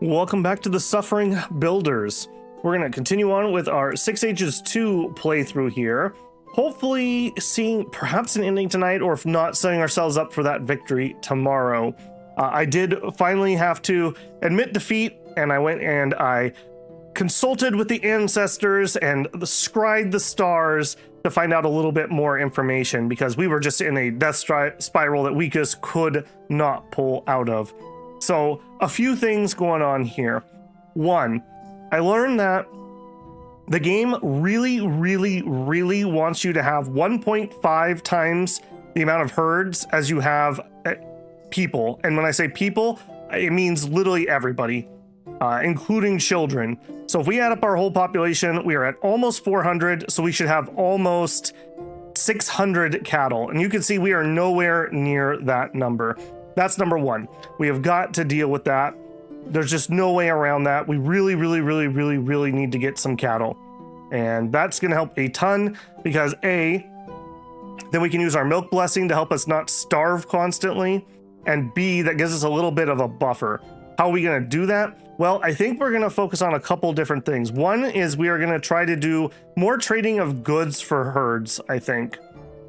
Welcome back to the Suffering Builders. We're going to continue on with our 6 Ages 2 playthrough here. Hopefully seeing perhaps an ending tonight, or if not, setting ourselves up for that victory tomorrow. I did finally have to admit defeat, and I went and I consulted with the ancestors and scryed the stars to find out a little bit more information, because we were just in a death spiral that we just could not pull out of. So a few things going on here. One, I learned that the game really wants you to have 1.5 times the amount of herds as you have people. And when I say people, it means literally everybody, including children. So if we add up our whole population, we are at almost 400. So we should have almost 600 cattle. And you can see we are nowhere near that number. That's number one. We have got to deal with that. There's just no way around that. We really need to get some cattle. And that's going to help a ton, because A, then we can use our milk blessing to help us not starve constantly. And B, that gives us a little bit of a buffer. How are we going to do that? Well, I think we're going to focus on a couple different things. One is we are going to try to do more trading of goods for herds, I think.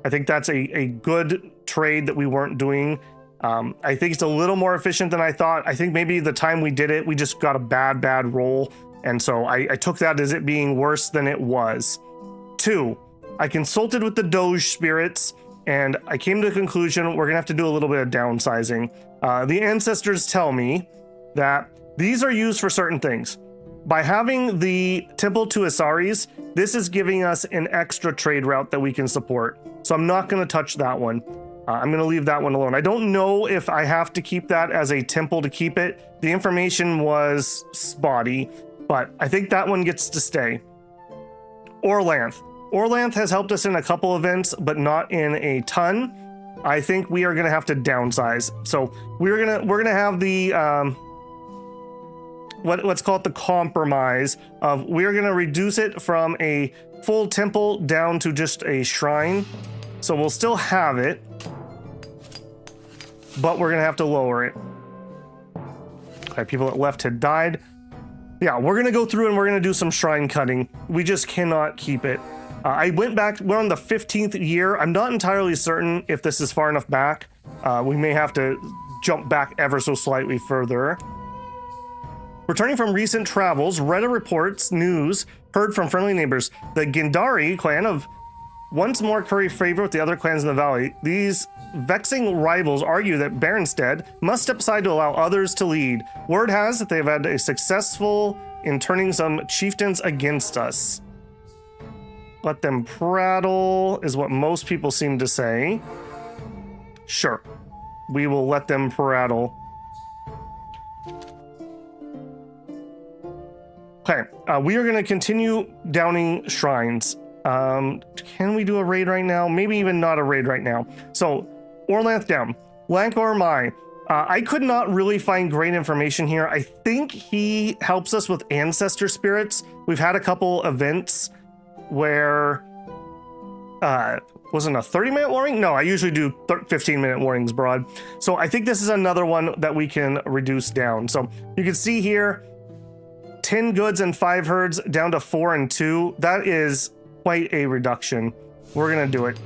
I think that's a good trade that we weren't doing. I think it's a little more efficient than I thought. I think maybe the time we did it, we just got a bad roll. And so I took that as it being worse than it was. Two, I consulted with the Doge spirits, and I came to the conclusion we're going to have to do a little bit of downsizing. The ancestors tell me that these are used for certain things. By having the Temple to Asaris, this is giving us an extra trade route that we can support. So I'm not going to touch that one. I'm going to leave that one alone. I don't know if I have to keep that as a temple to keep it. The information was spotty, but I think that one gets to stay. Orlanth. Orlanth has helped us in a couple events, but not in a ton. I think we are going to have to downsize. So we're going to have the let's call it the compromise of we're going to reduce it from a full temple down to just a shrine. So we'll still have it, but we're going to have to lower it. Okay, people that left had died. Yeah, we're going to go through and we're going to do some shrine cutting. We just cannot keep it. I went back, we're on the 15th year. I'm not entirely certain if this is far enough back. We may have to jump back ever so slightly further. Returning from recent travels, Reddit reports news heard from friendly neighbors. The Gindari clan of once more curry favor with the other clans in the valley. These vexing rivals argue that Berenstead must step aside to allow others to lead. Word has that they've had a successful in turning some chieftains against us. Let them prattle is what most people seem to say. Sure, we will let them prattle. Okay, we are going to continue downing shrines. Can we do a raid right now? Maybe even not a raid right now. So, Orlanth down. Lankor Mai. I could not really find great information here. I think he helps us with ancestor spirits. We've had a couple events where... wasn't a 30-minute warning? No, I usually do 15-minute warnings broad. So I think this is another one that we can reduce down. So you can see here, 10 goods and 5 herds down to 4 and 2. That is quite a reduction. We're going to do it.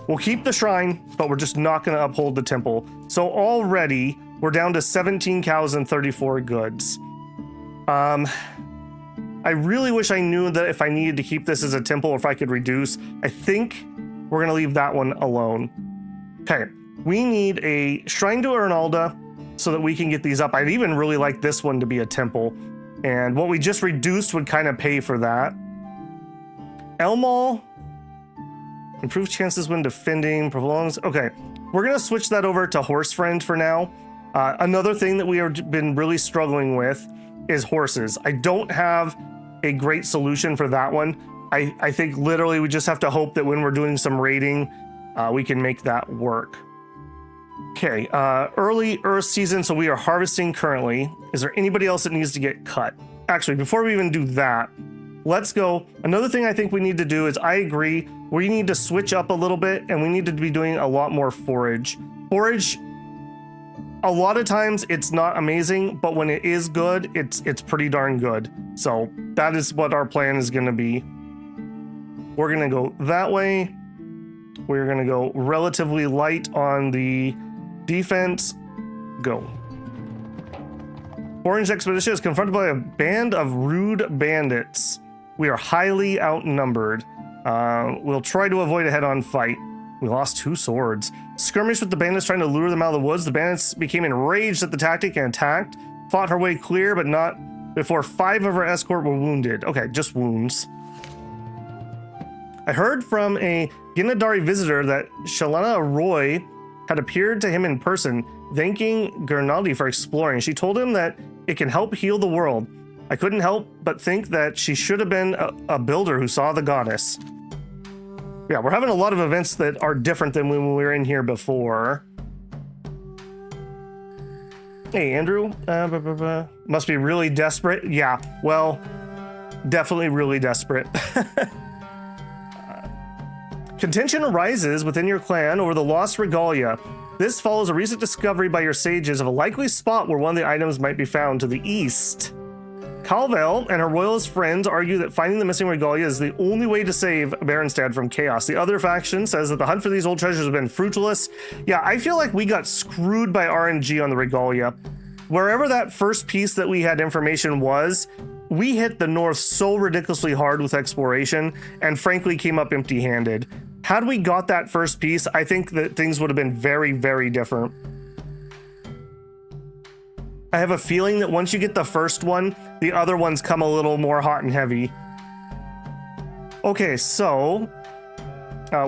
We'll keep the shrine, but we're just not going to uphold the temple. So already we're down to 17 cows and 34 goods. I really wish I knew that if I needed to keep this as a temple or if I could reduce. I think we're going to leave that one alone. Okay, we need a shrine to Redalda so that we can get these up. I'd even really like this one to be a temple. And what we just reduced would kind of pay for that. Elmal, improved chances when defending, prolongs. Okay, we're going to switch that over to Horse Friend for now. Another thing that we have been really struggling with is horses. I don't have a great solution for that one. I think literally we just have to hope that when we're doing some raiding, we can make that work. Okay, early Earth season, so we are harvesting currently. Is there anybody else that needs to get cut? Actually, before we even do that, let's go. Another thing I think we need to do is, I agree, we need to switch up a little bit and we need to be doing a lot more forage. Forage A lot of times it's not amazing, but when it is good, it's pretty darn good. So that is what our plan is going to be. We're going to go that way. We're going to go relatively light on the defense. Go. Orange Expedition is confronted by a band of rude bandits. We are highly outnumbered. We'll try to avoid a head-on fight. We lost 2 swords. Skirmish with the bandits trying to lure them out of the woods. The bandits became enraged at the tactic and attacked. Fought her way clear, but not before 5 of our escort were wounded. Okay, just wounds. I heard from a Ginadari visitor that Shalana Roy had appeared to him in person, thanking Gernaldi for exploring. She told him that it can help heal the world. I couldn't help but think that she should have been a builder who saw the goddess. Yeah, we're having a lot of events that are different than when we were in here before. Hey, Andrew. Must be really desperate. Yeah, well, definitely really desperate. Contention arises within your clan over the lost regalia. This follows a recent discovery by your sages of a likely spot where one of the items might be found to the east. Calvel and her royalist friends argue that finding the missing regalia is the only way to save Berenstad from chaos. The other faction says that the hunt for these old treasures has been fruitless. Yeah, I feel like we got screwed by RNG on the regalia. Wherever that first piece that we had information was, we hit the north so ridiculously hard with exploration and frankly came up empty-handed. Had we got that first piece, I think that things would have been very, very different. I have a feeling that once you get the first one, the other ones come a little more hot and heavy. Okay, so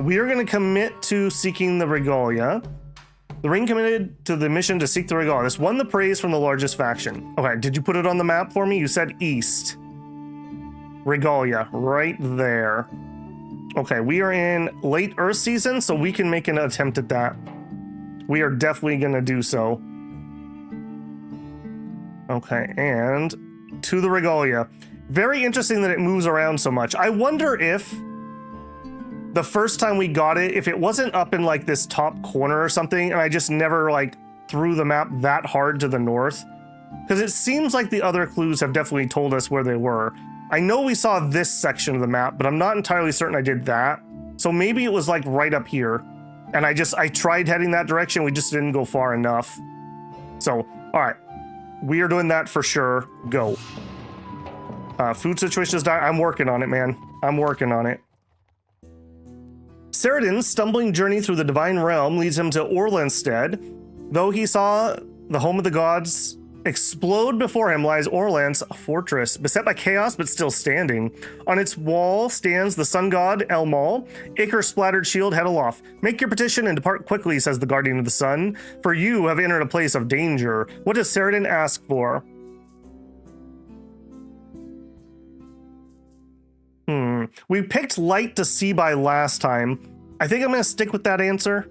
we are going to commit to seeking the regalia. The ring committed to the mission to seek the regalia. This won the praise from the largest faction. Okay, did you put it on the map for me? You said east. Regalia, right there. Okay, we are in late Earth season, so we can make an attempt at that. We are definitely going to do so. Okay, and to the regalia. Very interesting that it moves around so much. I wonder if the first time we got it, if it wasn't up in like this top corner or something, and I just never like threw the map that hard to the north. Because it seems like the other clues have definitely told us where they were. I know we saw this section of the map, but I'm not entirely certain I did that. So maybe it was like right up here. And I tried heading that direction. We just didn't go far enough. So, all right. We are doing that for sure. Go. Food situation is dying. I'm working on it, man. I'm working on it. Saradin's stumbling journey through the divine realm leads him to Orlandstead. Though he saw the home of the gods explode before him, lies Orland's fortress, beset by chaos but still standing. On its wall stands the sun god Elmal, ichor-splattered shield head aloft. Make your petition and depart quickly, says the guardian of the sun, for you have entered a place of danger. What does Saradin ask for? We picked light to see by last time. I think I'm going to stick with that answer.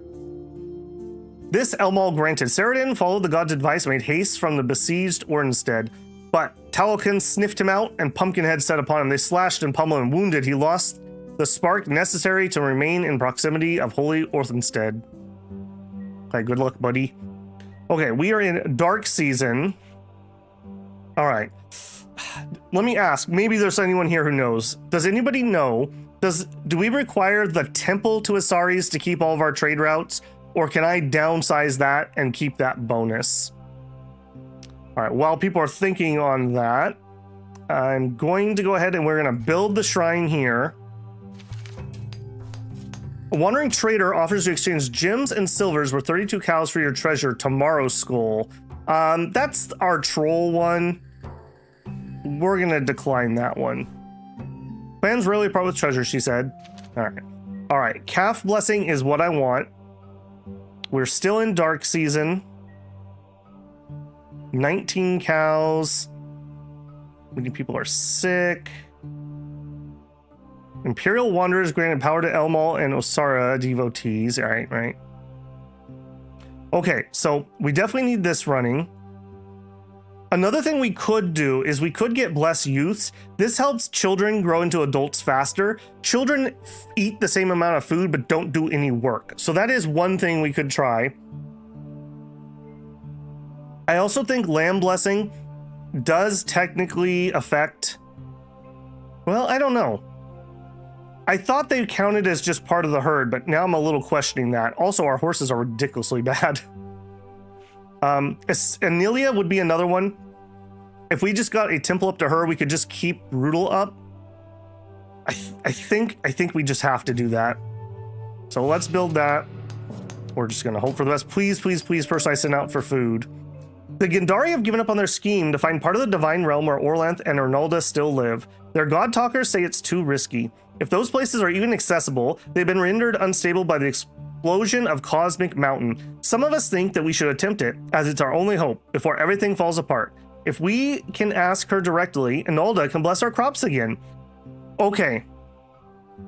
This Elmal granted. Saradin followed the god's advice and made haste from the besieged Ornstead. But Talcan sniffed him out and Pumpkinhead set upon him. They slashed and pummeled and wounded. He lost the spark necessary to remain in proximity of Holy Orthenstead. Okay, good luck, buddy. Okay, we are in dark season. All right. Let me ask, maybe there's anyone here who knows. Does anybody know, do we require the temple to Asaris to keep all of our trade routes? Or can I downsize that and keep that bonus? All right, while people are thinking on that, I'm going to go ahead and we're going to build the shrine here. A wandering trader offers to exchange gems and silvers worth 32 cows for your treasure, Tomorrow Skull. That's our troll one. We're going to decline that one. Plans rarely part with treasure, she said. All right. All right, calf blessing is what I want. We're still in dark season. 19 cows. Many people are sick. Imperial Wanderers granted power to Elmal and Osara devotees. All right, right. Okay, so we definitely need this running. Another thing we could do is we could get Bless Youths. This helps children grow into adults faster. Children eat the same amount of food but don't do any work. So that is one thing we could try. I also think Lamb Blessing does technically affect... Well, I don't know. I thought they counted as just part of the herd, but now I'm a little questioning that. Also, our horses are ridiculously bad. Cenala would be another one. If we just got a temple up to her, we could just keep Rudel up. I think we just have to do that. So let's build that. We're just gonna hope for the best. Please, please, please, person I send out for food. The Gandari have given up on their scheme to find part of the divine realm where Glorantha and Redalda still live. Their god talkers say it's too risky. If those places are even accessible, they've been rendered unstable by the explosion of Cosmic Mountain. Some of us think that we should attempt it, as it's our only hope before everything falls apart. If we can ask her directly, Redalda can bless our crops again. Okay.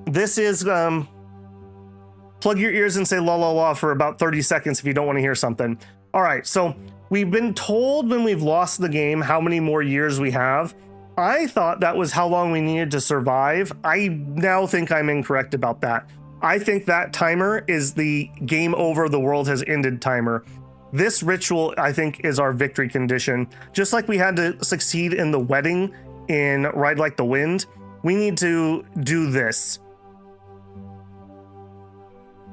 This is, plug your ears and say la la la for about 30 seconds if you don't want to hear something. All right, so we've been told when we've lost the game how many more years we have. I thought that was how long we needed to survive. I now think I'm incorrect about that. I think that timer is the game over, the world has ended timer. This ritual, I think, is our victory condition. Just like we had to succeed in the wedding in Ride Like the Wind, we need to do this.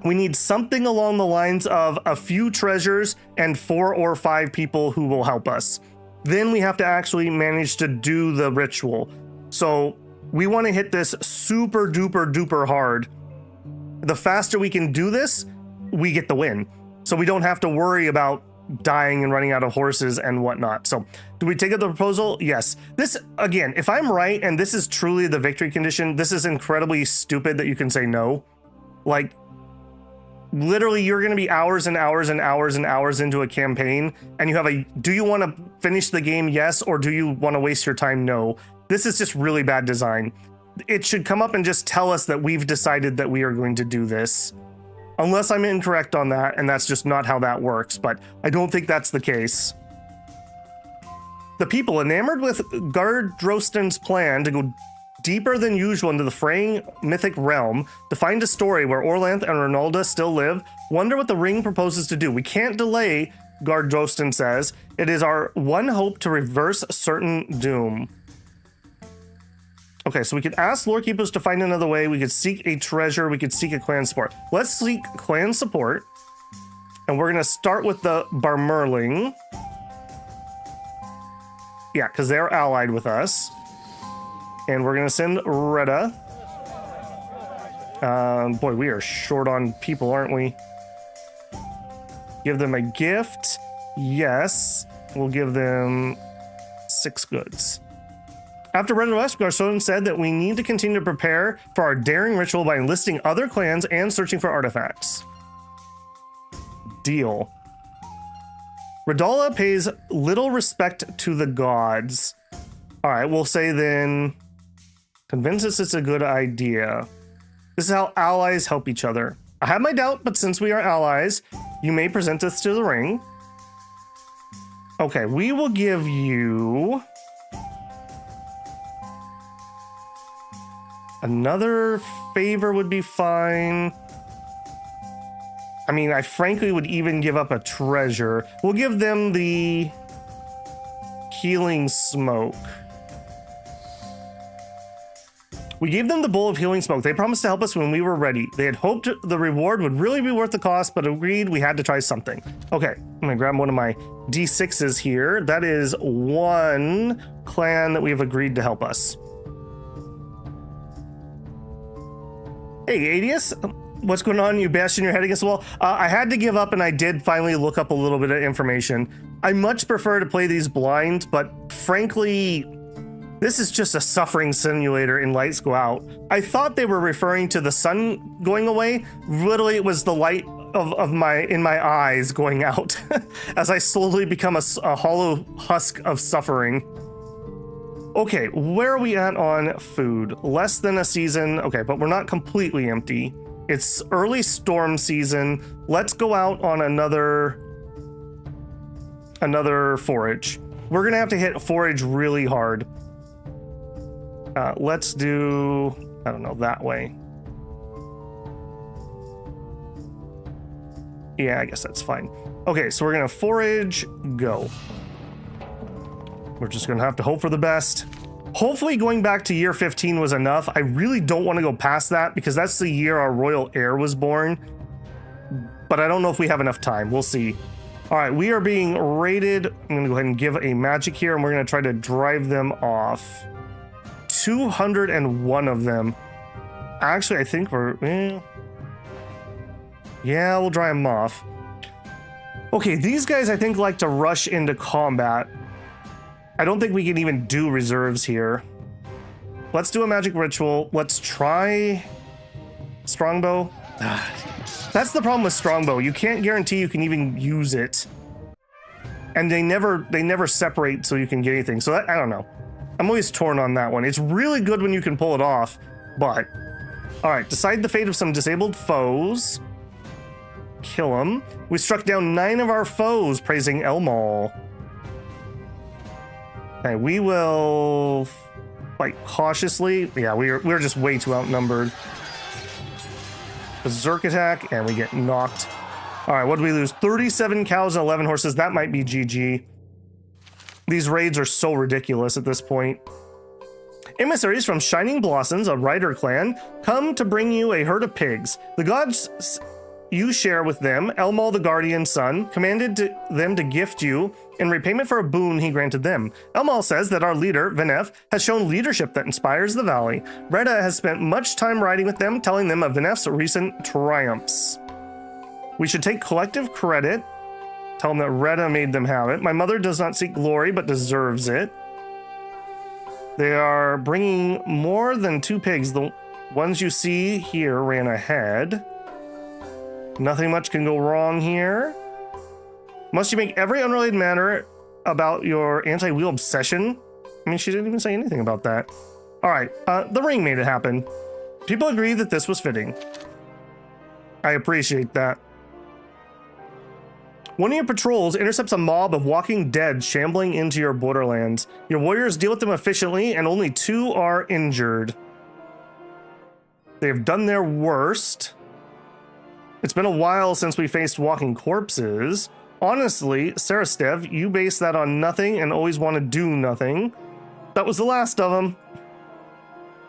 We need something along the lines of a few treasures and 4 or 5 people who will help us. Then we have to actually manage to do the ritual. So we want to hit this super duper duper hard. The faster we can do this, we get the win. So we don't have to worry about dying and running out of horses and whatnot. So do we take up the proposal? Yes. This, again, if I'm right and this is truly the victory condition, this is incredibly stupid that you can say no. Like, literally, you're going to be hours and hours and hours and hours into a campaign, and you have a, do you want to finish the game? Yes. Or do you want to waste your time? No. This is just really bad design. It should come up and just tell us that we've decided that we are going to do this. Unless I'm incorrect on that, and that's just not how that works, but I don't think that's the case. The people, enamored with Gardrostan's plan to go deeper than usual into the fraying mythic realm to find a story where Glorantha and Redalda still live, wonder what the ring proposes to do. We can't delay, Gardrostan says. It is our one hope to reverse certain doom. Okay, so we could ask lore keepers to find another way. We could seek a treasure. We could seek a clan support. Let's seek clan support. And we're going to start with the Barmerling. Yeah, because they're allied with us. And we're going to send Retta. Boy, we are short on people, aren't we? Give them a gift. Yes. We'll give them 6 goods. After Red West, Garson said that we need to continue to prepare for our daring ritual by enlisting other clans and searching for artifacts. Deal. Redalda pays little respect to the gods. All right, we'll say then, convince us it's a good idea. This is how allies help each other. I have my doubt, but since we are allies, you may present us to the ring. Okay, we will give you another favor would be fine. I mean, I frankly would even give up a treasure. We'll give them the healing smoke. We gave them the bowl of healing smoke. They promised to help us when we were ready. They had hoped the reward would really be worth the cost, but agreed we had to try something. Okay, I'm gonna grab one of my D6s here. That is one clan that we have agreed to help us. Hey, Adius, what's going on? You bashing your head against the wall? I had to give up, and I did finally look up a little bit of information. I much prefer to play these blind, but frankly, this is just a suffering simulator in Lights Go Out. I thought they were referring to the sun going away. Literally, it was the light in my eyes going out as I slowly become a hollow husk of suffering. Okay, where are we at on food? Less than a season. Okay, but we're not completely empty. It's early storm season. Let's go out on another forage. We're gonna have to hit forage really hard. Let's do, I don't know, that way. Yeah, I guess that's fine. Okay, so we're gonna forage, go. We're just gonna have to hope for the best. Hopefully going back to year 15 was enough. I really don't want to go past that because that's the year our royal heir was born. But I don't know if we have enough time. We'll see. All right, we are being raided. I'm gonna go ahead and give a magic here and we're gonna try to drive them off. 201 of them. Actually, I think yeah, we'll drive them off. Okay, these guys I think like to rush into combat. I don't think we can even do reserves here. Let's do a magic ritual. Let's try strongbow. That's the problem with strongbow. You can't guarantee you can even use it. And they never separate so you can get anything. So that, I don't know. I'm always torn on that one. It's really good when you can pull it off, but all right, decide the fate of some disabled foes. Kill them. We struck down 9 of our foes, praising Elmal. Okay, we will fight cautiously. Yeah, we're just way too outnumbered. Berserk attack, and we get knocked. All right, what did we lose? 37 cows and 11 horses. That might be GG. These raids are so ridiculous at this point. Emissaries from Shining Blossoms, a rider clan, come to bring you a herd of pigs. The gods you share with them, Elmal the Guardian Son, commanded them to gift you in repayment for a boon he granted them. Elmal says that our leader, Venef, has shown leadership that inspires the valley. Reda has spent much time riding with them, telling them of Venef's recent triumphs. We should take collective credit. Tell them that Reda made them have it. My mother does not seek glory, but deserves it. They are bringing more than 2 pigs. The ones you see here ran ahead. Nothing much can go wrong here. Must you make every unrelated matter about your anti-wheel obsession? I mean, she didn't even say anything about that. All right, the ring made it happen. People agree that this was fitting. I appreciate that. One of your patrols intercepts a mob of walking dead shambling into your borderlands. Your warriors deal with them efficiently, and only 2 are injured. They have done their worst. It's been a while since we faced walking corpses. Honestly, Sarastev, you base that on nothing and always want to do nothing. That was the last of them.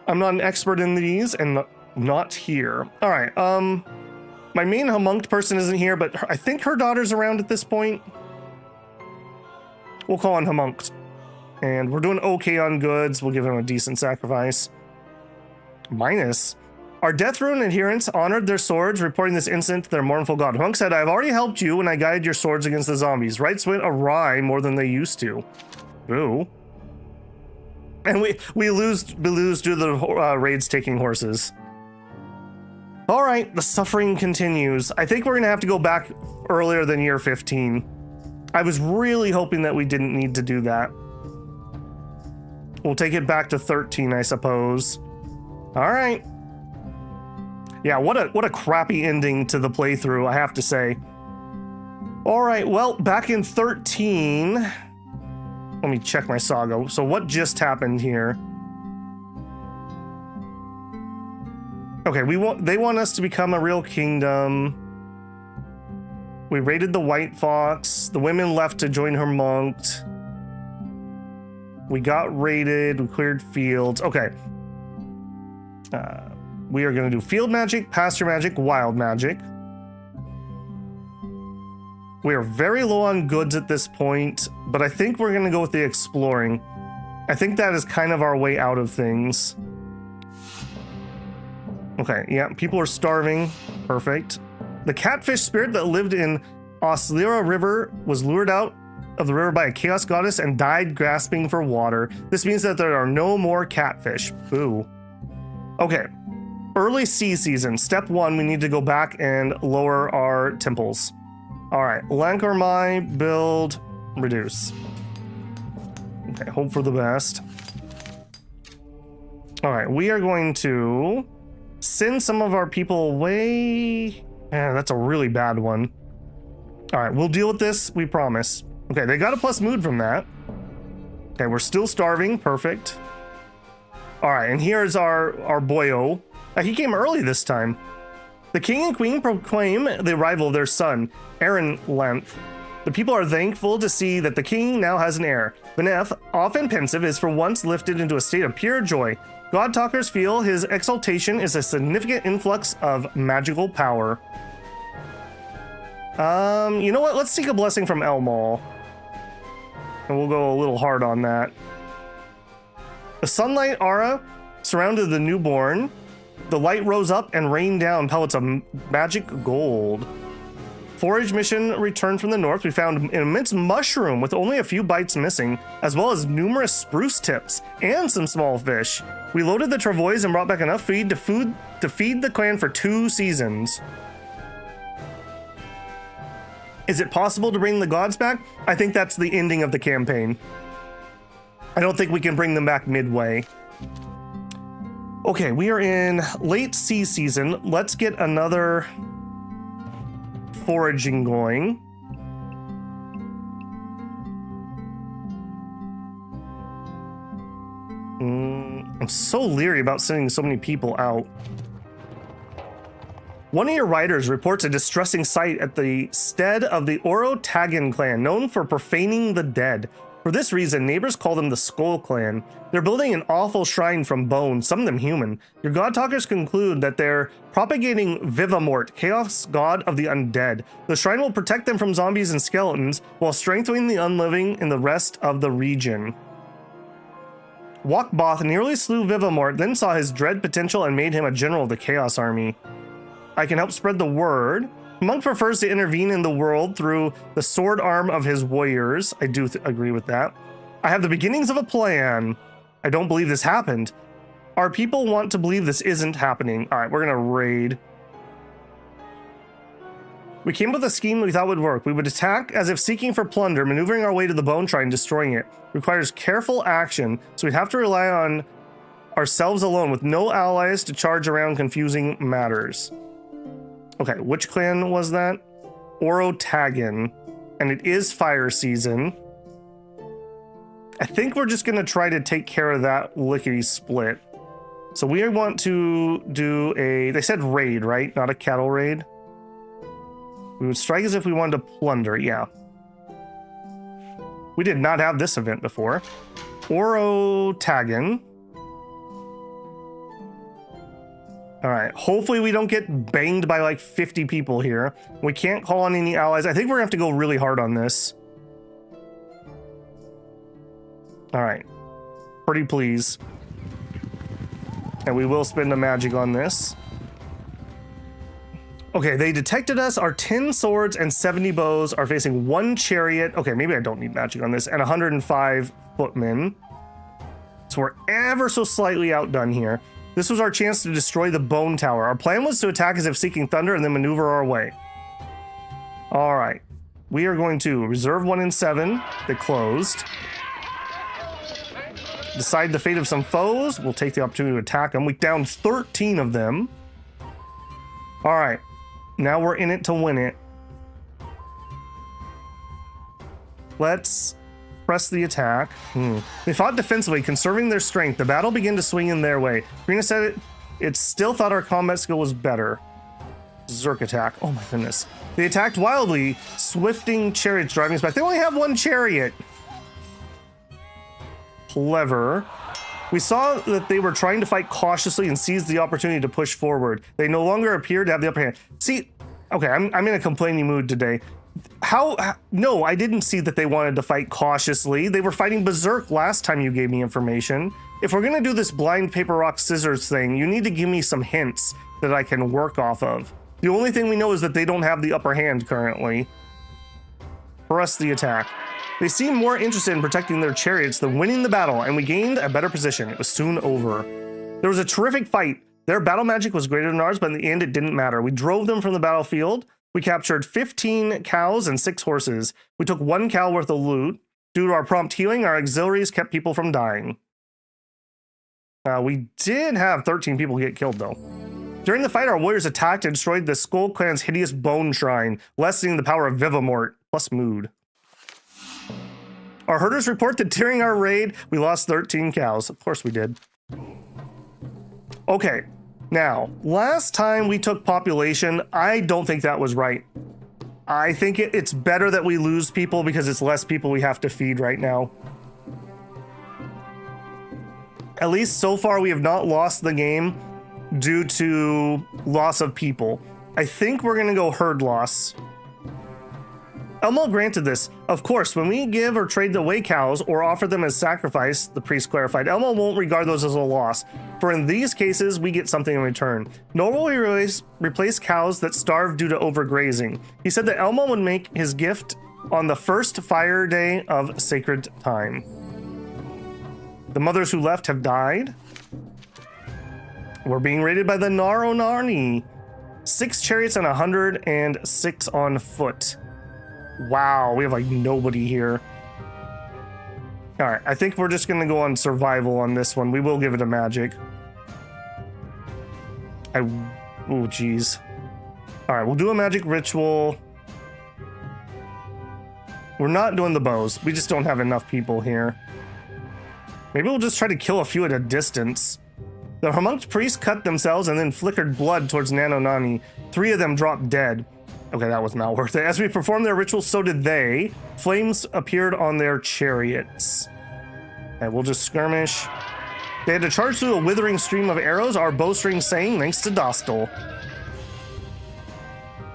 I'm not an expert in these and not here. All right, my main homunced person isn't here, but I think her daughter's around at this point. We'll call on homunced. And we're doing okay on goods. We'll give him a decent sacrifice. Minus. Our Death Rune adherents honored their swords, reporting this incident to their mournful god. Hunk said, I've already helped you when I guided your swords against the zombies. Rights went awry more than they used to. Ooh. And we lose due to the raids taking horses. All right, the suffering continues. I think we're going to have to go back earlier than year 15. I was really hoping that we didn't need to do that. We'll take it back to 13, I suppose. All right. Yeah, what a crappy ending to the playthrough, I have to say. All right, well, back in 13, let me check my saga. So what just happened here? Okay, they want us to become a real kingdom. We raided the White Fox. The women left to join her monked. We got raided. We cleared fields. Okay. We are going to do field magic, pasture magic, wild magic. We are very low on goods at this point, but I think we're going to go with the exploring. I think that is kind of our way out of things. Okay, yeah, people are starving. Perfect. The catfish spirit that lived in Oslira River was lured out of the river by a chaos goddess and died grasping for water. This means that there are no more catfish. Boo. Okay. Early sea season. Step 1, we need to go back and lower our temples. All right. Lankarmai, build, reduce. Okay, hope for the best. All right, we are going to send some of our people away. Yeah, that's a really bad one. All right, we'll deal with this, we promise. Okay, they got a plus mood from that. Okay, we're still starving. Perfect. All right, and here's our boyo. He came early this time. The king and queen proclaim the arrival of their son, Glorantha. The people are thankful to see that the king now has an heir. Beneth, often pensive, is for once lifted into a state of pure joy. God talkers feel his exaltation is a significant influx of magical power. You know what? Let's seek a blessing from Elmal. And we'll go a little hard on that. The sunlight aura surrounded the newborn. The light rose up and rained down pellets of magic gold. Forage mission returned from the north. We found an immense mushroom with only a few bites missing, as well as numerous spruce tips and some small fish. We loaded the travois and brought back enough feed to feed the clan for 2 seasons. Is it possible to bring the gods back? I think that's the ending of the campaign. I don't think we can bring them back midway. Okay, we are in late sea season. Let's get another foraging going. I'm so leery about sending so many people out. One of your riders reports a distressing sight at the stead of the Orotagan clan, known for profaning the dead. For this reason, neighbors call them the Skull Clan. They're building an awful shrine from bone, some of them human. Your god talkers conclude that they're propagating Vivamort, chaos god of the undead. The shrine will protect them from zombies and skeletons, while strengthening the unliving in the rest of the region. Wakboth nearly slew Vivamort, then saw his dread potential and made him a general of the Chaos Army. I can help spread the word. Monk prefers to intervene in the world through the sword arm of his warriors. I do agree with that. I have the beginnings of a plan. I don't believe this happened. Our people want to believe this isn't happening. All right, we're gonna raid. We came up with a scheme we thought would work. We would attack as if seeking for plunder, maneuvering our way to the bone shrine, destroying it. Requires careful action, so we'd have to rely on ourselves alone with no allies to charge around confusing matters. Okay, which clan was that? Orotagan. And it is fire season. I think we're just going to try to take care of that lickety split. So we want to do a... They said raid, right? Not a cattle raid. We would strike as if we wanted to plunder, yeah. We did not have this event before. Orotagan. All right, hopefully we don't get banged by like 50 people here. We can't call on any allies. I think we're gonna have to go really hard on this. All right, pretty please. And we will spend a magic on this. Okay, they detected us. Our 10 swords and 70 bows are facing 1 chariot. Okay, maybe I don't need magic on this. And 105 footmen. So we're ever so slightly outdone here. This was our chance to destroy the bone tower. Our plan was to attack as if seeking thunder and then maneuver our way. All right. We are going to reserve 1 and 7 that closed. Decide the fate of some foes. We'll take the opportunity to attack them. We downed 13 of them. All right. Now we're in it to win it. Let's press the attack. They fought defensively, conserving their strength. The battle began to swing in their way. Karina said it still thought our combat skill was better. Zerk attack. Oh my goodness. They attacked wildly, swifting chariots driving us back. They only have 1 chariot. Clever. We saw that they were trying to fight cautiously and seized the opportunity to push forward. They no longer appeared to have the upper hand. See, okay, I'm in a complaining mood today. No, I didn't see that they wanted to fight cautiously. They were fighting berserk last time you gave me information. If we're gonna do this blind paper, rock, scissors thing, you need to give me some hints that I can work off of. The only thing we know is that they don't have the upper hand currently. Press the attack. They seemed more interested in protecting their chariots than winning the battle, and we gained a better position. It was soon over. There was a terrific fight. Their battle magic was greater than ours, but in the end it didn't matter. We drove them from the battlefield. We captured 15 cows and 6 horses. We took 1 cow worth of loot. Due to our prompt healing, our auxiliaries kept people from dying. We did have 13 people get killed, though. During the fight, our warriors attacked and destroyed the Skull Clan's hideous bone shrine, lessening the power of Vivamort, plus mood. Our herders report that during our raid, we lost 13 cows. Of course we did. Okay, Now, last time we took population, I don't think that was right. I think it's better that we lose people because it's less people we have to feed right now. At least so far, we have not lost the game due to loss of people. I think we're gonna go herd loss. Elmo granted this. Of course, when we give or trade away cows or offer them as sacrifice, the priest clarified, Elmo won't regard those as a loss, for in these cases, we get something in return. Nor will we replace cows that starve due to overgrazing. He said that Elmo would make his gift on the first fire day of sacred time. The mothers who left have died. We're being raided by the Naroni. 6 chariots and 106 on foot. Wow, we have like nobody here. All right, I think we're just gonna go on survival on this one. We will give it a magic. Oh, geez. All right, we'll do a magic ritual. We're not doing the bows. We just don't have enough people here. Maybe we'll just try to kill a few at a distance. The homunced priests cut themselves and then flickered blood towards Nanonani. 3 of them dropped dead. Okay, that was not worth it. As we performed their ritual, so did they. Flames appeared on their chariots. Okay, we'll just skirmish. They had to charge through a withering stream of arrows, our bowstring saying, thanks to Dostal.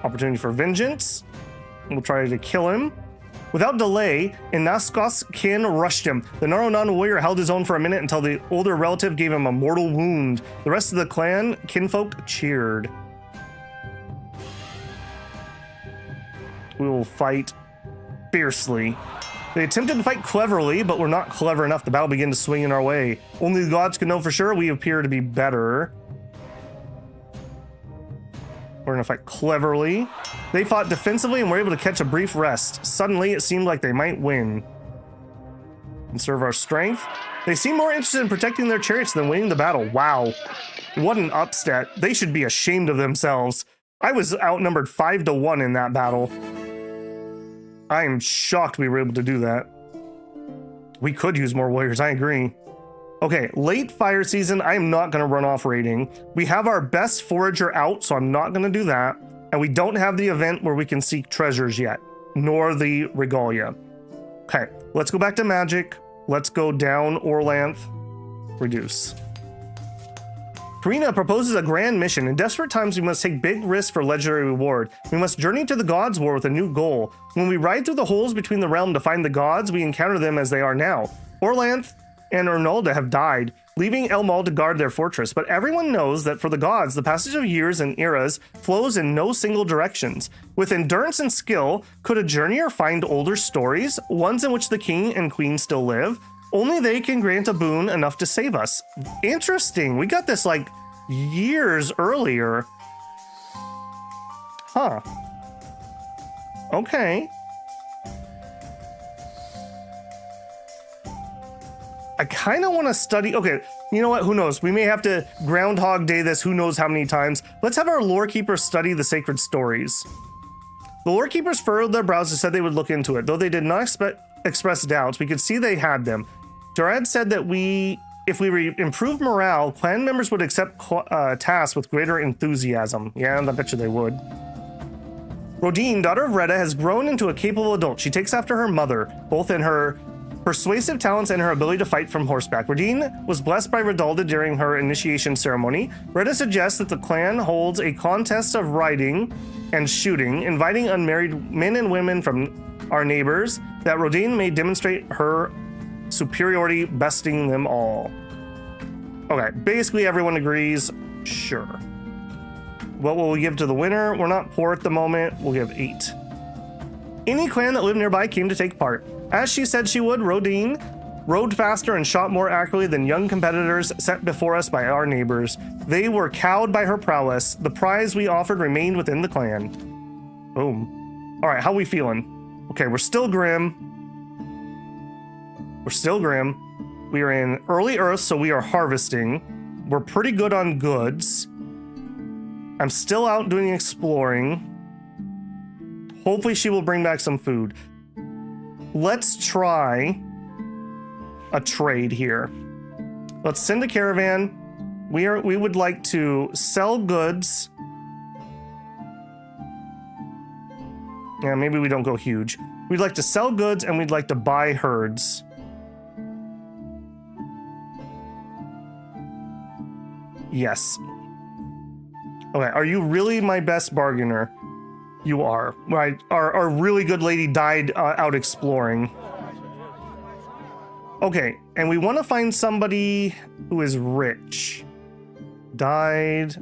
Opportunity for vengeance. We'll try to kill him. Without delay, Inaskos kin rushed him. The Naronan warrior held his own for a minute until the older relative gave him a mortal wound. The rest of the clan kinfolk cheered. We will fight fiercely. They attempted to fight cleverly, but were not clever enough. The battle began to swing in our way. Only the gods could know for sure. We appear to be better. We're gonna fight cleverly. They fought defensively and were able to catch a brief rest. Suddenly, it seemed like they might win. Conserve our strength. They seem more interested in protecting their chariots than winning the battle. Wow. What an upset. They should be ashamed of themselves. I was outnumbered 5-1 in that battle. I am shocked we were able to do that. We could use more warriors, I agree. Okay, late fire season, I am not going to run off raiding. We have our best forager out, so I'm not going to do that. And we don't have the event where we can seek treasures yet, nor the regalia. Okay, let's go back to magic. Let's go down Orlanth. Reduce. Karina proposes a grand mission. In desperate times, we must take big risks for legendary reward. We must journey to the gods' war with a new goal. When we ride through the holes between the realm to find the gods, we encounter them as they are now. Orlanth and Ernalda have died, leaving Elmal to guard their fortress. But everyone knows that for the gods, the passage of years and eras flows in no single directions. With endurance and skill, could a journeyer find older stories, ones in which the king and queen still live? Only they can grant a boon enough to save us. Interesting. We got this like years earlier. Huh. Okay. I kind of want to study. Okay, you know what? Who knows? We may have to Groundhog Day this who knows how many times. Let's have our lore keepers study the sacred stories. The lore keepers furrowed their brows and said they would look into it. Though they did not express doubts, we could see they had them. Durad said that if we improved morale, clan members would accept tasks with greater enthusiasm. Yeah, I bet you they would. Rodine, daughter of Reda, has grown into a capable adult. She takes after her mother, both in her persuasive talents and her ability to fight from horseback. Rodine was blessed by Redalda during her initiation ceremony. Reda suggests that the clan holds a contest of riding and shooting, inviting unmarried men and women from our neighbors, that Rodine may demonstrate her superiority, besting them all. Okay, basically everyone agrees. Sure. What will we give to the winner? We're not poor at the moment. We'll give 8. Any clan that lived nearby came to take part. As she said she would, Rodine rode faster and shot more accurately than young competitors set before us by our neighbors. They were cowed by her prowess. The prize we offered remained within the clan. Boom. All right, how we feeling? Okay, we're still grim. We're still grim. We are in early Earth, so we are harvesting. We're pretty good on goods. I'm still out doing exploring. Hopefully she will bring back some food. Let's try a trade here. Let's send a caravan. We would like to sell goods. Yeah, maybe we don't go huge. We'd like to sell goods and we'd like to buy herds. Yes. Okay, are you really my best bargainer? You are. Right, our really good lady died out exploring. Okay, and we want to find somebody who is rich. Died.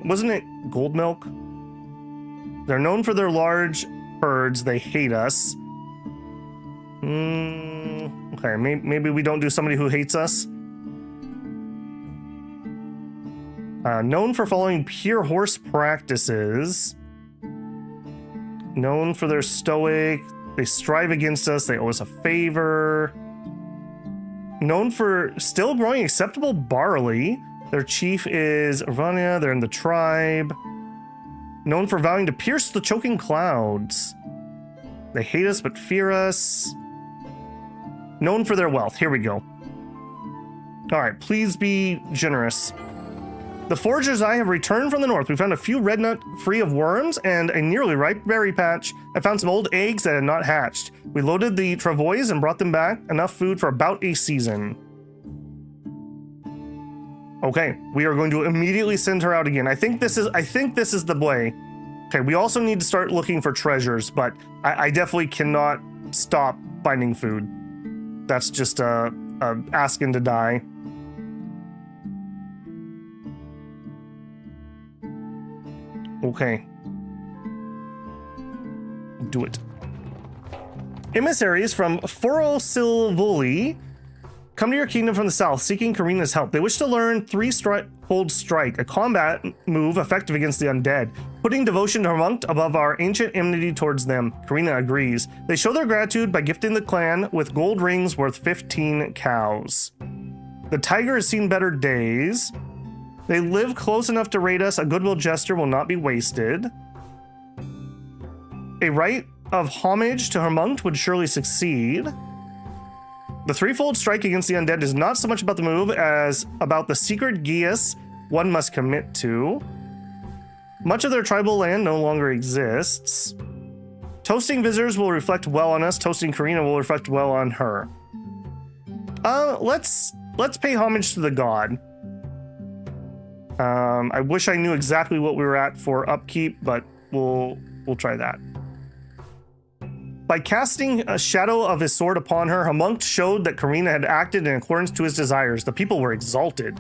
Wasn't it gold milk? They're known for their large herds. They hate us. Okay, maybe we don't do somebody who hates us. Known for following pure horse practices. Known for their stoic. They strive against us. They owe us a favor. Known for still growing acceptable barley. Their chief is Ravania. They're in the tribe. Known for vowing to pierce the choking clouds. They hate us but fear us. Known for their wealth. Here we go. All right, please be generous. The foragers and I have returned from the north. We found a few red nut free of worms and a nearly ripe berry patch. I found some old eggs that had not hatched. We loaded the travois and brought them back. Enough food for about a season. Okay, we are going to immediately send her out again. I think this is the way. Okay, we also need to start looking for treasures, but I definitely cannot stop finding food. That's just asking to die. Okay. Do it. Emissaries from Forosilvoli come to your kingdom from the south, seeking Karina's help. They wish to learn Three-Fold Strike, a combat move effective against the undead, putting devotion to Hermonk above our ancient enmity towards them. Karina agrees. They show their gratitude by gifting the clan with gold rings worth 15 cows. The tiger has seen better days. They live close enough to raid us. A goodwill gesture will not be wasted. A rite of homage to Hermonk would surely succeed. The Threefold Strike against the undead is not so much about the move as about the secret geas one must commit to. Much of their tribal land no longer exists. Toasting visitors will reflect well on us. Toasting Karina will reflect well on her. Let's pay homage to the god. I wish I knew exactly what we were at for upkeep, but we'll try that. By casting a shadow of his sword upon her, Hermonk showed that Karina had acted in accordance to his desires. The people were exalted.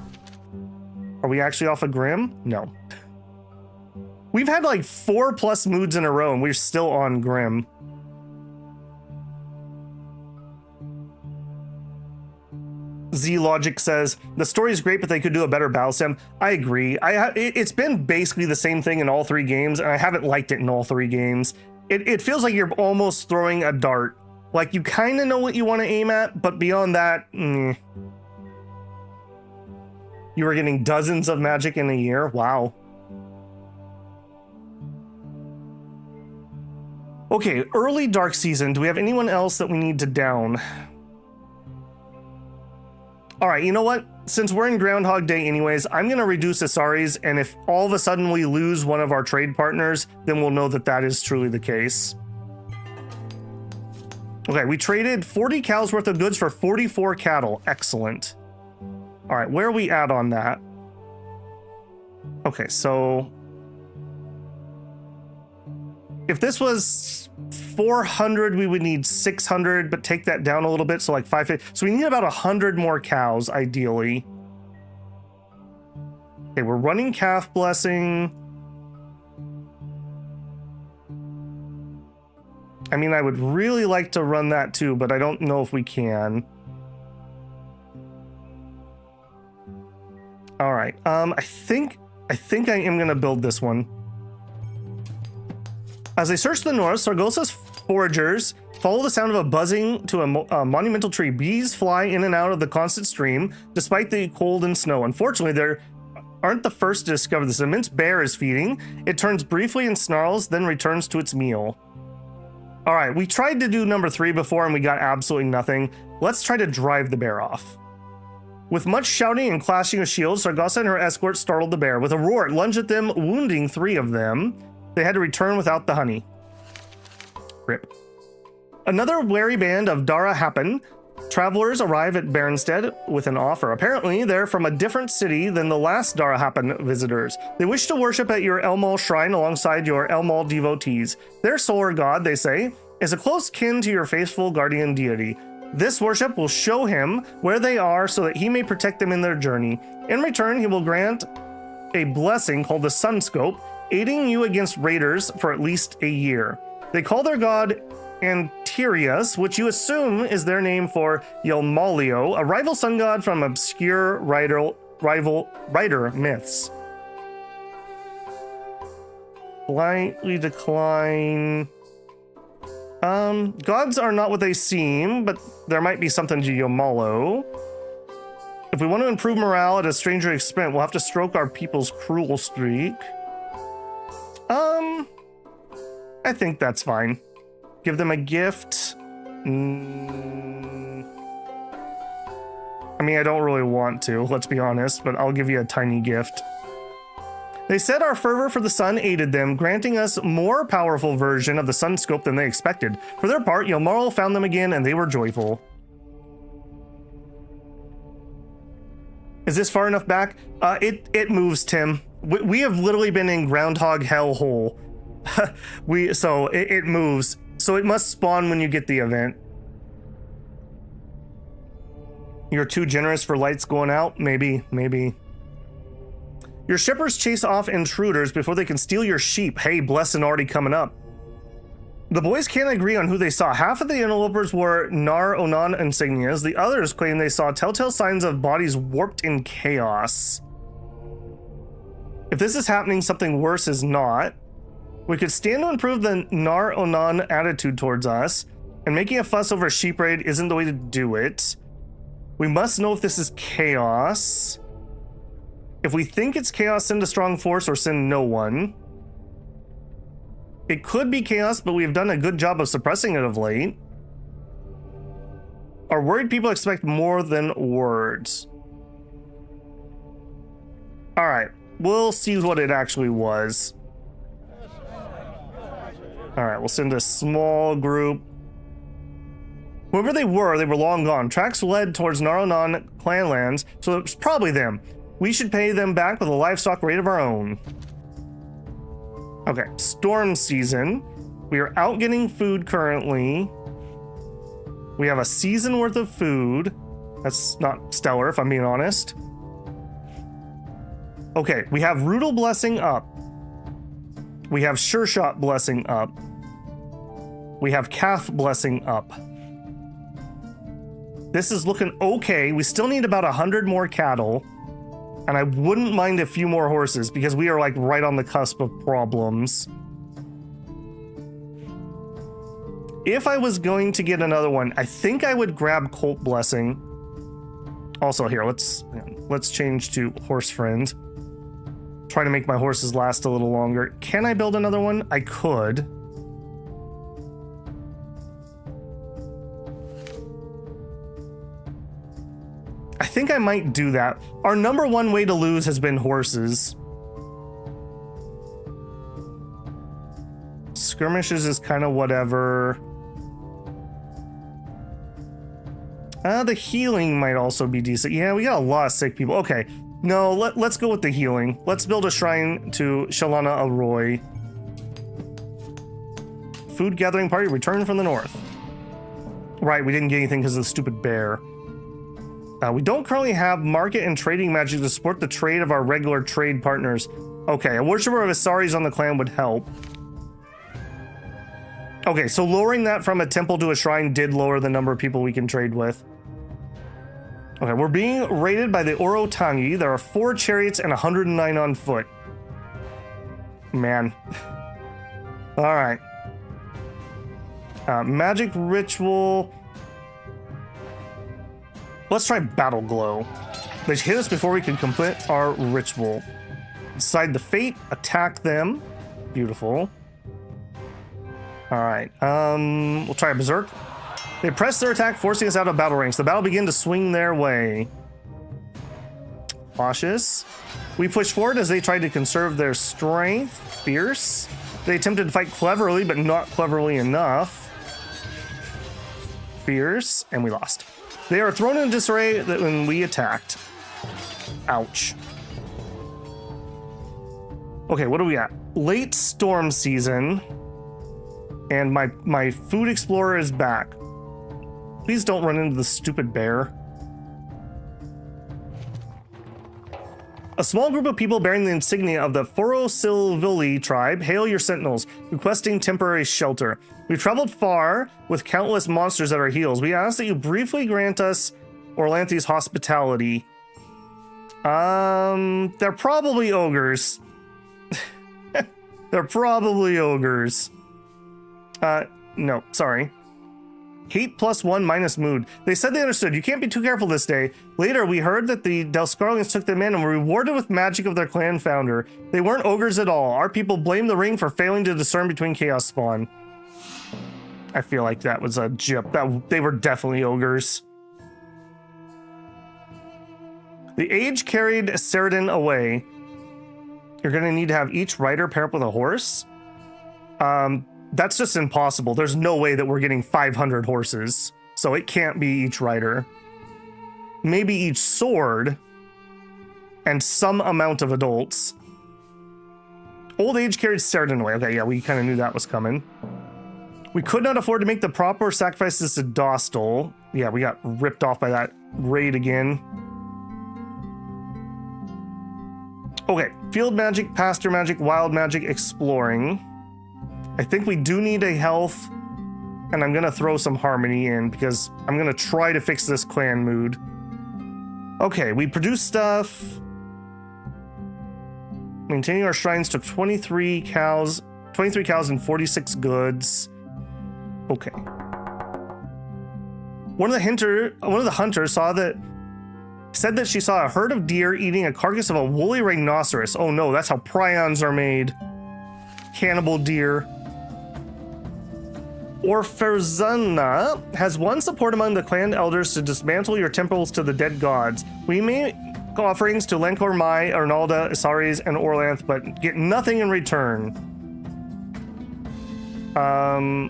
Are we actually off of Grim? No. We've had like 4+ moods in a row and we're still on Grim. Z-Logic says, the story is great, but they could do a better battle sim. I agree. It's been basically the same thing in all 3 games, and I haven't liked it in all 3 games. It feels like you're almost throwing a dart. Like, you kind of know what you want to aim at, but beyond that, You were getting dozens of magic in a year? Wow. Okay, early dark season. Do we have anyone else that we need to down? All right, you know what? Since we're in Groundhog Day anyways, I'm going to reduce Asaris, and if all of a sudden we lose one of our trade partners, then we'll know that that is truly the case. Okay, we traded 40 cows worth of goods for 44 cattle. Excellent. All right, where are we at on that? Okay, so if this was 400, we would need 600, but take that down a little bit, so like 550. So we need about 100 more cows, ideally. Okay, we're running calf blessing. I mean, I would really like to run that too, but I don't know if we can. All right, I think I am gonna build this one. As they search the north, Sargosa's foragers follow the sound of a buzzing to a monumental tree. Bees fly in and out of the constant stream, despite the cold and snow. Unfortunately, they aren't the first to discover this. An immense bear is feeding. It turns briefly and snarls, then returns to its meal. All right, we tried to do number 3 before and we got absolutely nothing. Let's try to drive the bear off. With much shouting and clashing of shields, Sargassa and her escort startled the bear. With a roar, it lunged at them, wounding 3 of them. They had to return without the honey. Rip. Another wary band of Dara Happen travelers arrive at Berenstead with an offer. Apparently, they're from a different city than the last Dara Happen visitors. They wish to worship at your Elmal shrine alongside your Elmal devotees. Their solar god, they say, is a close kin to your faithful guardian deity. This worship will show him where they are so that he may protect them in their journey. In return, he will grant a blessing called the Sunscope, aiding you against raiders for at least a year. They call their god Antirius, which you assume is their name for Yelmalio, a rival sun god from obscure writer myths. Slightly decline. Gods are not what they seem, but there might be something to Yomalo. If we want to improve morale at a stranger expense, we'll have to stroke our people's cruel streak. I think that's fine. Give them a gift. I mean, I don't really want to, let's be honest, but I'll give you a tiny gift. They said our fervor for the sun aided them, granting us more powerful version of the Sunscope than they expected. For their part, Yelmarl found them again and they were joyful. Is this far enough back? It moves, Tim. We have literally been in Groundhog Hellhole. So it moves. So it must spawn when you get the event. You're too generous for lights going out? Maybe. Your shippers chase off intruders before they can steal your sheep. Hey, blessing already coming up. The boys can't agree on who they saw. Half of the interlopers wore Nar Onan insignias. The others claim they saw telltale signs of bodies warped in chaos. If this is happening, something worse is not. We could stand to improve the Nar Onan attitude towards us, and making a fuss over a sheep raid isn't the way to do it. We must know if this is chaos. If we think it's chaos, send a strong force or send no one. It could be chaos, but we've done a good job of suppressing it of late. Our worried people expect more than words. All right, we'll see what it actually was. All right, we'll send a small group. Whoever they were long gone. Tracks led towards Naronan clanlands, so it's probably them. We should pay them back with a livestock rate of our own. Okay, storm season. We are out getting food currently. We have a season worth of food. That's not stellar, if I'm being honest. Okay, we have Rudal Blessing up. We have Sure Shot Blessing up. We have Calf Blessing up. This is looking okay. We still need about 100 more cattle. And I wouldn't mind a few more horses because we are like right on the cusp of problems. If I was going to get another one, I think I would grab Colt Blessing. Also here, let's change to Horse Friend. Try to make my horses last a little longer. Can I build another one? I could. I think I might do that. Our number one way to lose has been horses. Skirmishes is kind of whatever. The healing might also be decent. Yeah, we got a lot of sick people. Okay, no, let's go with the healing. Let's build a shrine to Shalana Alroy. Food gathering party, return from the north. Right, we didn't get anything because of the stupid bear. We don't currently have market and trading magic to support the trade of our regular trade partners. Okay, a worshiper of Asari's on the clan would help. Okay, so lowering that from a temple to a shrine did lower the number of people we can trade with. Okay, we're being raided by the Orotangi. There are 4 chariots and 109 on foot. Man. All right. Magic ritual. Let's try Battle Glow. They hit us before we can complete our ritual. Decide the fate, attack them. Beautiful. All right, we'll try a Berserk. They press their attack, forcing us out of battle ranks. The battle began to swing their way. Cautious. We push forward as they tried to conserve their strength. Fierce. They attempted to fight cleverly, but not cleverly enough. Fierce. And we lost. They are thrown in disarray when we attacked. Ouch. Okay, what do we got? Late storm season. And my food explorer is back. Please don't run into the stupid bear. A small group of people bearing the insignia of the Forosilvili tribe hail your sentinels, requesting temporary shelter. We've traveled far with countless monsters at our heels. We ask that you briefly grant us Orlanthi's hospitality. They're probably ogres. They're probably ogres. No, sorry. Hate +1 minus mood. They said they understood. You can't be too careful this day. Later, we heard that the Delscarlians took them in and were rewarded with magic of their clan founder. They weren't ogres at all. Our people blame the ring for failing to discern between chaos spawn. I feel like that was a jip. They were definitely ogres. The age carried Ceridan away. You're going to need to have each rider pair up with a horse. That's just impossible. There's no way that we're getting 500 horses. So it can't be each rider. Maybe each sword. And some amount of adults. Old age carried Ceridan away. Okay, yeah, we kind of knew that was coming. We could not afford to make the proper sacrifices to Dostal. Yeah, we got ripped off by that raid again. Okay, field magic, pasture magic, wild magic, exploring. I think we do need a health, and I'm gonna throw some harmony in because I'm gonna try to fix this clan mood. Okay, we produce stuff. Maintaining our shrines took 23 cows and 46 goods. Okay. One of the hunters said that she saw a herd of deer eating a carcass of a woolly rhinoceros. Oh no, that's how prions are made. Cannibal deer. Orferzana has won support among the clan elders to dismantle your temples to the dead gods. We make offerings to Lenkor Mai, Arnalda, Isaris, and Orlanth, but get nothing in return.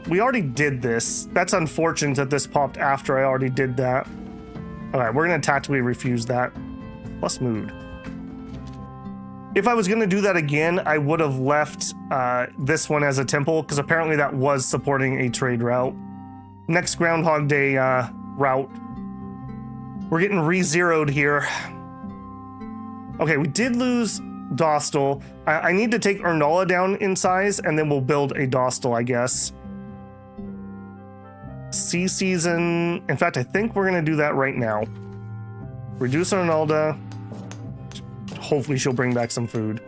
We already did this. That's unfortunate that this popped after I already did that. Alright, we're gonna tactically refuse that. Plus mood. If I was going to do that again, I would have left this one as a temple, because apparently that was supporting a trade route. Next Groundhog Day route. We're getting re-zeroed here. Okay, we did lose Dostal. I need to take Ernala down in size, and then we'll build a Dostal, I guess. Sea season. In fact, I think we're going to do that right now. Reduce Ernalda. Hopefully she'll bring back some food.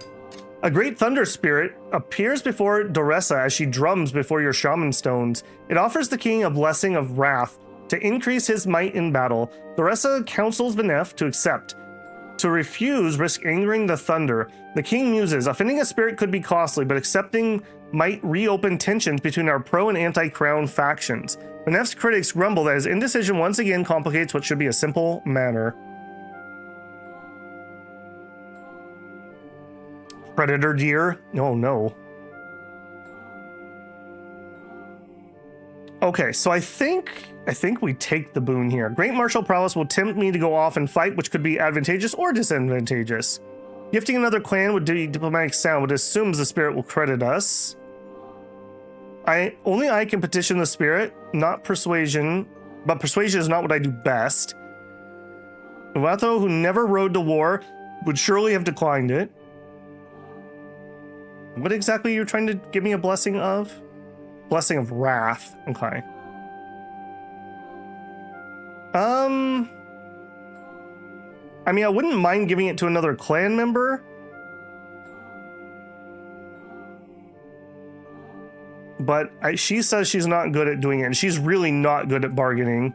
A great thunder spirit appears before Doressa as she drums before your shaman stones. It offers the king a blessing of wrath to increase his might in battle. Doressa counsels Venef to accept. To refuse risk angering the thunder. The king muses, offending a spirit could be costly, but accepting might reopen tensions between our pro and anti-crown factions. Venef's critics grumble that his indecision once again complicates what should be a simple matter. Predator deer? Oh no. Okay, so I think we take the boon here. Great martial prowess will tempt me to go off and fight, which could be advantageous or disadvantageous. Gifting another clan would do diplomatic sound, but assumes the spirit will credit us. Only I can petition the spirit, not persuasion, but persuasion is not what I do best. Uvato, who never rode to war, would surely have declined it. What exactly are you trying to give me a blessing of? Blessing of wrath. Okay. I mean, I wouldn't mind giving it to another clan member. But she says she's not good at doing it, and she's really not good at bargaining.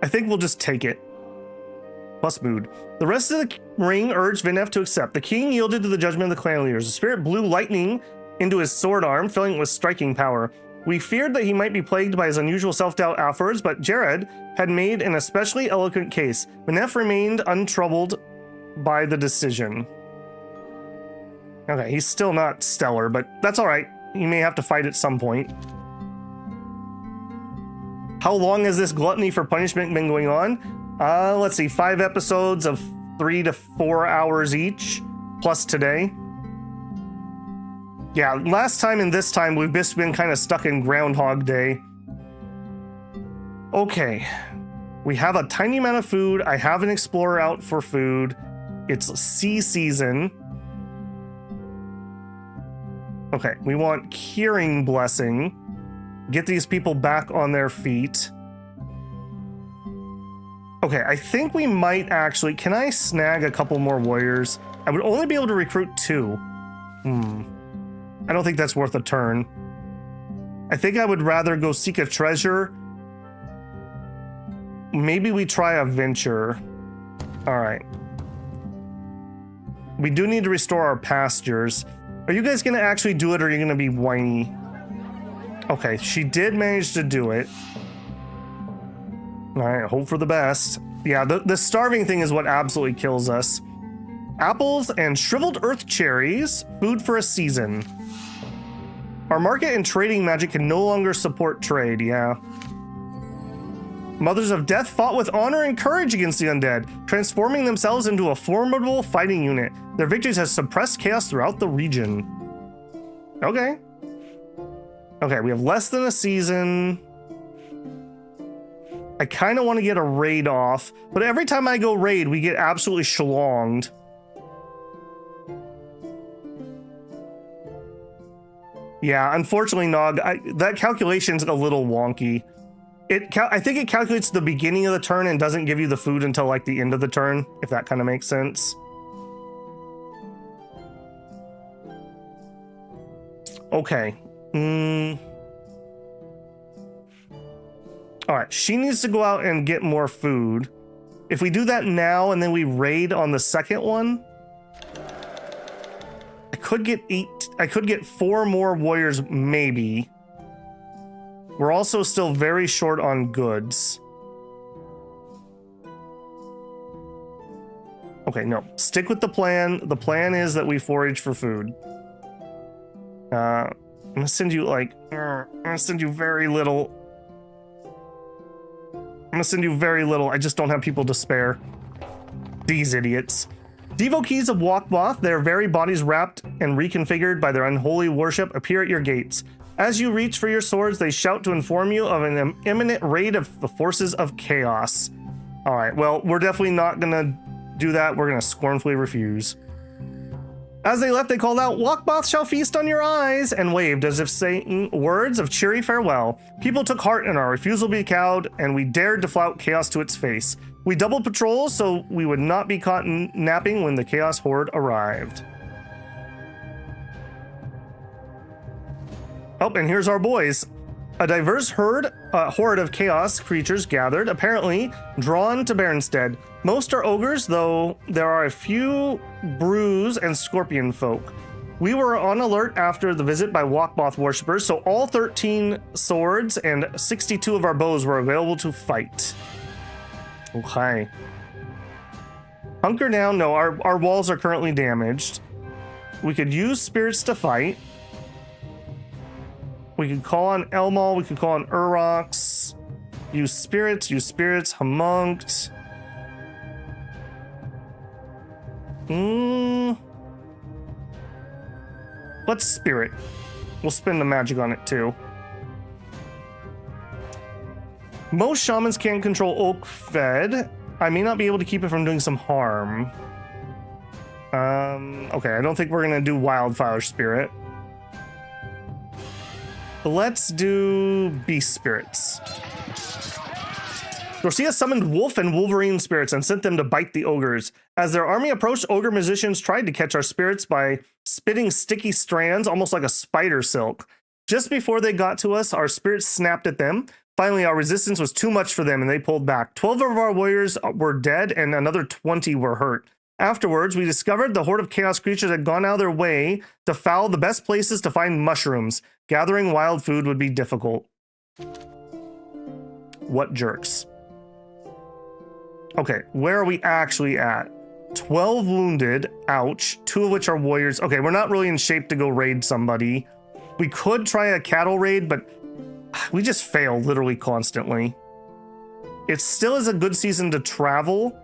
I think we'll just take it. Plus mood. The rest of the ring urged Venef to accept. The king yielded to the judgment of the clan leaders. The spirit blew lightning into his sword arm, filling it with striking power. We feared that he might be plagued by his unusual self-doubt afterwards, but Jared had made an especially eloquent case. Venef remained untroubled by the decision. Okay, he's still not stellar, but that's all right. He may have to fight at some point. How long has this gluttony for punishment been going on? Let's see, 5 episodes of 3 to 4 hours each, plus today. Yeah, last time and this time we've just been kind of stuck in Groundhog Day. Okay, we have a tiny amount of food. I have an explorer out for food. It's sea season. Okay, we want Curing Blessing. Get these people back on their feet. Okay, I think we might actually... Can I snag a couple more warriors? I would only be able to recruit 2. I don't think that's worth a turn. I think I would rather go seek a treasure. Maybe we try a venture. All right. We do need to restore our pastures. Are you guys going to actually do it, or are you going to be whiny? Okay, she did manage to do it. All right, hope for the best. Yeah, the starving thing is what absolutely kills us. Apples and shriveled earth cherries, food for a season. Our market and trading magic can no longer support trade, yeah. Mothers of Death fought with honor and courage against the undead, transforming themselves into a formidable fighting unit. Their victories have suppressed chaos throughout the region. Okay. Okay, we have less than a season. I kind of want to get a raid off, but every time I go raid, we get absolutely shlonged. Yeah, unfortunately, Nog, that calculation's a little wonky. I think it calculates the beginning of the turn and doesn't give you the food until like the end of the turn, if that kind of makes sense. Okay. All right, she needs to go out and get more food. If we do that now and then we raid on the second one, I could get 4 more warriors, maybe. We're also still very short on goods. Okay, no, stick with the plan. The plan is that we forage for food. I'm gonna send you very little. I just don't have people to spare. These idiots. Devotees of Walkmoth, their very bodies wrapped and reconfigured by their unholy worship, appear at your gates. As you reach for your swords, they shout to inform you of an imminent raid of the forces of chaos. All right, well, we're definitely not gonna do that. We're gonna scornfully refuse. As they left, they called out, "Walkmoth shall feast on your eyes," and waved as if saying words of cheery farewell. People took heart in our refusal to be cowed, and we dared to flout chaos to its face. We doubled patrols so we would not be caught napping when the chaos horde arrived. Oh, and here's our boys. A diverse horde of chaos creatures gathered, apparently drawn to Berenstead. Most are ogres, though there are a few brews and scorpion folk. We were on alert after the visit by Walkmoth worshippers, so all 13 swords and 62 of our bows were available to fight. Okay. Hunker down. No, our walls are currently damaged. We could use spirits to fight. We could call on Elmal, we could call on Urox. Use spirits, homunced. Let's spirit. We'll spend the magic on it too. Most shamans can't control oak fed. I may not be able to keep it from doing some harm. Okay, I don't think we're gonna do wildfire spirit. Let's do beast spirits. Dorcia summoned wolf and wolverine spirits and sent them to bite the ogres. As their army approached, ogre musicians tried to catch our spirits by spitting sticky strands, almost like a spider silk. Just before they got to us, our spirits snapped at them. Finally, our resistance was too much for them and they pulled back. 12 of our warriors were dead and another 20 were hurt. Afterwards, we discovered the horde of chaos creatures had gone out of their way to foul the best places to find mushrooms. Gathering wild food would be difficult. What jerks. Okay, where are we actually at? 12 wounded. Ouch. 2 of which are warriors. Okay, we're not really in shape to go raid somebody. We could try a cattle raid, but we just fail literally constantly. It still is a good season to travel.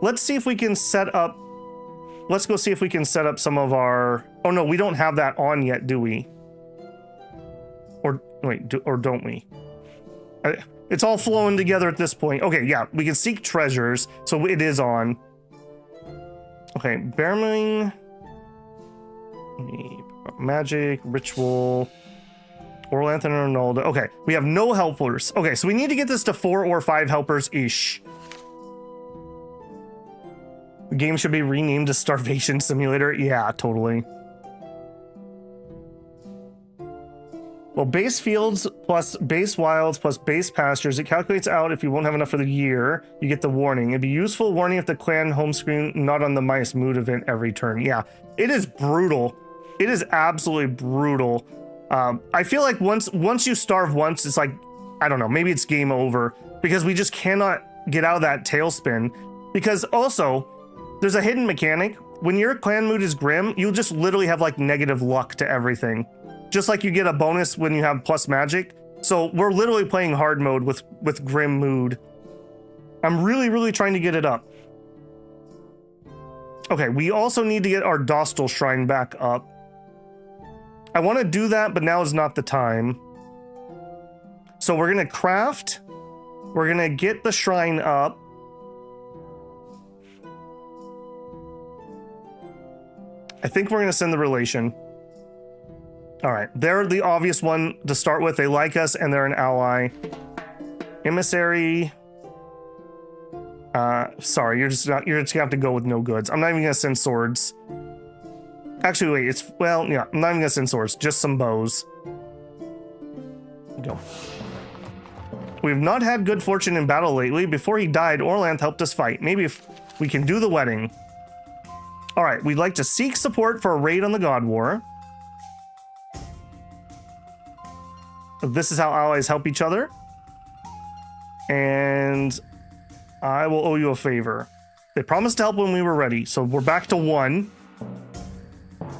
Let's see if we can set up... Let's go see if we can set up some of our... Oh no, we don't have that on yet, do we? Or wait, or don't we? It's all flowing together at this point. Okay, yeah, we can seek treasures, so it is on. Okay, Bearming... Magic, ritual... Glorantha and Redalda. Okay, we have no helpers. Okay, so we need to get this to 4 or 5 helpers-ish. The game should be renamed to Starvation Simulator. Yeah, totally. Well, base fields plus base wilds plus base pastures. It calculates out if you won't have enough for the year. You get the warning. It'd be useful warning if the clan home screen not on the minus mood event every turn. Yeah, it is brutal. It is absolutely brutal. I feel like once you starve once, it's like, I don't know, maybe it's game over because we just cannot get out of that tailspin. Because also, there's a hidden mechanic. When your clan mood is grim, you'll just literally have like negative luck to everything. Just like you get a bonus when you have plus magic. So we're literally playing hard mode with grim mood. I'm really trying to get it up. Okay, we also need to get our Dostal Shrine back up. I want to do that, but now is not the time. So we're going to craft. We're going to get the shrine up. I think we're going to send the relation. All right, they're the obvious one to start with. They like us and they're an ally. Emissary. Sorry, you're just gonna have to go with no goods. I'm not even gonna send swords. Actually, wait, well, yeah, I'm not even gonna send swords, just some bows. Go. We've not had good fortune in battle lately. Before he died, Orlanth helped us fight. Maybe if we can do the wedding. All right, we'd like to seek support for a raid on the God War. This is how allies help each other. And I will owe you a favor. They promised to help when we were ready, so we're back to 1.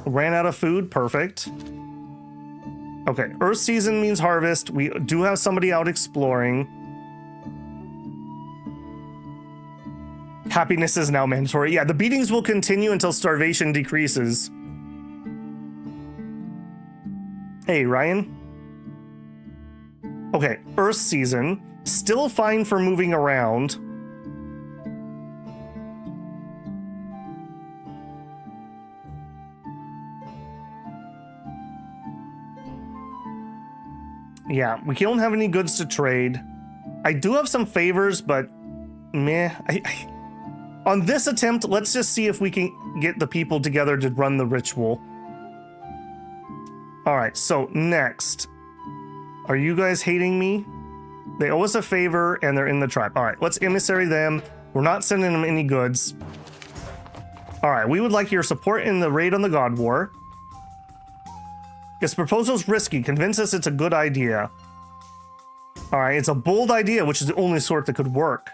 Ran out of food, perfect. Okay, Earth season means harvest. We do have somebody out exploring. Happiness is now mandatory. Yeah, the beatings will continue until starvation decreases. Hey, Ryan. Okay, Earth season. Still fine for moving around. Yeah, we don't have any goods to trade. I do have some favors, but meh. On this attempt, let's just see if we can get the people together to run the ritual. All right, so next. Are you guys hating me? They owe us a favor and they're in the tribe. All right, let's emissary them. We're not sending them any goods. All right, we would like your support in the raid on the God War. This proposal's risky. Convince us it's a good idea. All right, it's a bold idea, which is the only sort that could work.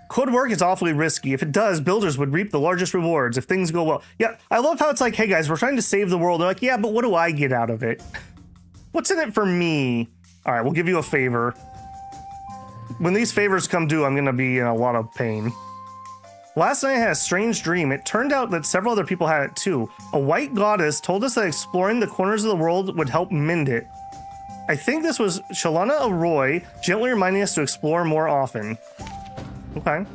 Could work, it's awfully risky. If it does, builders would reap the largest rewards if things go well. Yeah, I love how it's like, hey guys, we're trying to save the world. They're like, yeah, but what do I get out of it? What's in it for me? All right, we'll give you a favor. When these favors come due, I'm gonna be in a lot of pain. Last night I had a strange dream. It turned out that several other people had it too. A white goddess told us that exploring the corners of the world would help mend it. I think this was Shalana Aroy gently reminding us to explore more often. Okay.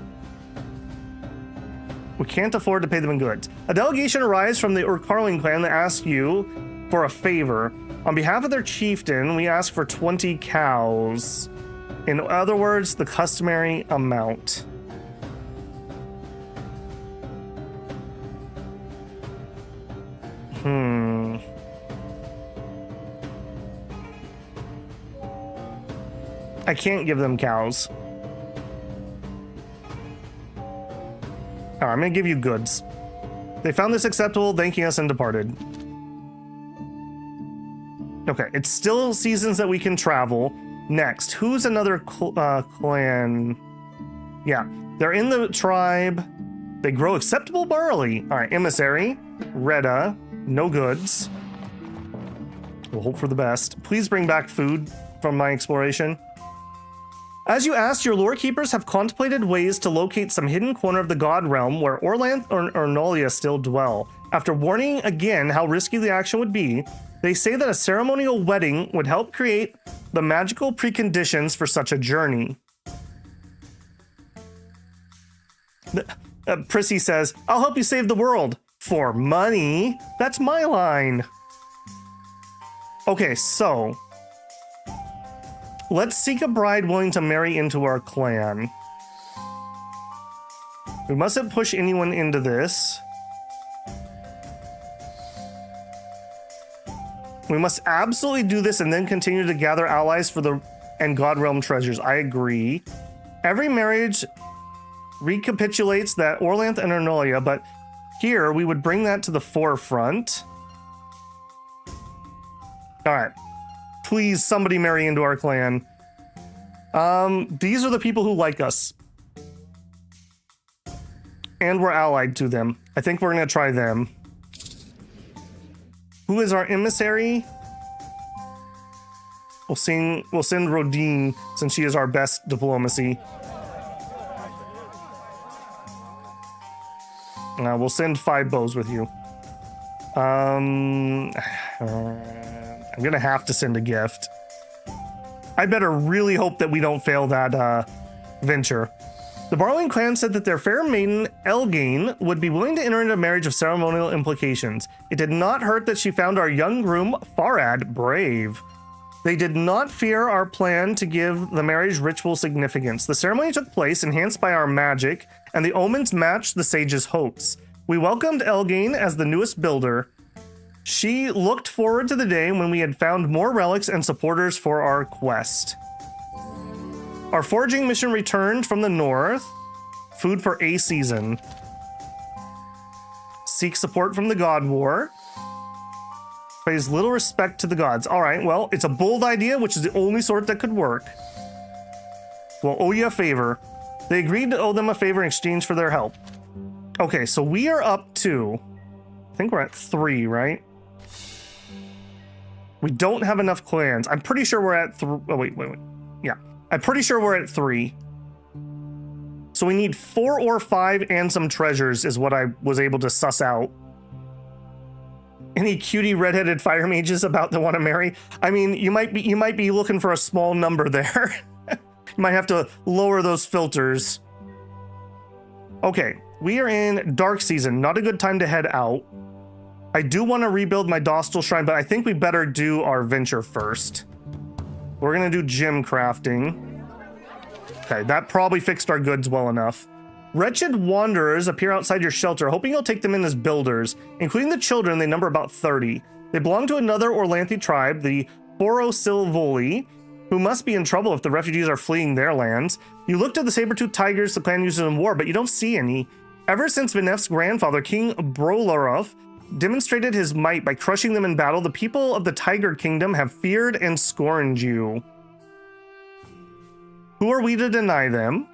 We can't afford to pay them in goods. A delegation arrives from the Urkarling clan that asks you for a favor. On behalf of their chieftain, we ask for 20 cows. In other words, the customary amount. I can't give them cows. All right, I'm gonna give you goods. They found this acceptable, thanking us and departed. Okay, it's still seasons that we can travel. Next, who's another clan? Yeah, they're in the tribe. They grow acceptable barley. All right, emissary, Reda, no goods. We'll hope for the best. Please bring back food from my exploration. As you asked, your lore keepers have contemplated ways to locate some hidden corner of the god realm where Orlanth or Ernolia still dwell. After warning again how risky the action would be, they say that a ceremonial wedding would help create the magical preconditions for such a journey. Prissy says, I'll help you save the world. For money? That's my line. Okay, so let's seek a bride willing to marry into our clan. We mustn't push anyone into this. We must absolutely do this and then continue to gather allies for the God Realm treasures. I agree. Every marriage recapitulates that Orlanth and Ernolia, but here we would bring that to the forefront. All right. Please, somebody marry into our clan. These are the people who like us. And we're allied to them. I think we're going to try them. Who is our emissary? We'll send Rodine, since she is our best diplomacy. We'll send 5 bows with you. I'm gonna have to send a gift. I better really hope that we don't fail that venture. The borrowing clan said that their fair maiden, Elgain, would be willing to enter into a marriage of ceremonial implications. It did not hurt that she found our young groom, Farad, brave. They did not fear our plan to give the marriage ritual significance. The ceremony took place, enhanced by our magic, and the omens matched the sage's hopes. We welcomed Elgain as the newest builder. She looked forward to the day when we had found more relics and supporters for our quest. Our foraging mission returned from the north. Food for a season. Seek support from the God War. Pays little respect to the gods. All right, well, it's a bold idea, which is the only sort that could work. We'll owe you a favor. They agreed to owe them a favor in exchange for their help. Okay, so we are up to, I think we're at 3, right? We don't have enough clans. I'm pretty sure we're at oh, wait. Yeah, I'm pretty sure we're at 3. So we need 4 or 5 and some treasures is what I was able to suss out. Any cutie redheaded fire mages about to want to marry? I mean, you might be looking for a small number there. You might have to lower those filters. Okay, we are in dark season. Not a good time to head out. I do want to rebuild my Dostal Shrine, but I think we better do our venture first. We're going to do gem crafting. Okay, that probably fixed our goods well enough. Wretched wanderers appear outside your shelter, hoping you'll take them in as builders. Including the children, they number about 30. They belong to another Orlanthi tribe, the Borosilvoli, who must be in trouble if the refugees are fleeing their lands. You look to the saber-toothed tigers the clan uses in war, but you don't see any. Ever since Vinef's grandfather, King Brolarov, demonstrated his might by crushing them in battle, the people of the Tiger Kingdom have feared and scorned you. Who are we to deny them?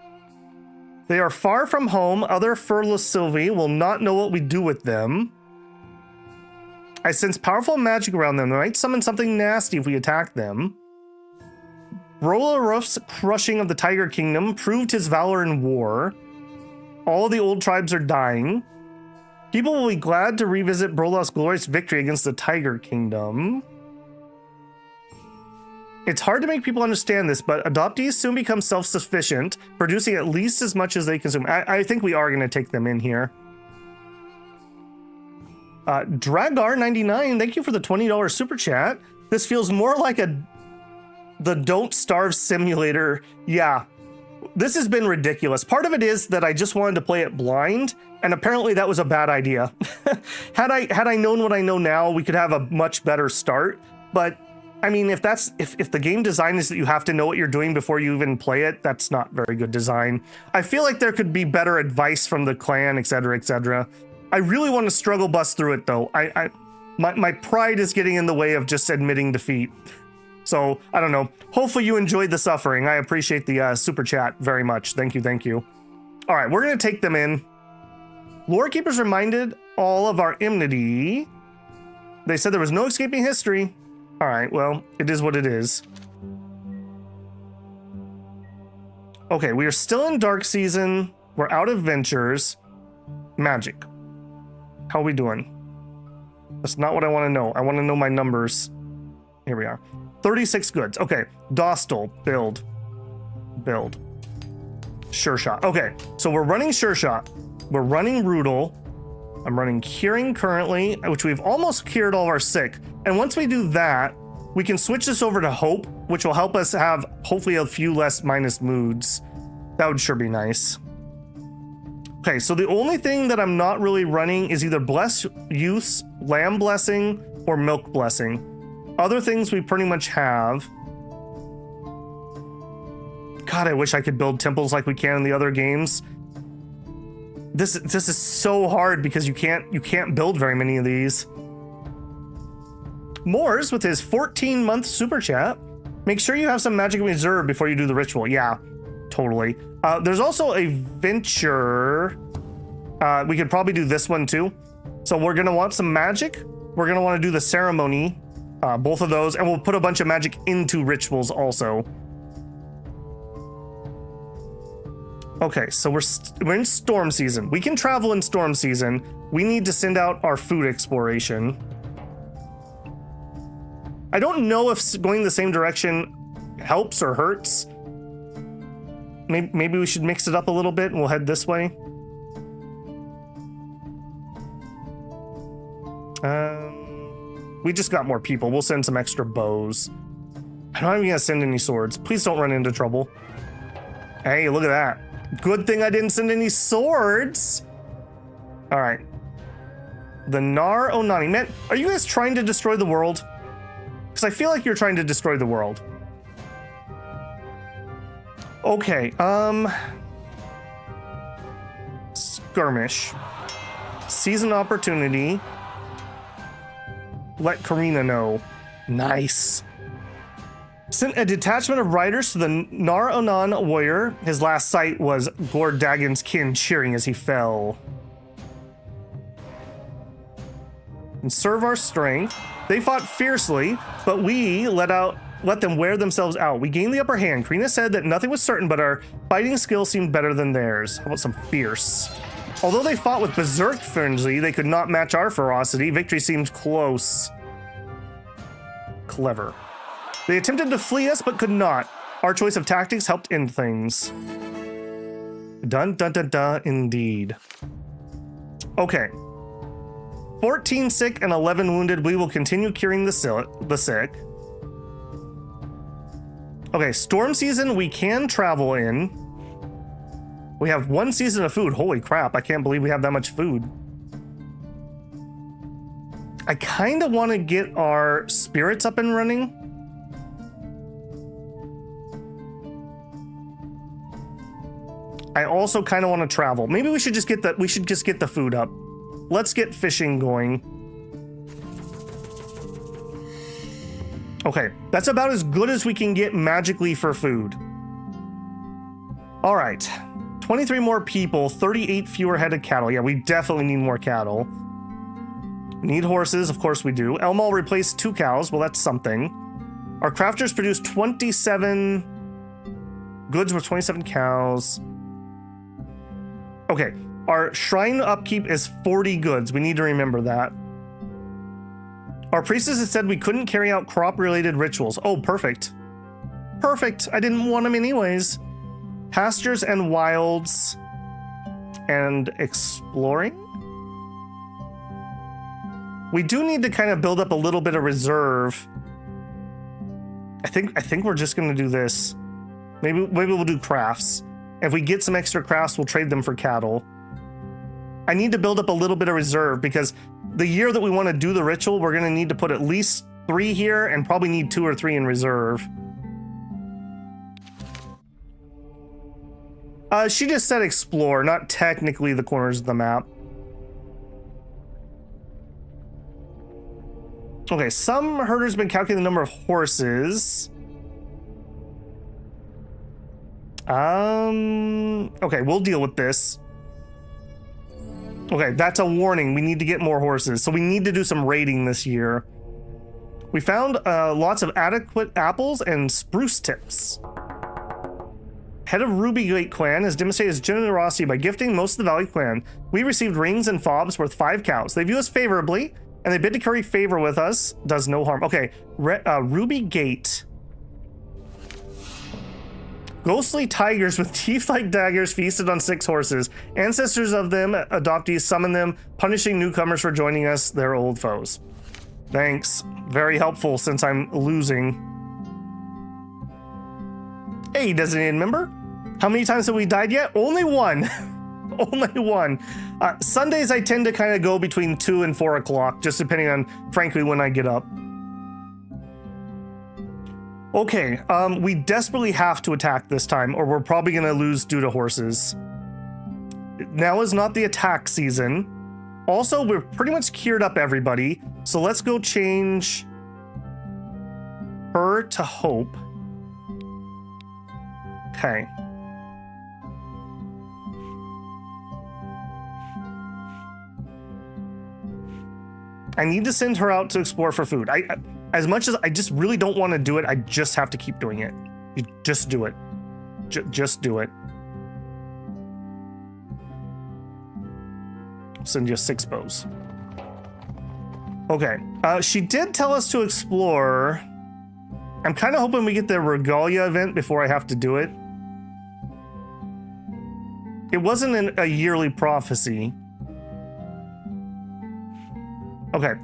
They are far from home. Other Furlosilvi will not know what we do with them. I sense powerful magic around them. They might summon something nasty if we attack them. Brolarov's crushing of the Tiger Kingdom proved his valor in war. All the old tribes are dying. People will be glad to revisit Brolov's glorious victory against the Tiger Kingdom. It's hard to make people understand this, but adoptees soon become self-sufficient, producing at least as much as they consume. I think we are going to take them in here. Dragar99, thank you for the $20 super chat. This feels more like the Don't Starve simulator. Yeah, this has been ridiculous. Part of it is that I just wanted to play it blind, and apparently that was a bad idea. Had I known what I know now, we could have a much better start. But I mean, if the game design is that you have to know what you're doing before you even play it, that's not very good design. I feel like there could be better advice from the clan, etc., etc. I really want to struggle bust through it though. My pride is getting in the way of just admitting defeat. So, I don't know. Hopefully you enjoyed the suffering. I appreciate the super chat very much. Thank you, thank you. All right, we're going to take them in. Lore Keepers reminded all of our enmity. They said there was no escaping history. All right, well, it is what it is. Okay, we are still in dark season. We're out of ventures. Magic. How are we doing? That's not what I want to know. I want to know my numbers. Here we are. 36 goods. Okay. Dostal. Build. Build. Sure Shot. Okay. So we're running Sure Shot. We're running Rudal. I'm running Curing currently, which we've almost cured all of our sick. And once we do that, we can switch this over to Hope, which will help us have hopefully a few less minus moods. That would sure be nice. Okay, so the only thing that I'm not really running is either Bless Youths, Lamb Blessing, or Milk Blessing. Other things we pretty much have. God, I wish I could build temples like we can in the other games. This is so hard because you can't build very many of these. Moors with his 14-month super chat. Make sure you have some magic in reserve before you do the ritual. Yeah, totally. There's also a venture. We could probably do this one too. So we're gonna want some magic. We're gonna want to do the ceremony, both of those, and we'll put a bunch of magic into rituals also. Okay, so we're in storm season. We can travel in storm season. We need to send out our food exploration. I don't know if going the same direction helps or hurts. Maybe we should mix it up a little bit and we'll head this way. We just got more people. We'll send some extra bows. I'm not even gonna send any swords. Please don't run into trouble. Hey, look at that. Good thing I didn't send any swords. All right. The Nar Onani. Man, are you guys trying to destroy the world? Because I feel like you're trying to destroy the world. Okay, skirmish. Season opportunity. Let Karina know. Nice. Sent a detachment of riders to the Nar Onan warrior. His last sight was Gordagon's kin cheering as he fell. And serve our strength. They fought fiercely, but we let them wear themselves out. We gained the upper hand. Karina said that nothing was certain, but our fighting skill seemed better than theirs. How about some fierce? Although they fought with berserk frenzy, they could not match our ferocity. Victory seemed close. Clever. They attempted to flee us, but could not. Our choice of tactics helped end things. Dun dun dun dun, indeed. Okay. 14 sick and 11 wounded. We will continue curing the sick. Okay, storm season we can travel in. We have 1 season of food. Holy crap, I can't believe we have that much food. I kind of want to get our spirits up and running. I also kind of want to travel. Maybe we should just get the food up. Let's get fishing going. Okay, that's about as good as we can get magically for food. All right, 23 more people, 38 fewer head of cattle. Yeah, we definitely need more cattle. Need horses, of course we do. Elmal replaced 2 cows. Well, that's something. Our crafters produced 27 goods with 27 cows. Okay, our shrine upkeep is 40 goods. We need to remember that. Our priestess had said we couldn't carry out crop-related rituals. Oh, perfect. Perfect. I didn't want them anyways. Pastures and wilds and exploring. We do need to kind of build up a little bit of reserve. I think we're just going to do this. Maybe we'll do crafts. If we get some extra crafts, we'll trade them for cattle. I need to build up a little bit of reserve because the year that we want to do the ritual, we're going to need to put at least 3 here and probably need 2 or 3 in reserve. She just said explore, not technically the corners of the map. Okay, some herders been calculating the number of horses. Okay, we'll deal with this. Okay, that's a warning. We need to get more horses. So we need to do some raiding this year. We found lots of adequate apples and spruce tips. Head of Ruby Gate clan has demonstrated his generosity by gifting most of the Valley clan. We received rings and fobs worth 5 cows. They view us favorably, and they bid to curry favor with us. Does no harm. Okay, Ruby Gate. Ghostly tigers with teeth like daggers feasted on 6 horses. Ancestors of them, adoptees, summon them, punishing newcomers for joining us, their old foes. Thanks. Very helpful since I'm losing. Hey, designated member. How many times have we died yet? Only one. Only one. Sundays I tend to kind of go between 2 and 4 o'clock, just depending on, frankly, when I get up. Okay, we desperately have to attack this time, or we're probably going to lose due to horses. Now is not the attack season. Also, we're pretty much cured up everybody, so let's go change her to Hope. Okay. I need to send her out to explore for food. As much as I just really don't want to do it, I just have to keep doing it. You just do it. Just do it. Send you 6 bows. Okay. She did tell us to explore. I'm kind of hoping we get the Regalia event before I have to do it. It wasn't a yearly prophecy. Okay.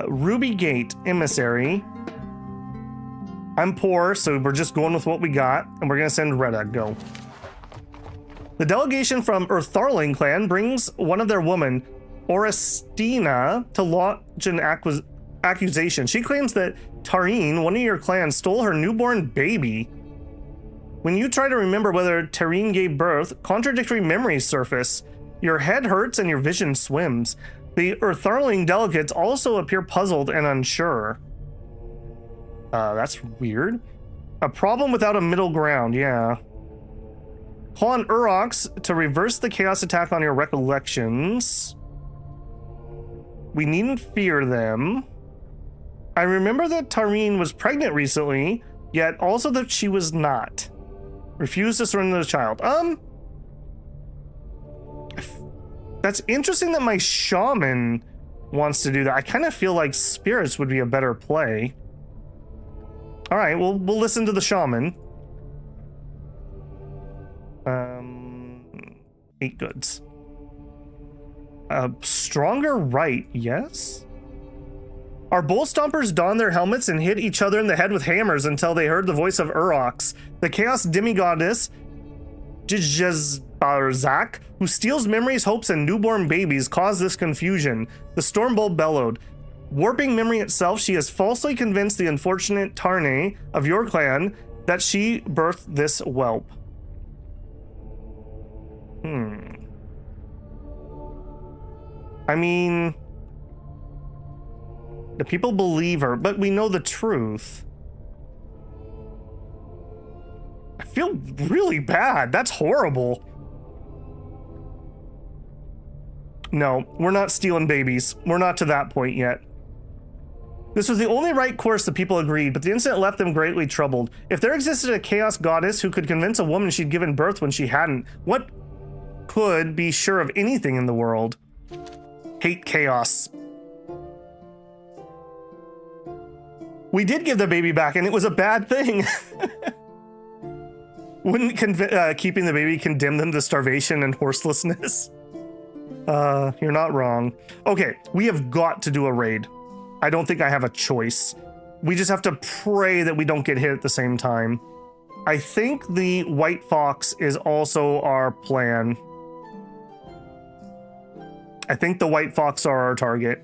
Ruby Gate, Emissary. I'm poor, so we're just going with what we got, and we're going to send Retta. Go. The delegation from Urtharling clan brings one of their women, Orestina, to launch an accusation. She claims that Tareen, one of your clans, stole her newborn baby. When you try to remember whether Tareen gave birth, contradictory memories surface. Your head hurts and your vision swims. The Urtharling delegates also appear puzzled and unsure. That's weird. A problem without a middle ground, yeah. Call on Urox to reverse the chaos attack on your recollections. We needn't fear them. I remember that Tareen was pregnant recently, yet also that she was not. Refuse to surrender the child. That's interesting that my shaman wants to do that. I kind of feel like spirits would be a better play. All right, we'll listen to the shaman. 8 goods. Stronger right, yes? Our bull stompers donned their helmets and hit each other in the head with hammers until they heard the voice of Urox, the chaos demigoddess Jizbarzak, who steals memories, hopes, and newborn babies, caused this confusion. The storm bull bellowed. Warping memory itself, she has falsely convinced the unfortunate Tarne of your clan that she birthed this whelp. I mean, the people believe her, but we know the truth. I feel really bad. That's horrible. No, we're not stealing babies. We're not to that point yet. This was the only right course, the people agreed, but the incident left them greatly troubled. If there existed a chaos goddess who could convince a woman she'd given birth when she hadn't, what could be sure of anything in the world? Hate chaos. We did give the baby back, and it was a bad thing. Wouldn't keeping the baby condemn them to starvation and horselessness? You're not wrong. Okay, we have got to do a raid. I don't think I have a choice. We just have to pray that we don't get hit at the same time. I think the White Fox is also our plan. I think the White Fox are our target.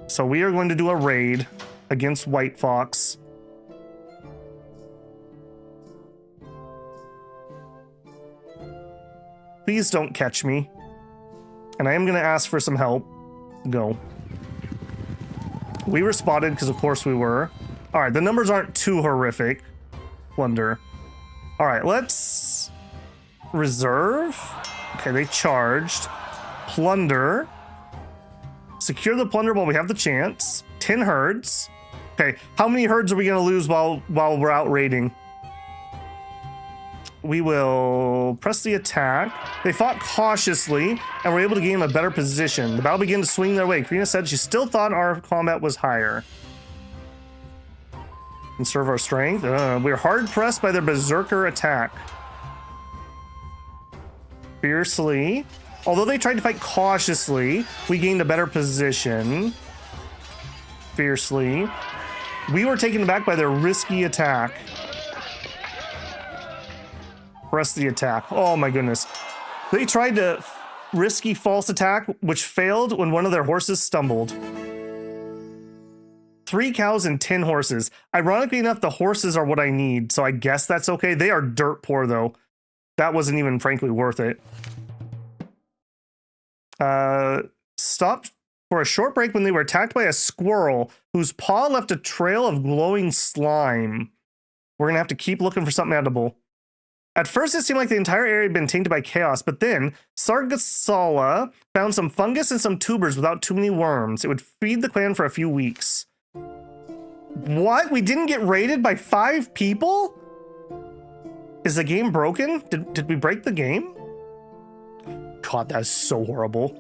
So we are going to do a raid against White Fox. Please don't catch me. And I am going to ask for some help. Go. We were spotted because of course we were. All right, the numbers aren't too horrific. Plunder. All right, let's reserve. Okay, they charged. Plunder. Secure the plunder while we have the chance. 10 herds. Okay, how many herds are we gonna lose while we're out raiding? We will press the attack. They fought cautiously and were able to gain a better position. The battle began to swing their way. Karina said she still thought our combat was higher. Conserve our strength. We're hard pressed by their berserker attack. Fiercely. Although they tried to fight cautiously, we gained a better position. Fiercely. We were taken aback by their risky attack. Press the attack. Oh my goodness. They tried to risky false attack, which failed when one of their horses stumbled. 3 cows and 10 horses. Ironically enough, the horses are what I need, so I guess that's okay. They are dirt poor though. That wasn't even frankly worth it. Stopped for a short break when they were attacked by a squirrel whose paw left a trail of glowing slime. We're gonna have to keep looking for something edible. At first, it seemed like the entire area had been tainted by chaos, but then Sargasala found some fungus and some tubers without too many worms. It would feed the clan for a few weeks. What? We didn't get raided by 5 people? Is the game broken? Did we break the game? God, that's so horrible.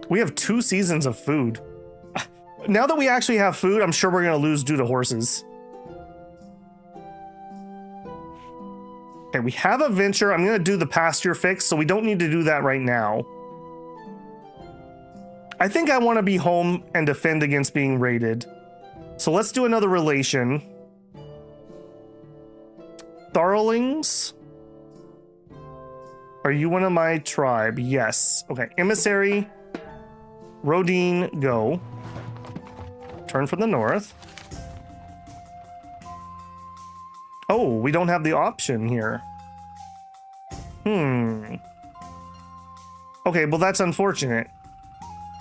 We have 2 seasons of food. Now that we actually have food, I'm sure we're gonna lose due to horses. Okay, we have a venture. I'm gonna do the pasture fix, so we don't need to do that right now. I think I want to be home and defend against being raided. So let's do another relation. Tharlings. Are you one of my tribe? Yes. Okay, emissary. Rodine, go. Turn from the north. Oh, we don't have the option here. Okay, well that's unfortunate.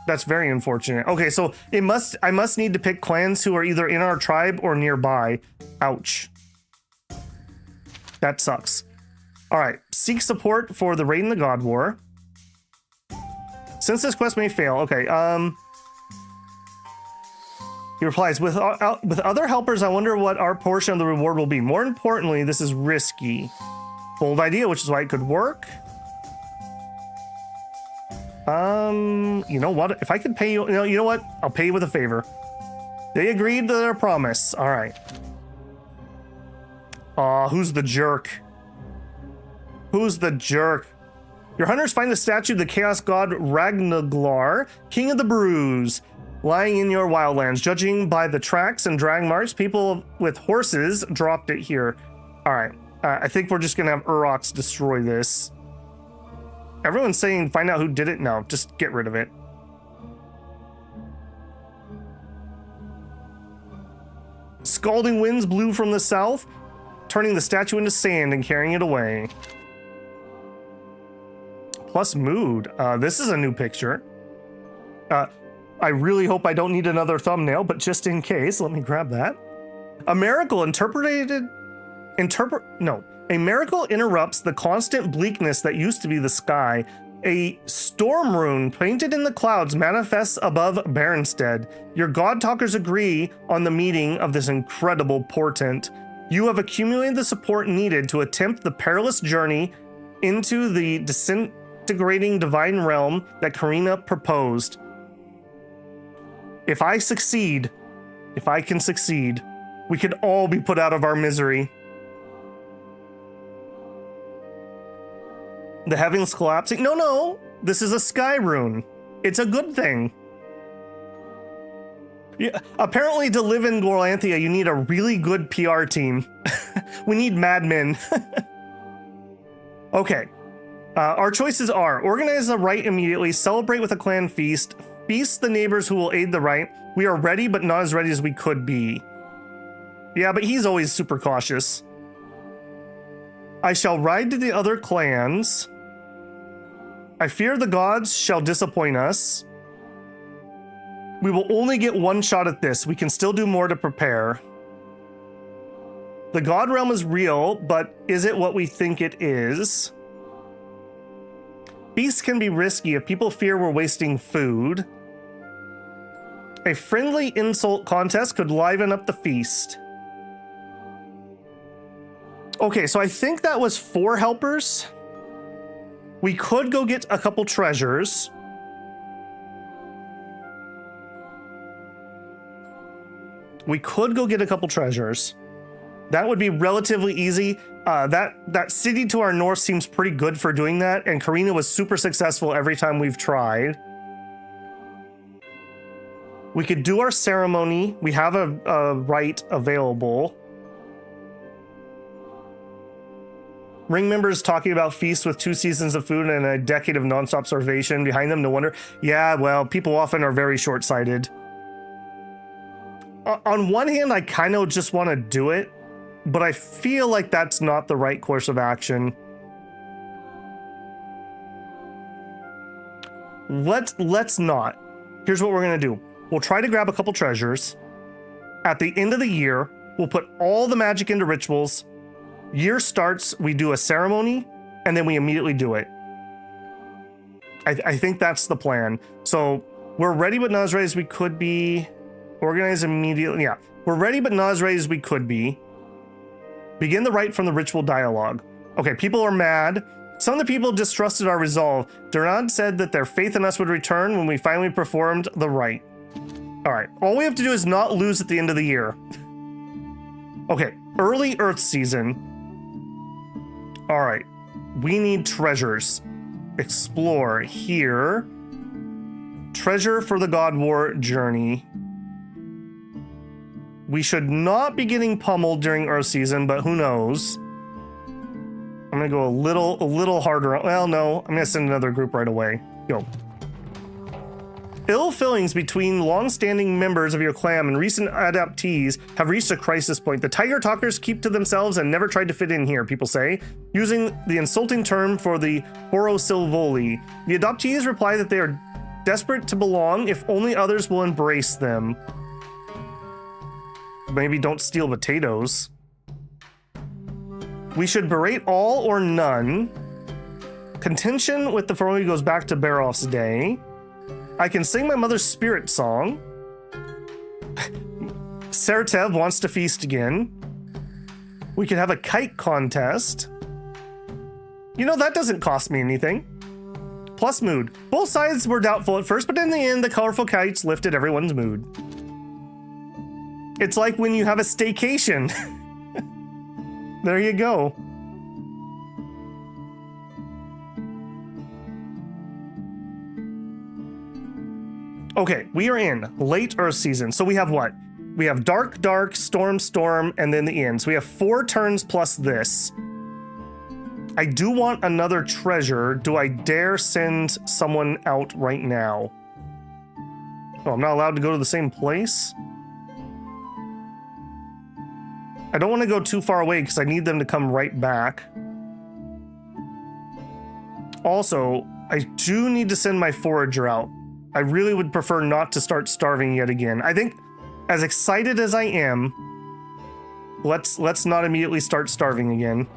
That's very unfortunate. Okay, so I must need to pick clans who are either in our tribe or nearby. Ouch. That sucks. All right, seek support for the Raid in the God War. Since this quest may fail, okay, he replies, with other helpers, I wonder what our portion of the reward will be. More importantly, this is risky. Bold idea, which is why it could work. You know what? If I could pay you, you know what? I'll pay you with a favor. They agreed to their promise. All right. Who's the jerk? Who's the jerk? Your hunters find the statue of the chaos god Ragnaglar, king of the brews, lying in your wildlands. Judging by the tracks and drag marks, people with horses dropped it here. All right. I think we're just gonna have Urox destroy this. Everyone's saying find out who did it. No, just get rid of it. Scalding winds blew from the south, turning the statue into sand and carrying it away. Plus mood. This is a new picture. I really hope I don't need another thumbnail, but just in case, let me grab that. A miracle A miracle interrupts the constant bleakness that used to be the sky. A storm rune painted in the clouds manifests above Berenstead. Your god talkers agree on the meaning of this incredible portent. You have accumulated the support needed to attempt the perilous journey into the disintegrating divine realm that Karina proposed. If I can succeed, we could all be put out of our misery. The heavens collapsing? No, this is a sky rune. It's a good thing. Yeah, apparently to live in Glorantha, you need a really good PR team. We need madmen. Okay. Our choices are organize the rite immediately, celebrate with a clan feast, feast the neighbors who will aid the rite. We are ready, but not as ready as we could be. Yeah, but he's always super cautious. I shall ride to the other clans. I fear the gods shall disappoint us. We will only get one shot at this. We can still do more to prepare. The God Realm is real, but is it what we think it is? Feasts can be risky if people fear we're wasting food. A friendly insult contest could liven up the feast. Okay, so I think that was 4 helpers. We could go get a couple treasures. That would be relatively easy. That city to our north seems pretty good for doing that, and Karina was super successful every time we've tried. We could do our ceremony. We have a rite available. Ring members talking about feasts with 2 seasons of food and a decade of nonstop starvation behind them. No wonder. Yeah, well, people often are very short-sighted. On one hand, I kind of just want to do it, but I feel like that's not the right course of action. Let's not. Here's what we're going to do. We'll try to grab a couple treasures. At the end of the year, we'll put all the magic into rituals. Year starts, we do a ceremony, and then we immediately do it. I think that's the plan. So we're ready but not as ready as we could be. Organize immediately. Yeah, we're ready but not as ready as we could be. Begin the rite from the ritual dialogue. Okay, people are mad. Some of the people distrusted our resolve. Durand said that their faith in us would return when we finally performed the rite. All right, all we have to do is not lose at the end of the year. Okay, early Earth season. All right, we need treasures. Explore here. Treasure for the God War journey. We should not be getting pummeled during Earth season, but who knows? I'm gonna go a little harder. Well, no, I'm gonna send another group right away. Go. Ill feelings between long-standing members of your clan and recent adoptees have reached a crisis point. The Tiger Talkers keep to themselves and never tried to fit in here, people say, using the insulting term for the Horosilvoli. The adoptees reply that they are desperate to belong if only others will embrace them. Maybe don't steal potatoes. We should berate all or none. Contention with the family goes back to Barolf's day. I can sing my mother's spirit song. Sertev wants to feast again. We could have a kite contest. You know, that doesn't cost me anything. Plus mood. Both sides were doubtful at first, but in the end, the colorful kites lifted everyone's mood. It's like when you have a staycation. There you go. Okay, we are in late Earth season. So we have what? We have dark, dark, storm, storm, and then the end. So we have 4 turns plus this. I do want another treasure. Do I dare send someone out right now? Oh, I'm not allowed to go to the same place? I don't want to go too far away because I need them to come right back. Also, I do need to send my forager out. I really would prefer not to start starving yet again. I think, as excited as I am, let's not immediately start starving again.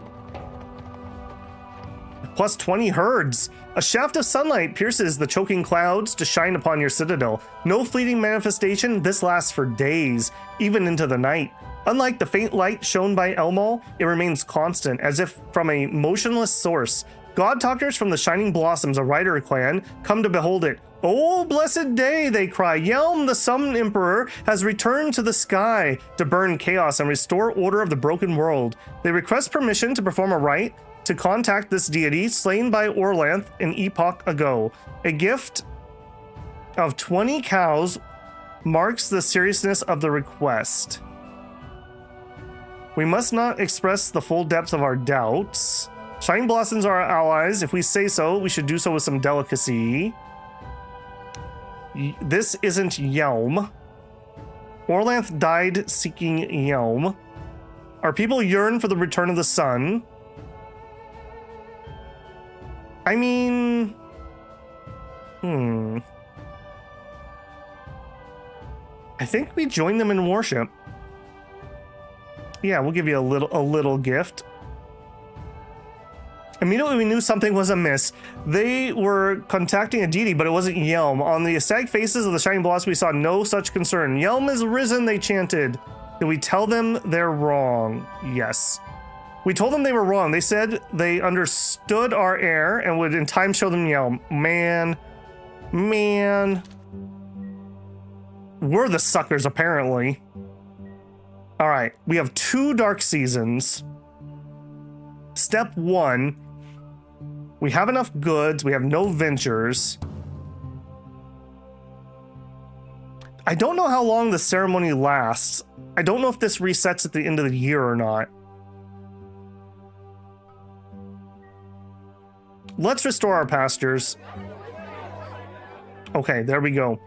Plus 20 herds. A shaft of sunlight pierces the choking clouds to shine upon your citadel. No fleeting manifestation, this lasts for days, even into the night. Unlike the faint light shown by Elmal, it remains constant, as if from a motionless source. God Talkers from the Shining Blossoms, a rider clan, come to behold it. Oh, blessed day, they cry. Yelm, the Sun Emperor, has returned to the sky to burn chaos and restore order of the broken world. They request permission to perform a rite to contact this deity slain by Orlanth an epoch ago. A gift of 20 cows marks the seriousness of the request. We must not express the full depth of our doubts. Shining Blossoms are our allies. If we say so, we should do so with some delicacy. This isn't Yelm. Orlanth died seeking Yelm. Our people yearn for the return of the sun. I mean... I think we join them in worship. Yeah, we'll give you a little gift. Immediately we knew something was amiss. They were contacting a deity, but it wasn't Yelm. On the ecstatic faces of the shining blossom, we saw no such concern. Yelm is risen, they chanted. Did we tell them they're wrong? Yes. We told them they were wrong. They said they understood our error and would in time show them Yelm. Man. We're the suckers, apparently. All right, we have 2 dark seasons. Step 1, we have enough goods. We have no ventures. I don't know how long the ceremony lasts. I don't know if this resets at the end of the year or not. Let's restore our pastures. Okay, there we go.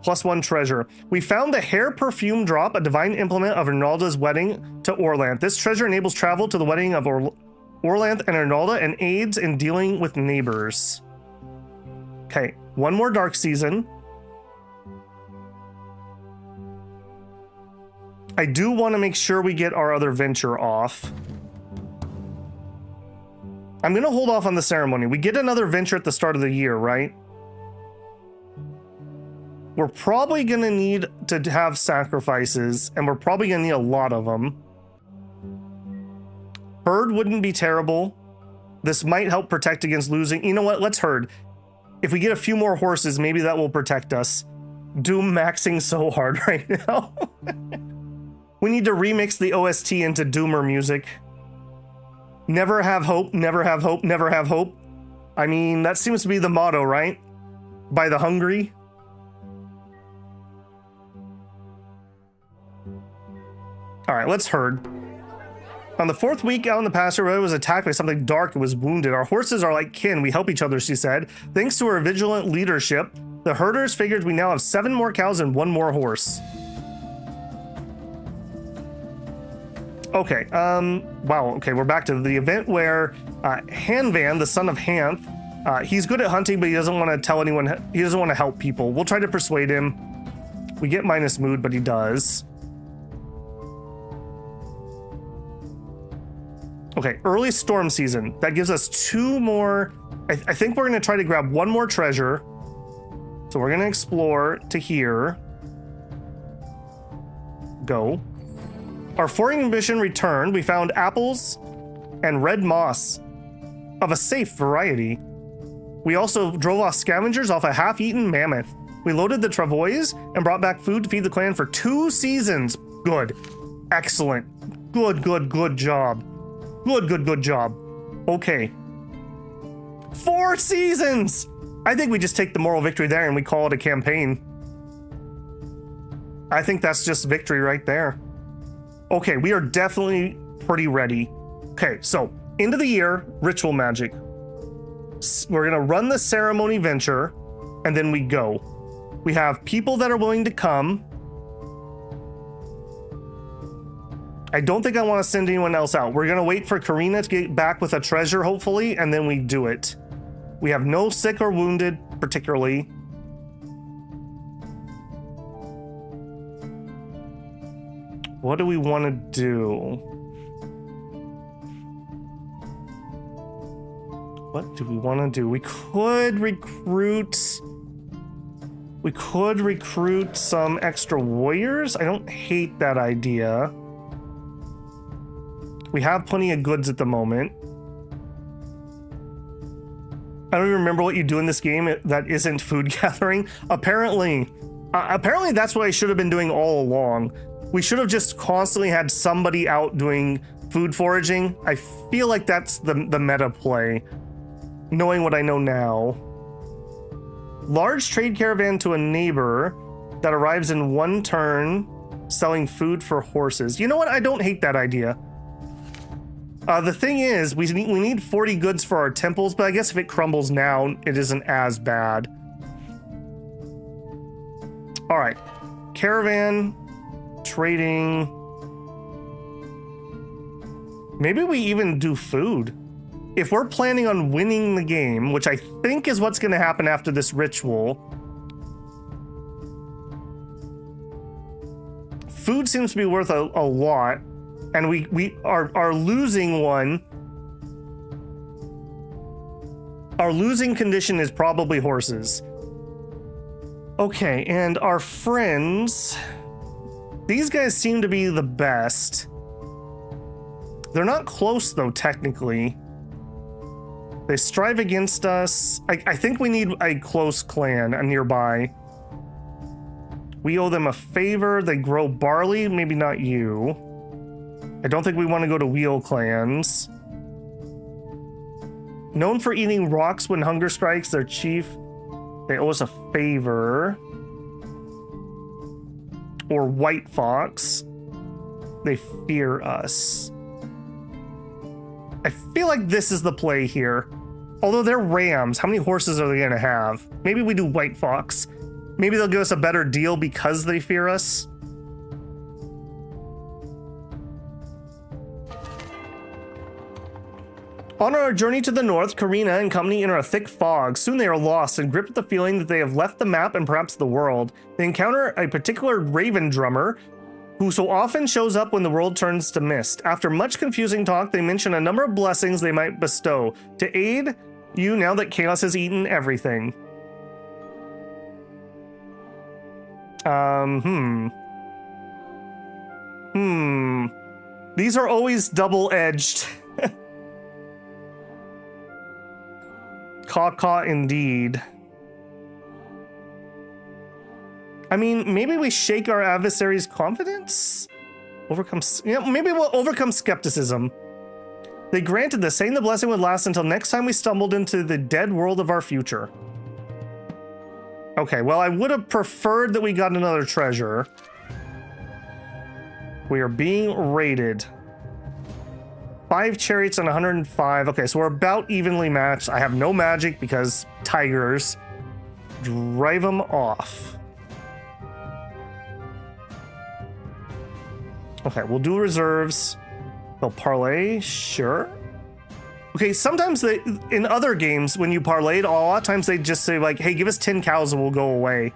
+1 treasure. We found the hair perfume drop, a divine implement of Redalda's wedding to Orlanth. This treasure enables travel to the wedding of Orlanth and Redalda and aids in dealing with neighbors. Okay, 1 more dark season. I do want to make sure we get our other venture off. I'm going to hold off on the ceremony. We get another venture at the start of the year, right? We're probably going to need to have sacrifices, and we're probably going to need a lot of them. Herd wouldn't be terrible. This might help protect against losing. You know what? Let's herd. If we get a few more horses, maybe that will protect us. Doom maxing so hard right now. We need to remix the OST into Doomer music. Never have hope, never have hope, never have hope. I mean, that seems to be the motto, right? By the hungry. All right, let's herd. On the 4th week out in the pasture, Redalda was attacked by something dark and was wounded. Our horses are like kin. We help each other, she said. Thanks to her vigilant leadership, the herders figured we now have 7 more cows and 1 more horse. Okay, wow, okay, we're back to the event where Hanvan, the son of Hanth, he's good at hunting, but he doesn't want to tell anyone, he doesn't want to help people. We'll try to persuade him. We get minus mood, but he does. Okay, early storm season. That gives us 2 more. I think we're going to try to grab 1 more treasure. So we're going to explore to here. Go. Our foraging mission returned. We found apples and red moss of a safe variety. We also drove off scavengers off a half-eaten mammoth. We loaded the travois and brought back food to feed the clan for 2 seasons. Good. Excellent. Good job. Good job. Okay. 4 seasons! I think we just take the moral victory there and we call it a campaign. I think that's just victory right there. Okay, we are definitely pretty ready. Okay, so end of the year, ritual magic. We're gonna run the ceremony venture and then we go. We have people that are willing to come. I don't think I want to send anyone else out. We're going to wait for Karina to get back with a treasure, hopefully, and then we do it. We have no sick or wounded, particularly. What do we want to do? What do we want to do? We could recruit some extra warriors. I don't hate that idea. We have plenty of goods at the moment. I don't even remember what you do in this game that isn't food gathering. Apparently that's what I should have been doing all along. We should have just constantly had somebody out doing food foraging. I feel like that's the meta play, knowing what I know now. Large trade caravan to a neighbor that arrives in 1 turn, selling food for horses. You know what? I don't hate that idea. The thing is, we need 40 goods for our temples, but I guess if it crumbles now, it isn't as bad. All right, caravan, trading. Maybe we even do food. If we're planning on winning the game, which I think is what's going to happen after this ritual, seems to be worth a lot, and we are losing one. Our losing condition is probably horses. Okay, and our friends, these guys seem to be the best. They're not close though, technically. They strive against us. I think we need a close clan, a nearby. We owe them a favor. They grow barley, maybe not you. I don't think we want to go to wheel clans. Known for eating rocks when hunger strikes, their chief, they owe us a favor. Or white fox, they fear us. I feel like this is the play here. Although they're rams, how many horses are they gonna have? Maybe we do white fox. Maybe they'll give us a better deal because they fear us. On our journey to the north, Karina and company enter a thick fog. Soon they are lost and gripped with the feeling that they have left the map and perhaps the world. They encounter a particular raven drummer who so often shows up when the world turns to mist. After much confusing talk, they mention a number of blessings they might bestow to aid you now that chaos has eaten everything. These are always double-edged. Caw indeed. I mean, maybe we shake our adversary's confidence? Maybe we'll overcome skepticism. They granted this, saying the blessing would last until next time we stumbled into the dead world of our future. Okay, well, I would have preferred that we got another treasure. We are being raided. 5 chariots and 105. Okay, so we're about evenly matched. I have no magic because tigers. Drive them off. Okay, we'll do reserves. They'll parlay, sure. Okay, sometimes in other games, when you parlayed, a lot of times they just say like, hey, give us 10 cows and we'll go away.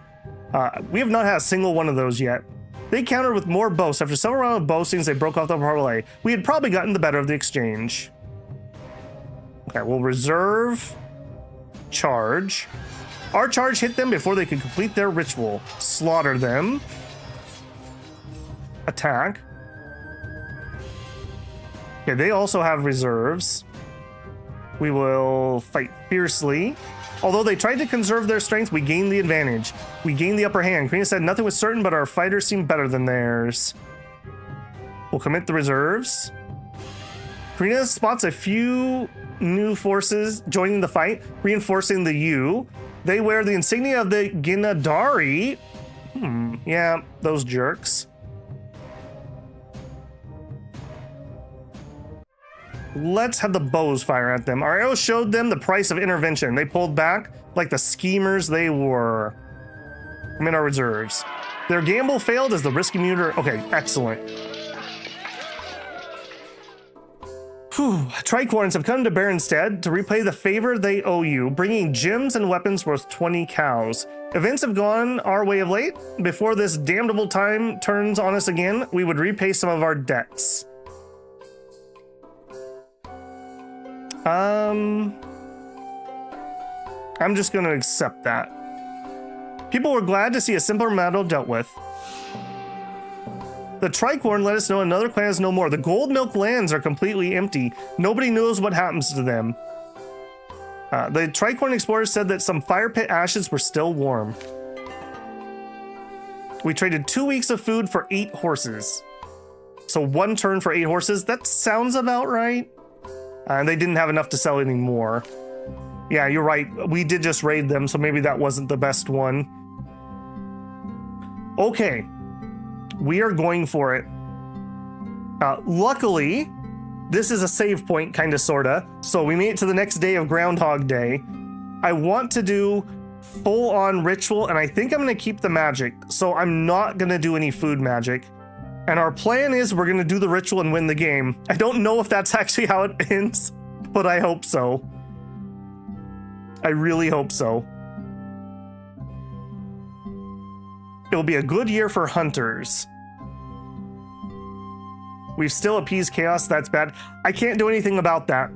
We have not had a single one of those yet. They countered with more boasts. After several rounds of boastings, they broke off the parlay. We had probably gotten the better of the exchange. Okay, we'll reserve. Charge. Our charge hit them before they could complete their ritual. Slaughter them. Attack. Okay, they also have reserves. We will fight fiercely. Although they tried to conserve their strength, we gained the advantage. We gained the upper hand. Karina said nothing was certain, but our fighters seemed better than theirs. We'll commit the reserves. Karina spots a few new forces joining the fight, reinforcing the U. They wear the insignia of the Ginadari. Yeah, those jerks. Let's have the bows fire at them. Our arrows showed them the price of intervention. They pulled back like the schemers they were. I'm in our reserves. Their gamble failed as the risky muter. Okay, excellent. Tricorns have come to Berenstead to repay the favor they owe you, bringing gems and weapons worth 20 cows. Events have gone our way of late. Before this damnable time turns on us again, we would repay some of our debts. I'm just gonna accept that. People were glad to see a simpler matter dealt with. The Tricorn let us know another clan is no more. The Gold Milk lands are completely empty. Nobody knows what happens to them. The Tricorn explorers said that some fire pit ashes were still warm. We traded 2 weeks of food for 8 horses. So 1 turn for 8 horses. That sounds about right. And they didn't have enough to sell anymore. Yeah, you're right. We did just raid them, so maybe that wasn't the best one. Okay. We are going for it. Luckily, this is a save point, kind of, sorta. So we made it to the next day of Groundhog Day. I want to do full-on ritual, and I think I'm going to keep the magic. So I'm not going to do any food magic. And our plan is we're going to do the ritual and win the game. I don't know if that's actually how it ends, but I hope so. I really hope so. It'll be a good year for hunters. We've still appeased chaos. That's bad. I can't do anything about that.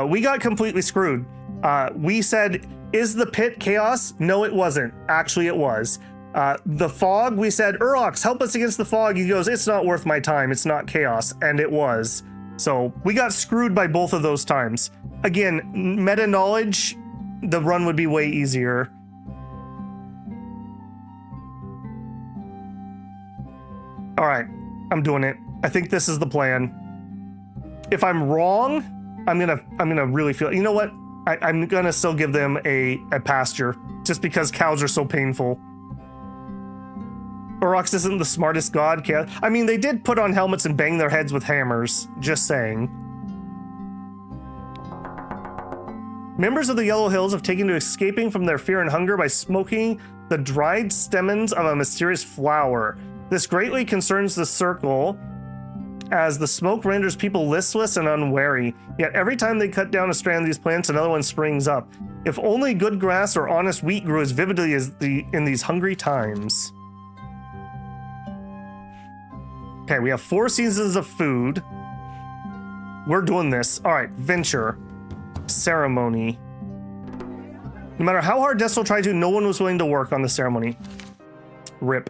We got completely screwed. We said, is the pit chaos? No, it wasn't. Actually, it was. The fog, we said, Urox, help us against the fog. He goes, it's not worth my time. It's not chaos. And it was. So we got screwed by both of those times. Again, meta knowledge, the run would be way easier. All right, I'm doing it. I think this is the plan. If I'm wrong, I'm gonna really feel, you know what? I'm gonna still give them a pasture just because cows are so painful. Urox isn't the smartest god. I mean, they did put on helmets and bang their heads with hammers. Just saying. Members of the Yellow Hills have taken to escaping from their fear and hunger by smoking the dried stamens of a mysterious flower. This greatly concerns the circle, as the smoke renders people listless and unwary. Yet every time they cut down a strand of these plants, another one springs up. If only good grass or honest wheat grew as vividly as in these hungry times. Okay, we have 4 seasons of food. We're doing this. All right, venture. Ceremony. No matter how hard Destel tried to, no one was willing to work on the ceremony. RIP.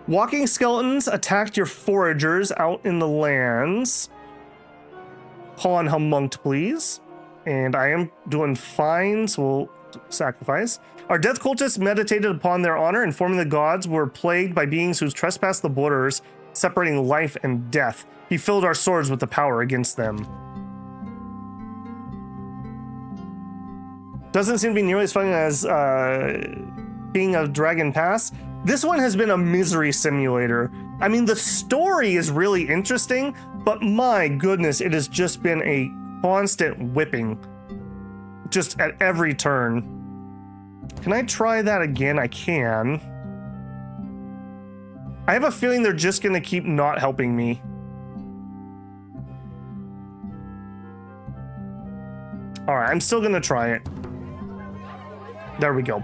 Walking skeletons attacked your foragers out in the lands. Call on Homunct, please. And I am doing fine, so we'll sacrifice. Our death cultists meditated upon their honor, informing the gods were plagued by beings who trespassed the borders, separating life and death. He filled our swords with the power against them. Doesn't seem to be nearly as fun as being a Dragon Pass. This one has been a misery simulator. I mean, the story is really interesting, but my goodness, it has just been a constant whipping. Just at every turn. Can I try that again? I can. I have a feeling they're just gonna keep not helping me. All right, I'm still gonna try it. There we go.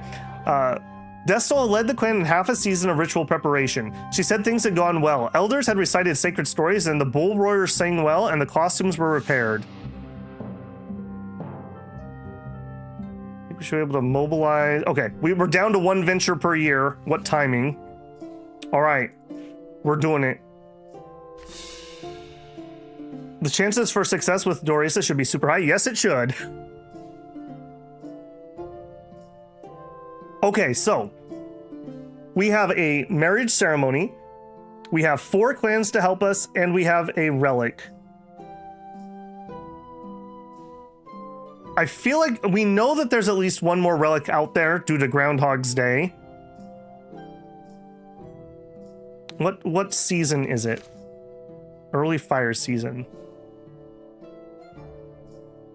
Destel led the clan in half a season of ritual preparation. She said things had gone well. Elders had recited sacred stories, and the bull roarers sang well, and the costumes were repaired. I think we should be able to mobilize. Okay, we're down to 1 venture per year. What timing? All right, we're doing it. The chances for success with Dorisa should be super high. Yes, it should. Okay, so we have a marriage ceremony, we have 4 clans to help us, and we have a relic. I feel like we know that there's at least 1 more relic out there due to Groundhog's Day. What season is it? Early fire season.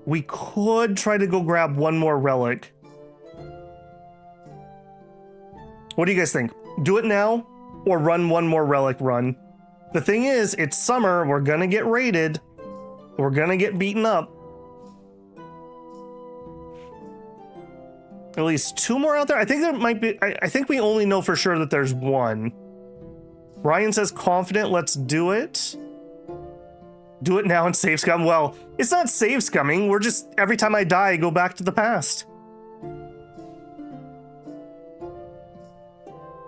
We could try to go grab 1 more relic. What do you guys think? Do it now or run 1 more relic run? The thing is, it's summer. We're going to get raided. We're going to get beaten up. At least 2 more out there. I think there might be. I think we only know for sure that there's 1. Ryan says confident. Let's do it. Do it now and save scum. Well, it's not save scumming. We're just, every time I die, I go back to the past.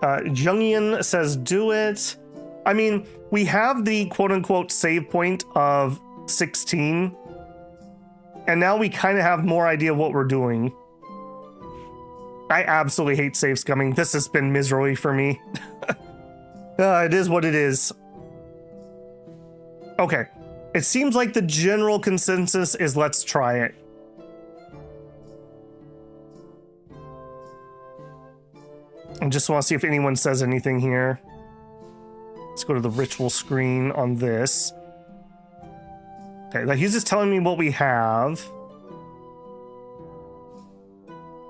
Jungian says do it. I mean, we have the quote-unquote save point of 16, and now we kind of have more idea of what we're doing. I absolutely hate save scumming. This has been misery for me. It is what it is. Okay, it seems like the general consensus is let's try it. I just want to see if anyone says anything here. Let's go to the ritual screen on this. Okay, like he's just telling me what we have.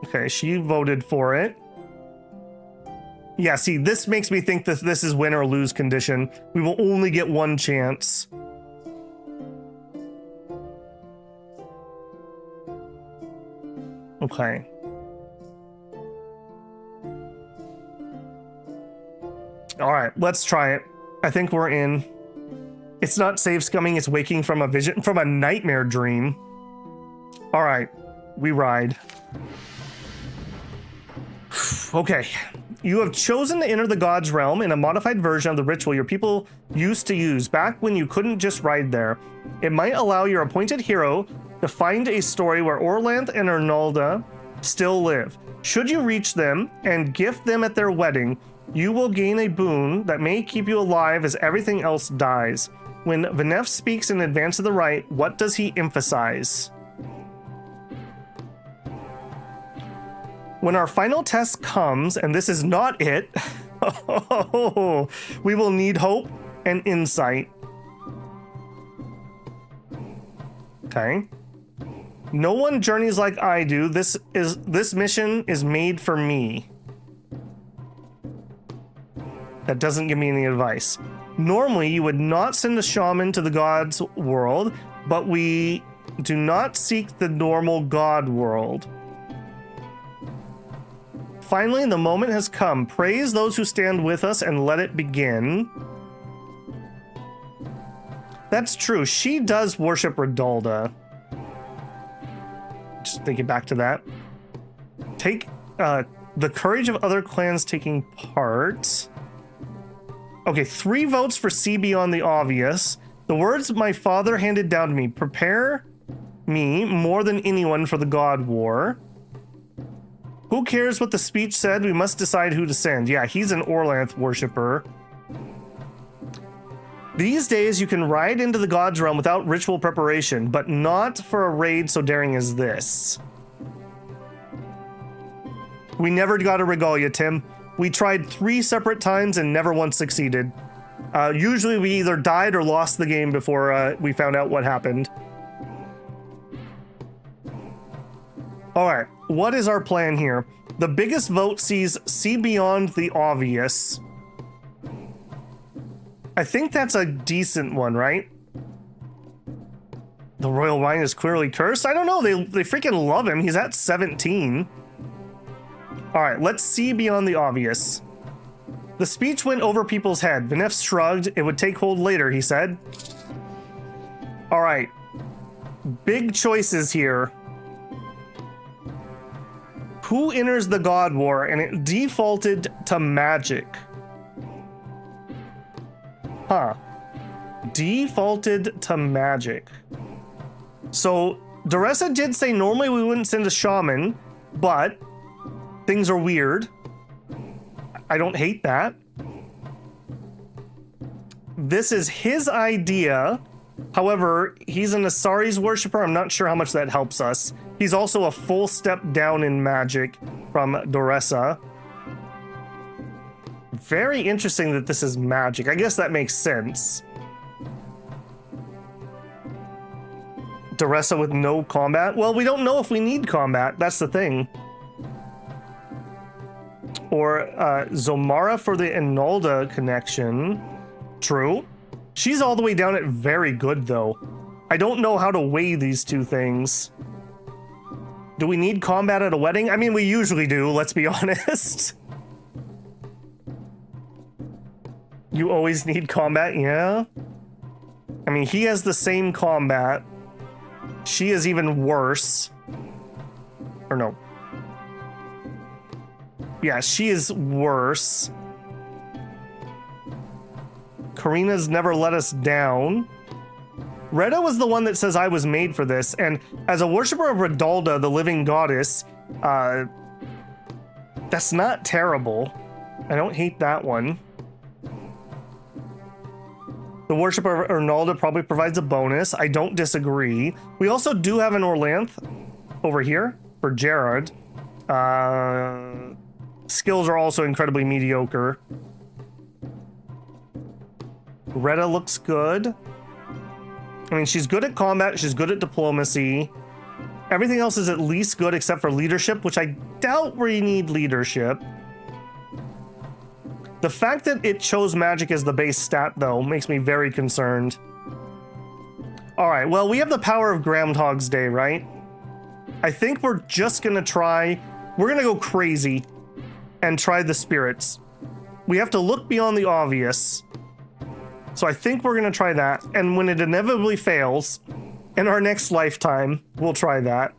Okay, she voted for it. Yeah, see, this makes me think that this is win or lose condition. We will only get 1 chance. Okay. All right, let's try it. I think we're in. It's not save scumming, it's waking from a vision, from a nightmare dream. All right, we ride. Okay, you have chosen to enter the God's realm in a modified version of the ritual your people used to use back when you couldn't just ride there. It might allow your appointed hero to find a story where Glorantha and Redalda still live. Should you reach them and gift them at their wedding, you will gain a boon that may keep you alive as everything else dies. When Venef speaks in advance of the rite, what does he emphasize? When our final test comes, and this is not it, we will need hope and insight. Okay. No one journeys like I do. This mission is made for me. That doesn't give me any advice. Normally, you would not send a shaman to the god's world, but we do not seek the normal god world. Finally, the moment has come. Praise those who stand with us and let it begin. That's true. She does worship Redalda. Just thinking back to that. Take the courage of other clans taking part. Okay, 3 votes for See Beyond the Obvious. The words my father handed down to me. Prepare me more than anyone for the God War. Who cares what the speech said? We must decide who to send. Yeah, he's an Glorantha worshiper. These days, you can ride into the God's realm without ritual preparation, but not for a raid so daring as this. We never got a regalia, Tim. We tried 3 separate times and never once succeeded. Usually we either died or lost the game before we found out what happened. All right, what is our plan here? The biggest vote sees See Beyond the Obvious. I think that's a decent one, right? The royal wine is clearly cursed. I don't know, they freaking love him. He's at 17. All right, let's see Beyond the Obvious. The speech went over people's head. Venef shrugged. It would take hold later, he said. All right, big choices here. Who enters the God War? And it defaulted to magic. Huh. Defaulted to magic. So, Duressa did say normally we wouldn't send a shaman, but things are weird. I don't hate that. This is his idea. However, he's an Asari's worshiper. I'm not sure how much that helps us. He's also a full step down in magic from Duressa. Very interesting that this is magic. I guess that makes sense. Duressa with no combat? Well, we don't know if we need combat. That's the thing. Or Zomara for the Redalda connection. True. She's all the way down at very good, though. I don't know how to weigh these two things. Do we need combat at a wedding? I mean, we usually do, let's be honest. You always need combat, yeah? I mean, he has the same combat. She is even worse. Or no. Yeah, she is worse. Karina's never let us down. Retta was the one that says I was made for this, and as a worshiper of Redalda, the living goddess, that's not terrible. I don't hate that one. The worshiper of Redalda probably provides a bonus. I don't disagree. We also do have an Glorantha over here for Jared. Skills are also incredibly mediocre. Retta looks good. I mean, she's good at combat, she's good at diplomacy. Everything else is at least good except for leadership, which I doubt we need leadership. The fact that it chose magic as the base stat, though, makes me very concerned. All right, well, we have the power of Groundhog's Day, right? I think we're just gonna try... We're gonna go crazy and try the spirits. We have to look beyond the obvious. So I think we're going to try that. And when it inevitably fails, in our next lifetime, we'll try that.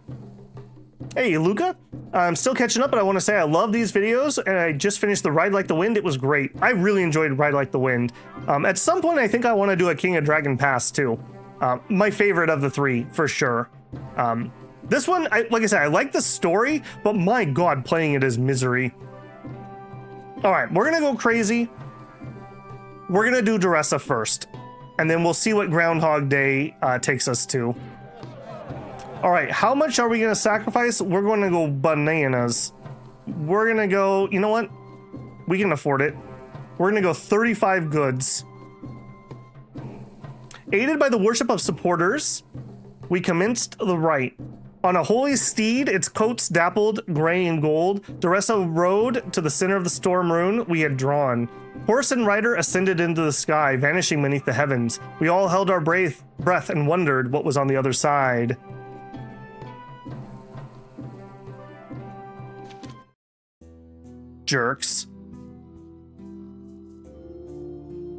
Hey, Luca. I'm still catching up, but I want to say I love these videos, and I just finished the Ride Like the Wind. It was great. I really enjoyed Ride Like the Wind. At some point, I think I want to do a King of Dragon Pass, too. My favorite of the three, for sure. This one, like I said, I like the story, but my god, playing it is misery. All right, we're going to go crazy. We're going to do Duressa first, and then we'll see what Groundhog Day takes us to. All right, how much are we going to sacrifice? We're going to go bananas. We're going to go, you know what? We can afford it. We're going to go 35 goods. Aided by the worship of supporters, we commenced the rite. On a holy steed, its coats dappled gray and gold, Duressa rode to the center of the storm rune we had drawn. Horse and rider ascended into the sky, vanishing beneath the heavens. We all held our breath and wondered what was on the other side. Jerks.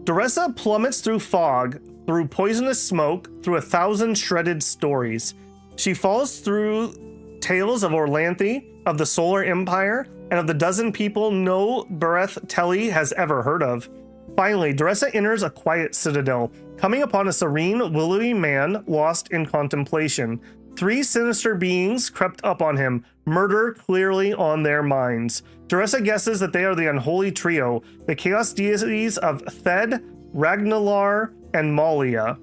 Duressa plummets through fog, through poisonous smoke, through 1,000 shredded stories. She falls through tales of Orlanthe, of the Solar Empire, and of the dozen people no Bereth Telly has ever heard of. Finally, Duressa enters a quiet citadel, coming upon a serene, willowy man lost in contemplation. 3 sinister beings crept up on him, murder clearly on their minds. Duressa guesses that they are the unholy trio, the chaos deities of Thed, Ragnalar, and Malia.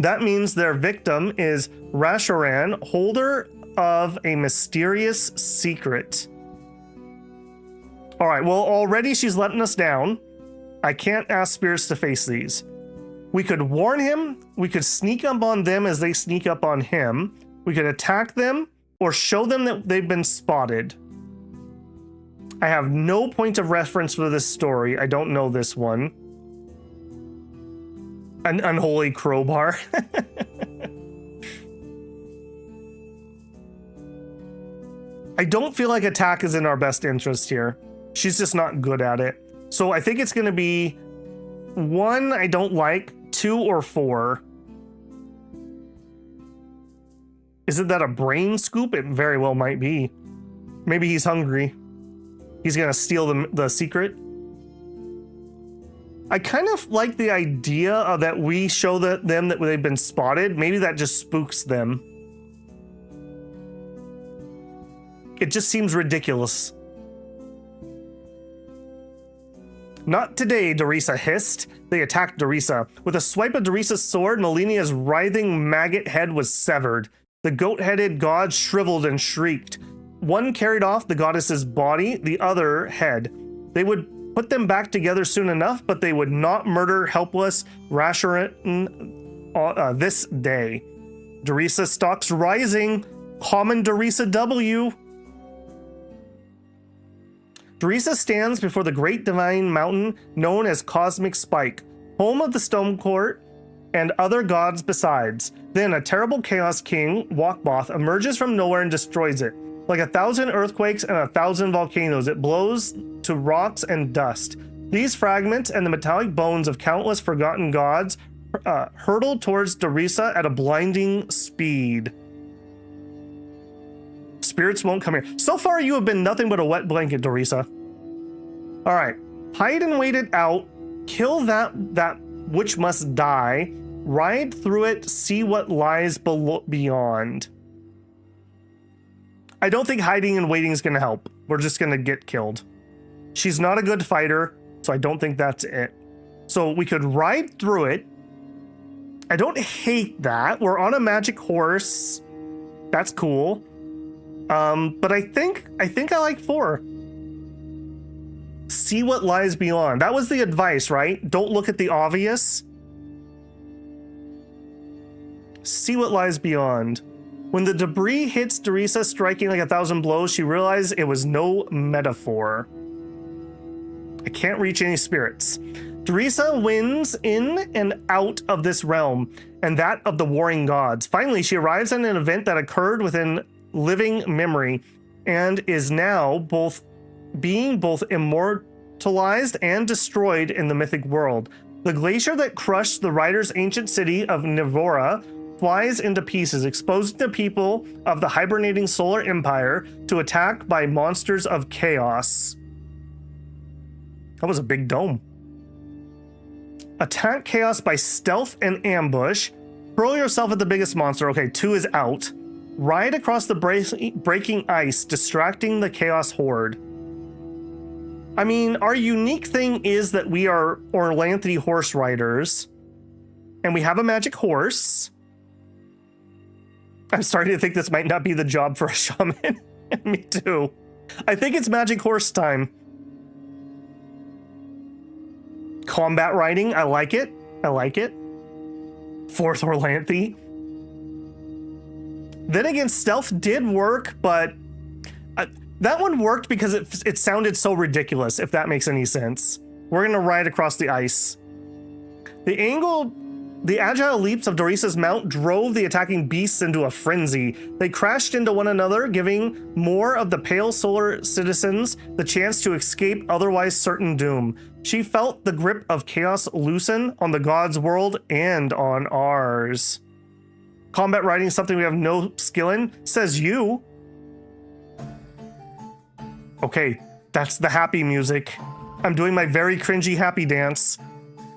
That means their victim is Rasharan, holder of a mysterious secret. All right, well, already she's letting us down. I can't ask spirits to face these. We could warn him, we could sneak up on them as they sneak up on him, we could attack them, or show them that they've been spotted. I have no point of reference for this story. I don't know this one. An unholy crowbar. I don't feel like attack is in our best interest here. She's just not good at it. So I think it's going to be 1 I don't like, 2 or 4. Isn't that a brain scoop? It very well might be. Maybe he's hungry. He's going to steal the secret. I kind of like the idea of that we show them that they've been spotted. Maybe that just spooks them. It just seems ridiculous. Not today, Duressa hissed. They attacked Duressa. With a swipe of Durissa's sword, Melinia's writhing maggot head was severed. The goat-headed god shriveled and shrieked. One carried off the goddess's body, the other head. They would put them back together soon enough, but they would not murder helpless Rasharan this day. Duressa stalks rising. Common Duressa W. Duressa stands before the great divine mountain known as Cosmic Spike, home of the Stone Court and other gods besides. Then a terrible Chaos King, Walkboth, emerges from nowhere and destroys it. Like 1,000 earthquakes and 1,000 volcanoes, it blows to rocks and dust. These fragments and the metallic bones of countless forgotten gods hurtle towards Duressa at a blinding speed. Spirits won't come here. So far, you have been nothing but a wet blanket, Duressa. All right. Hide and wait it out. Kill that which must die. Ride through it. See what lies beyond. I don't think hiding and waiting is going to help. We're just going to get killed. She's not a good fighter, so I don't think that's it. So we could ride through it. I don't hate that. We're on a magic horse. That's cool. But I think I like 4. See what lies beyond. That was the advice, right? Don't look at the obvious. See what lies beyond. When the debris hits Duressa, striking like 1,000 blows, she realized it was no metaphor. I can't reach any spirits. Duressa wins in and out of this realm, and that of the warring gods. Finally, she arrives at an event that occurred within living memory, and is now both immortalized and destroyed in the mythic world. The glacier that crushed the riders' ancient city of Nivora flies into pieces, exposing the people of the hibernating solar empire to attack by monsters of chaos. That was a big dome. Attack chaos by stealth and ambush. Hurl yourself at the biggest monster. Okay, 2 is out. Ride across the breaking ice, distracting the chaos horde. I mean, our unique thing is that we are Orlanthi horse riders. And we have a magic horse. I'm starting to think this might not be the job for a shaman. Me too. I think it's magic horse time. Combat riding, I like it. I like it. 4th Orlanthi. Then again, stealth did work, but that one worked because it sounded so ridiculous, if that makes any sense. We're gonna ride across the ice. The agile leaps of Dorissa's mount drove the attacking beasts into a frenzy. They crashed into one another, giving more of the pale solar citizens the chance to escape otherwise certain doom. She felt the grip of chaos loosen on the gods' world and on ours. Combat riding is something we have no skill in, says you. Okay, that's the happy music. I'm doing my very cringy happy dance.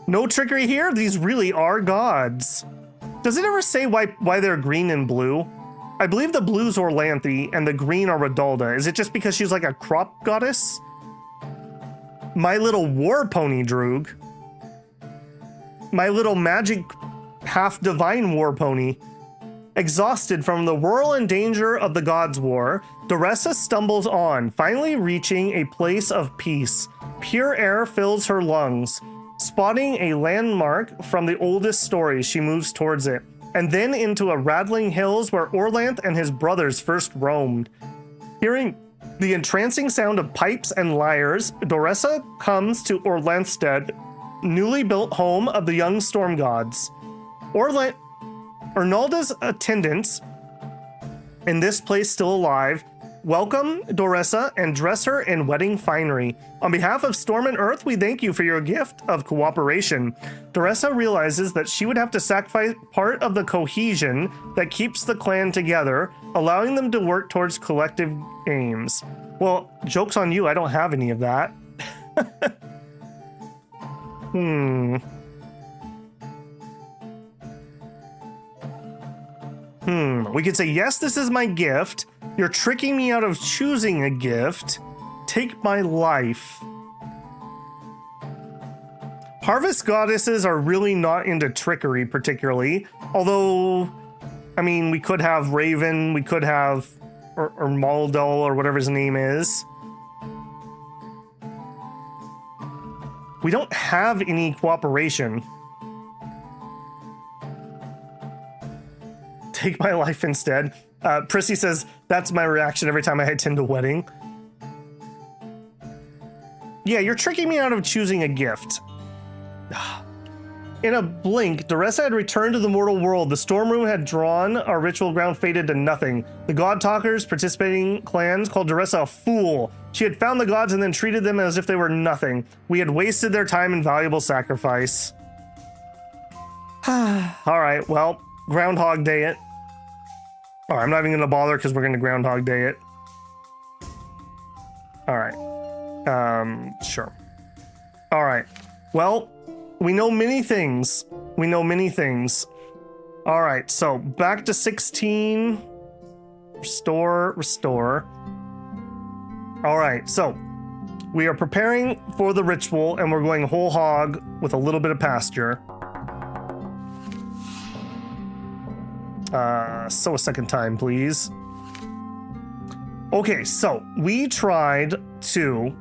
No trickery here, these really are gods. Does it ever say why they're green and blue? I believe the blue's Orlanthi and the green are Redalda. Is it just because she's like a crop goddess? My little war pony Droog. My little magic half divine war pony. Exhausted from the whirl and danger of the gods' war, Doressa stumbles on, finally reaching a place of peace. Pure air fills her lungs. Spotting a landmark from the oldest stories, she moves towards it, and then into a rattling hills where Orlanth and his brothers first roamed. Hearing the entrancing sound of pipes and lyres, Doressa comes to Orlanthstead, newly built home of the young storm gods. Ernalda's attendants, in this place still alive, welcome Doressa and dress her in wedding finery. On behalf of Storm and Earth, we thank you for your gift of cooperation. Doressa realizes that she would have to sacrifice part of the cohesion that keeps the clan together, allowing them to work towards collective aims. Well, joke's on you, I don't have any of that. We could say, yes, this is my gift. You're tricking me out of choosing a gift. Take my life. Harvest goddesses are really not into trickery particularly. Although, I mean, we could have Raven, we could have or Maldal or whatever his name is. We don't have any cooperation. Take my life instead. Prissy says, that's my reaction every time I attend a wedding. Yeah, you're tricking me out of choosing a gift. In a blink, Doressa had returned to the mortal world. The storm room had drawn, our ritual ground faded to nothing. The god talkers participating clans called Doressa a fool. She had found the gods and then treated them as if they were nothing. We had wasted their time and valuable sacrifice. Alright, well, Groundhog Day it. Alright, I'm not even gonna bother because we're gonna Groundhog Day it. Alright. Sure. Alright. Well, we know many things. We know many things. Alright, so back to 16. Restore. Alright, so we are preparing for the ritual and we're going whole hog with a little bit of pasture. So a second time, please. Okay, so we tried to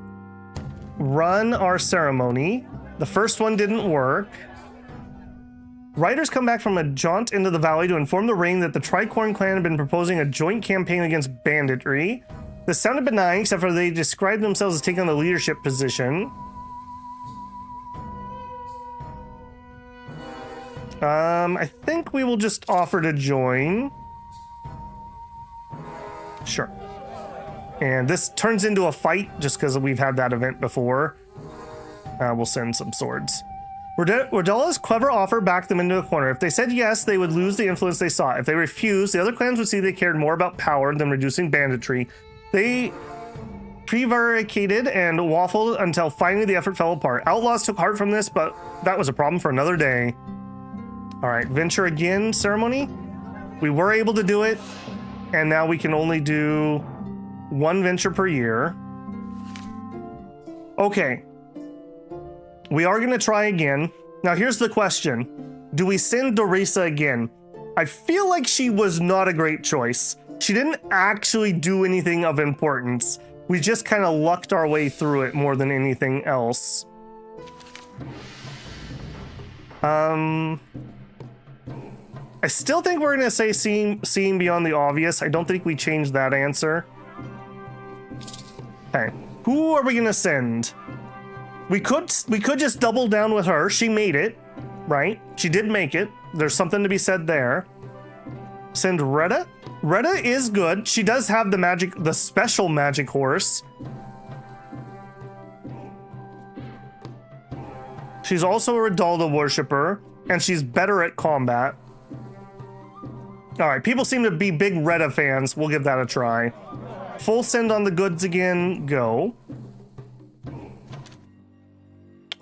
run our ceremony. The first one didn't work. Riders come back from a jaunt into the valley to inform the ring that the Tricorn clan had been proposing a joint campaign against banditry. This sounded benign, except for they described themselves as taking on the leadership position. I think we will just offer to join. Sure. And this turns into a fight just because we've had that event before. We'll send some swords. Redalda's clever offer backed them into a corner. If they said yes, they would lose the influence they sought. If they refused, the other clans would see they cared more about power than reducing banditry. They prevaricated and waffled until finally the effort fell apart. Outlaws took heart from this, but that was a problem for another day. All right, venture again ceremony. We were able to do it, and now we can only do 1 venture per year. Okay. We are going to try again. Now, here's the question. Do we send Dorisa again? I feel like she was not a great choice. She didn't actually do anything of importance. We just kind of lucked our way through it more than anything else. I still think we're going to say seeing beyond the obvious. I don't think we changed that answer. Okay. Who are we going to send? We could just double down with her. She made it, right? She did make it. There's something to be said there. Send Retta. Retta is good. She does have the special magic horse. She's also a Redalda worshiper, and she's better at combat. All right, people seem to be big Retta fans. We'll give that a try. Full send on the goods again. Go.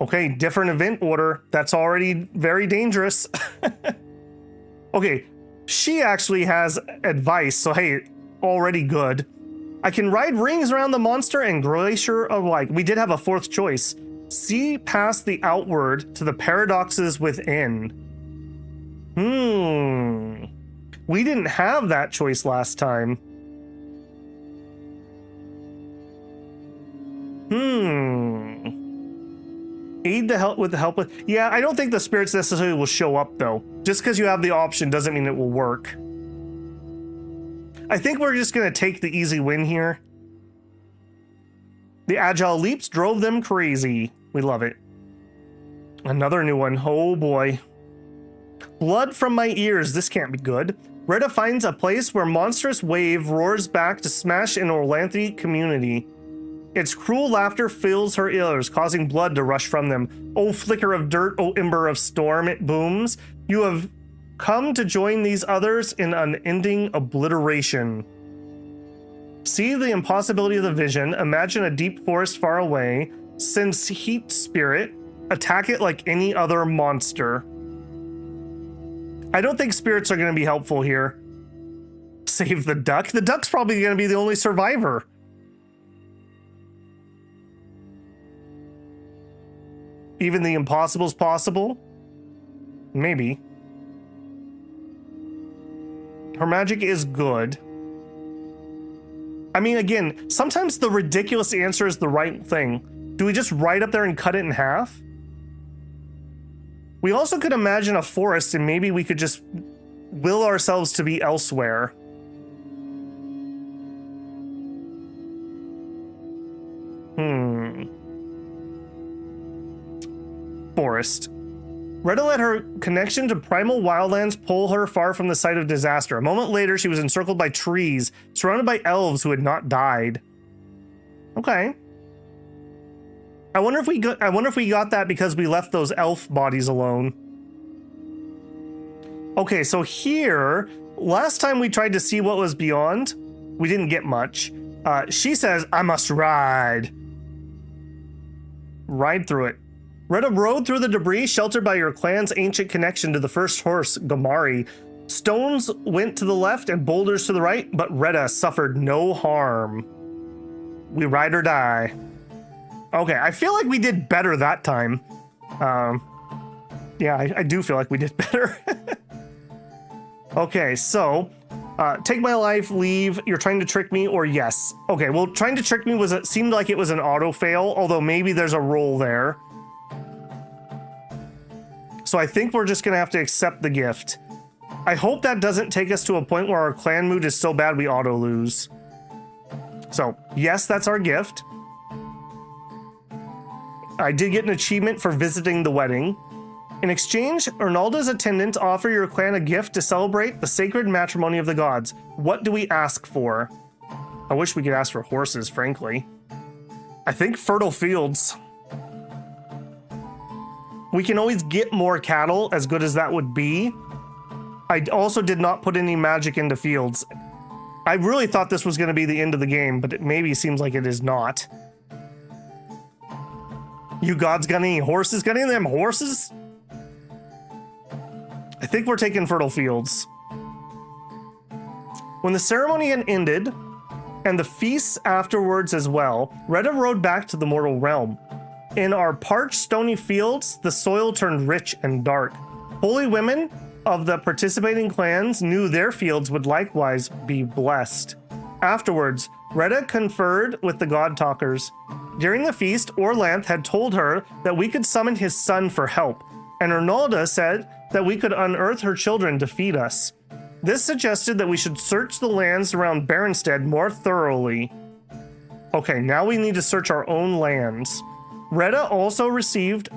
Okay, different event order. That's already very dangerous. Okay, she actually has advice, so hey, already good. I can ride rings around the monster and glacier alike. We did have a 4th choice. See past the outward to the paradoxes within. We didn't have that choice last time. Aid the help with the help with. Yeah, I don't think the spirits necessarily will show up though. Just because you have the option doesn't mean it will work. I think we're just gonna take the easy win here. The agile leaps drove them crazy. We love it. Another new one. Oh boy. Blood from my ears. This can't be good. Retta finds a place where monstrous wave roars back to smash an Orlantha community. Its cruel laughter fills her ears, causing blood to rush from them. Oh, flicker of dirt, oh, ember of storm, it booms. You have come to join these others in unending obliteration. See the impossibility of the vision. Imagine a deep forest far away. Sense heat spirit. Attack it like any other monster. I don't think spirits are going to be helpful here. Save the duck. The duck's probably going to be the only survivor. Even the impossible's possible? Maybe. Her magic is good. I mean, again, sometimes the ridiculous answer is the right thing. Do we just ride up there and cut it in half? We also could imagine a forest and maybe we could just will ourselves to be elsewhere. Forest. Retta let her connection to primal wildlands pull her far from the site of disaster. A moment later, she was encircled by trees, surrounded by elves who had not died. Okay. I wonder if we got that because we left those elf bodies alone. Okay, so here, last time we tried to see what was beyond, we didn't get much. She says, I must ride. Ride through it. Retta rode through the debris, sheltered by your clan's ancient connection to the first horse, Gamari. Stones went to the left and boulders to the right, but Retta suffered no harm. We ride or die. Okay, I feel like we did better that time. Yeah, I do feel like we did better. Okay, so take my life, leave, you're trying to trick me, or yes. Okay, well, trying to trick me seemed like it was an auto fail, although maybe there's a roll there. So I think we're just gonna have to accept the gift. I hope that doesn't take us to a point where our clan mood is so bad we auto lose. So yes, that's our gift. I did get an achievement for visiting the wedding. In exchange, Ernalda's attendants offer your clan a gift to celebrate the sacred matrimony of the gods. What do we ask for? I wish we could ask for horses, frankly. I think fertile fields. We can always get more cattle, as good as that would be. I also did not put any magic into fields. I really thought this was going to be the end of the game, but it maybe seems like it is not. You gods got any horses? Got any of them horses? I think we're taking fertile fields. When the ceremony had ended, and the feasts afterwards as well, Reda rode back to the mortal realm. In our parched, stony fields, the soil turned rich and dark. Holy women of the participating clans knew their fields would likewise be blessed. Afterwards, Reda conferred with the God Talkers. During the feast, Orlanth had told her that we could summon his son for help, and Redalda said that we could unearth her children to feed us. This suggested that we should search the lands around Berenstead more thoroughly. Okay, now we need to search our own lands. Reda also received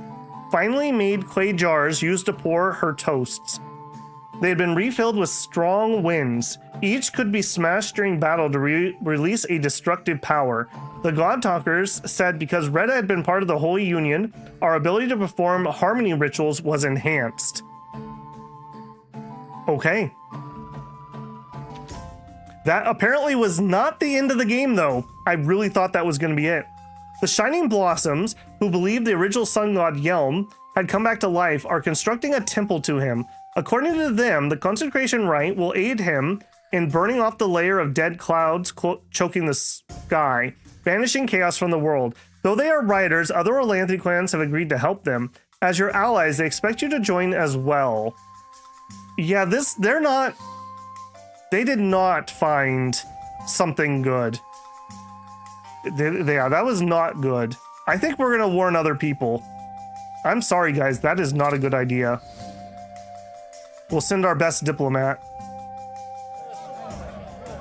finely made clay jars used to pour her toasts. They had been refilled with strong winds. Each could be smashed during battle to release a destructive power. The God Talkers said because Reda had been part of the Holy Union, our ability to perform harmony rituals was enhanced. Okay. That apparently was not the end of the game, though. I really thought that was going to be it. The Shining Blossoms, who believed the original sun god Yelm had come back to life, are constructing a temple to him. According to them, the consecration rite will aid him in burning off the layer of dead clouds choking the sky, banishing chaos from the world. Though they are riders, other Orlantha clans have agreed to help them. As your allies, they expect you to join as well. Yeah, they did not find something good. Yeah, that was not good. I think we're gonna warn other people. I'm sorry, guys, that is not a good idea. We'll send our best diplomat.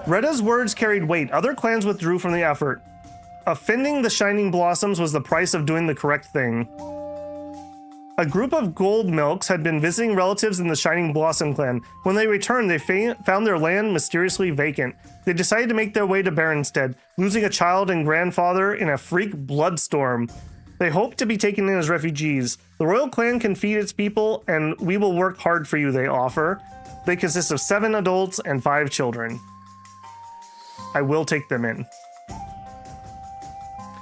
Reda's words carried weight. Other clans withdrew from the effort. Offending the Shining Blossoms was the price of doing the correct thing. A group of gold milks had been visiting relatives in the Shining Blossom clan. When they returned, they found their land mysteriously vacant. They decided to make their way to Berenstead, losing a child and grandfather in a freak bloodstorm. They hope to be taken in as refugees. The royal clan can feed its people, and we will work hard for you, they offer. They consist of 7 adults and 5 children. I will take them in.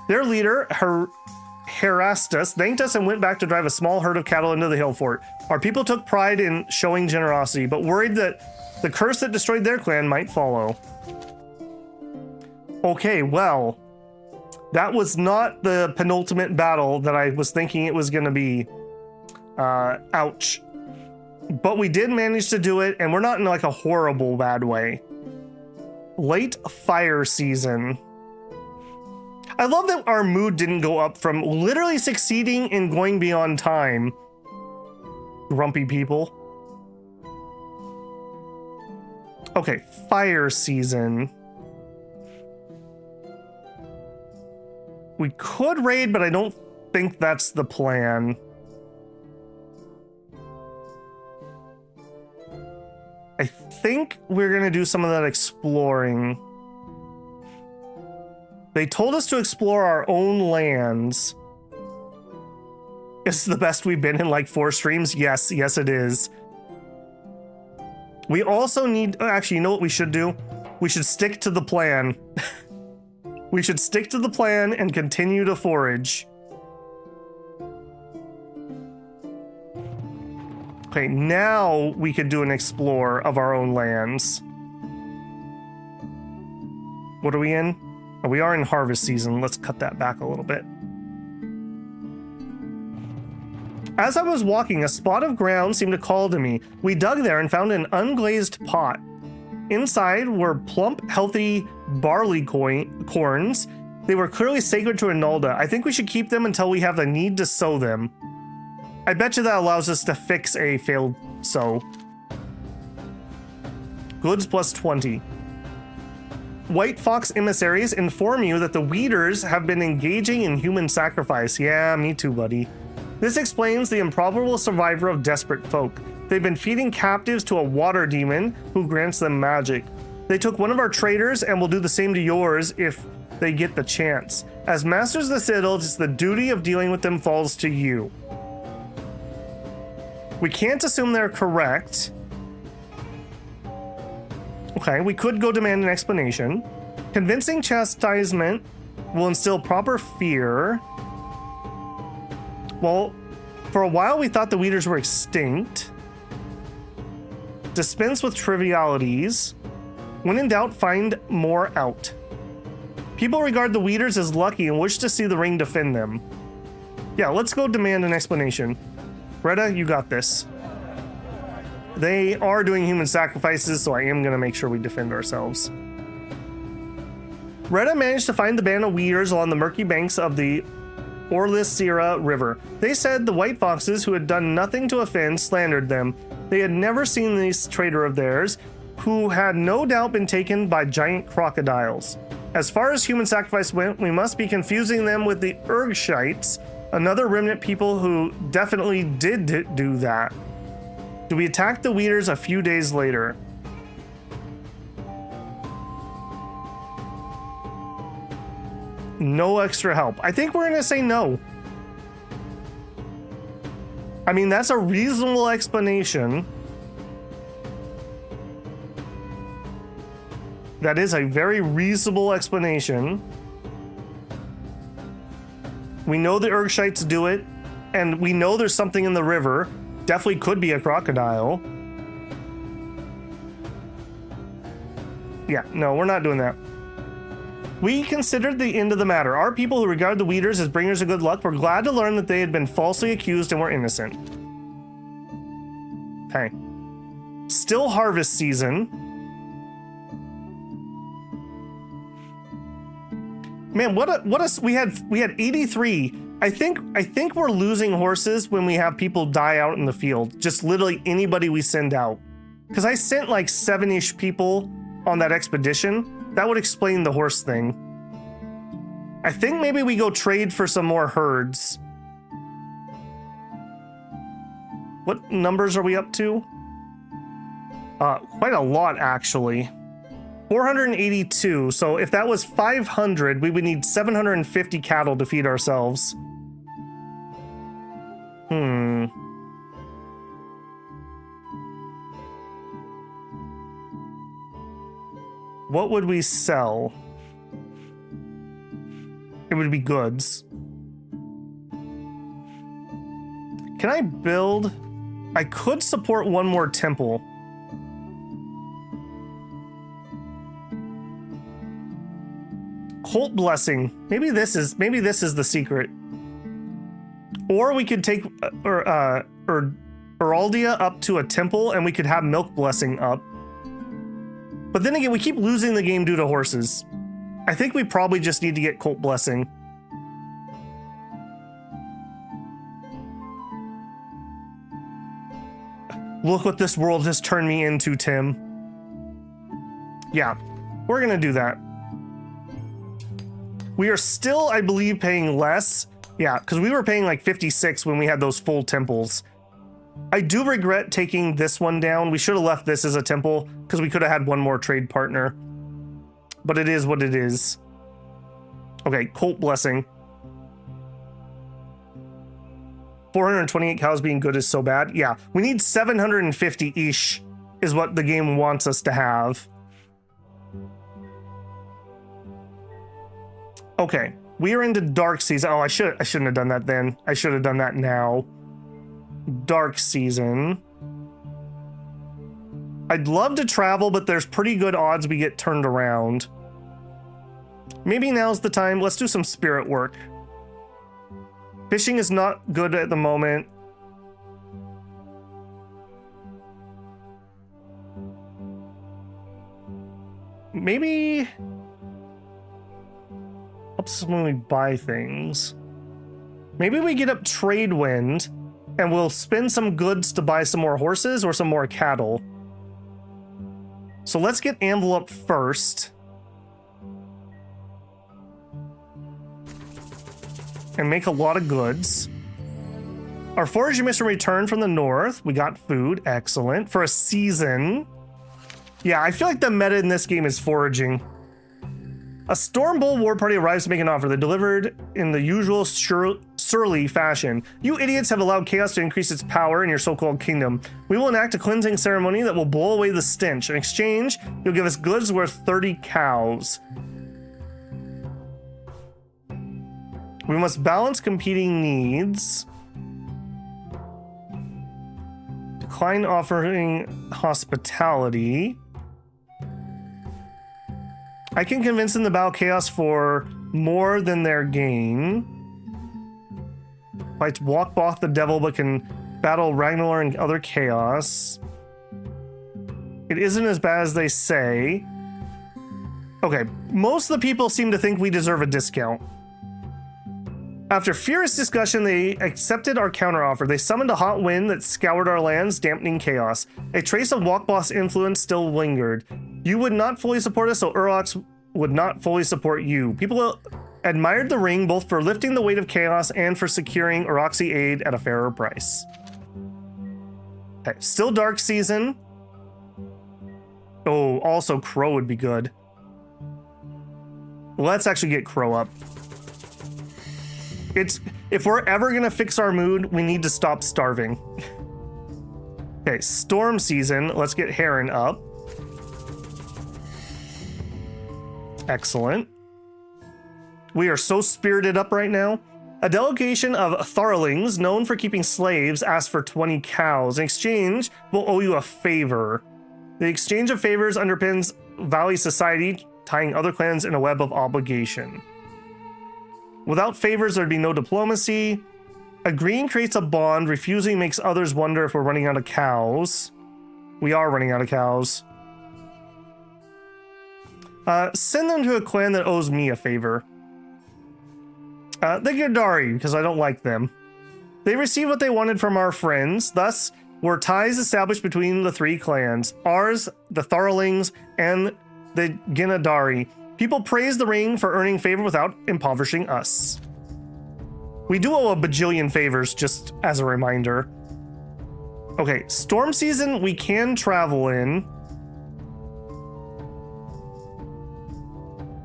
Their leader, Herastus, thanked us and went back to drive a small herd of cattle into the hill fort. Our people took pride in showing generosity, but worried that the curse that destroyed their clan might follow. Okay, well, that was not the penultimate battle that I was thinking it was going to be. Ouch. But we did manage to do it, and we're not in like a horrible bad way. Late fire season. I love that our mood didn't go up from literally succeeding in going beyond time. Grumpy people. Okay, fire season. We could raid, but I don't think that's the plan. I think we're gonna do some of that exploring. They told us to explore our own lands. Is the best we've been in like 4 streams? Yes, it is. We also need, actually, you know what we should do? We should stick to the plan. We should stick to the plan and continue to forage. Okay, now we could do an explore of our own lands. What are we in? Oh, we are in harvest season. Let's cut that back a little bit. As I was walking, a spot of ground seemed to call to me. We dug there and found an unglazed pot. Inside were plump, healthy barley corns. They were clearly sacred to Redalda. I think we should keep them until we have the need to sow them. I bet you that allows us to fix a failed sow. Goods plus 20. White Fox emissaries inform you that the Weeders have been engaging in human sacrifice. Yeah, me too, buddy. This explains the improbable survivor of desperate folk. They've been feeding captives to a water demon who grants them magic. They took one of our traders and will do the same to yours if they get the chance. As masters of the Citadel, it's the duty of dealing with them falls to you. We can't assume they're correct. Okay, we could go demand an explanation. Convincing chastisement will instill proper fear. Well, for a while we thought the Weeders were extinct. Dispense with trivialities. When in doubt, find more out. People regard the Weeders as lucky and wish to see the ring defend them. Yeah, let's go demand an explanation. Retta, you got this. They are doing human sacrifices, so I am going to make sure we defend ourselves. Retta managed to find the band of Weeders along the murky banks of the Orlisira River. They said the White Foxes, who had done nothing to offend, slandered them. They had never seen this traitor of theirs, who had no doubt been taken by giant crocodiles. As far as human sacrifice went, we must be confusing them with the Urgshites, another remnant people who definitely did do that. Do we attack the Weeders a few days later? No extra help. I think we're gonna say no. I mean, that's a reasonable explanation. That is a very reasonable explanation. We know the Urgshites do it, and we know there's something in the river. Definitely could be a crocodile. Yeah, no, we're not doing that. We considered the end of the matter. Our people who regard the Weeders as bringers of good luck were glad to learn that they had been falsely accused and were innocent. Okay. Still harvest season. Man, we had 83. I think we're losing horses when we have people die out in the field. Just literally anybody we send out. Because I sent like 7-ish people on that expedition. That would explain the horse thing. I think maybe we go trade for some more herds. What numbers are we up to? Quite a lot, actually. 482. So if that was 500, we would need 750 cattle to feed ourselves. What would we sell? It would be goods. Can I build? I could support one more temple. Cult blessing. Maybe this is the secret. Or we could take Eraldia up to a temple and we could have milk blessing up. But then again, we keep losing the game due to horses. I think we probably just need to get cult blessing. Look what this world has turned me into, Tim. Yeah, we're gonna do that. We are still, I believe, paying less. Yeah, because we were paying like 56 when we had those full temples. I do regret taking this one down. We should have left this as a temple because we could have had one more trade partner. But it is what it is. Okay, cult blessing. 428 cows being good is so bad. Yeah, we need 750-ish is what the game wants us to have. Okay, we are into dark season. Oh, I shouldn't have done that then. I should have done that now. Dark season. I'd love to travel, but there's pretty good odds we get turned around. Maybe now's the time. Let's do some spirit work. Fishing is not good at the moment. Maybe helps us when we buy things. Maybe we get up trade wind and we'll spend some goods to buy some more horses or some more cattle. So let's get Anvil up first. And make a lot of goods. Our foraging mission returned from the north. We got food, excellent. For a season. Yeah, I feel like the meta in this game is foraging. A Storm Bull war party arrives to make an offer. They delivered in the usual surly fashion. You idiots have allowed chaos to increase its power in your so-called kingdom. We will enact a cleansing ceremony that will blow away the stench. In exchange, you'll give us goods worth 30 cows. We must balance competing needs. Decline offering hospitality. I can convince them to battle chaos for more than their gain. Fights walk off the devil but can battle Ragnar and other chaos. It isn't as bad as they say. Okay, most of the people seem to think we deserve a discount. After furious discussion, they accepted our counteroffer. They summoned a hot wind that scoured our lands, dampening chaos. A trace of Walk Boss influence still lingered. You would not fully support us, so Urlox would not fully support you. People admired the ring both for lifting the weight of chaos and for securing Uroxy aid at a fairer price. Okay, still dark season. Oh, also Crow would be good. Let's actually get Crow up. If we're ever gonna fix our mood, we need to stop starving. Okay, storm season. Let's get Heron up. Excellent. We are so spirited up right now. A delegation of Tharlings, known for keeping slaves, asked for 20 cows. In exchange, we'll owe you a favor. The exchange of favors underpins Valley society, tying other clans in a web of obligation. Without favors, there'd be no diplomacy. Agreeing creates a bond. Refusing makes others wonder if we're running out of cows. We are running out of cows. Send them to a clan that owes me a favor. The Gerdari, because I don't like them. They received what they wanted from our friends. Thus, were ties established between the three clans. Ours, the Tharlings, and the Ginadari. People praise the ring for earning favor without impoverishing us. We do owe a bajillion favors, just as a reminder. Okay, storm season we can travel in.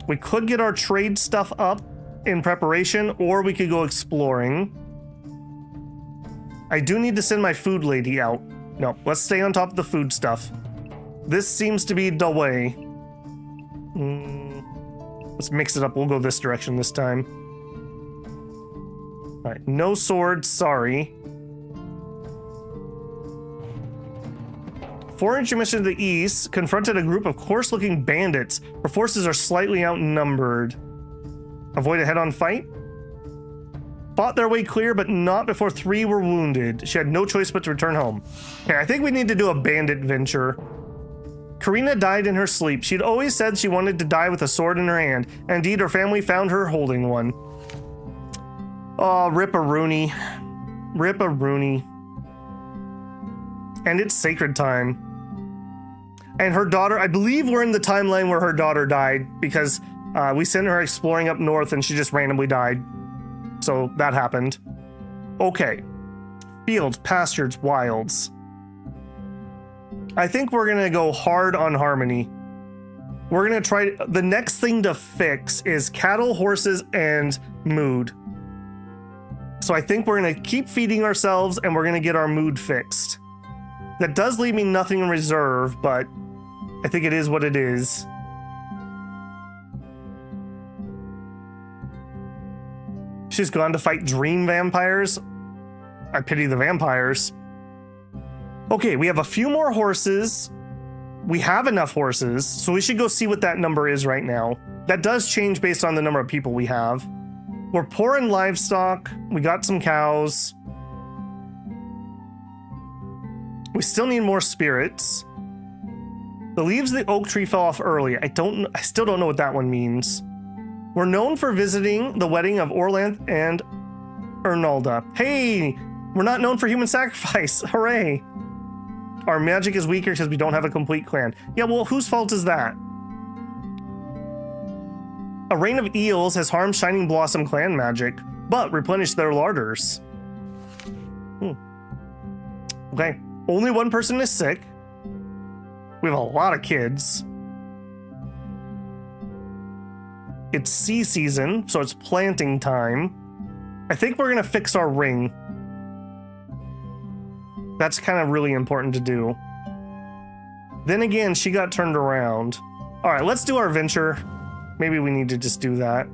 We could get our trade stuff up in preparation, or we could go exploring. I do need to send my food lady out. No, let's stay on top of the food stuff. This seems to be the way. Let's mix it up. We'll go this direction this time. All right, no sword, sorry. Foreign mission to the east confronted a group of coarse-looking bandits. Our forces are slightly outnumbered. Avoid a head-on fight. Fought their way clear, but not before 3 were wounded. She had no choice but to return home. Okay, I think we need to do a bandit venture. Karina died in her sleep. She'd always said she wanted to die with a sword in her hand. And indeed, her family found her holding one. Oh, rip-a-rooney. Rip-a-rooney. And it's sacred time. And her daughter, I believe we're in the timeline where her daughter died, because we sent her exploring up north and she just randomly died. So that happened. Okay. Fields, pastures, wilds. I think we're gonna go hard on harmony. We're gonna try, the next thing to fix is cattle, horses, and mood. So I think we're gonna keep feeding ourselves and we're gonna get our mood fixed. That does leave me nothing in reserve, but I think it is what it is. She's gone to fight dream vampires. I pity the vampires. Okay, we have a few more horses. We have enough horses, so we should go see what that number is right now. That does change based on the number of people we have. We're poor in livestock. We got some cows. We still need more spirits. The leaves of the oak tree fell off early. I still don't know what that one means. We're known for visiting the wedding of Orlanth and Ernalda. Hey, we're not known for human sacrifice. Hooray. Our magic is weaker because we don't have a complete clan. Yeah, well, whose fault is that? A rain of eels has harmed Shining Blossom clan magic, but replenished their larders. Okay, only one person is sick. We have a lot of kids. It's sea season, so it's planting time. I think we're gonna fix our ring. That's kind of really important to do. Then again, she got turned around. All right, let's do our venture. Maybe we need to just do that.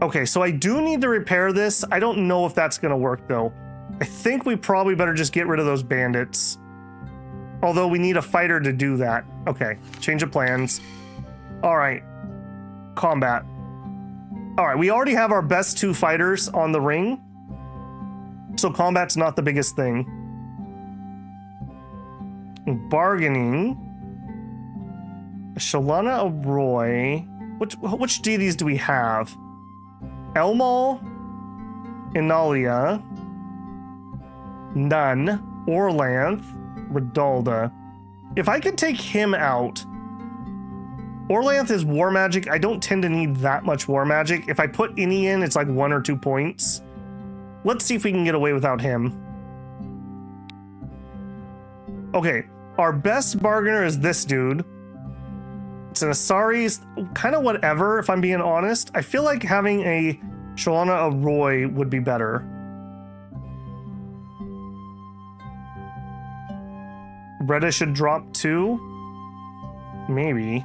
Okay, so I do need to repair this. I don't know if that's gonna work though. I think we probably better just get rid of those bandits. Although we need a fighter to do that. Okay, change of plans. All right, combat. All right, we already have our best 2 fighters on the ring. So combat's not the biggest thing. Bargaining. Cenala Roy. Which deities do we have? Elmal, Inalia, Nun, Orlanth, Redalda. If I could take him out, Orlanth is war magic. I don't tend to need that much war magic. If I put any in, it's like 1 or 2 points. Let's see if we can get away without him. Okay, our best bargainer is this dude. It's an Asari's, kind of whatever, if I'm being honest. I feel like having a Cenala Roy would be better. Reda should drop 2. Maybe.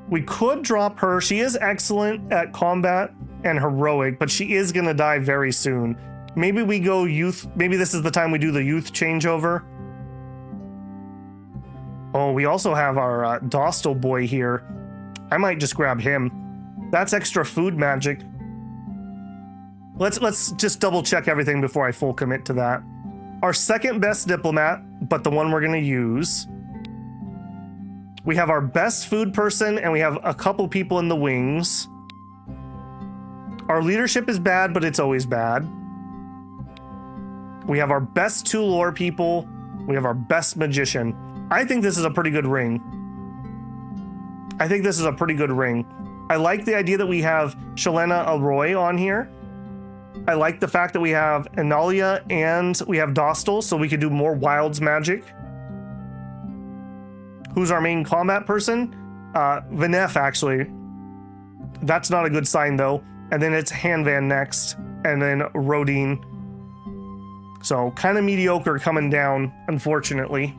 We could drop her. She is excellent at combat and heroic, but she is going to die very soon. Maybe we go youth. Maybe this is the time we do the youth changeover. Oh, we also have our Dostal boy here. I might just grab him. That's extra food magic. Let's just double check everything before I full commit to that. Our second best diplomat, but the one we're going to use. We have our best food person, and we have a couple people in the wings. Our leadership is bad, but it's always bad. We have our best 2 lore people. We have our best magician. I think this is a pretty good ring. I think this is a pretty good ring. I like the idea that we have Cenala Roy on here. I like the fact that we have Inalia and we have Dostal, so we could do more wilds magic. Who's our main combat person? Vinef, actually. That's not a good sign, though. And then it's Hanvan next, and then Rodine. So, kind of mediocre coming down, unfortunately.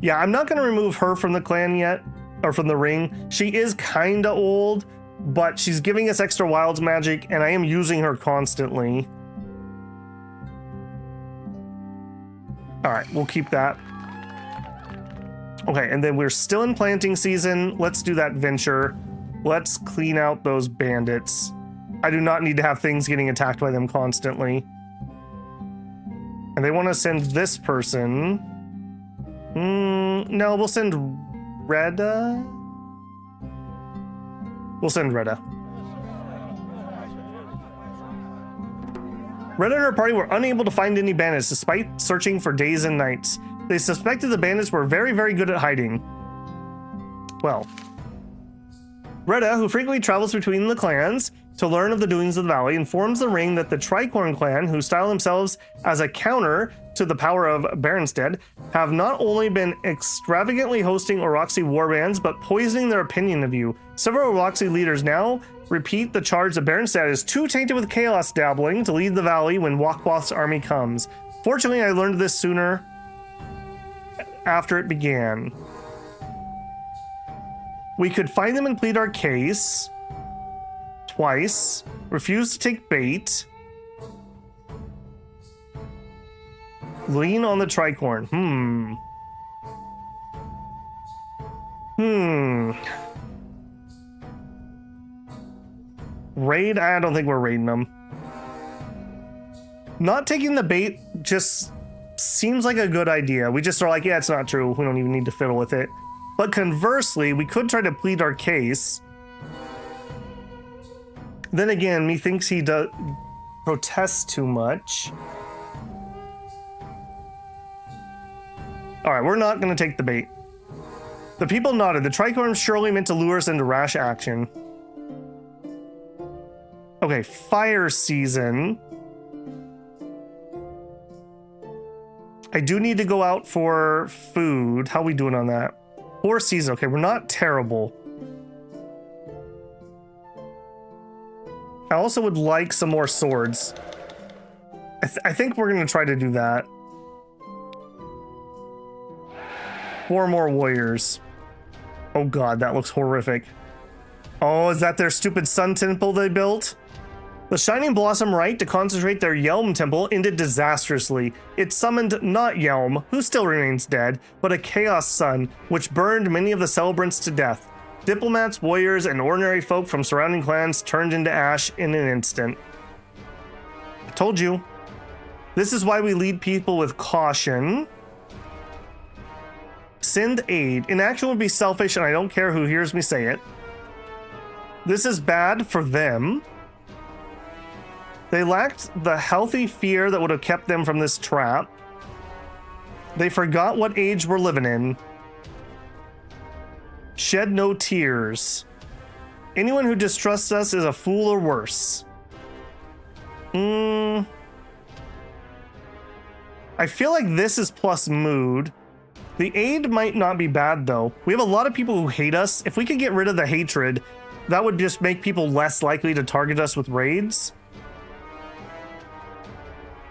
Yeah, I'm not going to remove her from the clan yet, or from the ring. She is kind of old, but she's giving us extra wilds magic, and I am using her constantly. All right, we'll keep that. Okay, and then we're still in planting season. Let's do that venture. Let's clean out those bandits. I do not need to have things getting attacked by them constantly. And they want to send this person. No, we'll send Reda. We'll send Reda. Reda and her party were unable to find any bandits despite searching for days and nights. They suspected the bandits were very, very good at hiding. Well, Reda, who frequently travels between the clans to learn of the doings of the valley, informs the ring that the Tricorn clan, who style themselves as a counter to the power of Berenstead, have not only been extravagantly hosting Oroxi warbands, but poisoning their opinion of you. Several Oroxi leaders now repeat the charge that Berenstead is too tainted with chaos dabbling to lead the valley when Wakwath's army comes. Fortunately, I learned this sooner after it began. We could find them and plead our case. Twice. Refuse to take bait. Lean on the tricorn. Raid? I don't think we're raiding them. Not taking the bait just seems like a good idea. We just are like, yeah, it's not true. We don't even need to fiddle with it. But conversely, we could try to plead our case. Then again, methinks he does protest too much. All right, we're not going to take the bait. The people nodded. The tricorn surely meant to lure us into rash action. Okay, fire season. I do need to go out for food. How are we doing on that? 4 season. Okay, we're not terrible. also would like some more swords. I think we're going to try to do that. 4 more warriors. Oh god, that looks horrific. Oh, is that their stupid sun temple they built? The Shining Blossom Rite to concentrate their Yelm temple ended disastrously. It summoned not Yelm, who still remains dead, but a Chaos Sun, which burned many of the celebrants to death. Diplomats, warriors, and ordinary folk from surrounding clans turned into ash in an instant. I told you. This is why we lead people with caution. Send aid. Inaction would be selfish, and I don't care who hears me say it. This is bad for them. They lacked the healthy fear that would have kept them from this trap. They forgot what age we're living in. Shed no tears. Anyone who distrusts us is a fool or worse. I feel like this is plus mood. The aid might not be bad though. We have a lot of people who hate us. If we could get rid of the hatred, that would just make people less likely to target us with raids.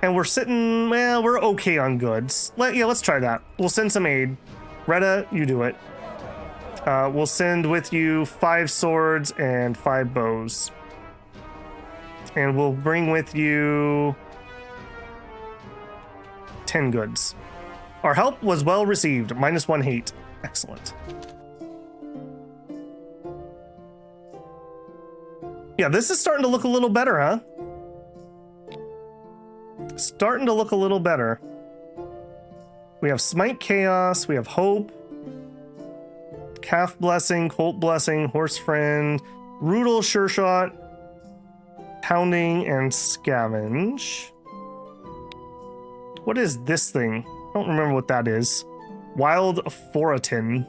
And we're sitting, well, we're okay on goods. Let's try that. We'll send some aid. Retta, you do it. We'll send with you 5 swords and 5 bows. And we'll bring with you 10 goods. Our help was well received. -1 hate. Excellent. Yeah, this is starting to look a little better, huh? Starting to look a little better. We have Smite Chaos, we have Hope, Calf Blessing, Colt Blessing, Horse Friend, Rudel Sure Shot, Pounding, and Scavenge. What is this thing? I don't remember what that is. Wild Foratin.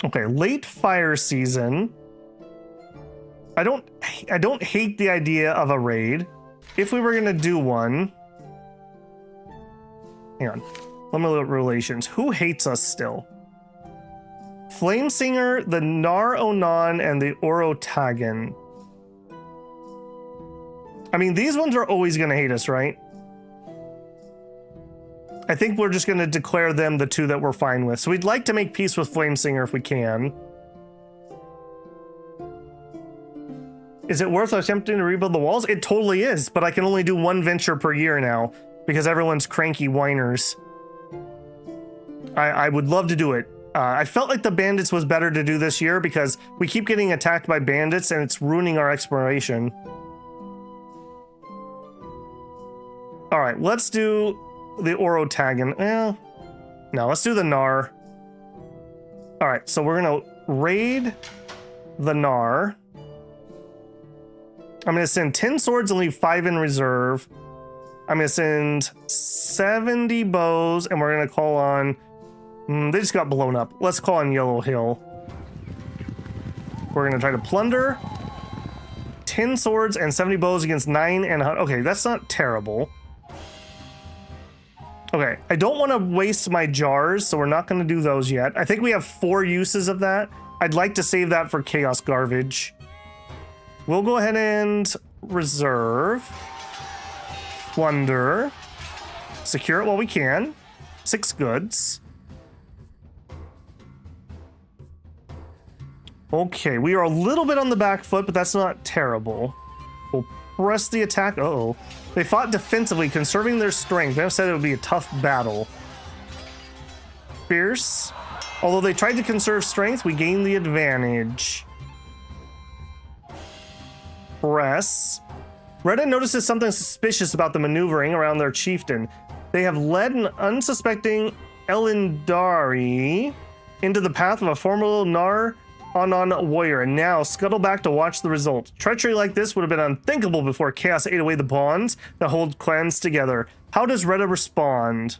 Okay, late fire season. I don't hate the idea of a raid. If we were gonna do one, hang on. Let me look at relations. Who hates us still? Flamesinger, the Nar Onan, and the Orotagan. I mean, these ones are always gonna hate us, right? I think we're just gonna declare them the 2 that we're fine with. So we'd like to make peace with Flamesinger if we can. Is it worth attempting to rebuild the walls? It totally is, but I can only do 1 venture per year now because everyone's cranky whiners. I would love to do it. I felt like the bandits was better to do this year because we keep getting attacked by bandits and it's ruining our exploration. All right, let's do the Orotagan. No, let's do the Nar. All right, so we're gonna raid the Nar. I'm going to send 10 swords and leave 5 in reserve. I'm going to send 70 bows, and we're going to call on... they just got blown up. Let's call on Yellow Hill. We're going to try to plunder. 10 swords and 70 bows against 9 and... Okay, that's not terrible. Okay, I don't want to waste my jars, so we're not going to do those yet. I think we have 4 uses of that. I'd like to save that for Chaos Garbage. We'll go ahead and reserve, plunder, secure it while we can. 6 goods. Okay, we are a little bit on the back foot, but that's not terrible. We'll press the attack. Uh-oh. They fought defensively, conserving their strength. They have said it would be a tough battle. Fierce. Although they tried to conserve strength, we gained the advantage. Press. Retta notices something suspicious about the maneuvering around their chieftain. They have led an unsuspecting Elendari into the path of a formidable Nar Onan warrior, and now scuttle back to watch the result. Treachery like this would have been unthinkable before Chaos ate away the bonds that hold clans together. How does Retta respond?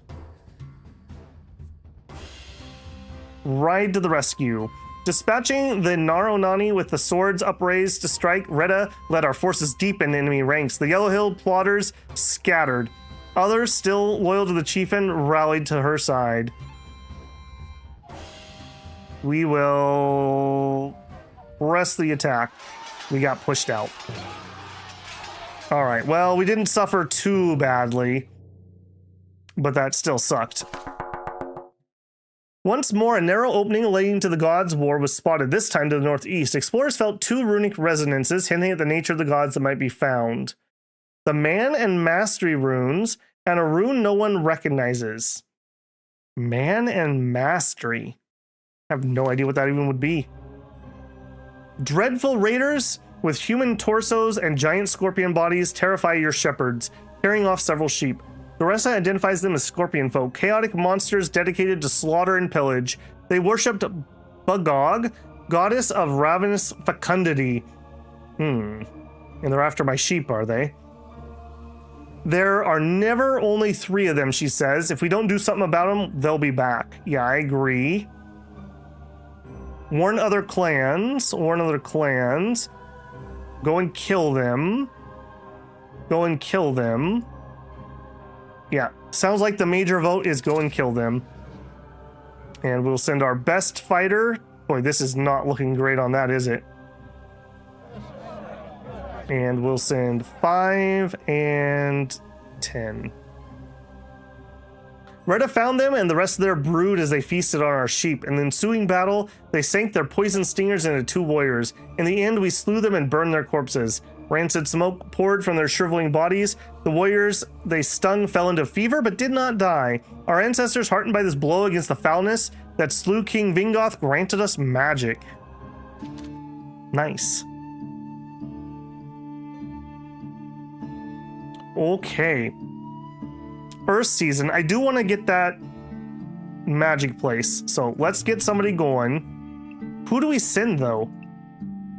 Ride to the rescue. Dispatching the Nar Onani with the swords upraised to strike, Retta led our forces deep in enemy ranks. The Yellow Hill plotters scattered. Others, still loyal to the chieftain, rallied to her side. We will press the attack. We got pushed out. All right, well, we didn't suffer too badly, but that still sucked. Once more, a narrow opening leading to the Gods' War was spotted, this time to the northeast. Explorers felt 2 runic resonances, hinting at the nature of the gods that might be found. The Man and Mastery runes, and a rune no one recognizes. Man and Mastery. I have no idea what that even would be. Dreadful raiders with human torsos and giant scorpion bodies terrify your shepherds, carrying off several sheep. Glorantha identifies them as scorpion folk, chaotic monsters dedicated to slaughter and pillage. They worshipped Bugog, goddess of ravenous fecundity. And they're after my sheep, are they? There are never only 3 of them, she says. If we don't do something about them, they'll be back. Yeah, I agree. Warn other clans. Warn other clans. Go and kill them. Go and kill them. Yeah, sounds like the major vote is go and kill them. And we'll send our best fighter. Boy, this is not looking great on that, is it? And we'll send 5 and 10. Retta found them and the rest of their brood as they feasted on our sheep. In the ensuing battle, they sank their poison stingers into 2 warriors. In the end, we slew them and burned their corpses. Rancid smoke poured from their shriveling bodies. The warriors they stung fell into fever but did not die. Our ancestors, heartened by this blow against the foulness that slew King Vingoth, granted us magic. Nice. Okay. Earth season. I do want to get that magic place. So let's get somebody going. Who do we send though?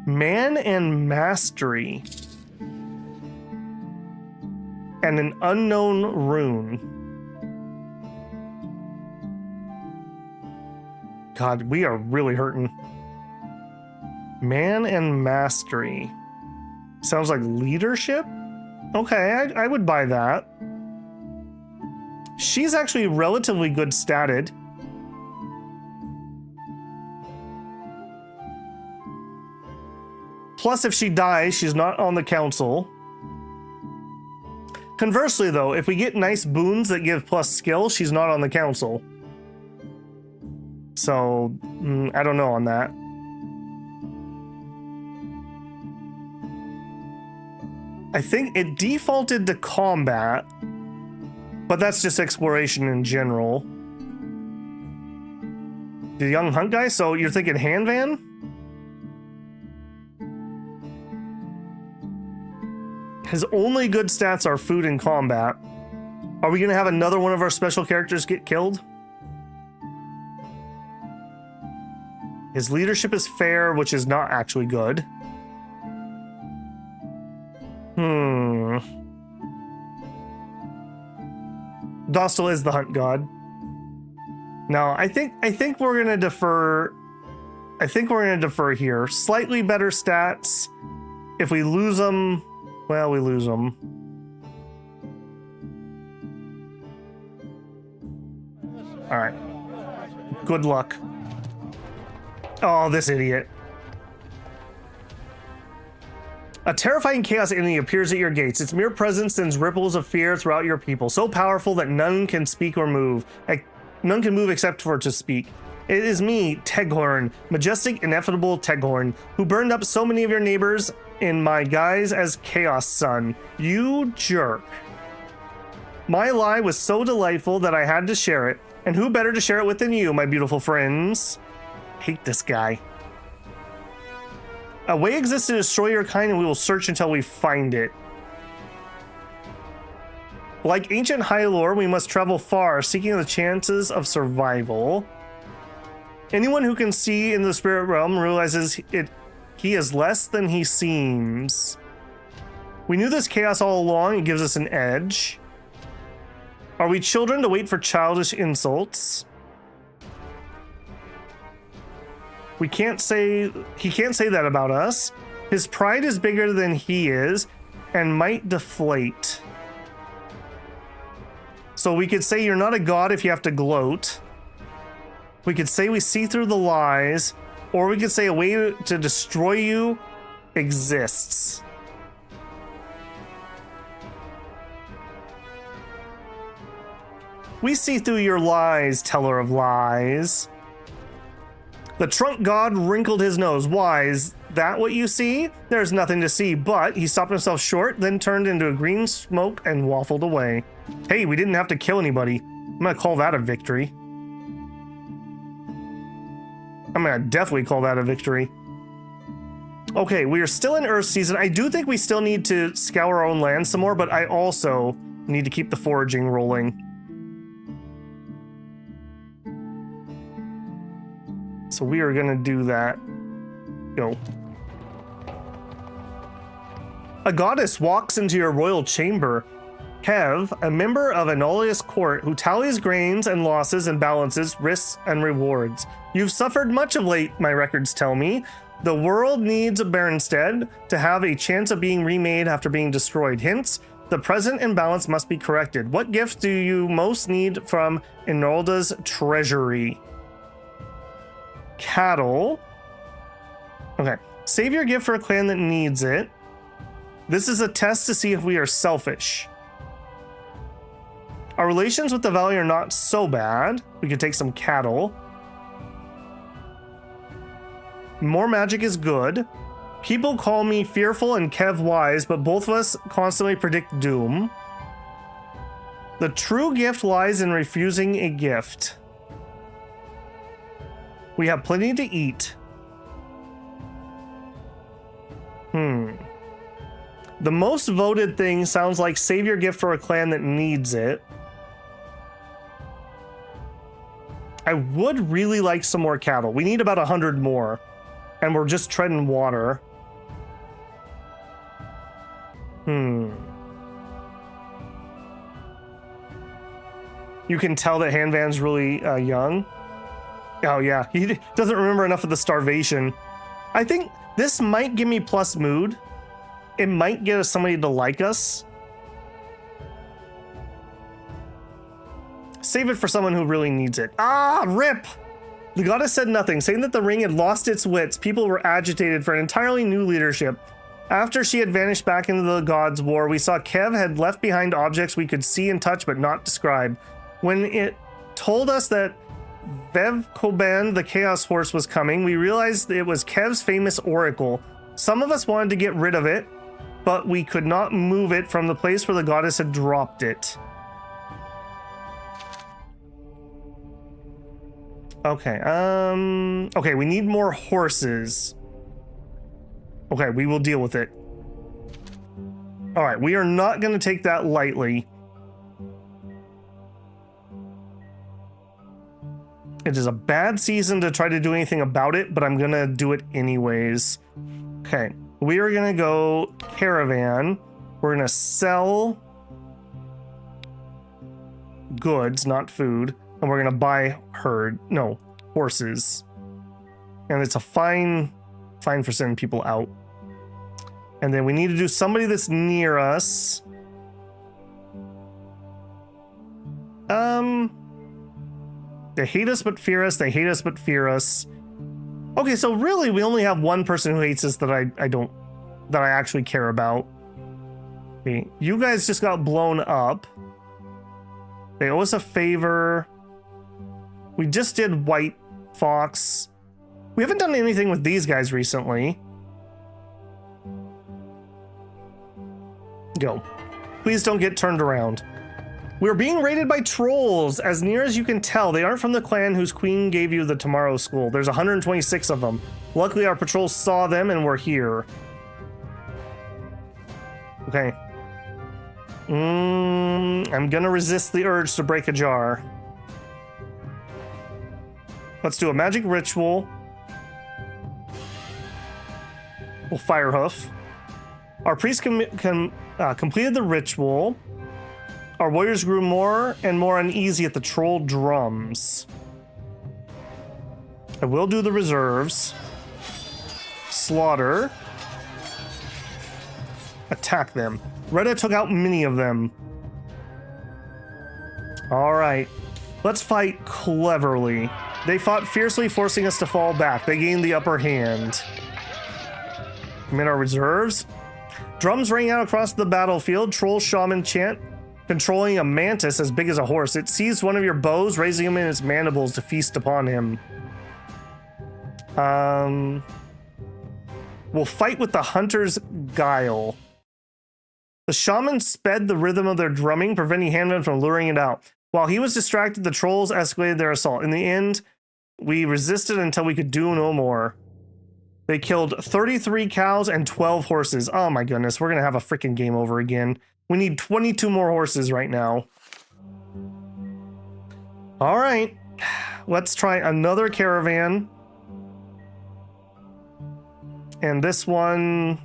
Man and Mastery. And an unknown rune. God, we are really hurting. Man and Mastery. Sounds like leadership? Okay, I would buy that. She's actually relatively good statted. Plus, if she dies, she's not on the council. Conversely, though, if we get nice boons that give plus skill, she's not on the council. So, I don't know on that. I think it defaulted to combat, but that's just exploration in general. The young hunt guy? So you're thinking hand van? His only good stats are food and combat. Are we going to have another one of our special characters get killed? His leadership is fair, which is not actually good. Dostal is the hunt god. No, I think we're gonna defer. I think we're gonna defer here. Slightly better stats. If we lose them, well, we lose them. All right. Good luck. Oh, this idiot. A terrifying chaos enemy appears at your gates. Its mere presence sends ripples of fear throughout your people, so powerful that none can speak or move. None can move except for to speak. It is me, Teghorn, majestic, ineffable Teghorn, who burned up so many of your neighbors in my guise as Chaos Son. You jerk. My lie was so delightful that I had to share it, and who better to share it with than you, my beautiful friends? Hate this guy. A way exists to destroy your kind, and we will search until we find it. Like ancient Hylor, we must travel far, seeking the chances of survival. Anyone who can see in the spirit realm realizes he is less than he seems. We knew this chaos all along. It gives us an edge. Are we children to wait for childish insults? He can't say that about us. His pride is bigger than he is and might deflate. So we could say you're not a god if you have to gloat. We could say we see through the lies, Or we could say a way to destroy you exists. We see through your lies, teller of lies. The trunk god wrinkled his nose. Why? Is that what you see? There's nothing to see, but he stopped himself short, then turned into a green smoke and waffled away. Hey, we didn't have to kill anybody. I'm gonna call that a victory. I'm gonna definitely call that a victory. Okay, we are still in Earth season. I do think we still need to scour our own land some more, but I also need to keep the foraging rolling. So we are gonna do that. Go. A goddess walks into your royal chamber. Kev, a member of Anolia's court who tallies gains and losses and balances risks and rewards. You've suffered much of late, my records tell me. The world needs a Berenstead to have a chance of being remade after being destroyed. Hence, the present imbalance must be corrected. What gifts do you most need from Enolda's treasury? Cattle. Okay. Save your gift for a clan that needs it. This is a test to see if we are selfish. Our relations with the valley are not so bad. We could take some cattle. More magic is good. People call me fearful and Kev wise, but both of us constantly predict doom. The true gift lies in refusing a gift. We have plenty to eat. The most voted thing sounds like save your gift for a clan that needs it. I would really like some more cattle. We need about 100 more. And we're just treading water. You can tell that Hanvan's really young. Oh yeah, he doesn't remember enough of the starvation. I think this might give me plus mood. It might get us somebody to like us. Save it for someone who really needs it. Ah, rip! The goddess said nothing, saying that the ring had lost its wits. People were agitated for an entirely new leadership. After she had vanished back into the gods' war, we saw Kev had left behind objects we could see and touch but not describe. When it told us that Vevkoban, the Chaos Horse, was coming, we realized it was Kev's famous oracle. Some of us wanted to get rid of it, but we could not move it from the place where the goddess had dropped it. Okay, okay, we need more horses. Okay, we will deal with it. All right, we are not going to take that lightly. It is a bad season to try to do anything about it, but I'm going to do it anyways. Okay, we are going to go caravan. We're going to sell goods, not food. And we're going to buy horses. And it's a fine for sending people out. And then we need to do somebody that's near us. They hate us but fear us. They hate us but fear us. Okay, so really we only have one person who hates us that I actually care about. Okay, you guys just got blown up. They owe us a favor. We just did White Fox. We haven't done anything with these guys recently. Go. Please don't get turned around. We're being raided by trolls. As near as you can tell, they aren't from the clan whose queen gave you the Tomorrow School. There's 126 of them. Luckily, our patrols saw them and we're here. Okay. I'm gonna resist the urge to break a jar. Let's do a magic ritual. We'll fire hoof. Our priest completed the ritual. Our warriors grew more and more uneasy at the troll drums. I will do the reserves. Slaughter. Attack them. Retta took out many of them. All right. Let's fight cleverly. They fought fiercely, forcing us to fall back. They gained the upper hand. I'm in our reserves. Drums ring out across the battlefield. Troll shaman chant, controlling a mantis as big as a horse. It seized one of your bows, raising him in its mandibles to feast upon him. We'll fight with the hunter's guile. The shaman sped the rhythm of their drumming, preventing Handman from luring it out. While he was distracted, the trolls escalated their assault. In the end, we resisted until we could do no more. They killed 33 cows and 12 horses. Oh my goodness, we're gonna have a freaking game over again. We need 22 more horses right now. All right, let's try another caravan. And this one,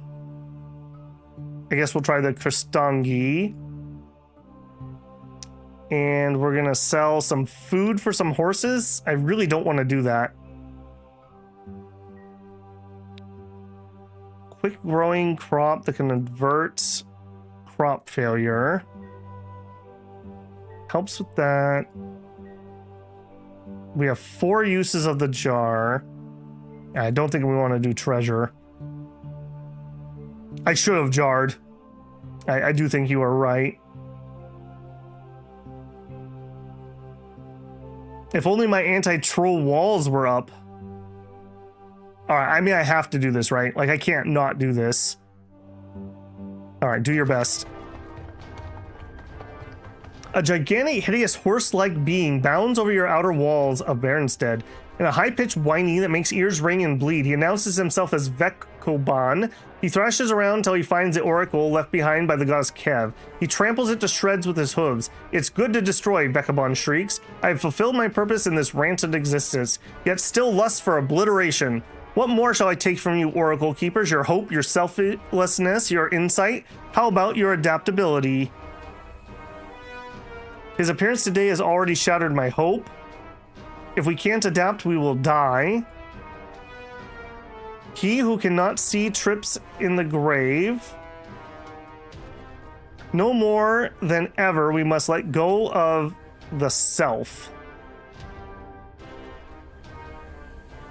I guess we'll try the Kristangi. And we're gonna sell some food for some horses. I really don't want to do that. Quick growing crop that can avert crop failure. Helps with that. We have 4 uses of the jar. I don't think we want to do treasure. I should have jarred. I do think you are right. If only my anti-troll walls were up. All right, I mean, I have to do this, right? Like, I can't not do this. All right, do your best. A gigantic, hideous horse-like being bounds over your outer walls of Berenstead. In a high-pitched whining that makes ears ring and bleed, he announces himself as Vekkoban. He thrashes around until he finds the oracle left behind by the goddess Kev. He tramples it to shreds with his hooves. It's good to destroy, Vekkoban shrieks. I have fulfilled my purpose in this rancid existence, yet still lust for obliteration. What more shall I take from you, oracle keepers? Your hope, your selflessness, your insight? How about your adaptability? His appearance today has already shattered my hope. If we can't adapt, we will die. He who cannot see trips in the grave. No more than ever, we must let go of the self.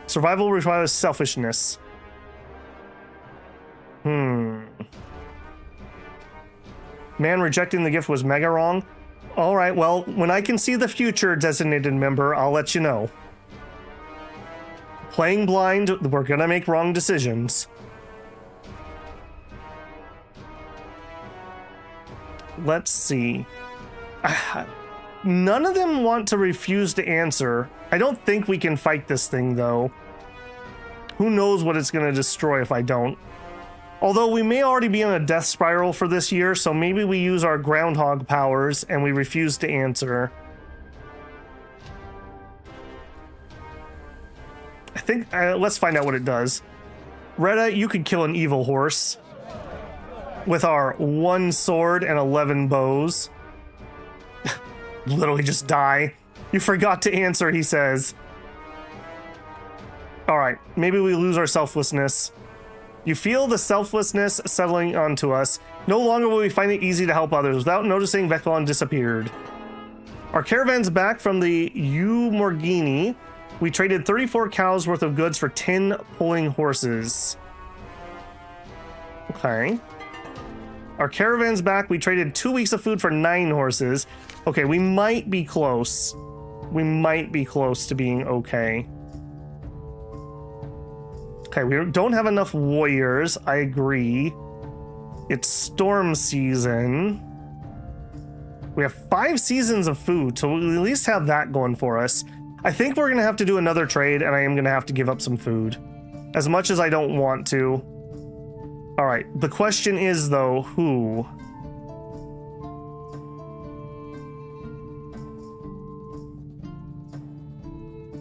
Survival requires selfishness. Man rejecting the gift was mega wrong. All right, well, when I can see the future, designated member, I'll let you know. Playing blind, we're gonna make wrong decisions. Let's see. None of them want to refuse to answer. I don't think we can fight this thing, though. Who knows what it's gonna destroy if I don't. Although we may already be on a death spiral for this year, so maybe we use our groundhog powers and we refuse to answer. I think, let's find out what it does. Retta, you could kill an evil horse with our 1 sword and 11 bows. Literally just die. You forgot to answer, he says. All right, maybe we lose our selflessness. You feel the selflessness settling onto us. No longer will we find it easy to help others. Without noticing, Veklan disappeared. Our caravan's back from the Umorgini. We traded 34 cows worth of goods for 10 pulling horses. Okay. Our caravan's back. We traded 2 weeks of food for 9 horses. Okay, we might be close. We might be close to being okay. Okay, we don't have enough warriors. I agree. It's storm season. We have 5 seasons of food, so we'll at least have that going for us. I think we're going to have to do another trade, and I am going to have to give up some food. As much as I don't want to. All right, the question is, though, who?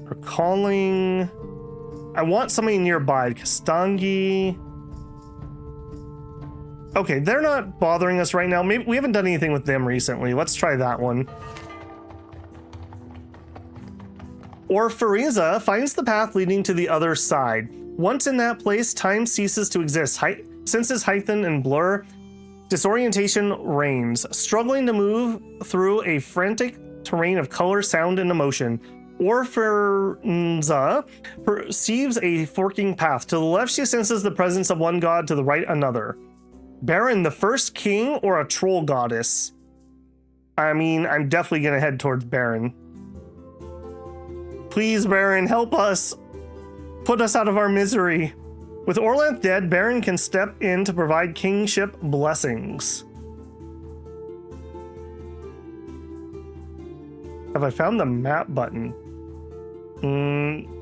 We're calling... I want somebody nearby. Kastangi. Okay, they're not bothering us right now. Maybe we haven't done anything with them recently. Let's try that one. Orphariza finds the path leading to the other side. Once in that place, time ceases to exist. Senses heighten and blur. Disorientation reigns. Struggling to move through a frantic terrain of color, sound, and emotion. Orfernza perceives a forking path. To the left, she senses the presence of one god, to the right, another. Beren, the first king, or a troll goddess? I mean, I'm definitely going to head towards Beren. Please, Beren, help us. Put us out of our misery. With Orlanth dead, Beren can step in to provide kingship blessings. Have I found the map button?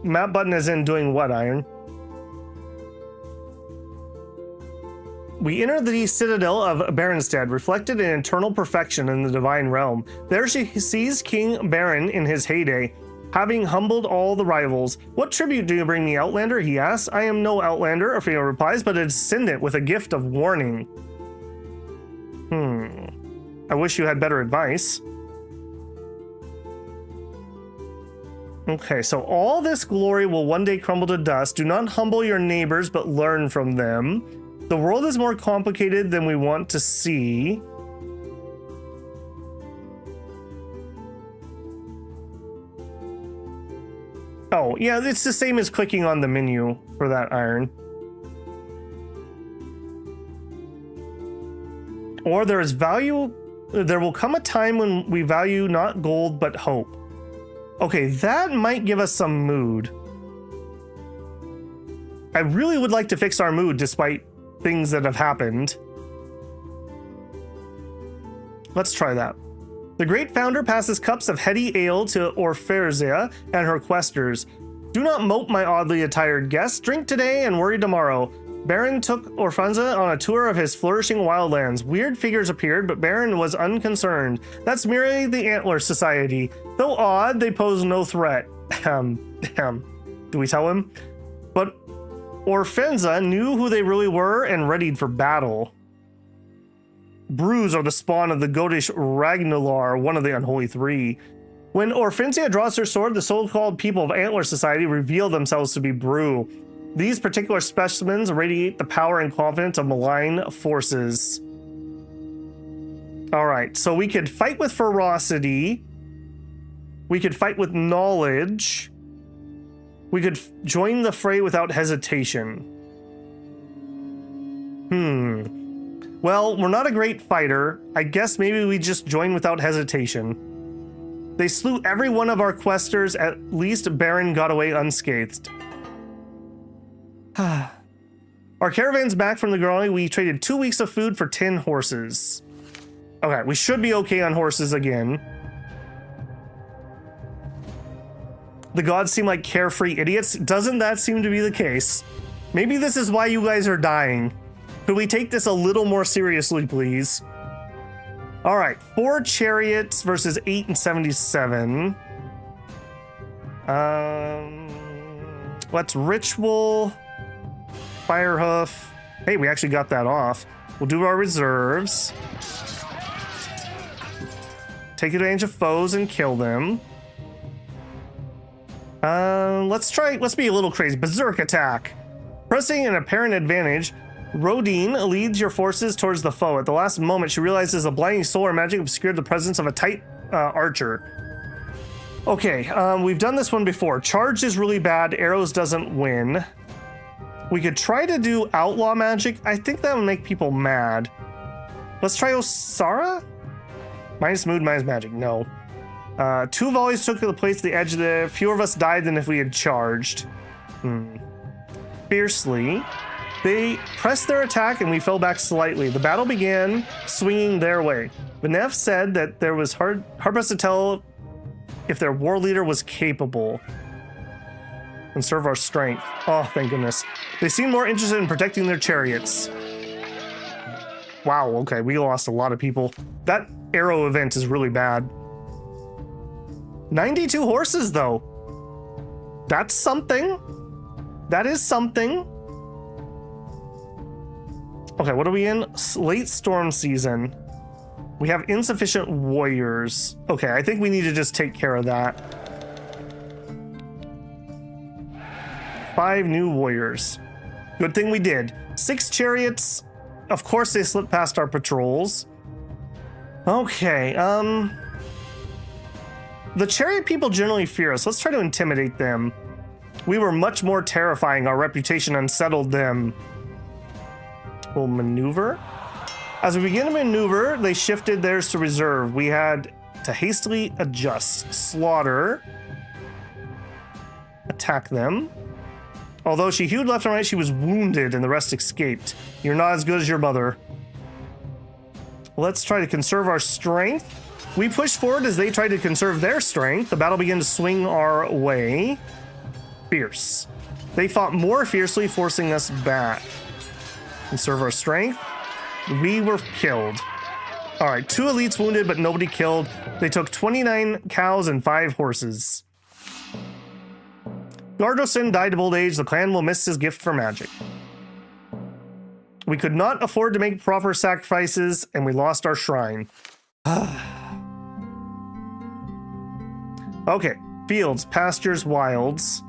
Map button is in doing what, Iron? We enter the citadel of Berenstead, reflected in eternal perfection in the divine realm. There she sees King Beren in his heyday, having humbled all the rivals. What tribute do you bring me, Outlander? He asks. I am no Outlander, Ophelia replies, but a descendant with a gift of warning. I wish you had better advice. Okay, so all this glory will one day crumble to dust. Do not humble your neighbors, but learn from them. The world is more complicated than we want to see. Oh, yeah, it's the same as clicking on the menu for that, Iron. Or there is value. There will come a time when we value not gold, but hope. Okay, that might give us some mood. I really would like to fix our mood despite things that have happened. Let's try that. The great founder passes cups of heady ale to Orferzia and her questers. Do not mope, my oddly attired guests. Drink today and worry tomorrow. Beren took Orfanza on a tour of his flourishing wildlands. Weird figures appeared, but Beren was unconcerned. That's merely the Antler Society. Though odd, they pose no threat. Do we tell him? But Orfanza knew who they really were and readied for battle. Brews are the spawn of the goatish Ragnalar, one of the unholy three. When Orfanza draws her sword, the so-called people of Antler Society reveal themselves to be Brew. These particular specimens radiate the power and confidence of malign forces. All right, so we could fight with ferocity. We could fight with knowledge. We could join the fray without hesitation. Well, we're not a great fighter. I guess maybe we just join without hesitation. They slew every one of our questers. At least Beren got away unscathed. Our caravan's back from the Glorantha. We traded 2 weeks of food for 10 horses. Okay, we should be okay on horses again. The gods seem like carefree idiots. Doesn't that seem to be the case? Maybe this is why you guys are dying. Could we take this a little more seriously, please? All right, 4 chariots versus 8 and 77. Let's ritual. Firehoof. Hey, we actually got that off. We'll do our reserves. Take advantage of foes and kill them. Let's be a little crazy. Berserk attack. Pressing an apparent advantage, Rodine leads your forces towards the foe. At the last moment, she realizes a blinding solar magic obscured the presence of a tight archer. Okay, we've done this one before. Charge is really bad. Arrows doesn't win. We could try to do outlaw magic. I think that would make people mad. Let's try Osara? Minus mood, minus magic. No. 2 volleys took the place at the edge of the... Fewer of us died than if we had charged. Fiercely. They pressed their attack and we fell back slightly. The battle began swinging their way. Vanef said that there was hard pressed to tell if their war leader was capable. Conserve our strength. Oh, thank goodness. They seem more interested in protecting their chariots. Wow, okay, we lost a lot of people. That arrow event is really bad. 92 horses, though. That's something. That is something. Okay, what are we in? Late storm season. We have insufficient warriors. Okay, I think we need to just take care of that. 5 new warriors. Good thing we did. 6 chariots. Of course they slipped past our patrols. Okay, The chariot people generally fear us. Let's try to intimidate them. We were much more terrifying. Our reputation unsettled them. We'll maneuver. As we begin to maneuver, they shifted theirs to reserve. We had to hastily adjust. Slaughter. Attack them. Although she hewed left and right, she was wounded and the rest escaped. You're not as good as your mother. Let's try to conserve our strength. We pushed forward as they tried to conserve their strength. The battle began to swing our way. Fierce. They fought more fiercely, forcing us back. Conserve our strength. We were killed. All right, 2 elites wounded, but nobody killed. They took 29 cows and 5 horses. Gardosin died of old age. The clan will miss his gift for magic. We could not afford to make proper sacrifices, and we lost our shrine. Okay, fields, pastures, wilds.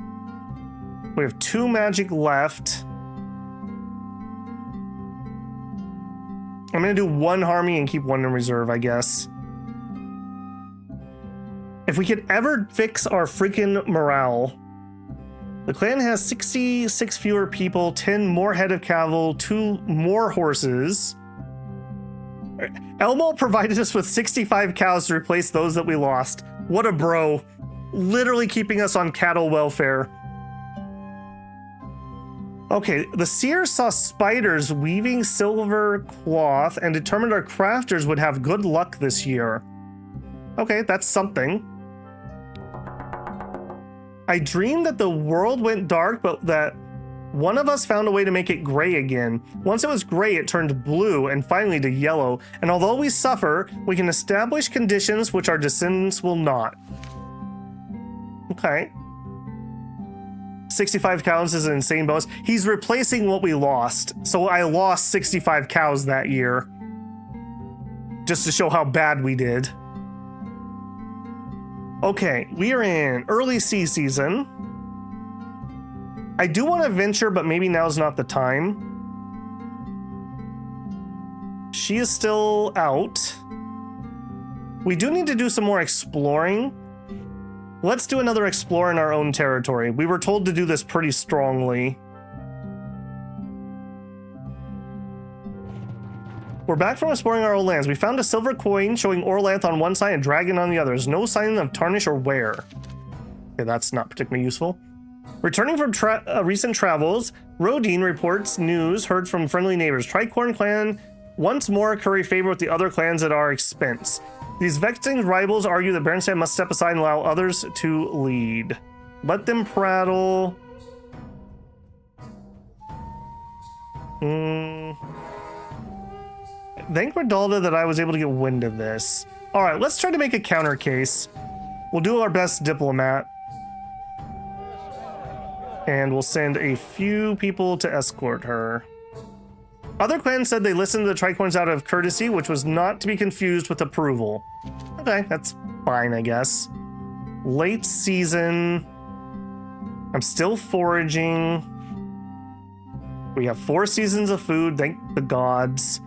We have 2 magic left. I'm gonna do 1 harmony and keep 1 in reserve, I guess. If we could ever fix our freaking morale. The clan has 66 fewer people, 10 more head of cavalry, 2 more horses. Elmo provided us with 65 cows to replace those that we lost. What a bro. Literally keeping us on cattle welfare. Okay, the seers saw spiders weaving silver cloth and determined our crafters would have good luck this year. Okay, that's something. I dreamed that the world went dark, but that one of us found a way to make it gray again. Once it was gray, it turned blue and finally to yellow. And although we suffer, we can establish conditions which our descendants will not. Okay. 65 cows is an insane bonus. He's replacing what we lost. So I lost 65 cows that year. Just to show how bad we did. Okay, we are in early sea season. I do want to venture, but maybe now's not the time. She is still out. We do need to do some more exploring. Let's do another explore in our own territory. We were told to do this pretty strongly. We're back from exploring our old lands. We found a silver coin showing Orlanth on one side and dragon on the other. There's no sign of tarnish or wear. Okay, that's not particularly useful. Returning from recent travels, Rodine reports news heard from friendly neighbors. Tricorn clan once more curry favor with the other clans at our expense. These vexing rivals argue that Berenstain must step aside and allow others to lead. Let them prattle. Thank Redalda that I was able to get wind of this. All right, let's try to make a counter case. We'll do our best diplomat. And we'll send a few people to escort her. Other clans said they listened to the Tricorns out of courtesy, which was not to be confused with approval. Okay, that's fine, I guess. Late season. I'm still foraging. We have 4 seasons of food, thank the gods.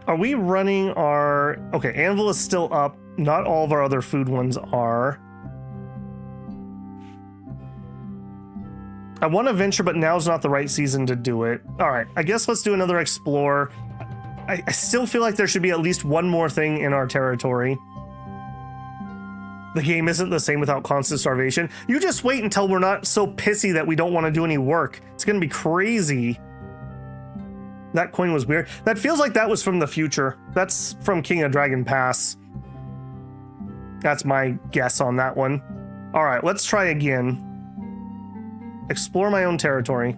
Are we running our... Okay, Anvil is still up. Not all of our other food ones are. I want to venture, but now's not the right season to do it. All right, I guess let's do another explore. I still feel like there should be at least one more thing in our territory. The game isn't the same without constant starvation. You just wait until we're not so pissy that we don't want to do any work. It's going to be crazy. That coin was weird. That feels like that was from the future. That's from King of Dragon Pass. That's my guess on that one. All right, let's try again. Explore my own territory.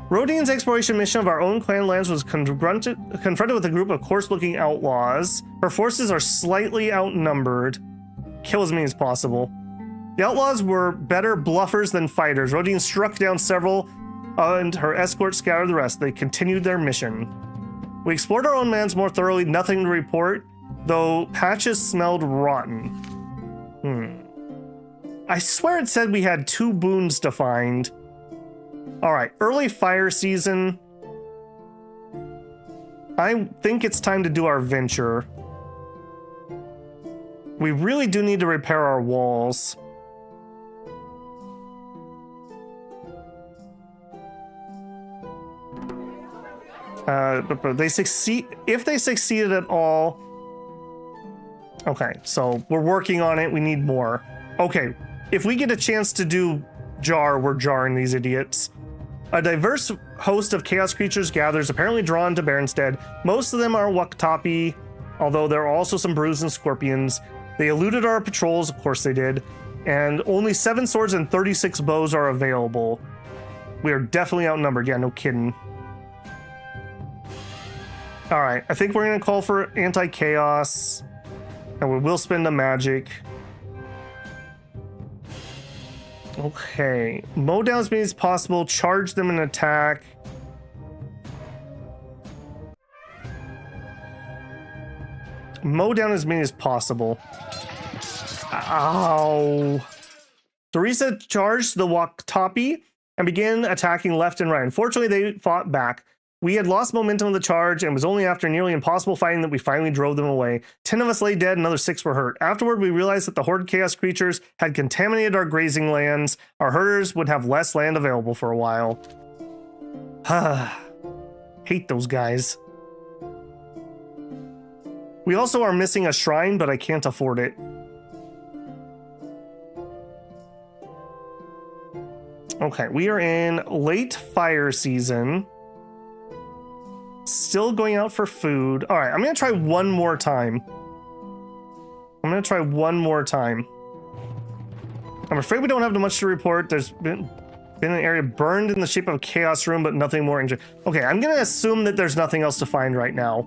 Rodine's exploration mission of our own clan lands was confronted with a group of coarse-looking outlaws. Her forces are slightly outnumbered. Kill as many as possible. The outlaws were better bluffers than fighters. Rodine struck down several and her escort scattered the rest. They continued their mission. We explored our own lands more thoroughly, nothing to report, though patches smelled rotten. I swear it said we had 2 boons to find. All right, early fire season. I think it's time to do our venture. We really do need to repair our walls. But they succeed, if they succeeded at all. Okay, so we're working on it. We need more. Okay, if we get a chance to do jar, we're jarring these idiots. A diverse host of chaos creatures gathers, apparently drawn to Beren's Dead. Most of them are Waktapi, although there are also some brews and scorpions. They eluded our patrols, of course they did, and only 7 swords and 36 bows are available. We are definitely outnumbered. Yeah, no kidding. All right, I think we're gonna call for anti-chaos, and we will spend a magic. Okay, mow down as many as possible, charge them and attack. Mow down as many as possible. Ow. Teresa charged the Waktapi and began attacking left and right. Unfortunately, they fought back. We had lost momentum of the charge, and it was only after nearly impossible fighting that we finally drove them away. 10 of us lay dead, another 6 were hurt. Afterward, we realized that the horde chaos creatures had contaminated our grazing lands. Our herders would have less land available for a while. Hate those guys. We also are missing a shrine, but I can't afford it. Okay, we are in late fire season. Still going out for food. All right, I'm gonna try one more time. I'm afraid we don't have much to report. There's been an area burned in the shape of a chaos room, but nothing more injured. Okay, I'm gonna assume that there's nothing else to find right now.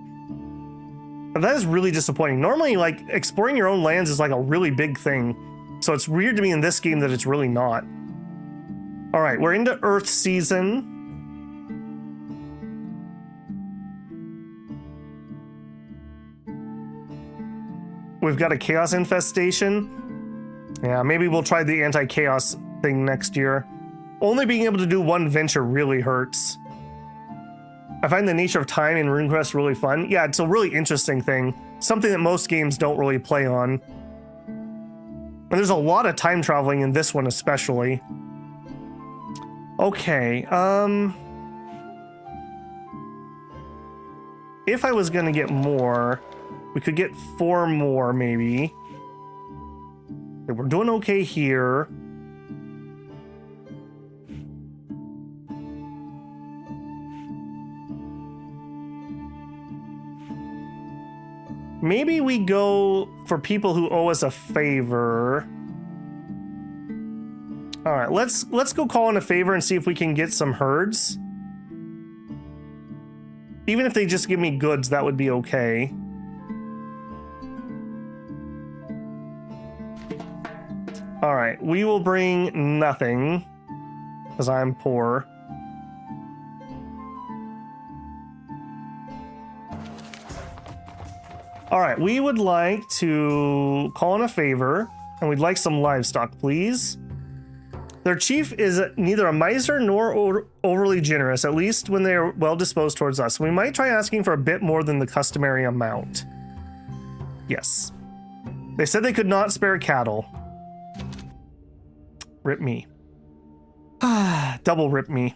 And that is really disappointing. Normally, like, exploring your own lands is like a really big thing. So it's weird to me in this game that it's really not. All right, we're into Earth season. We've got a chaos infestation. Yeah, maybe we'll try the anti-chaos thing next year. Only being able to do one venture really hurts. I find the nature of time in RuneQuest really fun. Yeah, it's a really interesting thing. Something that most games don't really play on. And there's a lot of time traveling in this one especially. Okay, if I was gonna get more, we could get 4 more, maybe. Okay, we're doing okay here. Maybe we go for people who owe us a favor. All right, let's go call in a favor and see if we can get some herds. Even if they just give me goods, that would be okay. All right, we will bring nothing because I'm poor. All right, we would like to call in a favor, and we'd like some livestock, please. Their chief is neither a miser nor overly generous, at least when they are well disposed towards us. We might try asking for a bit more than the customary amount. Yes. They said they could not spare cattle. Rip me. Double rip me.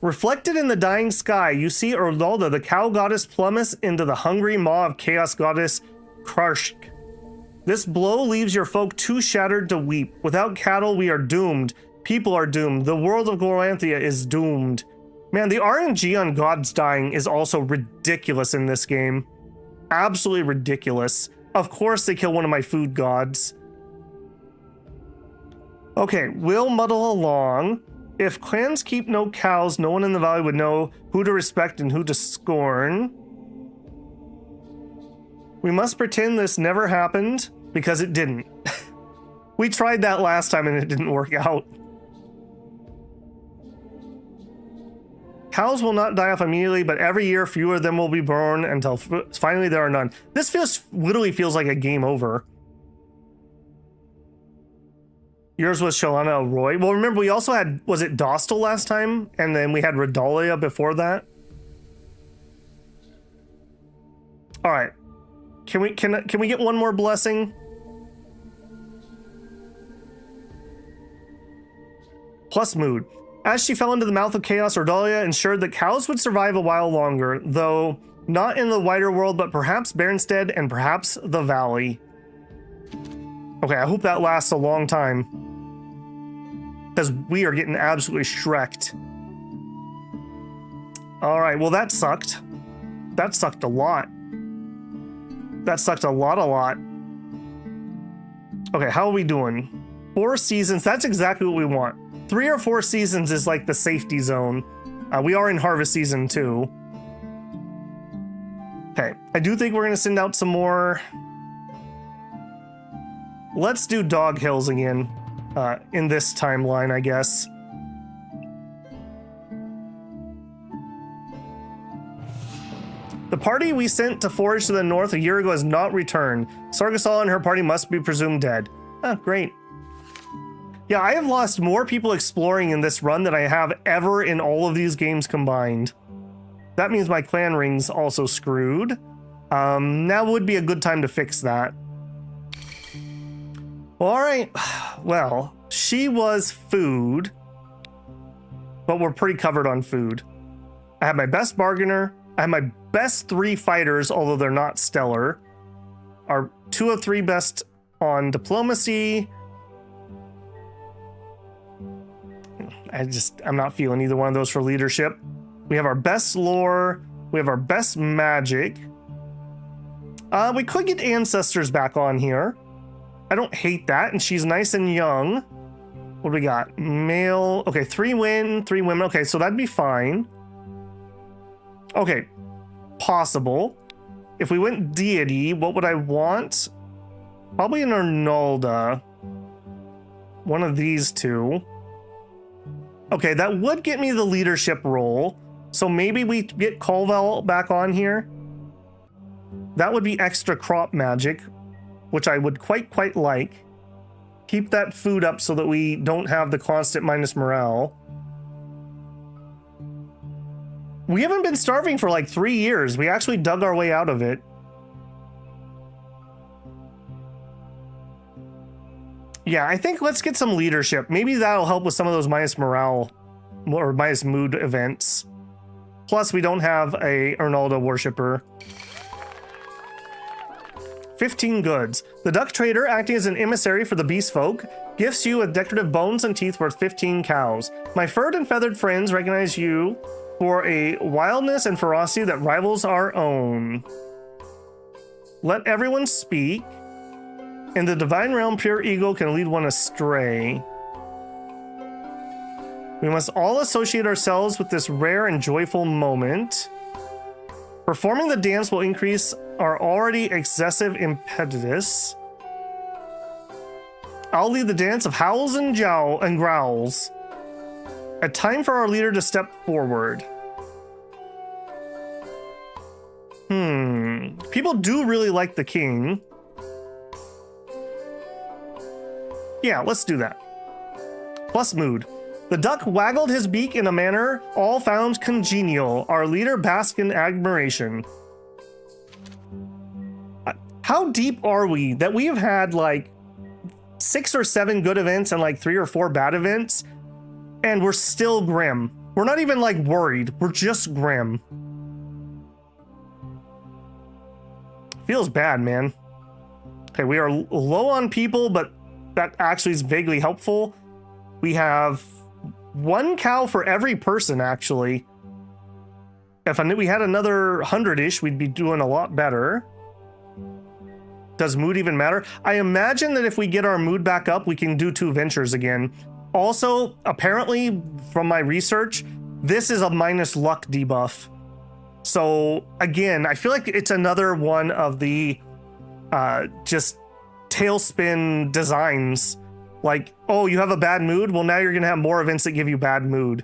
Reflected in the dying sky, you see Redalda, the cow goddess, plummet into the hungry maw of chaos goddess Karshk. This blow leaves your folk too shattered to weep. Without cattle, we are doomed. People are doomed. The world of Glorantha is doomed. Man, the RNG on gods dying is also ridiculous in this game. Absolutely ridiculous. Of course they kill one of my food gods. Okay, we'll muddle along. If clans keep no cows, no one in the valley would know who to respect and who to scorn. We must pretend this never happened, because it didn't. We tried that last time and it didn't work out. Cows will not die off immediately, but every year fewer of them will be born until finally there are none. This literally feels like a game over. Yours was Cenala Roy. Well, remember, we also had, was it Dostal last time? And then we had Redalda before that. All right. Can we get one more blessing? Plus mood. As she fell into the mouth of chaos, Redalda ensured that cows would survive a while longer, though not in the wider world, but perhaps Berenstead and perhaps the valley. Okay, I hope that lasts a long time, because we are getting absolutely shreked. All right, well, that sucked. That sucked a lot. That sucked a lot. Okay, how are we doing? 4 seasons, that's exactly what we want. 3 or 4 seasons is like the safety zone. We are in harvest season 2. Okay, I do think we're gonna send out some more. Let's do Dog Hills again in this timeline, I guess. The party we sent to forage to the north a year ago has not returned. Sargasol and her party must be presumed dead. Oh, great. Yeah, I have lost more people exploring in this run than I have ever in all of these games combined. That means my clan ring's also screwed. Now would be a good time to fix that. All right, well, she was food, but we're pretty covered on food. I have my best bargainer. I have my best 3 fighters, although they're not stellar. Our 2 of 3 best on diplomacy. I'm not feeling either one of those for leadership. We have our best lore. We have our best magic. We could get ancestors back on here. I don't hate that, and she's nice and young. What do we got? Male. Okay, 3 men, 3 women. Okay, so that'd be fine. Okay, possible. If we went deity, what would I want? Probably an Arnalda. One of these 2. Okay, that would get me the leadership role. So maybe we get Colval back on here. That would be extra crop magic, which I would quite like. Keep that food up so that we don't have the constant minus morale. We haven't been starving for like 3 years. We actually dug our way out of it. Yeah, I think let's get some leadership. Maybe that'll help with some of those minus morale or minus mood events. Plus, we don't have a Arnalda worshiper. 15 goods. The duck trader, acting as an emissary for the beast folk, gifts you with decorative bones and teeth worth 15 cows. My furred and feathered friends recognize you for a wildness and ferocity that rivals our own. Let everyone speak. In the divine realm, pure ego can lead one astray. We must all associate ourselves with this rare and joyful moment. Performing the dance will increase our already excessive impetus. I'll lead the dance of howls and growls. A time for our leader to step forward. People do really like the king. Yeah, let's do that. Plus mood. The duck waggled his beak in a manner all found congenial. Our leader basked in admiration. How deep are we that we have had like 6 or 7 good events and like 3 or 4 bad events, and we're still grim? We're not even like worried. We're just grim. Feels bad, man. Okay, we are low on people, but that actually is vaguely helpful. We have 1 cow for every person, actually. If we had another 100-ish, we'd be doing a lot better. Does mood even matter? I imagine that if we get our mood back up, we can do 2 ventures again. Also, apparently, from my research, this is a minus luck debuff. So, again, I feel like it's another one of the just tailspin designs. Like, oh, you have a bad mood? Well, now you're going to have more events that give you bad mood.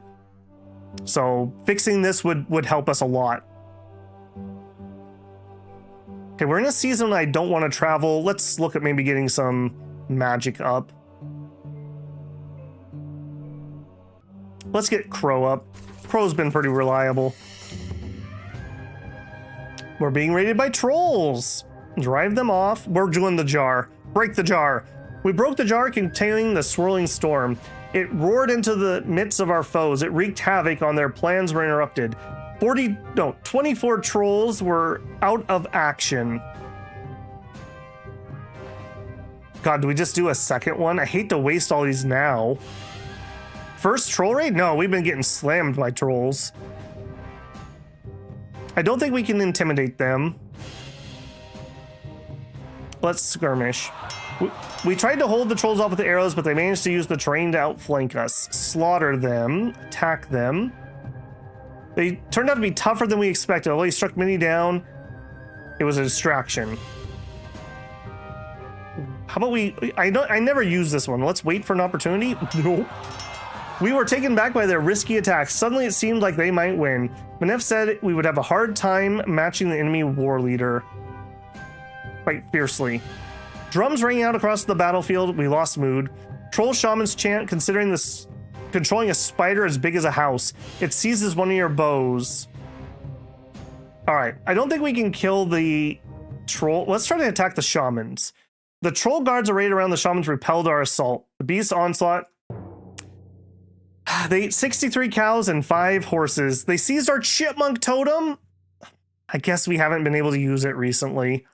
So fixing this would help us a lot. Okay, we're in a season I don't want to travel. Let's look at maybe getting some magic up. Let's get Crow up. Crow's been pretty reliable. We're being raided by trolls. Drive them off. We're doing the jar. Break the jar. We broke the jar containing the swirling storm. It roared into the midst of our foes. It wreaked havoc on their plans were interrupted. 24 trolls were out of action. God, do we just do a second one? I hate to waste all these now. First troll raid? No, we've been getting slammed by trolls. I don't think we can intimidate them. Let's skirmish. We tried to hold the trolls off with the arrows, but they managed to use the terrain to outflank us. Slaughter them. Attack them. They turned out to be tougher than we expected. Although he struck many down, it was a distraction. How about I never use this one. Let's wait for an opportunity. Nope. We were taken back by their risky attacks. Suddenly it seemed like they might win. Manef said we would have a hard time matching the enemy war leader. Quite fiercely. Drums rang out across the battlefield. We lost mood. Troll shamans chant controlling a spider as big as a house. It seizes one of your bows. All right. I don't think we can kill the troll. Let's try to attack the shamans. The troll guards arrayed around the shamans repelled our assault. The beast's onslaught. They ate 63 cows and 5 horses. They seized our chipmunk totem. I guess we haven't been able to use it recently.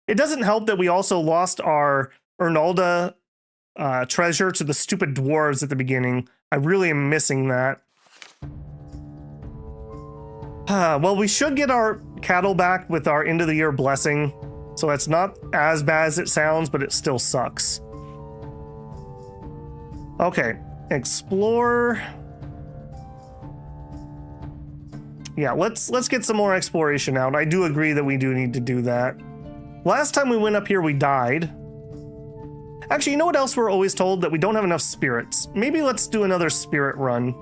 It doesn't help that we also lost our Redalda treasure to the stupid dwarves at the beginning. I really am missing that. Well, we should get our cattle back with our end of the year blessing. So it's not as bad as it sounds, but it still sucks. Okay, explore. Yeah, let's get some more exploration out. I do agree that we do need to do that. Last time we went up here, we died. Actually, you know what else we're always told? That we don't have enough spirits. Maybe let's do another spirit run.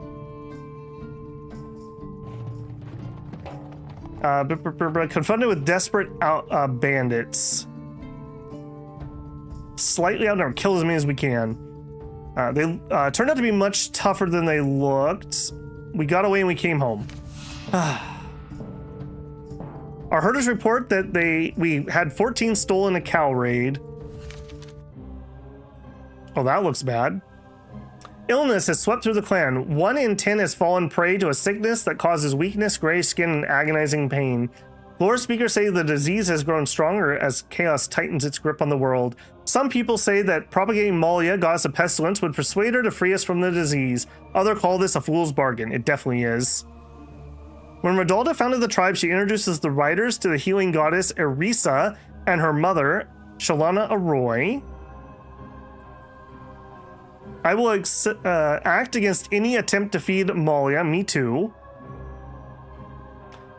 Confronted with desperate bandits. Slightly outnumbered. Kill as many as we can. They turned out to be much tougher than they looked. We got away and we came home. Our herders report that we had 14 stolen a cow raid. Oh, that looks bad. Illness has swept through the clan. 1 in 10 has fallen prey to a sickness that causes weakness, gray skin, and agonizing pain. Lore speakers say the disease has grown stronger as chaos tightens its grip on the world. Some people say that propagating Malia, goddess of pestilence, would persuade her to free us from the disease. Others call this a fool's bargain. It definitely is. When Redalda founded the tribe, she introduces the riders to the healing goddess Erisa and her mother, Shalana Arroy. I will act against any attempt to feed Malia. Me too.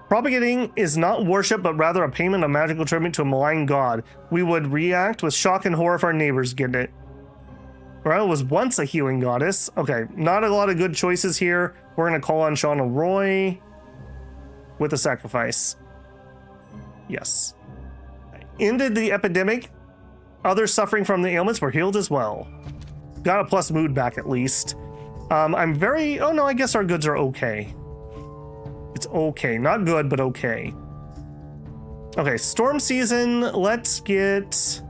Propagating is not worship, but rather a payment of magical tribute to a malign god. We would react with shock and horror if our neighbors get it. Well, it was once a healing goddess. Okay, not a lot of good choices here. We're going to call on Shalana Arroy with a sacrifice. Yes. Ended the epidemic. Others suffering from the ailments were healed as well. Got a plus mood back at least. I'm very... Oh no, I guess our goods are okay. It's okay. Not good, but okay. Okay, storm season. Let's get...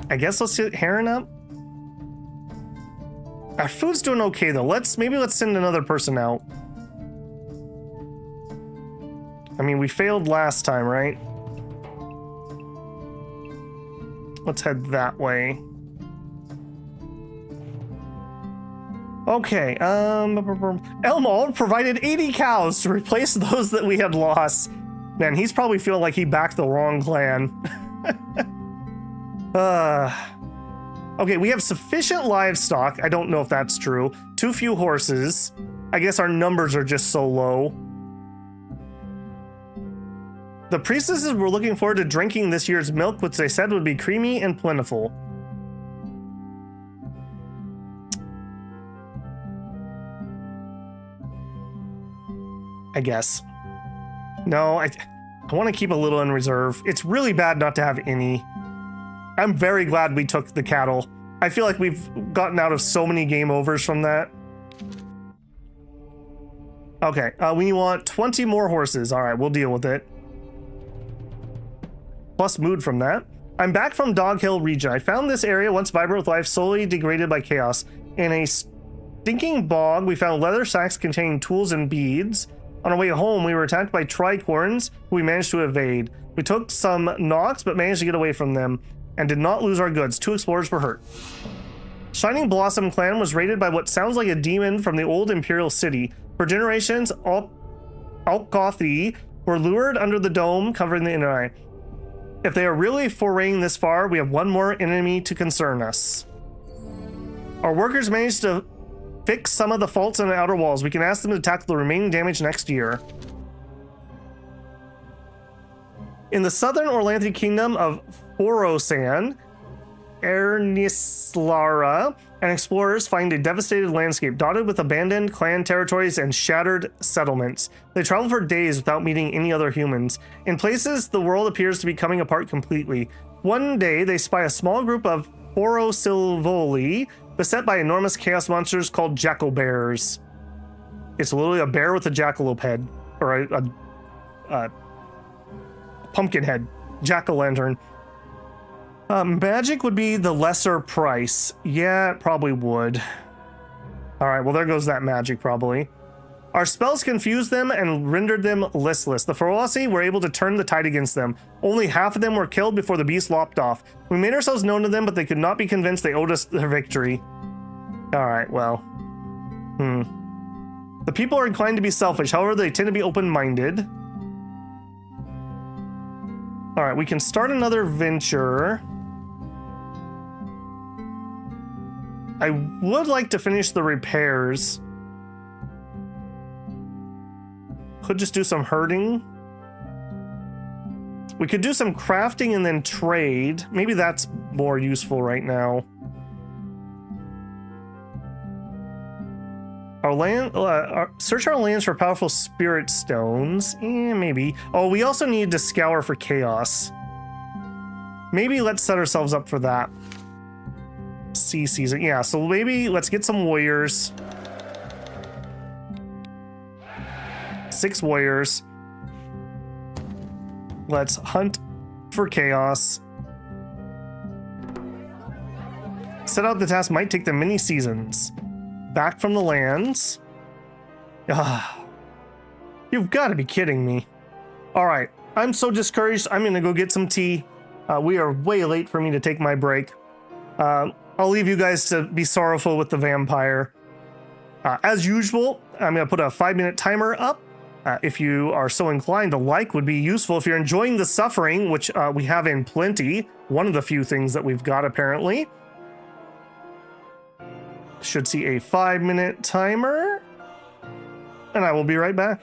I guess let's get Heron up. Our food's doing okay though. Maybe let's send another person out. I mean, we failed last time, right? Let's head that way. Okay, Elmald provided 80 cows to replace those that we had lost. Man, he's probably feeling like he backed the wrong clan. Okay, we have sufficient livestock. I don't know if that's true. Too few horses. I guess our numbers are just so low. The priestesses were looking forward to drinking this year's milk, which they said would be creamy and plentiful. I guess. No, I want to keep a little in reserve. It's really bad not to have any. I'm very glad we took the cattle. I feel like we've gotten out of so many game overs from that. Okay, we want 20 more horses. All right, we'll deal with it. Plus mood from that. I'm back from Dog Hill region. I found this area once vibrant with life, slowly degraded by chaos. In a stinking bog, we found leather sacks containing tools and beads. On our way home, we were attacked by tricorns, who we managed to evade. We took some knocks, but managed to get away from them, and did not lose our goods. 2 explorers were hurt. Shining Blossom Clan was raided by what sounds like a demon from the old Imperial City. For generations, Alkothi were lured under the dome, covering the inner eye. If they are really foraying this far, we have one more enemy to concern us. Our workers managed to fix some of the faults in the outer walls. We can ask them to tackle the remaining damage next year. In the southern Orlantha kingdom of Forosan, Ernislara and explorers find a devastated landscape dotted with abandoned clan territories and shattered settlements. They travel for days without meeting any other humans. In places, the world appears to be coming apart completely. One day, they spy a small group of Forosilvoli beset by enormous chaos monsters called jackal bears. It's literally a bear with a jackalope head, or a pumpkin head, jack-o'-lantern. Magic would be the lesser price. Yeah, it probably would. All right, well, there goes that magic, probably. Our spells confused them and rendered them listless. The Ferocity were able to turn the tide against them. Only half of them were killed before the beast lopped off. We made ourselves known to them, but they could not be convinced they owed us their victory. All right, well. The people are inclined to be selfish. However, they tend to be open-minded. All right, we can start another venture. I would like to finish the repairs. Could just do some herding. We could do some crafting and then trade. Maybe that's more useful right now. Our land, search our lands for powerful spirit stones. Maybe. Oh, we also need to scour for chaos. Maybe let's set ourselves up for that. Sea season. Yeah, so maybe let's get some warriors. 6 warriors. Let's hunt for chaos. Set out the task might take them many seasons. Back from the lands. You've got to be kidding me. All right, I'm so discouraged. I'm gonna go get some tea. We are way late for me to take my break. I'll leave you guys to be sorrowful with the vampire. As usual, I'm gonna put a 5-minute timer up. If you are so inclined, a like would be useful. If you're enjoying the suffering, which we have in plenty, one of the few things that we've got apparently. Should see a 5-minute timer. And I will be right back.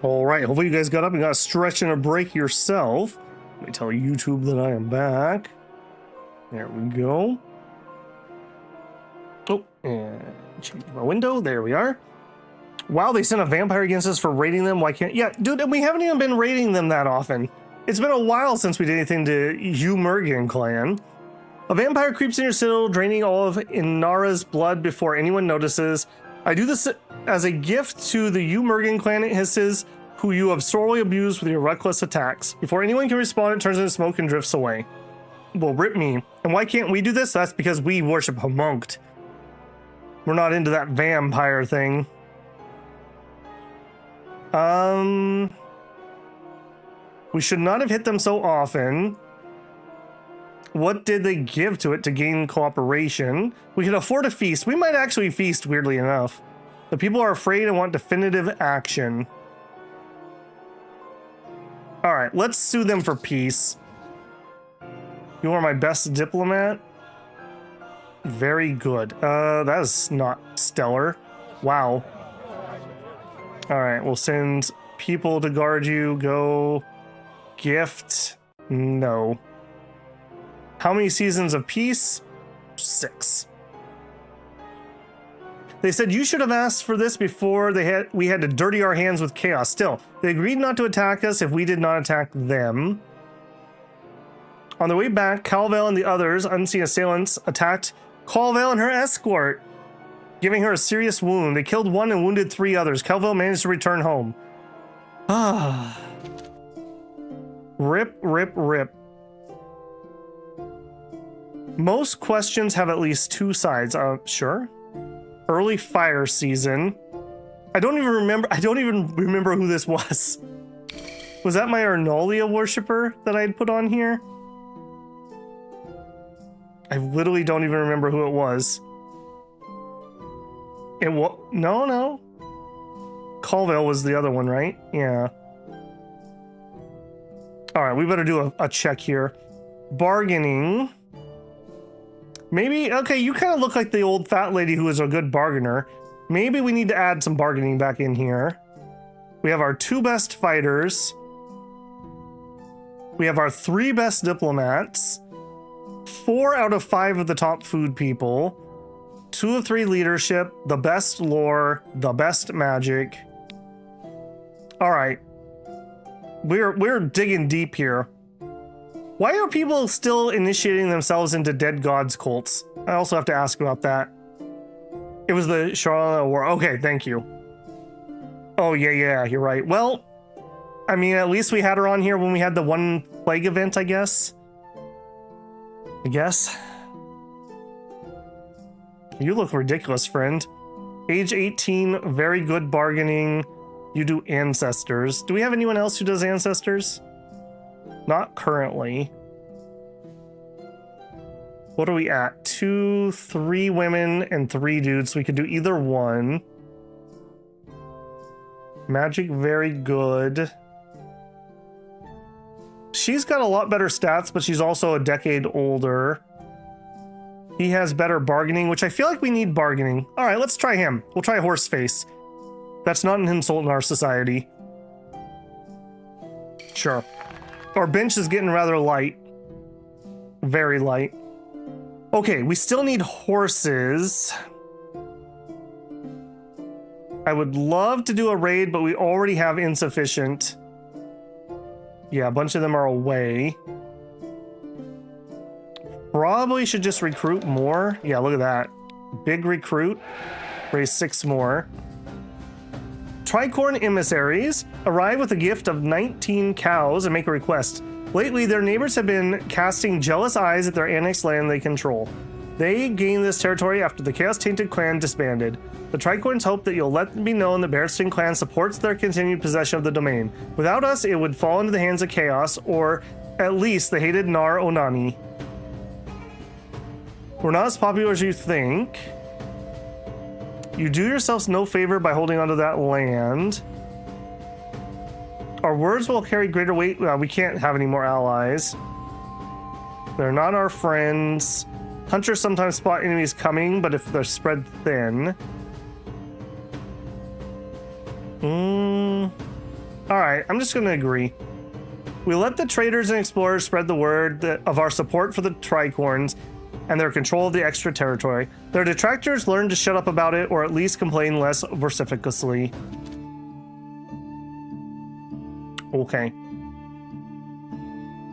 All right, hopefully you guys got up and got a stretch and a break yourself. Let me tell YouTube that I am back. There we go. Oh, and change my window. There we are. Wow, they sent a vampire against us for raiding them. Why can't... Yeah, dude, we haven't even been raiding them that often. It's been a while since we did anything to Umurgan clan. A vampire creeps in your citadel, draining all of Inara's blood before anyone notices. I do this as a gift to the Umurgan clan, it hisses, who you have sorely abused with your reckless attacks. Before anyone can respond, it turns into smoke and drifts away. Well, rip me. And why can't we do this? That's because we worship Homunct. We're not into that vampire thing. We should not have hit them so often. What did they give to it to gain cooperation? We can afford a feast. We might actually feast, weirdly enough. The people are afraid and want definitive action. All right, let's sue them for peace. You are my best diplomat. Very good. That is not stellar. Wow. All right, we'll send people to guard you. Go. Gift. No. How many seasons of peace? 6. They said you should have asked for this before we had to dirty our hands with chaos. Still, they agreed not to attack us if we did not attack them. On the way back, Calvel and the others, unseen assailants, attacked Calvel and her escort, giving her a serious wound. They killed 1 and wounded 3 others. Calvel managed to return home. Ah. Rip, rip, rip. Most questions have at least 2 sides. Sure. Early fire season. I don't even remember who this was. Was that my Arnolia worshiper that I had put on here? I literally don't even remember who it was. No. Calvel was the other one, right? Yeah. All right, we better do a check here. Bargaining. Maybe, okay, you kind of look like the old fat lady who is a good bargainer. Maybe we need to add some bargaining back in here. We have our 2 best fighters. We have our 3 best diplomats. 4 out of 5 of the top food people. 2 of 3 leadership. The best lore. The best magic. All right. We're digging deep here. Why are people still initiating themselves into dead gods cults? I also have to ask about that. It was the Charlotte War. Okay, thank you. Oh, yeah, you're right. Well, I mean, at least we had her on here when we had the 1 plague event, I guess. You look ridiculous, friend. Age 18, very good bargaining. You do ancestors. Do we have anyone else who does ancestors? Not currently. What are we at? 2, 3 women and 3 dudes. We could do either one. Magic, very good. She's got a lot better stats, but she's also a decade older. He has better bargaining, which I feel like we need bargaining. All right, let's try him. We'll try Horseface. That's not an insult in our society. Sure. Our bench is getting rather light. Very light. Okay, we still need horses. I would love to do a raid, but we already have insufficient. Yeah, a bunch of them are away. Probably should just recruit more. Yeah, look at that. Big recruit. Raise 6 more. Tricorn emissaries arrive with a gift of 19 cows and make a request. Lately, their neighbors have been casting jealous eyes at their annexed land they control. They gained this territory after the Chaos-Tainted clan disbanded. The Tricorns hope that you'll let them be known that Bearskin clan supports their continued possession of the domain. Without us, it would fall into the hands of Chaos, or at least the hated Nar Onani. We're not as popular as you think. You do yourselves no favor by holding onto that land. Our words will carry greater weight. We can't have any more allies. They're not our friends. Hunters sometimes spot enemies coming, but if they're spread thin. All right, I'm just gonna agree. We let the traders and explorers spread the word of our support for the tricorns and their control of the extra territory. Their detractors learn to shut up about it, or at least complain less vociferously. Okay.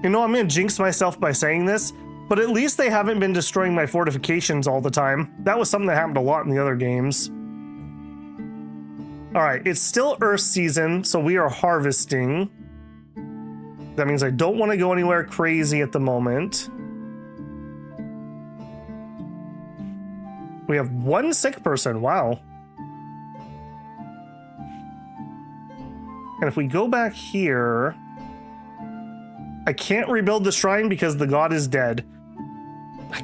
You know, I'm gonna jinx myself by saying this, but at least they haven't been destroying my fortifications all the time. That was something that happened a lot in the other games. All right, it's still Earth season, so we are harvesting. That means I don't want to go anywhere crazy at the moment. We have one sick person, wow. And if we go back here, I can't rebuild the shrine because the god is dead.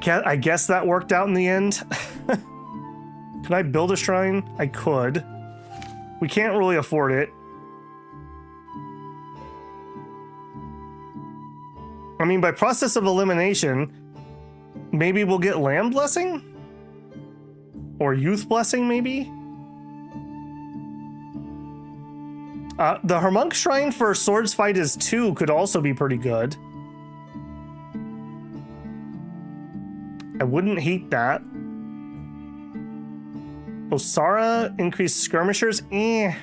I guess that worked out in the end. Can I build a shrine? I could. We can't really afford it. I mean, by process of elimination, maybe we'll get land blessing? Or youth blessing, maybe? The Hermonk Shrine for Swords Fight is 2 could also be pretty good. I wouldn't hate that. Osara increased skirmishers? I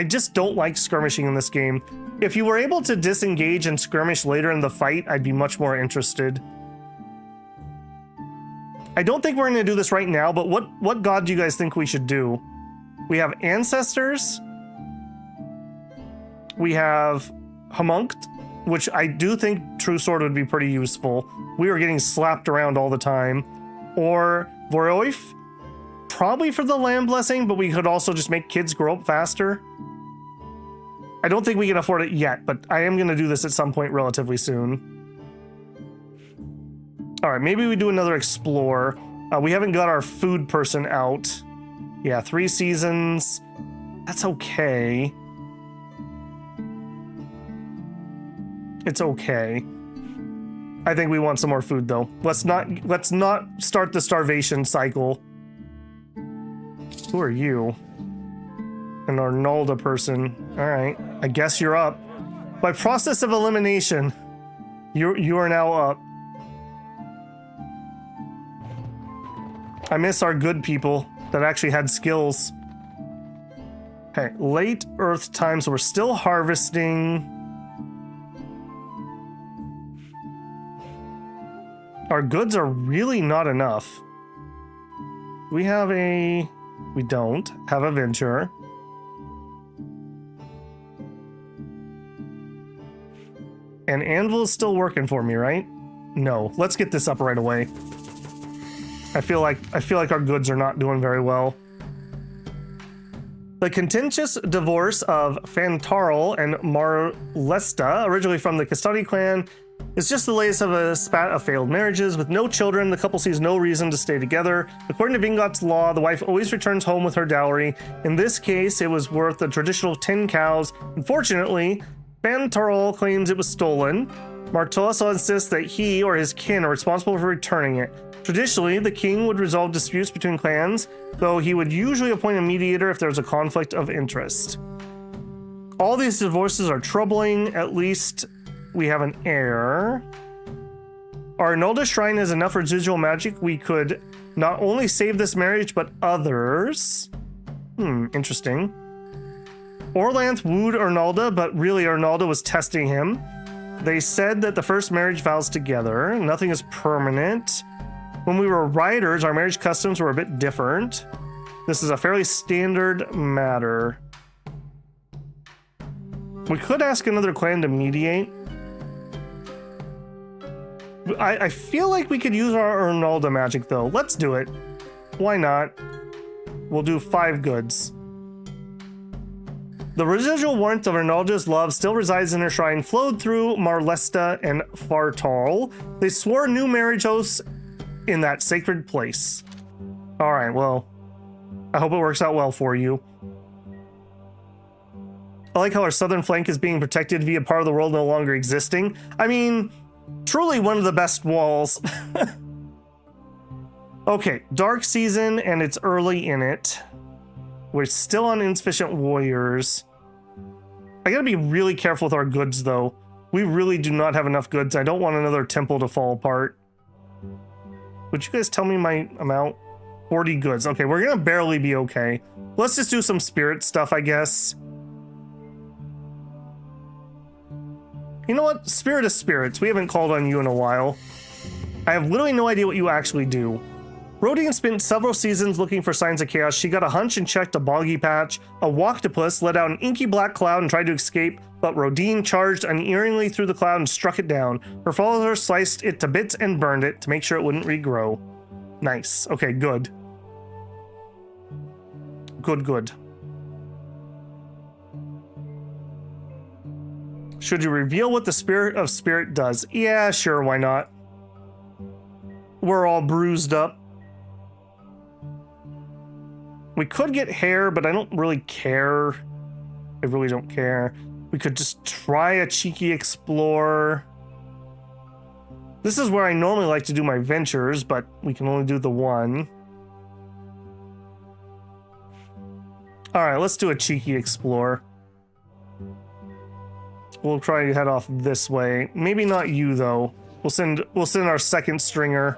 just don't like skirmishing in this game. If you were able to disengage and skirmish later in the fight, I'd be much more interested. I don't think we're going to do this right now, but what god do you guys think we should do? We have ancestors. We have Homunct, which I do think True Sword would be pretty useful. We were getting slapped around all the time. Or Voroif, probably for the land blessing, but we could also just make kids grow up faster. I don't think we can afford it yet, but I am going to do this at some point relatively soon. All right, maybe we do another explore. We haven't got our food person out. Yeah, 3 seasons. That's okay. It's okay. I think we want some more food though. Let's not start the starvation cycle. Who are you? An Arnalda person. All right, I guess you're up. By process of elimination, you are now up. I miss our good people that actually had skills. Okay, late Earth time, so we're still harvesting. Our goods are really not enough. We don't have a venture. And Anvil is still working for me, right? No, let's get this up right away. I feel like our goods are not doing very well. The contentious divorce of Fantarl and Marlesta, originally from the Custody clan, is just the latest of a spat of failed marriages. With no children, the couple sees no reason to stay together. According to Vingot's law, the wife always returns home with her dowry. In this case, it was worth the traditional 10 cows. Unfortunately, Fantarl claims it was stolen. Martosa insists that he or his kin are responsible for returning it. Traditionally, the king would resolve disputes between clans, though he would usually appoint a mediator if there was a conflict of interest. All these divorces are troubling. At least we have an heir. Our Arnalda Shrine has enough residual magic. We could not only save this marriage, but others. Interesting. Orlanth wooed Arnalda, but really Arnalda was testing him. They said that the first marriage vows together. Nothing is permanent. When we were riders, our marriage customs were a bit different. This is a fairly standard matter. We could ask another clan to mediate. I feel like we could use our Arnalda magic though. Let's do it. Why not? We'll do 5 goods. The residual warmth of Arnalda's love still resides in her shrine, flowed through Marlesta and Fartal. They swore new marriage oaths in that sacred place. All right, well, I hope it works out well for you. I like how our southern flank is being protected via part of the world no longer existing. I mean, truly one of the best walls. Okay, dark season, and it's early in it. We're still on insufficient warriors. I gotta be really careful with our goods, though. We really do not have enough goods. I don't want another temple to fall apart. Would you guys tell me my amount? 40 goods. Okay, we're gonna barely be okay. Let's just do some spirit stuff, I guess. You know what? Spirit of Spirits. We haven't called on you in a while. I have literally no idea what you actually do. Rodian spent several seasons looking for signs of chaos. She got a hunch and checked a boggy patch. A Walktopus let out an inky black cloud and tried to escape, but Rodine charged unerringly through the cloud and struck it down. Her followers sliced it to bits and burned it to make sure it wouldn't regrow. Nice. Okay, good. Good. Should you reveal what the Spirit of Spirit does? Yeah, sure, why not? We're all bruised up. We could get hair, but I don't really care. I really don't care. We could just try a cheeky explore. This is where I normally like to do my ventures, but we can only do the one. All right, let's do a cheeky explore. We'll try to head off this way. Maybe not you, though. We'll send our second stringer.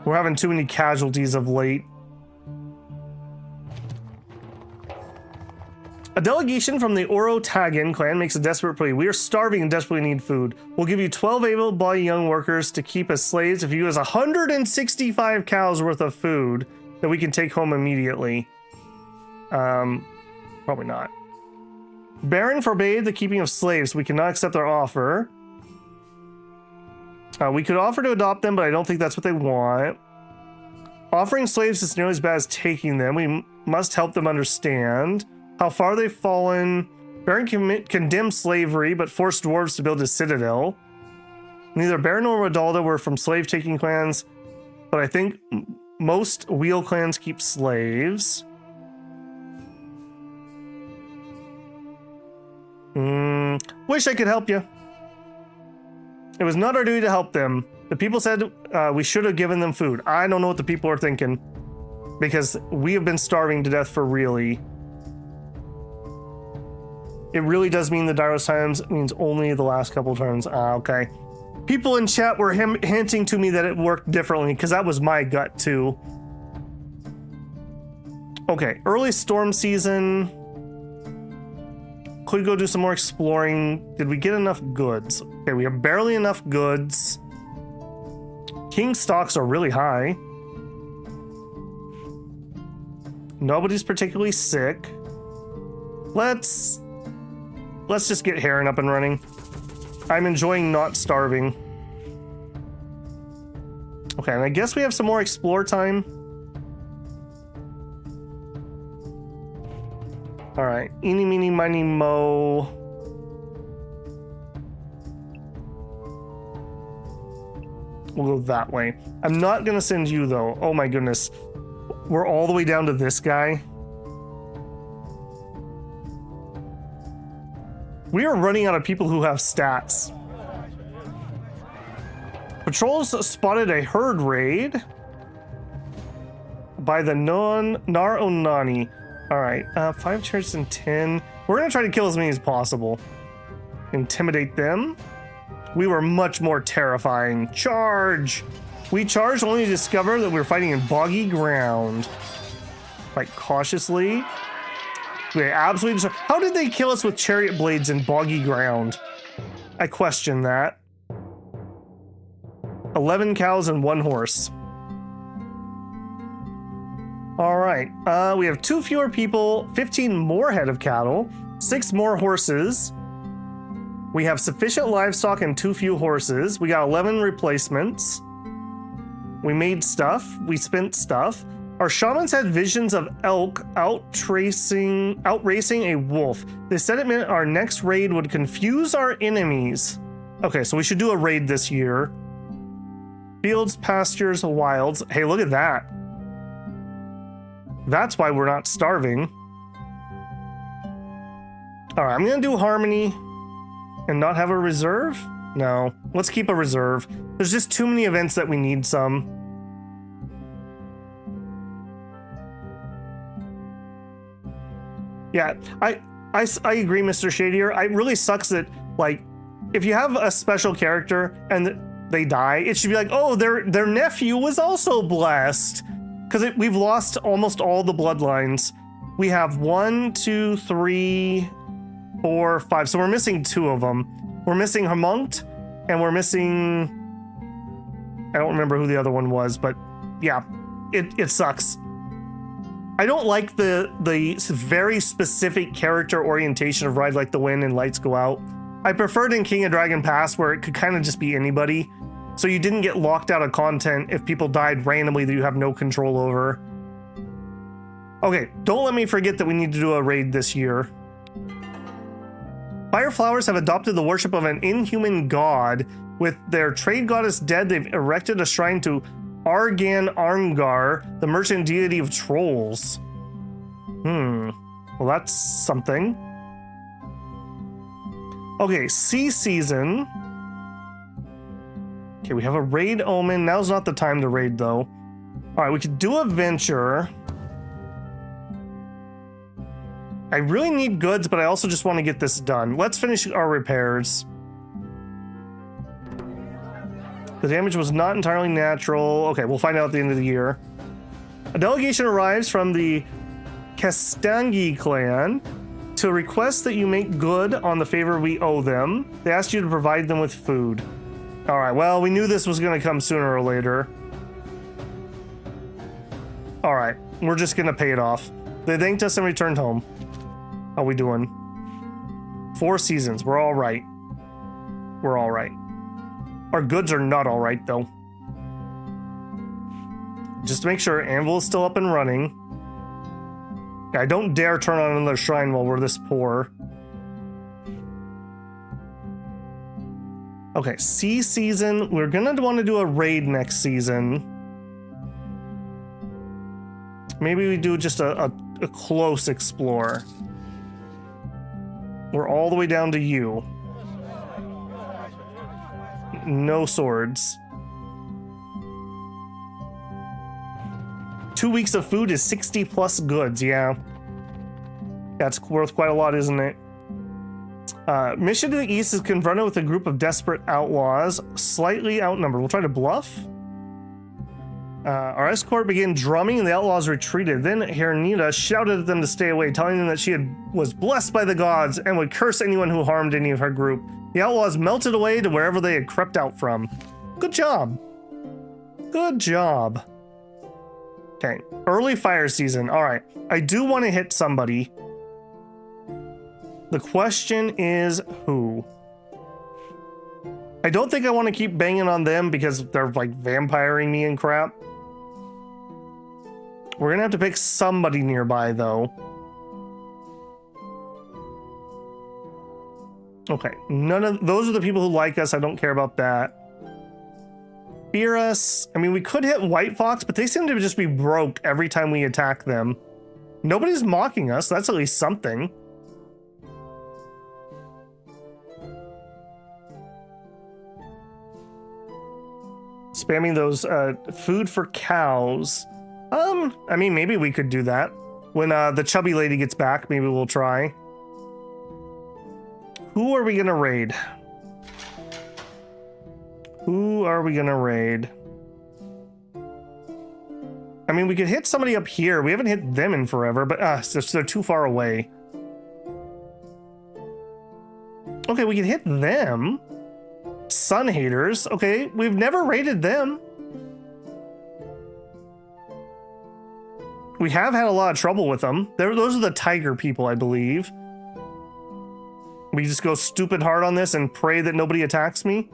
We're having too many casualties of late. A delegation from the Orotagan clan makes a desperate plea. We are starving and desperately need food. We'll give you 12 able-bodied young workers to keep as slaves if you give us 165 cows worth of food that we can take home immediately. Probably not. Beren forbade the keeping of slaves. We cannot accept their offer. We could offer to adopt them, but I don't think that's what they want. Offering slaves is nearly as bad as taking them. We must help them understand how far they've fallen. Beren condemned slavery, but forced dwarves to build a citadel. Neither Beren nor Redalda were from slave-taking clans, but I think most wheel clans keep slaves. Wish I could help you. It was not our duty to help them. The people said we should have given them food. I don't know what the people are thinking, because we have been starving to death for really. It really does mean the Dairos times means only the last couple turns. Okay. People in chat were hinting to me that it worked differently, because that was my gut too. Okay, early storm season. Could go do some more exploring. Did we get enough goods? Okay, we have barely enough goods. King stocks are really high. Nobody's particularly sick. Let's just get Heron up and running. I'm enjoying not starving. Okay, and I guess we have some more explore time. All right, eeny, meeny, miny, mo. We'll go that way. I'm not gonna send you though. Oh my goodness. We're all the way down to this guy. We are running out of people who have stats. Patrols spotted a herd raid by the Nar Onani. All right, 5 charges and 10. We're gonna try to kill as many as possible. Intimidate them. We were much more terrifying. Charge! We charged only to discover that we were fighting in boggy ground. Fight cautiously. We absolutely. How did they kill us with chariot blades in boggy ground? I question that. 11 cows and 1 horse. All right, we have 2 fewer people, 15 more head of cattle, 6 more horses. We have sufficient livestock and 2 few horses. We got 11 replacements. We made stuff. We spent stuff. Our shamans had visions of elk outracing a wolf. They said it meant our next raid would confuse our enemies. Okay, so we should do a raid this year. Fields, pastures, wilds. Hey, look at that. That's why we're not starving. All right, I'm gonna do harmony and not have a reserve. No, let's keep a reserve. There's just too many events that we need some. Yeah, I agree, Mr. Shadier. It really sucks that, like, if you have a special character and they die, it should be like, oh, their nephew was also blessed. Because we've lost almost all the bloodlines. We have 1, 2, 3, 4, 5. So we're missing 2 of them. We're missing Hermonkt, and we're missing... I don't remember who the other one was, but yeah, it sucks. I don't like the very specific character orientation of Ride Like the Wind and Lights Go Out. I preferred in King of Dragon Pass where it could kind of just be anybody. So you didn't get locked out of content if people died randomly that you have no control over. Okay, don't let me forget that we need to do a raid this year. Fireflowers have adopted the worship of an inhuman god. With their trade goddess dead, they've erected a shrine to Argan Arngar, the merchant deity of trolls. Well, that's something. Okay, sea season. Okay, we have a raid omen. Now's not the time to raid, though. All right, we could do a venture. I really need goods, but I also just want to get this done. Let's finish our repairs. The damage was not entirely natural. Okay, we'll find out at the end of the year. A delegation arrives from the Kastangi clan to request that you make good on the favor we owe them. They asked you to provide them with food. All right, well, we knew this was going to come sooner or later. All right, we're just going to pay it off. They thanked us and returned home. How we doing? 4 seasons. We're all right. We're all right. Our goods are not all right, though. Just to make sure, Anvil is still up and running. I don't dare turn on another shrine while we're this poor. Okay, sea season. We're gonna want to do a raid next season. Maybe we do just a close explore. We're all the way down to you. No swords. 2 weeks of food is 60 plus goods, yeah. That's worth quite a lot, isn't it? Mission to the east is confronted with a group of desperate outlaws, slightly outnumbered. We'll try to bluff. Our escort began drumming and the outlaws retreated. Then Hernita shouted at them to stay away, telling them that she was blessed by the gods and would curse anyone who harmed any of her group. The outlaws melted away to wherever they had crept out from. Good job. Good job. Okay, early fire season. All right, I do want to hit somebody. The question is who? I don't think I want to keep banging on them because they're like vampiring me and crap. We're gonna have to pick somebody nearby though. Okay, none of those are the people who like us. I don't care about that. Fear us. I mean, we could hit White Fox, but they seem to just be broke every time we attack them. Nobody's mocking us. That's at least something. Spamming those food for cows. I mean, maybe we could do that. When the chubby lady gets back, maybe we'll try. Who are we gonna raid? Who are we gonna raid? I mean, we could hit somebody up here. We haven't hit them in forever, but they're too far away. Okay, we can hit them. Sun haters. Okay, we've never raided them. We have had a lot of trouble with them. Those are the tiger people, I believe. We just go stupid hard on this and pray that nobody attacks me.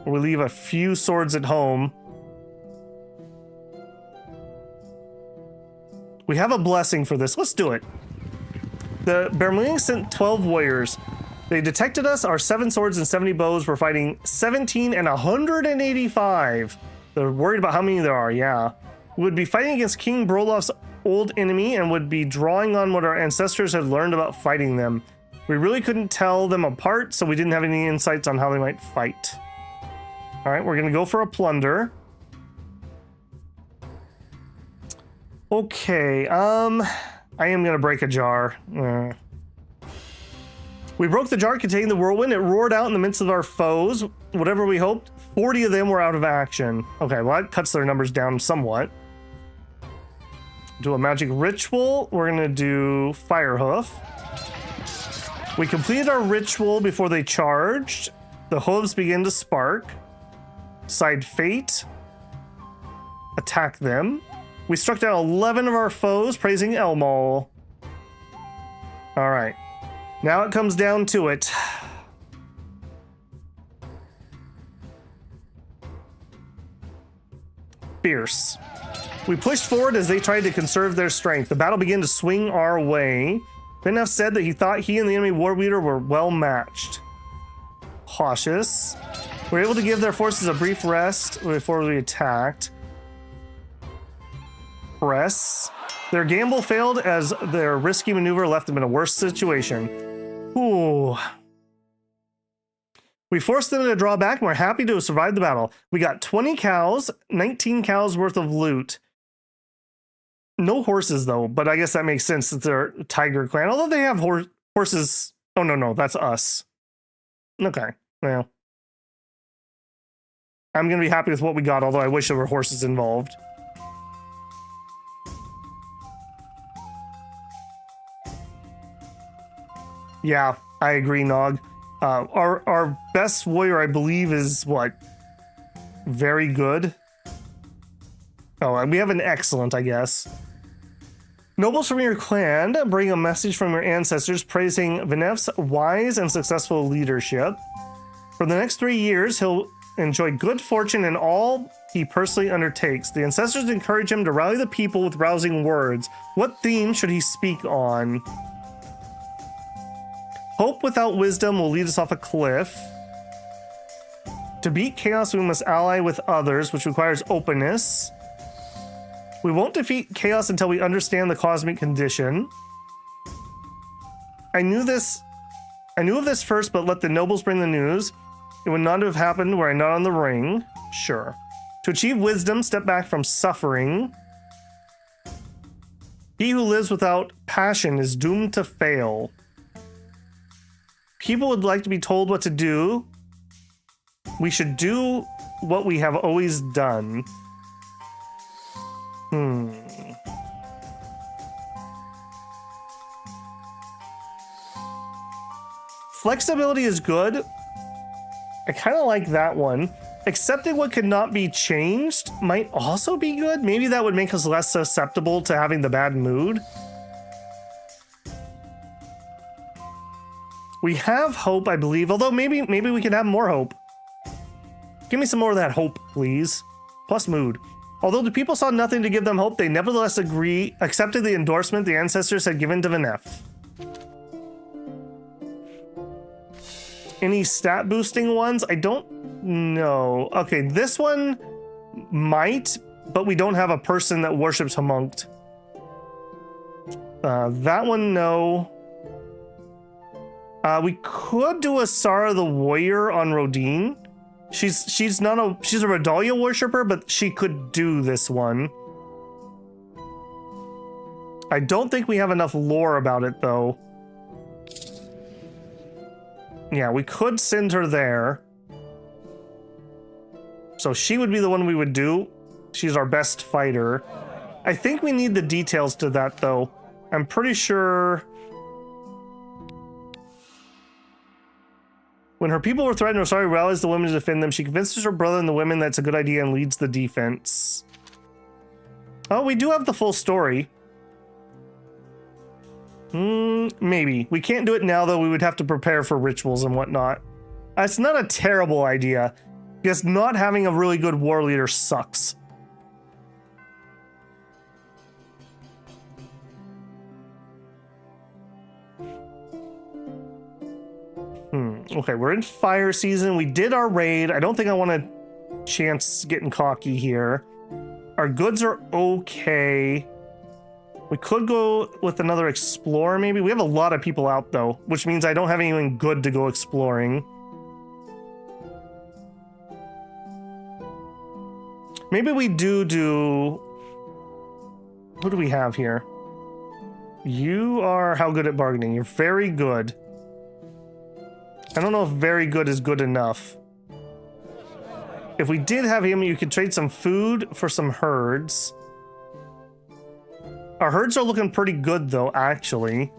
We leave a few swords at home. We have a blessing for this. Let's do it. The Bermling sent 12 warriors. They detected us. Our 7 swords and 70 bows were fighting 17 and 185. They're worried about how many there are, yeah. We would be fighting against King Brolof's old enemy and would be drawing on what our ancestors had learned about fighting them. We really couldn't tell them apart, so we didn't have any insights on how they might fight. All right, we're gonna go for a plunder. Okay, I am gonna break a jar. We broke the jar containing the whirlwind. It roared out in the midst of our foes. Whatever we hoped, 40 of them were out of action. Okay, well, that cuts their numbers down somewhat. Do a magic ritual. We're gonna do Firehoof. We completed our ritual before they charged. The hooves begin to spark. Side Fate. Attack them. We struck down 11 of our foes, praising Elmal. All right. Now it comes down to it. Fierce. We pushed forward as they tried to conserve their strength. The battle began to swing our way. Benef said that he thought he and the enemy war leader were well matched. Cautious. We were able to give their forces a brief rest before we attacked. Press. Their gamble failed as their risky maneuver left them in a worse situation. Ooh. We forced them to draw back and we're happy to have survived the battle. We got 20 cows, 19 cows worth of loot. No horses though, but I guess that makes sense that they're a tiger clan. Although they have horses. Oh, no, that's us. Okay, well. I'm going to be happy with what we got, although I wish there were horses involved. Yeah, I agree, Nog. Our best warrior, I believe, is what? Very good. Oh, and we have an excellent, I guess. Nobles from your clan bring a message from your ancestors praising Venef's wise and successful leadership. For the next 3 years, he'll enjoy good fortune in all he personally undertakes. The ancestors encourage him to rally the people with rousing words. What theme should he speak on? Hope without wisdom will lead us off a cliff. To beat chaos, we must ally with others, which requires openness. We won't defeat chaos until we understand the cosmic condition. I knew of this first, but let the nobles bring the news. It would not have happened were I not on the ring. Sure. To achieve wisdom, step back from suffering. He who lives without passion is doomed to fail. People would like to be told what to do. We should do what we have always done. Flexibility is good. I kind of like that one. Accepting what could not be changed might also be good. Maybe that would make us less susceptible to having the bad mood. We have hope, I believe, although maybe we can have more hope. Give me some more of that hope, please. Plus mood. Although the people saw nothing to give them hope, they nevertheless accepted the endorsement the ancestors had given to Venef. Any stat boosting ones? I don't know. Okay, this one might, but we don't have a person that worships Homunct. That one, no. We could do a Sara the Warrior on Rodine. She's a Redalda worshiper, but she could do this one. I don't think we have enough lore about it though. Yeah, we could send her there. So she would be the one we would do. She's our best fighter. I think we need the details to that though. I'm pretty sure. When her people were threatened, Rosario rallies the women to defend them. She convinces her brother and the women that's a good idea and leads the defense. Oh, we do have the full story. Maybe. We can't do it now, though. We would have to prepare for rituals and whatnot. It's not a terrible idea, because not having a really good war leader sucks. Okay, we're in fire season. We did our raid. I don't think I want to chance getting cocky here. Our goods are okay. We could go with another explorer, maybe. We have a lot of people out, though, which means I don't have anything good to go exploring. Maybe we do... Who do we have here? You are how good at bargaining? You're very good. I don't know if very good is good enough. If we did have him, you could trade some food for some herds. Our herds are looking pretty good though, actually.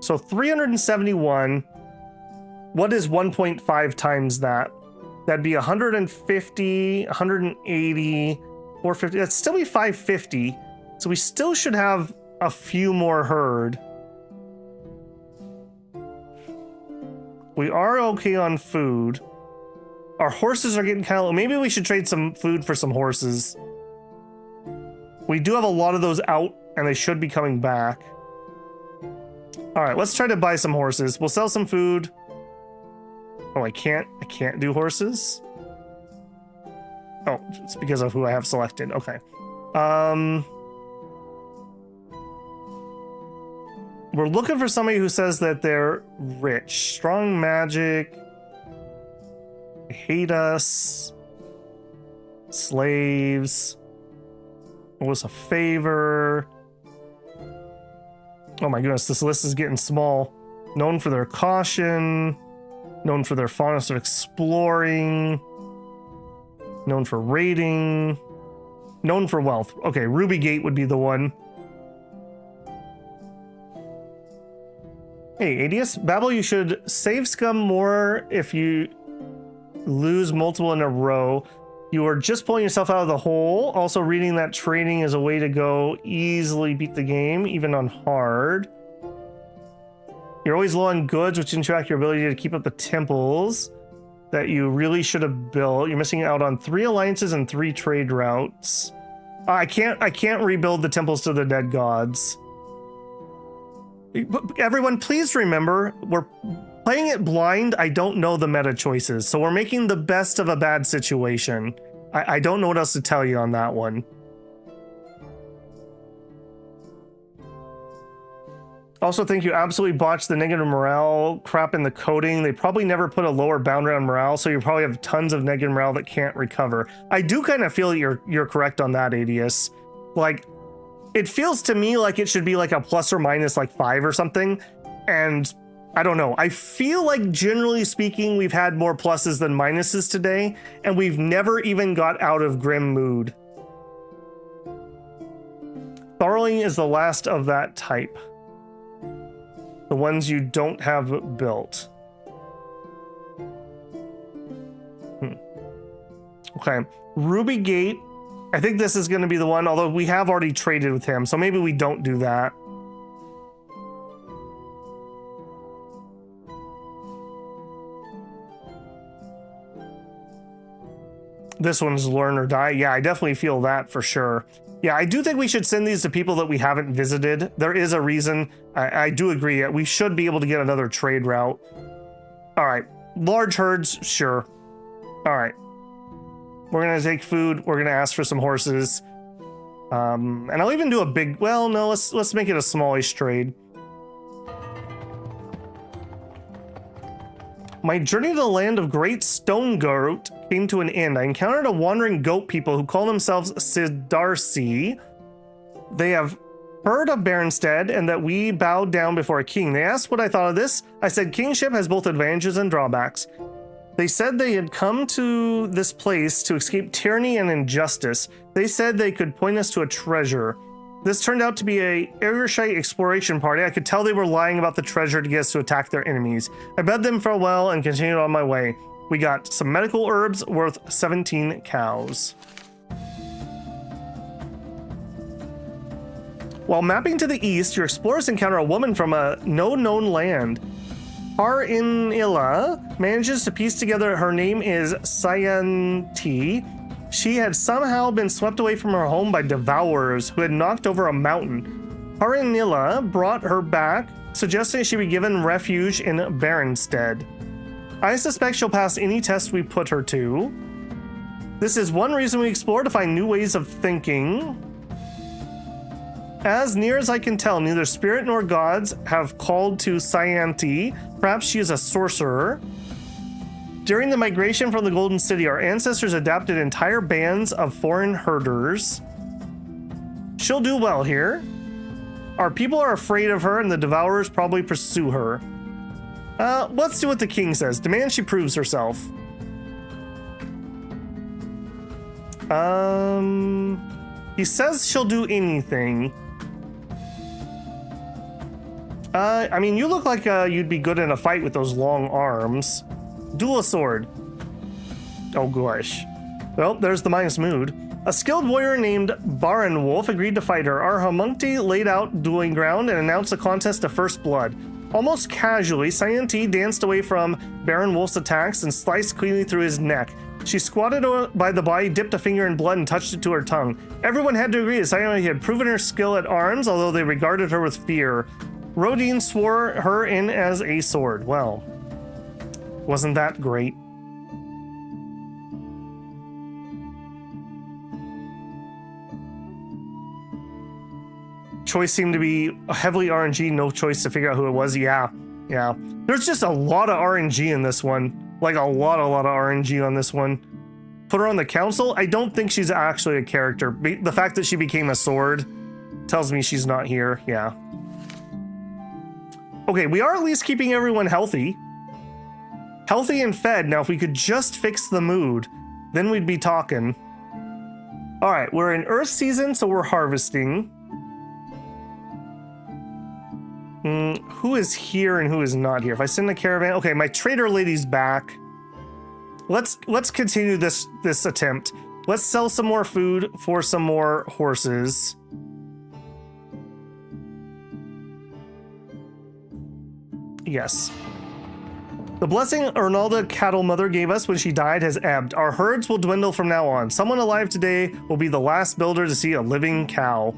So 371. What is 1.5 times that? That'd be 150, 180, 450. That'd still be 550. So we still should have a few more herd. We are okay on food. Our horses are getting kind of low. Maybe we should trade some food for some horses. We do have a lot of those out, and they should be coming back. All right, let's try to buy some horses. We'll sell some food. Oh, I can't do horses. Oh, it's because of who I have selected. Okay. We're looking for somebody who says that they're rich. Strong magic. Hate us. Slaves. What was a favor? Oh my goodness, this list is getting small. Known for their caution. Known for their fondness of exploring. Known for raiding. Known for wealth. Okay, Ruby Gate would be the one. Hey, ADS Babel, you should save scum more if you lose multiple in a row. You are just pulling yourself out of the hole. Also, reading that training is a way to go easily beat the game, even on hard. You're always low on goods, which interact your ability to keep up the temples that you really should have built. You're missing out on 3 alliances and 3 trade routes. I can't rebuild the temples to the dead gods. Everyone, please remember, we're playing it blind. I don't know the meta choices, so we're making the best of a bad situation. I don't know what else to tell you on that one. Also think you absolutely botched the negative morale crap in the coding. They probably never put a lower boundary on morale, so you probably have tons of negative morale that can't recover. I do kind of feel that you're correct on that, ADS. Like, it feels to me like it should be like a plus or minus like 5 or something. And I don't know. I feel like generally speaking, we've had more pluses than minuses today, and we've never even got out of grim mood. Thorling is the last of that type. The ones you don't have built. Okay. Ruby Gate. I think this is going to be the one, although we have already traded with him, so maybe we don't do that. This one's learn or die. Yeah, I definitely feel that for sure. Yeah, I do think we should send these to people that we haven't visited. There is a reason. I do agree. We should be able to get another trade route. All right. Large herds, sure. All right. We're going to take food. We're going to ask for some horses. And I'll even do a big... Well, no, let's make it a smallish trade. My journey to the land of Great Stone Goat came to an end. I encountered a wandering goat people who call themselves Sidarsi. They have heard of Berenstead and that we bowed down before a king. They asked what I thought of this. I said kingship has both advantages and drawbacks. They said they had come to this place to escape tyranny and injustice. They said they could point us to a treasure. This turned out to be a Irishite exploration party. I could tell they were lying about the treasure to get us to attack their enemies. I bade them farewell and continued on my way. We got some medical herbs worth 17 cows. While mapping to the east, your explorers encounter a woman from a no-known land. Harinilla manages to piece together her name is Sayanti. She had somehow been swept away from her home by devourers who had knocked over a mountain. Harinilla brought her back, suggesting she be given refuge in Berenstead. I suspect she'll pass any test we put her to. This is one reason we explore, to find new ways of thinking. As near as I can tell, neither spirit nor gods have called to Sayanti. Perhaps she is a sorcerer. During the migration from the Golden City, our ancestors adapted entire bands of foreign herders. She'll do well here. Our people are afraid of her, and the Devourers probably pursue her. Let's see what the king says. Demand she proves herself. He says she'll do anything. I mean, you look like you'd be good in a fight with those long arms. Duel a sword. Oh gosh. Well, there's the minus mood. A skilled warrior named Beren agreed to fight her. Our homuncti laid out dueling ground and announced a contest of first blood. Almost casually, Scienti danced away from Beren attacks and sliced cleanly through his neck. She squatted by the body, dipped a finger in blood, and touched it to her tongue. Everyone had to agree that Scienti had proven her skill at arms, although they regarded her with fear. Rodin swore her in as a sword. Well, wasn't that great? Choice seemed to be heavily RNG, no choice to figure out who it was. Yeah. There's just a lot of RNG in this one. Like a lot of RNG on this one. Put her on the council? I don't think she's actually a character. The fact that she became a sword tells me she's not here. Yeah. Okay, we are at least keeping everyone healthy. Healthy and fed. Now, if we could just fix the mood, then we'd be talking. All right, we're in Earth season, so we're harvesting. Who is here and who is not here? If I send a caravan, okay, my trader lady's back. Let's continue this attempt. Let's sell some more food for some more horses. Yes. The blessing Redalda cattle mother gave us when she died has ebbed. Our herds will dwindle from now on. Someone alive today will be the last builder to see a living cow.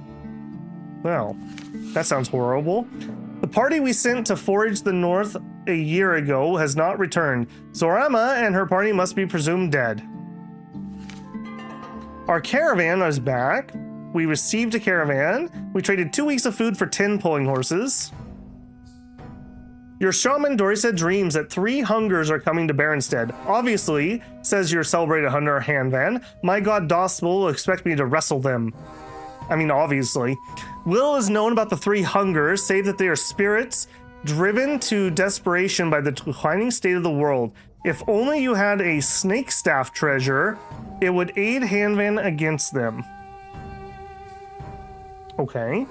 Well, that sounds horrible. The party we sent to forage the north a year ago has not returned. Zorama and her party must be presumed dead. Our caravan is back. We received a caravan. We traded 2 weeks of food for 10 pulling horses. Your shaman Dorisa dreams that 3 hungers are coming to Berenstead. Obviously, says your celebrated hunter Hanvan, my god Dospel will expect me to wrestle them. I mean, obviously. Will is known about the 3 hungers, save that they are spirits driven to desperation by the declining state of the world. If only you had a snake staff treasure, it would aid Hanvan against them. Okay.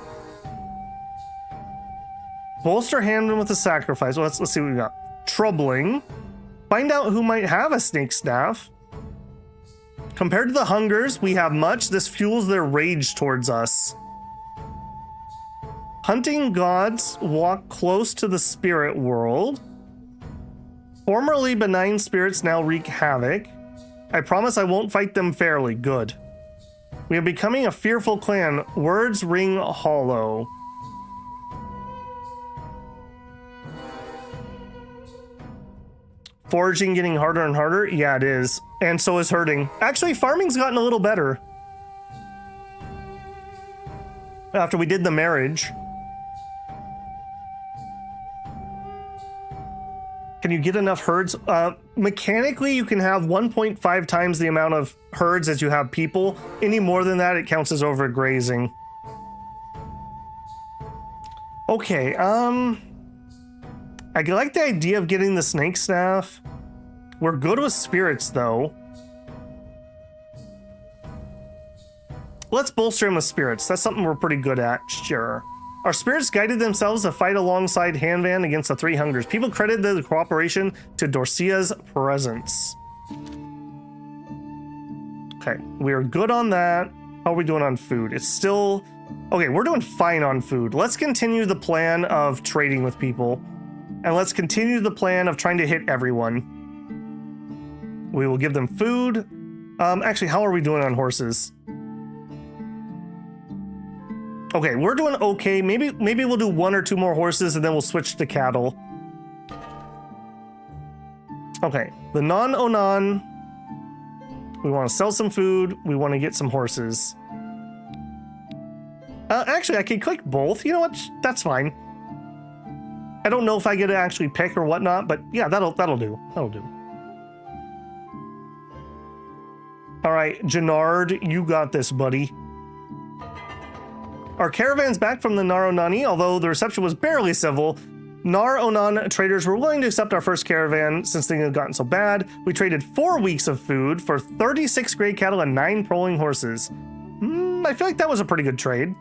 Bolster Hanvan with a sacrifice. Well, let's see what we got. Troubling. Find out who might have a snake staff. Compared to the hungers, we have much. This fuels their rage towards us. Hunting gods walk close to the spirit world. Formerly benign spirits now wreak havoc. I promise I won't fight them fairly. Good. We are becoming a fearful clan. Words ring hollow. Foraging getting harder and harder? Yeah, it is. And so is herding. Actually, farming's gotten a little better. After we did the marriage. Can you get enough herds? Mechanically, you can have 1.5 times the amount of herds as you have people. Any more than that, it counts as overgrazing. Okay, I like the idea of getting the snake staff. We're good with spirits, though. Let's bolster him with spirits. That's something we're pretty good at, sure. Our spirits guided themselves to fight alongside Hanvan against the 3 hungers. People credited the cooperation to Dorcia's presence. Okay, we are good on that. How are we doing on food? It's still... Okay, we're doing fine on food. Let's continue the plan of trading with people. And let's continue the plan of trying to hit everyone. We will give them food. Actually, how are we doing on horses? Okay, we're doing okay. Maybe we'll do 1 or 2 more horses and then we'll switch to cattle. Okay, the non-Onan. We want to sell some food. We want to get some horses. Actually, I can click both. You know what? That's fine. I don't know if I get to actually pick or whatnot, but yeah, that'll do. That'll do. All right, Gennard, you got this, buddy. Our caravan's back from the Nar-Onani, although the reception was barely civil. Nar-Onan traders were willing to accept our first caravan since things had gotten so bad. We traded 4 weeks of food for 36 gray cattle and 9 proling horses. I feel like that was a pretty good trade.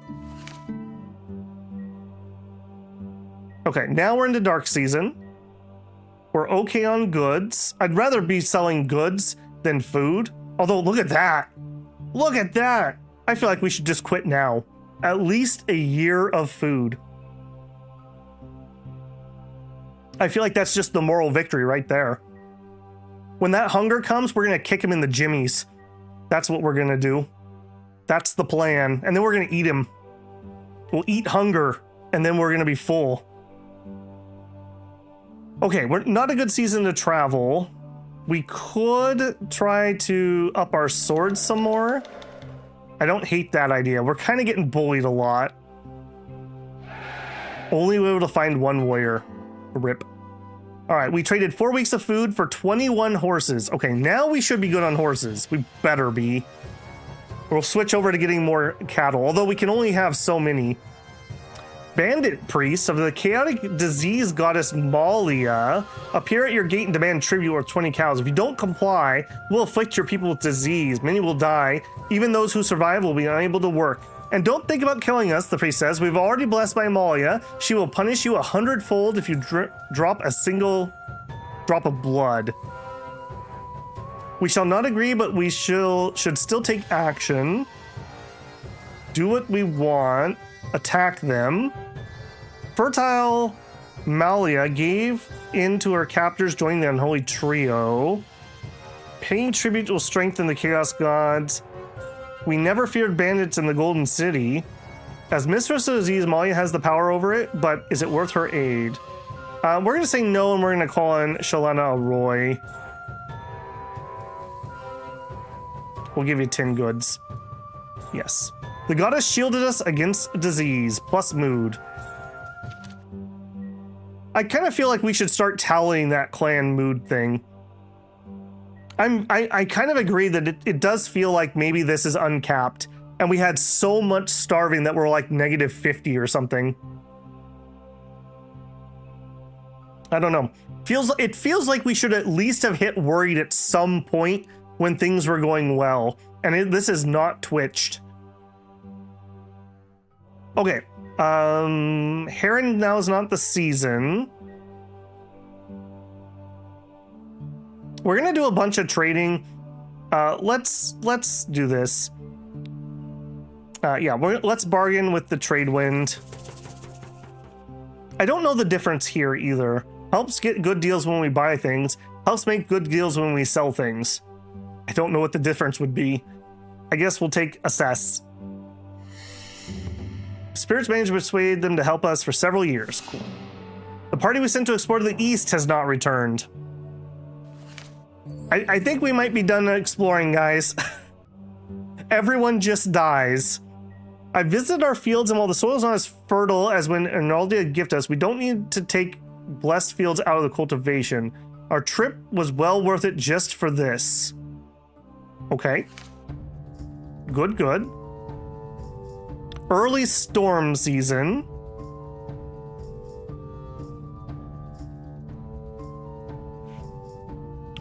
Okay, now we're into dark season. We're okay on goods. I'd rather be selling goods than food. Although, look at that. Look at that. I feel like we should just quit now. At least a year of food. I feel like that's just the moral victory right there. When that hunger comes, we're going to kick him in the jimmies. That's what we're going to do. That's the plan. And then we're going to eat him. We'll eat hunger, and then we're going to be full. Okay, we're not a good season to travel. We could try to up our swords some more. I don't hate that idea. We're kind of getting bullied a lot. Only able to find one warrior. Rip. All right, we traded 4 weeks of food for 21 horses. Okay, now we should be good on horses. We better be. We'll switch over to getting more cattle, although we can only have so many. Bandit priests of the chaotic disease goddess Malia appear at your gate and demand tribute worth 20 cows. If you don't comply, we'll afflict your people with disease. Many will die. Even those who survive will be unable to work. And don't think about killing us, the priest says. We've already blessed by Malia. She will punish you 100-fold if you drop a single drop of blood. We shall not agree, but we should still take action. Do what we want. Attack them. Fertile Malia gave in to her captors, joining the unholy trio. Paying tribute will strengthen the chaos gods. We never feared bandits in the Golden City. As Mistress of Disease, Malia has the power over it, but is it worth her aid? We're going to say no, and we're going to call in Shalana Roy. We'll give you 10 goods. Yes. The goddess shielded us against disease, plus mood. I kind of feel like we should start tallying that clan mood thing. I kind of agree that it does feel like maybe this is uncapped, and we had so much starving that we're like -50 or something. I don't know. It feels like we should at least have hit worried at some point when things were going well, and this is not twitched. Okay, Heron now is not the season. We're gonna do a bunch of trading. Let's do this. Yeah, let's bargain with the trade wind. I don't know the difference here either. Helps get good deals when we buy things. Helps make good deals when we sell things. I don't know what the difference would be. I guess we'll take assess. Spirits managed to persuade them to help us for several years. Cool. The party we sent to explore to the east has not returned. I think we might be done exploring, guys. Everyone just dies. I visited our fields, and while the soil's not as fertile as when Redalda gifted us, we don't need to take blessed fields out of the cultivation. Our trip was well worth it just for this. Okay. Good, good. Early storm season.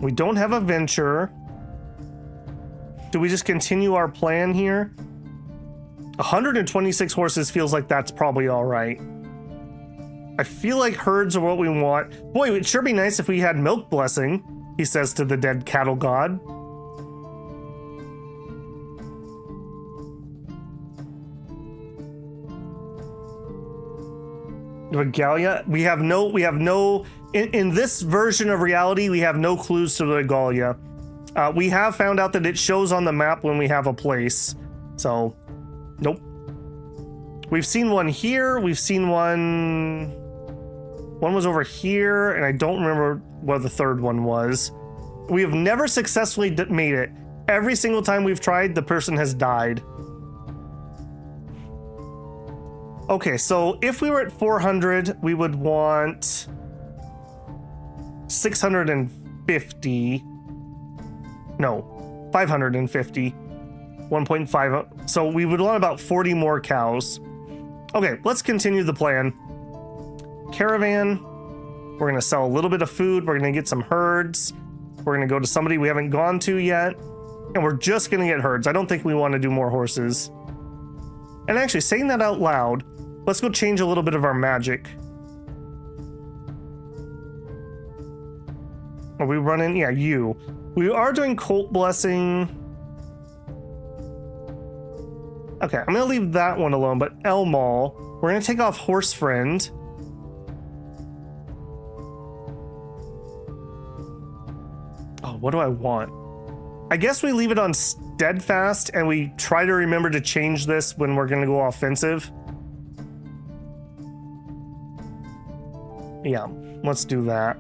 We don't have a venture. Do we just continue our plan here? 126 horses feels like that's probably all right. I feel like herds are what we want. Boy, it'd sure be nice if we had milk blessing, he says to the dead cattle god. Regalia? We have no, in this version of reality, we have no clues to the regalia. We have found out that it shows on the map when we have a place. So, nope. We've seen one here. We've seen one was over here, and I don't remember what the third one was. We have never successfully made it. Every single time we've tried, the person has died. Okay, so if we were at 400, we would want 650. No, 550. 1.5. So we would want about 40 more cows. Okay, let's continue the plan. Caravan. We're going to sell a little bit of food. We're going to get some herds. We're going to go to somebody we haven't gone to yet. And we're just going to get herds. I don't think we want to do more horses. And actually, saying that out loud, let's go change a little bit of our magic. Are we running? Yeah, you. We are doing Cult Blessing. Okay, I'm going to leave that one alone, but Elmal, we're going to take off Horse Friend. Oh, what do I want? I guess we leave it on Steadfast and we try to remember to change this when we're going to go offensive. Yeah, let's do that.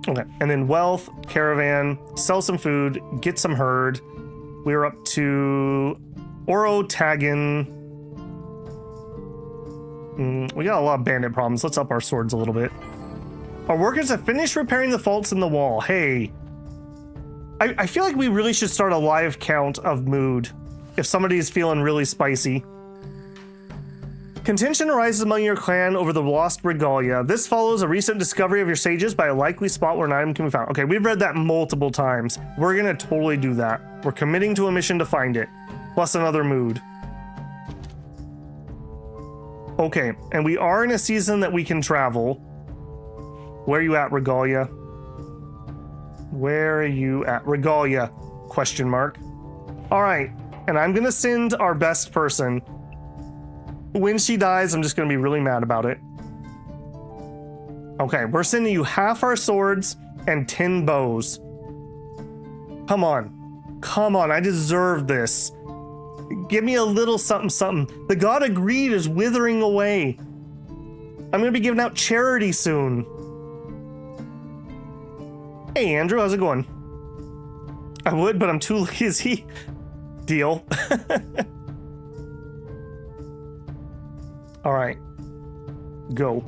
Okay, and then Wealth, Caravan, sell some food, get some herd. We're up to Oro Taggin. We got a lot of bandit problems. Let's up our swords a little bit. Our workers have finished repairing the faults in the wall. Hey, I feel like we really should start a live count of mood if somebody is feeling really spicy. Contention arises among your clan over the lost regalia. This follows a recent discovery of your sages by a likely spot where an item can be found. Okay, we've read that multiple times. We're gonna totally do that. We're committing to a mission to find it, plus another mood. Okay, and we are in a season that we can travel. Where are you at, Regalia? Where are you at, Regalia? Question mark. All right, and I'm gonna send our best person. When she dies, I'm just gonna be really mad about it. Okay, we're sending you half our swords and 10 bows. Come on. Come on, I deserve this. Give me a little something something. The god of greed is withering away. I'm gonna be giving out charity soon. Hey Andrew, how's it going? I would, but I'm too lazy. Deal. All right, go.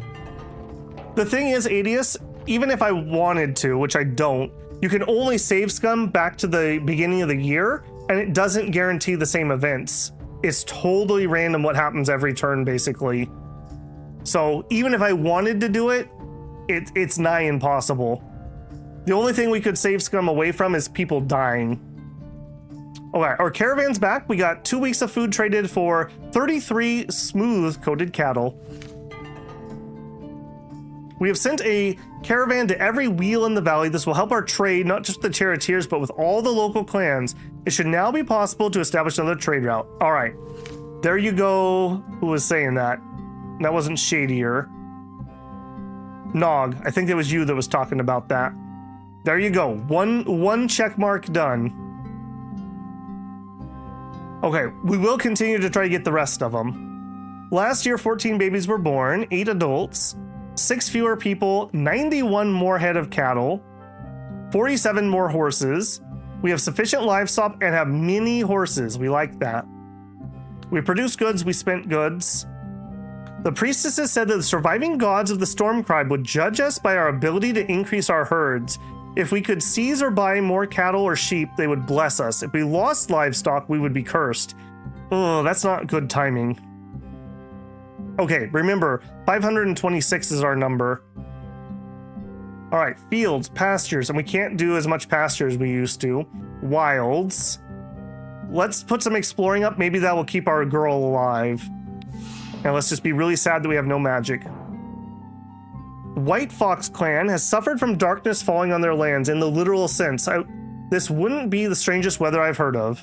The thing is, Adius, even if I wanted to, which I don't, you can only save scum back to the beginning of the year, and it doesn't guarantee the same events. It's totally random what happens every turn, basically. So even if I wanted to do it, it's nigh impossible. The only thing we could save scum away from is people dying. Okay, our caravan's back. We got 2 weeks of food traded for 33 smooth-coated cattle. We have sent a caravan to every wheel in the valley. This will help our trade, not just with the charioteers, but with all the local clans. It should now be possible to establish another trade route. All right, there you go. Who was saying that? That wasn't Shadier. Nog, I think it was you that was talking about that. There you go. One check mark done. Okay, we will continue to try to get the rest of them. Last year, 14 babies were born, 8 adults, 6 fewer people, 91 more head of cattle, 47 more horses. We have sufficient livestock and have many horses. We like that. We produced goods, we spent goods. The priestesses said that the surviving gods of the Stormcribe would judge us by our ability to increase our herds. If we could seize or buy more cattle or sheep, they would bless us. If we lost livestock, we would be cursed. Oh, that's not good timing. Okay, remember, 526 is our number. All right, fields, pastures, and we can't do as much pasture as we used to. Wilds. Let's put some exploring up. Maybe that will keep our girl alive. And let's just be really sad that we have no magic. White Fox clan has suffered from darkness falling on their lands in the literal sense. This wouldn't be the strangest weather I've heard of.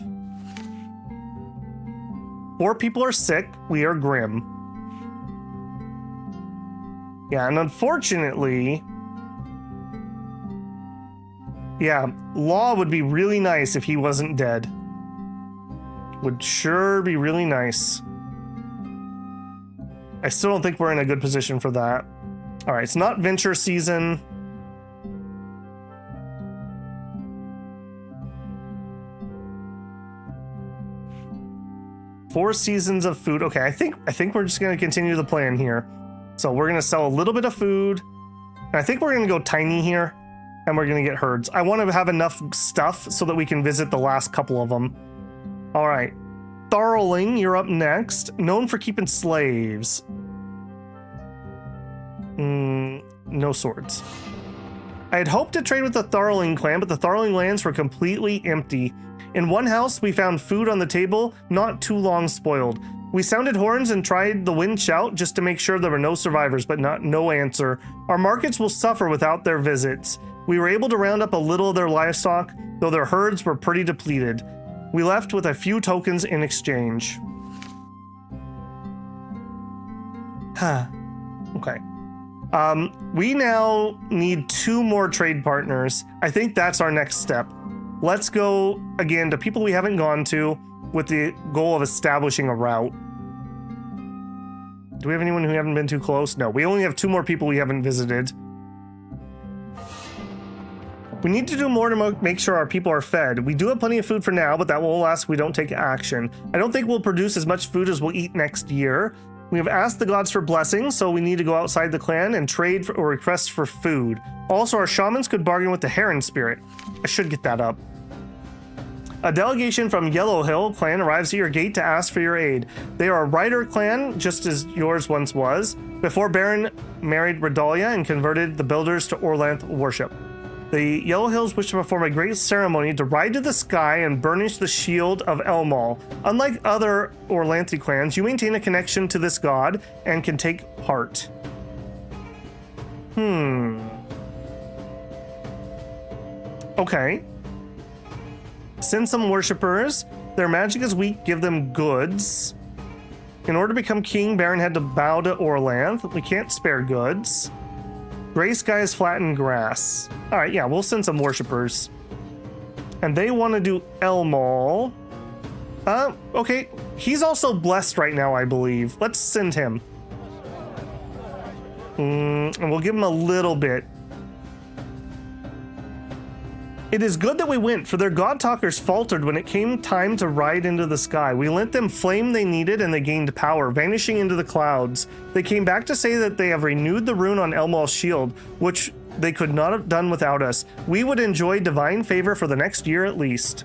4 people are sick. We are grim. Yeah, and unfortunately... Yeah, Law would be really nice if he wasn't dead. Would sure be really nice. I still don't think we're in a good position for that. All right, it's not venture season. Four seasons of food. Okay, I think we're just gonna continue the plan here. So we're gonna sell a little bit of food. And I think we're gonna go tiny here, and we're gonna get herds. I want to have enough stuff so that we can visit the last couple of them. All right. Tharling, you're up next. Known for keeping slaves. No swords. I had hoped to trade with the Tharling clan, but the Tharling lands were completely empty. In one house, we found food on the table, not too long spoiled. We sounded horns and tried the wind shout just to make sure there were no survivors, but no answer. Our markets will suffer without their visits. We were able to round up a little of their livestock, though their herds were pretty depleted. We left with a few tokens in exchange. Okay. We now need 2 more trade partners. I think that's our next step. Let's go again to people we haven't gone to with the goal of establishing a route. Do we have anyone who haven't been too close? No, we only have 2 more people we haven't visited. We need to do more to make sure our people are fed. We do have plenty of food for now, but that won't last if we don't take action. I don't think we'll produce as much food as we'll eat next year. We have asked the gods for blessings, so we need to go outside the clan and trade or request for food. Also, our shamans could bargain with the Heron spirit. I should get that up. A delegation from Yellow Hill clan arrives at your gate to ask for your aid. They are a rider clan, just as yours once was, before Beren married Redalda and converted the builders to Glorantha worship. The Yellow Hills wish to perform a great ceremony to ride to the sky and burnish the shield of Elmal. Unlike other Glorantha clans, you maintain a connection to this god and can take part. Okay. Send some worshippers. Their magic is weak, give them goods. In order to become king, Beren had to bow to Glorantha. We can't spare goods. Gray skies, flattened grass. All right, yeah, we'll send some worshippers. And they want to do Elmal. Okay. He's also blessed right now, I believe. Let's send him. And we'll give him a little bit. It is good that we went, for their god talkers faltered when it came time to ride into the sky. We lent them flame they needed and they gained power, vanishing into the clouds. They came back to say that they have renewed the rune on Elmal's shield, which they could not have done without us. We would enjoy divine favor for the next year at least.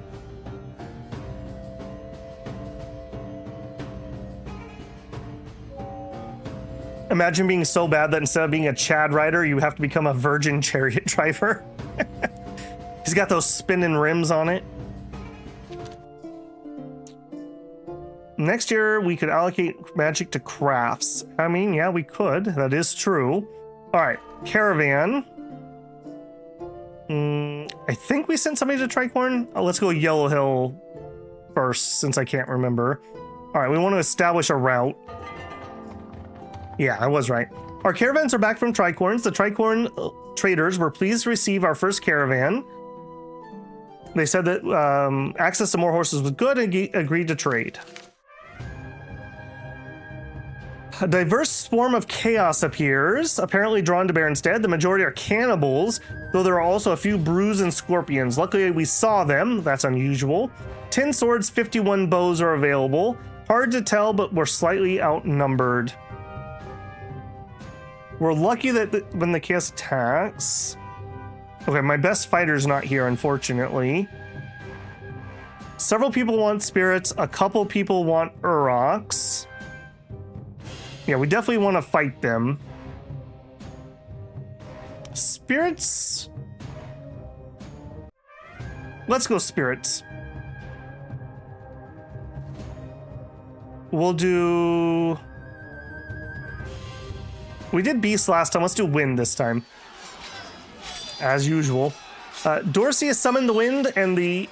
Imagine being so bad that instead of being a Chad rider, you have to become a virgin chariot driver. He's got those spinning rims on it. Next year, we could allocate magic to crafts. I mean, yeah, we could. That is true. All right, caravan. I think we sent somebody to Tricorn. Oh, let's go Yellow Hill first, since I can't remember. All right, we want to establish a route. Yeah, I was right. Our caravans are back from Tricorns. The Tricorn traders were pleased to receive our first caravan. They said that access to more horses was good and agreed to trade. A diverse swarm of chaos appears, apparently drawn to Beren's stead. The majority are cannibals, though there are also a few brews and scorpions. Luckily, we saw them. That's unusual. 10 swords, 51 bows are available. Hard to tell, but we're slightly outnumbered. We're lucky that when the chaos attacks... Okay, my best fighter's not here, unfortunately. Several people want spirits. A couple people want Uroks. Yeah, we definitely want to fight them. Spirits? Let's go spirits. We'll do... We did beast last time. Let's do wind this time. As usual. Dorsey has summoned the wind and the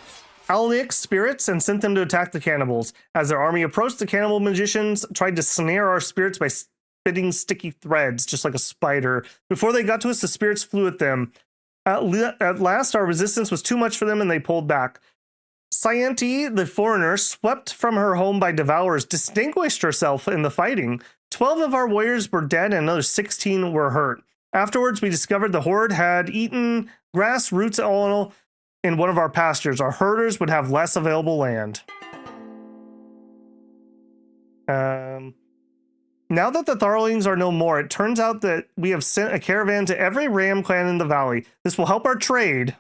Alnic spirits and sent them to attack the cannibals. As their army approached, the cannibal magicians tried to snare our spirits by spitting sticky threads, just like a spider. Before they got to us, the spirits flew at them. At last, our resistance was too much for them and they pulled back. Sciente, the foreigner, swept from her home by devourers, distinguished herself in the fighting. 12 of our warriors were dead and another 16 were hurt. Afterwards, we discovered the horde had eaten grass, roots, and all in one of our pastures. Our herders would have less available land. Now that the Tharlings are no more, it turns out that we have sent a caravan to every ram clan in the valley. This will help our trade.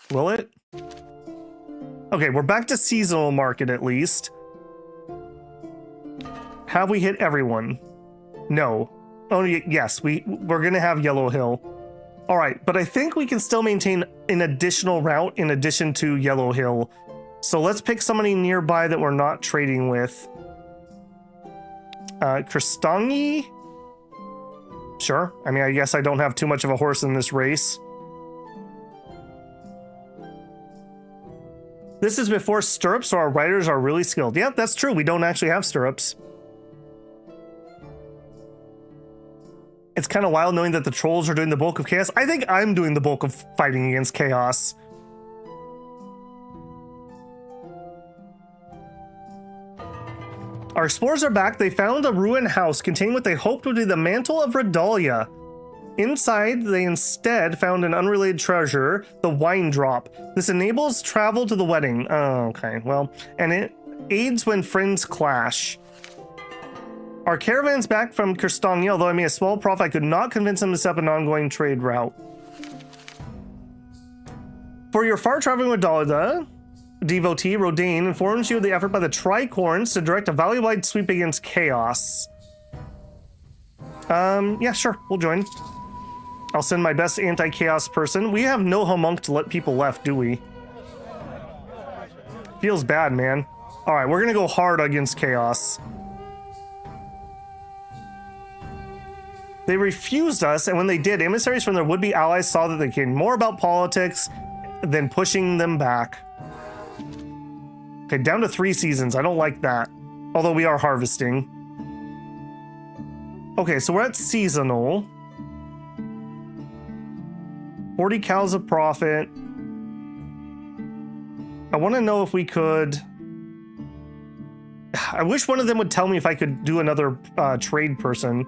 Will it? Okay, we're back to seasonal market at least. Have we hit everyone? No. Oh, yes, we're going to have Yellow Hill. All right, but I think we can still maintain an additional route in addition to Yellow Hill. So let's pick somebody nearby that we're not trading with. Kristangi? Sure. I mean, I guess I don't have too much of a horse in this race. This is before stirrups, so our riders are really skilled. Yeah, that's true. We don't actually have stirrups. It's kind of wild knowing that the trolls are doing the bulk of chaos. I think I'm doing the bulk of fighting against chaos. Our explorers are back. They found a ruined house containing what they hoped would be the mantle of Redalda. Inside, they instead found an unrelated treasure, the wine drop. This enables travel to the wedding. Oh, okay, well, and it aids when friends clash. Our caravan's back from Kristangi, although I made a small profit, I could not convince them to set up an ongoing trade route. For your far-traveling Redalda, devotee Rodane informs you of the effort by the Tricorns to direct a valley-wide sweep against chaos. Yeah, sure, we'll join. I'll send my best anti-chaos person. We have no homunc to let people left, do we? Feels bad, man. All right, we're gonna go hard against chaos. They refused us, and when they did, emissaries from their would-be allies saw that they cared more about politics than pushing them back. Okay, down to 3 seasons. I don't like that. Although we are harvesting. Okay, so we're at seasonal. 40 cows of profit. I want to know if we could... I wish one of them would tell me if I could do another trade person.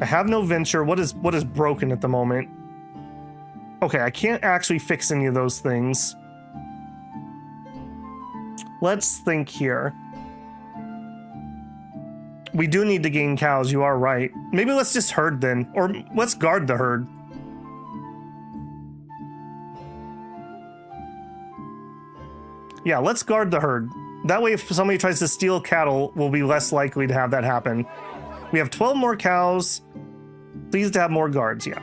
I have no venture. What is broken at the moment? Okay, I can't actually fix any of those things. Let's think here. We do need to gain cows, you are right. Maybe let's just herd then, or let's guard the herd. Yeah, let's guard the herd. That way if somebody tries to steal cattle, we'll be less likely to have that happen. We have 12 more cows. Pleased to have more guards, yeah.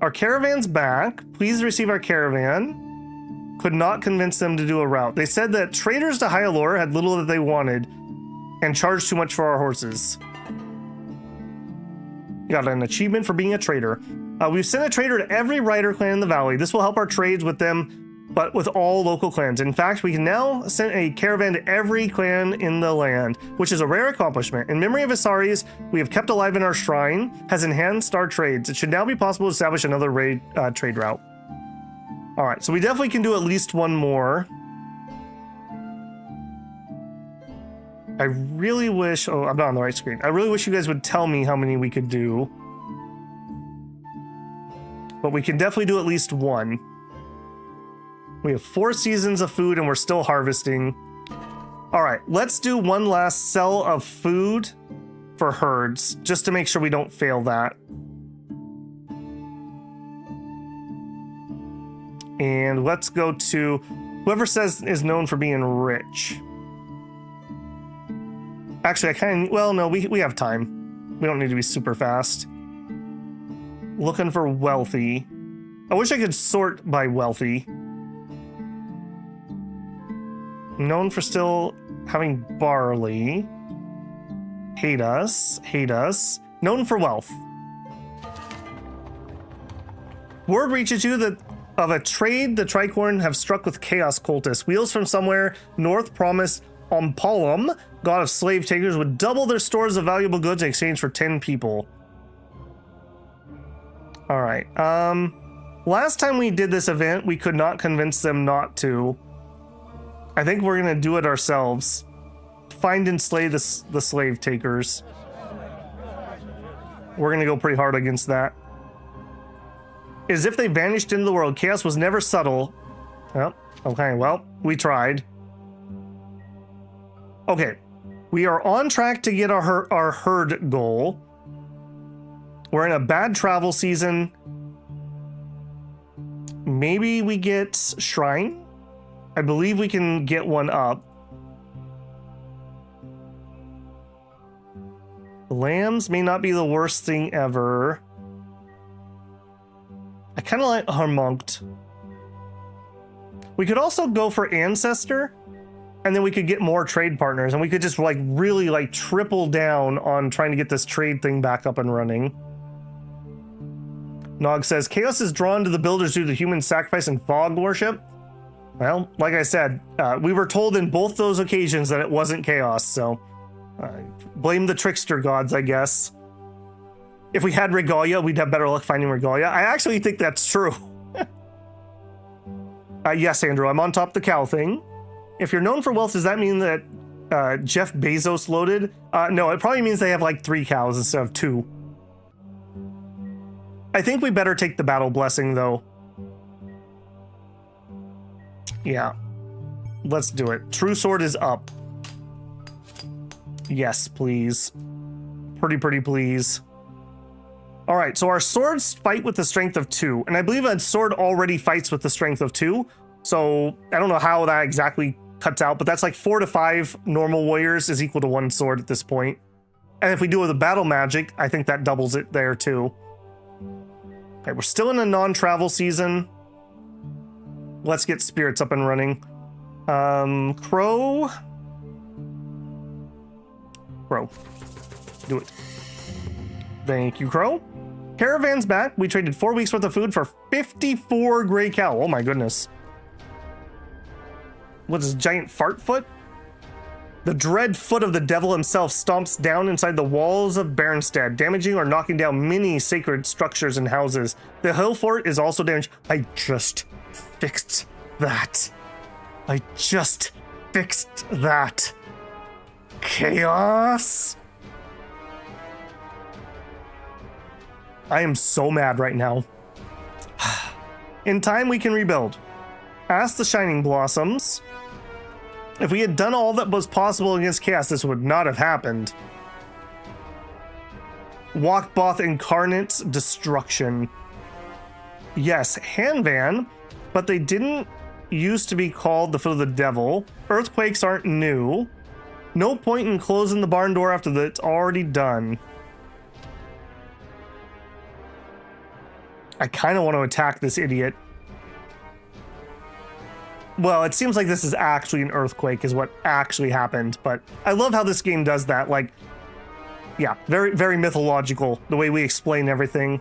Our caravan's back. Please receive our caravan. Could not convince them to do a route. They said that traders to Hyalor had little that they wanted and charged too much for our horses. Got an achievement for being a trader. We've sent a trader to every rider clan in the valley. This will help our trades with them, but with all local clans. In fact, we can now send a caravan to every clan in the land, which is a rare accomplishment. In memory of Isaris, we have kept alive in our shrine, has enhanced our trades. It should now be possible to establish another trade route. All right, so we definitely can do at least one more. I really wish, oh, I'm not on the right screen. I really wish you guys would tell me how many we could do. But we can definitely do at least one. We have 4 seasons of food and we're still harvesting. All right, let's do one last sell of food for herds, just to make sure we don't fail that. And let's go to whoever says is known for being rich. Actually, I kind of, well, no, we have time. We don't need to be super fast. Looking for wealthy. I wish I could sort by wealthy. Known for still having barley. Hate us. Hate us. Known for wealth. Word reaches you that of a trade the Tricorn have struck with chaos cultists. Wheels from somewhere north promise Ompalum, god of slave takers, would double their stores of valuable goods in exchange for 10 people. All right. Last time we did this event, we could not convince them not to. I think we're gonna do it ourselves. Find and slay the slave takers. We're gonna go pretty hard against that. As if they vanished into the world. Chaos was never subtle. Oh, okay, well, we tried. Okay, we are on track to get our herd goal. We're in a bad travel season. Maybe we get shrine? I believe we can get one up. The lambs may not be the worst thing ever. I kind of like Harmonked. We could also go for Ancestor, and then we could get more trade partners, and we could just like really like triple down on trying to get this trade thing back up and running. Nog says, chaos is drawn to the builders due to human sacrifice and fog worship. Well, like I said, we were told in both those occasions that it wasn't chaos, so blame the trickster gods, I guess. If we had Regalia, we'd have better luck finding Regalia. I actually think that's true. Yes, Andrew, I'm on top of the cow thing. If you're known for wealth, does that mean that Jeff Bezos loaded? No, it probably means they have like 3 cows instead of 2. I think we better take the battle blessing, though. Yeah. Let's do it. True sword is up. Yes, please. Pretty please. All right, so our swords fight with the strength of 2, and I believe a sword already fights with the strength of 2, so I don't know how that exactly cuts out, but that's like 4 to 5 normal warriors is equal to 1 sword at this point. And if we do it with a battle magic, I think that doubles it there too. Okay, we're still in a non-travel season. Let's get spirits up and running. Crow. Do it. Thank you, Crow. Caravan's back. We traded 4 weeks worth of food for 54 gray cow. Oh my goodness. What's this, giant fart foot? The dread foot of the devil himself stomps down inside the walls of Baronstead, damaging or knocking down many sacred structures and houses. The hill fort is also damaged. I just fixed that. Chaos. I am so mad right now. In time, we can rebuild. Ask the Shining Blossoms. If we had done all that was possible against chaos, this would not have happened. Walkboth Incarnate's destruction. Yes, Hanvan, but they didn't used to be called the Foot of the Devil. Earthquakes aren't new. No point in closing the barn door after it's already done. I kind of want to attack this idiot. Well, it seems like this is actually an earthquake is what actually happened, but I love how this game does that. Like, yeah, very mythological, the way we explain everything,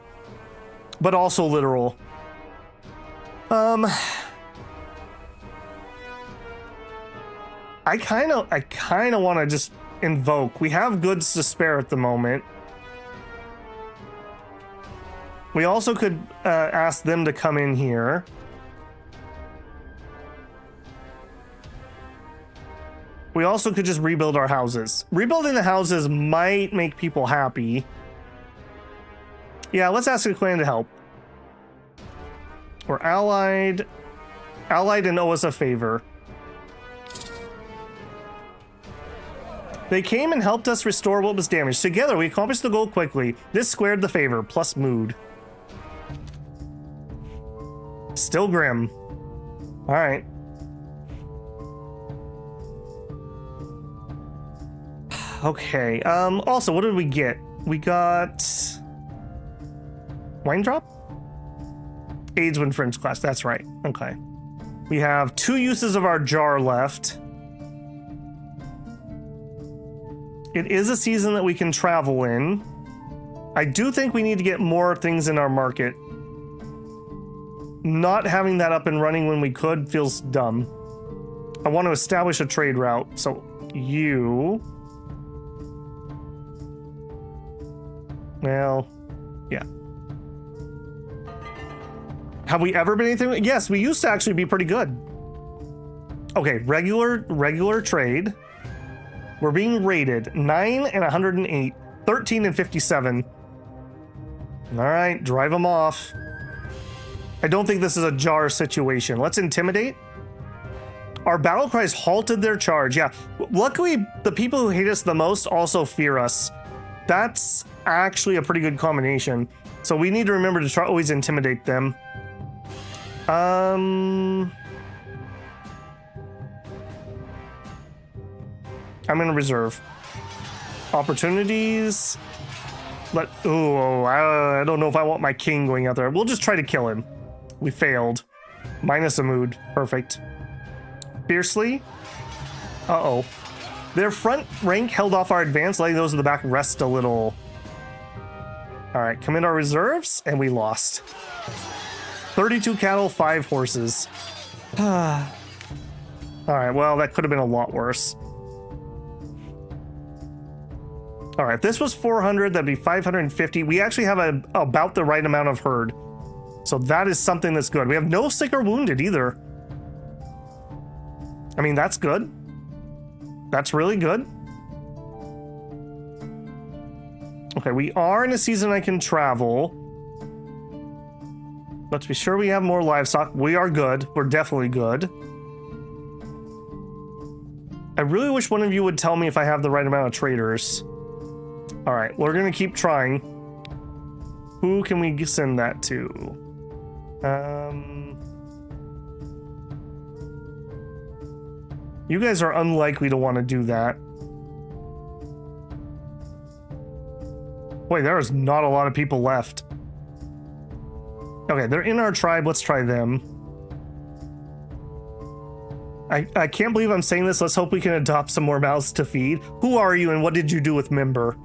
but also literal. I kind of want to just invoke. We have goods to spare at the moment. We also could ask them to come in here. We also could just rebuild our houses. Rebuilding the houses might make people happy. Yeah, let's ask the clan to help. We're allied. Allied and owe us a favor. They came and helped us restore what was damaged. Together, we accomplished the goal quickly. This squared the favor, plus mood. Still grim. All right. Okay. Also, what did we get? We got Wine Drop? AIDS when Fringe class. That's right. Okay. We have 2 uses of our jar left. It is a season that we can travel in. I do think we need to get more things in our market. Not having that up and running when we could feels dumb. I want to establish a trade route. So you... Well, yeah. Have we ever been anything? Yes, we used to actually be pretty good. Okay, regular trade. We're being rated 9 and 108, 13 and 57. All right, drive them off. I don't think this is a jar situation. Let's intimidate. Our battle cries halted their charge. Yeah, luckily the people who hate us the most also fear us. That's actually a pretty good combination. So we need to remember to always intimidate them. I'm gonna reserve. Opportunities. I don't know if I want my king going out there. We'll just try to kill him. We failed. Minus a mood. Perfect. Fiercely. Uh-oh. Their front rank held off our advance, letting those in the back rest a little. All right, come in our reserves, and we lost. 32 cattle, 5 horses. All right, well, that could have been a lot worse. All right, if this was 400, that'd be 550. We actually have about the right amount of herd. So that is something that's good. We have no sick or wounded either. I mean, that's good. That's really good. Okay, we are in a season I can travel. Let's be sure we have more livestock. We are good. We're definitely good. I really wish one of you would tell me if I have the right amount of traders. All right, we're gonna keep trying. Who can we send that to? You guys are unlikely to want to do that. Boy, there is not a lot of people left. Okay, they're in our tribe. Let's try them. I can't believe I'm saying this. Let's hope we can adopt some more mouths to feed. Who are you and what did you do with Member?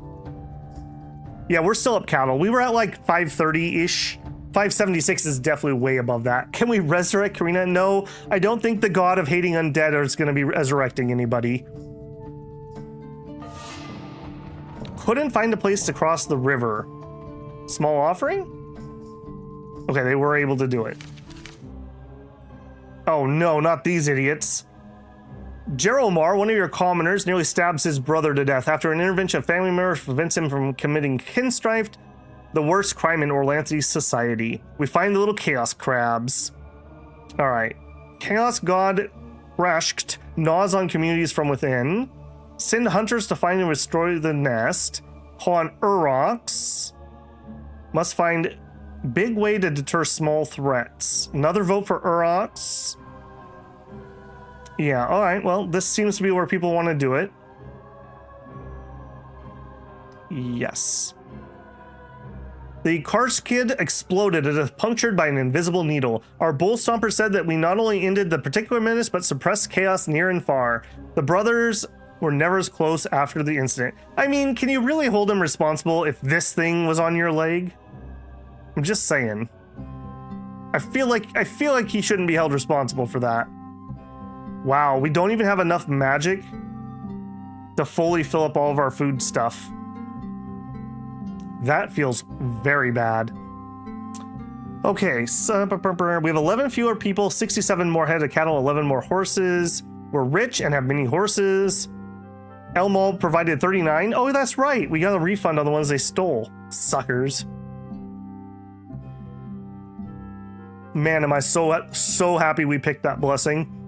Yeah, we're still up cattle. We were at like 530-ish. 576 is definitely way above that. Can we resurrect Karina? No, I don't think the god of hating undead is going to be resurrecting anybody. Couldn't find a place to cross the river. Small offering? Okay, they were able to do it. Oh no, not these idiots. Jeromar, one of your commoners, nearly stabs his brother to death. After an intervention of family members prevents him from committing kinstrife, the worst crime in Orlanthi's society. We find the little chaos crabs. All right. Chaos god Rashkt gnaws on communities from within. Send hunters to find and destroy the nest. Call on Urox. Must find big way to deter small threats. Another vote for Urox. Yeah, all right. Well, this seems to be where people want to do it. Yes. The Karsh kid exploded as if punctured by an invisible needle. Our bull stomper said that we not only ended the particular menace, but suppressed chaos near and far. The brothers were never as close after the incident. I mean, can you really hold him responsible if this thing was on your leg? I'm just saying. I feel like he shouldn't be held responsible for that. Wow, we don't even have enough magic to fully fill up all of our food stuff. That feels very bad. Okay, so we have 11 fewer people, 67 more head of cattle, 11 more horses. We're rich and have many horses. Elmol provided 39. Oh, that's right. We got a refund on the ones they stole. Suckers. Man, am I so happy we picked that blessing.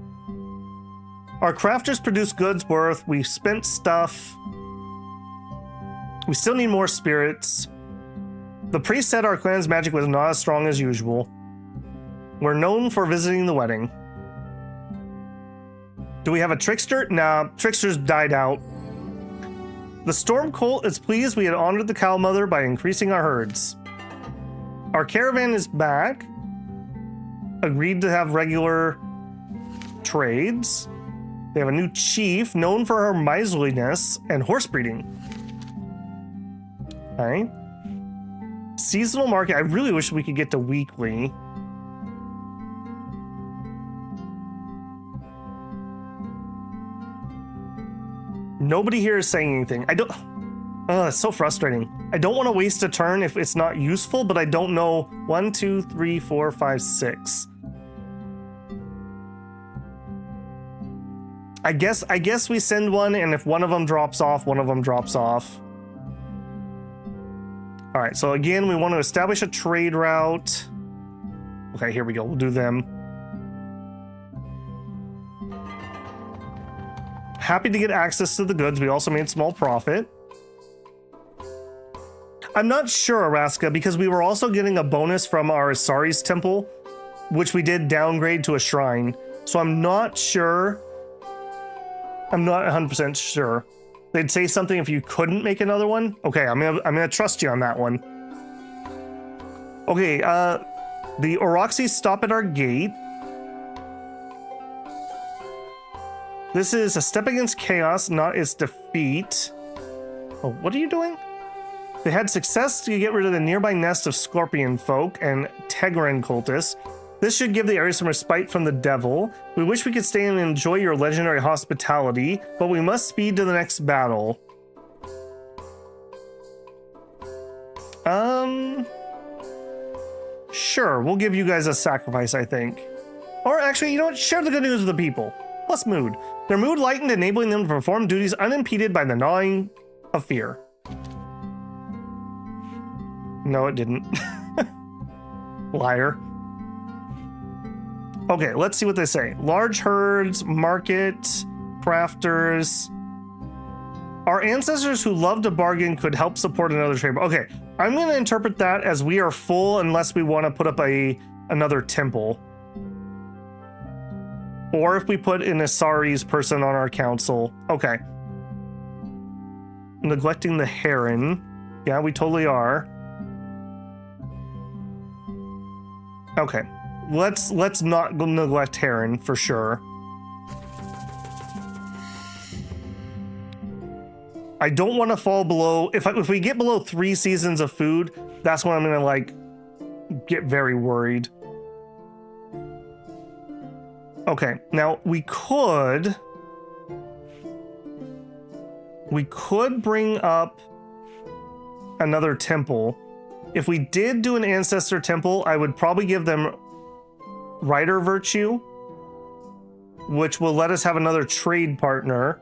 Our crafters produce goods worth. We've spent stuff. We still need more spirits. The priest said our clan's magic was not as strong as usual. We're known for visiting the wedding. Do we have a trickster? Nah, tricksters died out. The storm cult is pleased we had honored the cow mother by increasing our herds. Our caravan is back. Agreed to have regular trades. They have a new chief known for her miserliness and horse breeding. Okay. Seasonal market. I really wish we could get to weekly. Nobody here is saying anything. I don't... Oh, that's so frustrating. I don't want to waste a turn if it's not useful, but I don't know. 1, 2, 3, 4, 5, 6. I guess we send one, and if one of them drops off, one of them drops off. All right, so again, we want to establish a trade route. Okay, here we go. We'll do them. Happy to get access to the goods. We also made small profit. I'm not sure, Araska, because we were also getting a bonus from our Asari's temple, which we did downgrade to a shrine. So I'm not sure. I'm not 100% sure. They'd say something if you couldn't make another one. Okay, I'm gonna trust you on that one. Okay, the Oroxys stop at our gate. This is a step against chaos, not its defeat. Oh, what are you doing? They had success to get rid of the nearby nest of scorpion folk and Tegrin cultists. This should give the area some respite from the devil. We wish we could stay and enjoy your legendary hospitality, but we must speed to the next battle. Sure, we'll give you guys a sacrifice, I think. Or actually, you know what? Share the good news with the people. Plus mood. Their mood lightened, enabling them to perform duties unimpeded by the gnawing of fear. No, it didn't. Liar. Okay, let's see what they say. Large herds, market, crafters. Our ancestors who love to bargain could help support another trade. Okay, I'm going to interpret that as we are full unless we want to put up another temple. Or if we put an Asari's person on our council. Okay. Neglecting the heron. Yeah, we totally are. Okay. Let's not neglect heron for sure. I don't want to fall below. If we get below 3 seasons of food, that's when I'm gonna like get very worried. Okay, now we could bring up another temple. If we did do an ancestor temple, I would probably give them Rider Virtue, which will let us have another trade partner.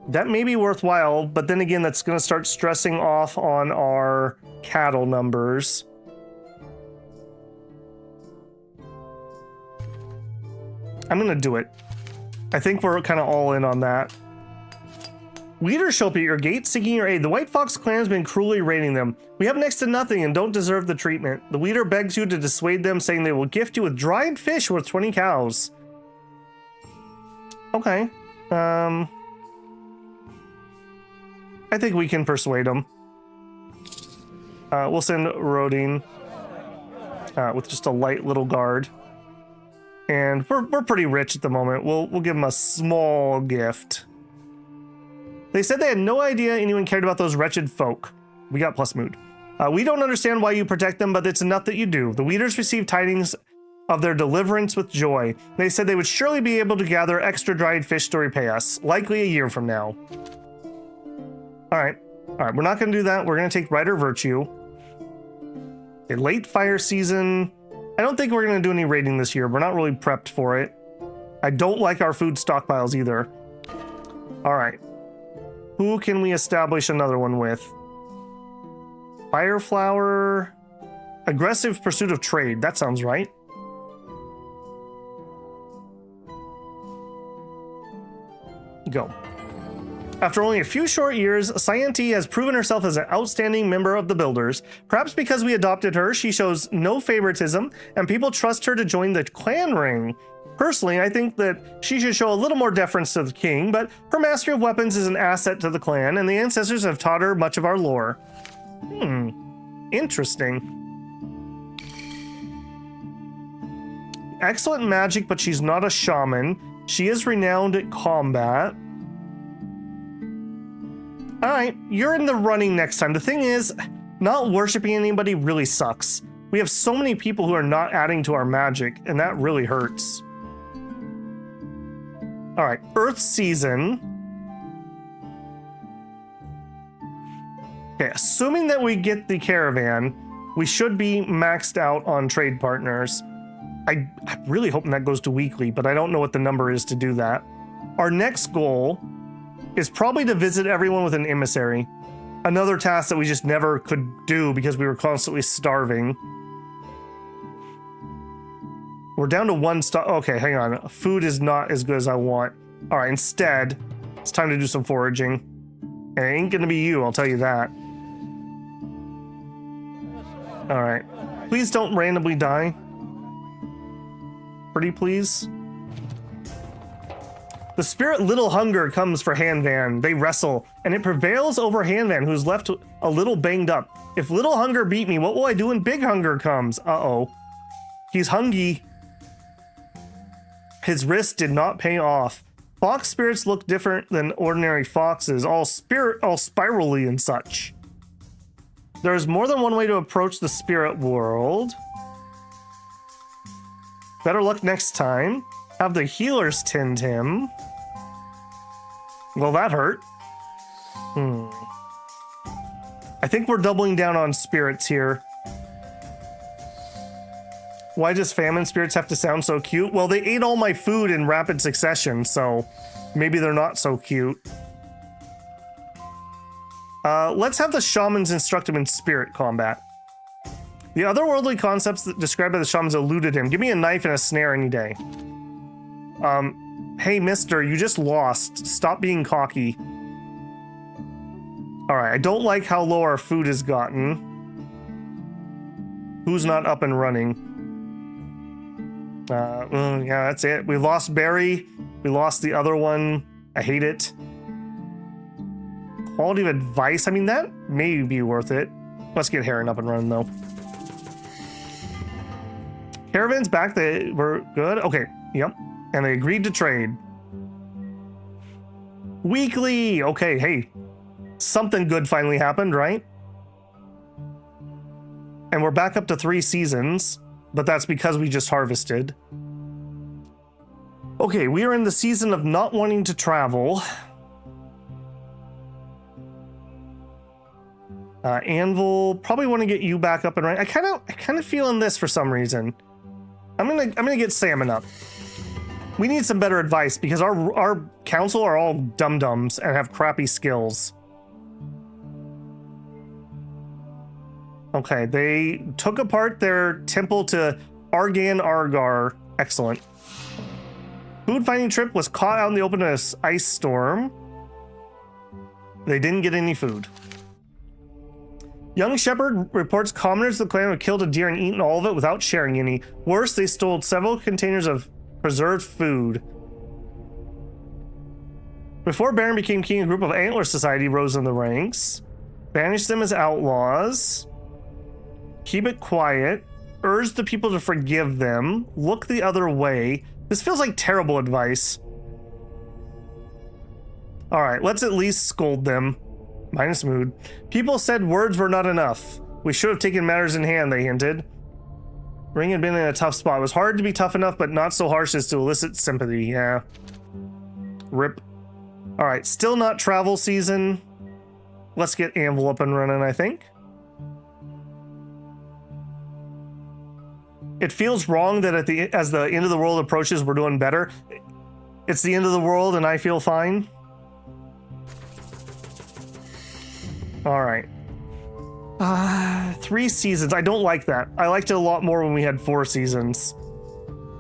That may be worthwhile, but then again, that's going to start stressing off on our cattle numbers. I'm going to do it. I think we're kind of all in on that. Leaders show up at your gate seeking your aid. The White Fox clan has been cruelly raiding them. We have next to nothing and don't deserve the treatment. The leader begs you to dissuade them, saying they will gift you with dried fish worth 20 cows. Okay. I think we can persuade them. We'll send Rodin with just a light little guard. And we're pretty rich at the moment. We'll give them a small gift. They said they had no idea anyone cared about those wretched folk. We got plus mood. We don't understand why you protect them, but it's enough that you do. The leaders received tidings of their deliverance with joy. They said they would surely be able to gather extra dried fish to repay us, likely a year from now. All right, we're not going to do that. We're going to take Rider Virtue. A late fire season. I don't think we're going to do any raiding this year. We're not really prepped for it. I don't like our food stockpiles either. All right. Who can we establish another one with? Fireflower. Aggressive pursuit of trade. That sounds right. Go. After only a few short years, Scienti has proven herself as an outstanding member of the Builders. Perhaps because we adopted her, she shows no favoritism, and people trust her to join the clan ring. Personally, I think that she should show a little more deference to the king, but her mastery of weapons is an asset to the clan, and the ancestors have taught her much of our lore. Interesting. Excellent magic, but she's not a shaman. She is renowned at combat. All right, you're in the running next time. The thing is, not worshiping anybody really sucks. We have so many people who are not adding to our magic, and that really hurts. All right, Earth Season. Okay, assuming that we get the caravan, we should be maxed out on trade partners. I'm really hoping that goes to weekly, but I don't know what the number is to do that. Our next goal is probably to visit everyone with an emissary. Another task that we just never could do because we were constantly starving. We're down to 1 star. Okay, hang on. Food is not as good as I want. All right, instead, it's time to do some foraging. And it ain't gonna be you, I'll tell you that. All right. Please don't randomly die. Pretty please. The spirit Little Hunger comes for Hanvan. They wrestle, and it prevails over Hanvan, who's left a little banged up. If Little Hunger beat me, what will I do when Big Hunger comes? Uh-oh. He's hungry. His risk did not pay off. Fox spirits look different than ordinary foxes, all spirally and such. There's more than one way to approach the spirit world. Better luck next time. Have the healers tend him. Well, that hurt. I think we're doubling down on spirits here. Why does famine spirits have to sound so cute? Well, they ate all my food in rapid succession, so maybe they're not so cute. Let's have the shamans instruct him in spirit combat. The otherworldly concepts that described by the shamans eluded him. Give me a knife and a snare any day. Hey, mister, you just lost. Stop being cocky. All right, I don't like how low our food has gotten. Who's not up and running? Yeah, that's it. We lost Barry. We lost the other one. I hate it. Quality of advice. I mean, that may be worth it. Let's get Heron up and running, though. Caravan's back. They were good. Okay, yep. And they agreed to trade. Weekly. Okay, hey. Something good finally happened, right? And we're back up to 3 seasons, but that's because we just harvested. Okay, we are in the season of not wanting to travel. Anvil, probably want to get you back up and running. I kind of feeling this for some reason. I'm gonna get Salmon up. We need some better advice because our council are all dum-dums and have crappy skills. Okay, they took apart their temple to Argan Argar. Excellent. Food finding trip was caught out in the open in an ice storm. They didn't get any food. Young Shepherd reports commoners of the clan have killed a deer and eaten all of it without sharing any. Worse, they stole several containers of preserved food. Before Beren became king, a group of Antler Society rose in the ranks. Banished them as outlaws. Keep it quiet. Urge the people to forgive them. Look the other way. This feels like terrible advice. Alright, let's at least scold them. Minus mood. People said words were not enough. We should have taken matters in hand, they hinted. Ring had been in a tough spot. It was hard to be tough enough, but not so harsh as to elicit sympathy. Yeah. Rip. Alright, still not travel season. Let's get Anvil up and running, I think. It feels wrong that as the end of the world approaches, we're doing better. It's the end of the world and I feel fine. All right. 3 seasons. I don't like that. I liked it a lot more when we had 4 seasons.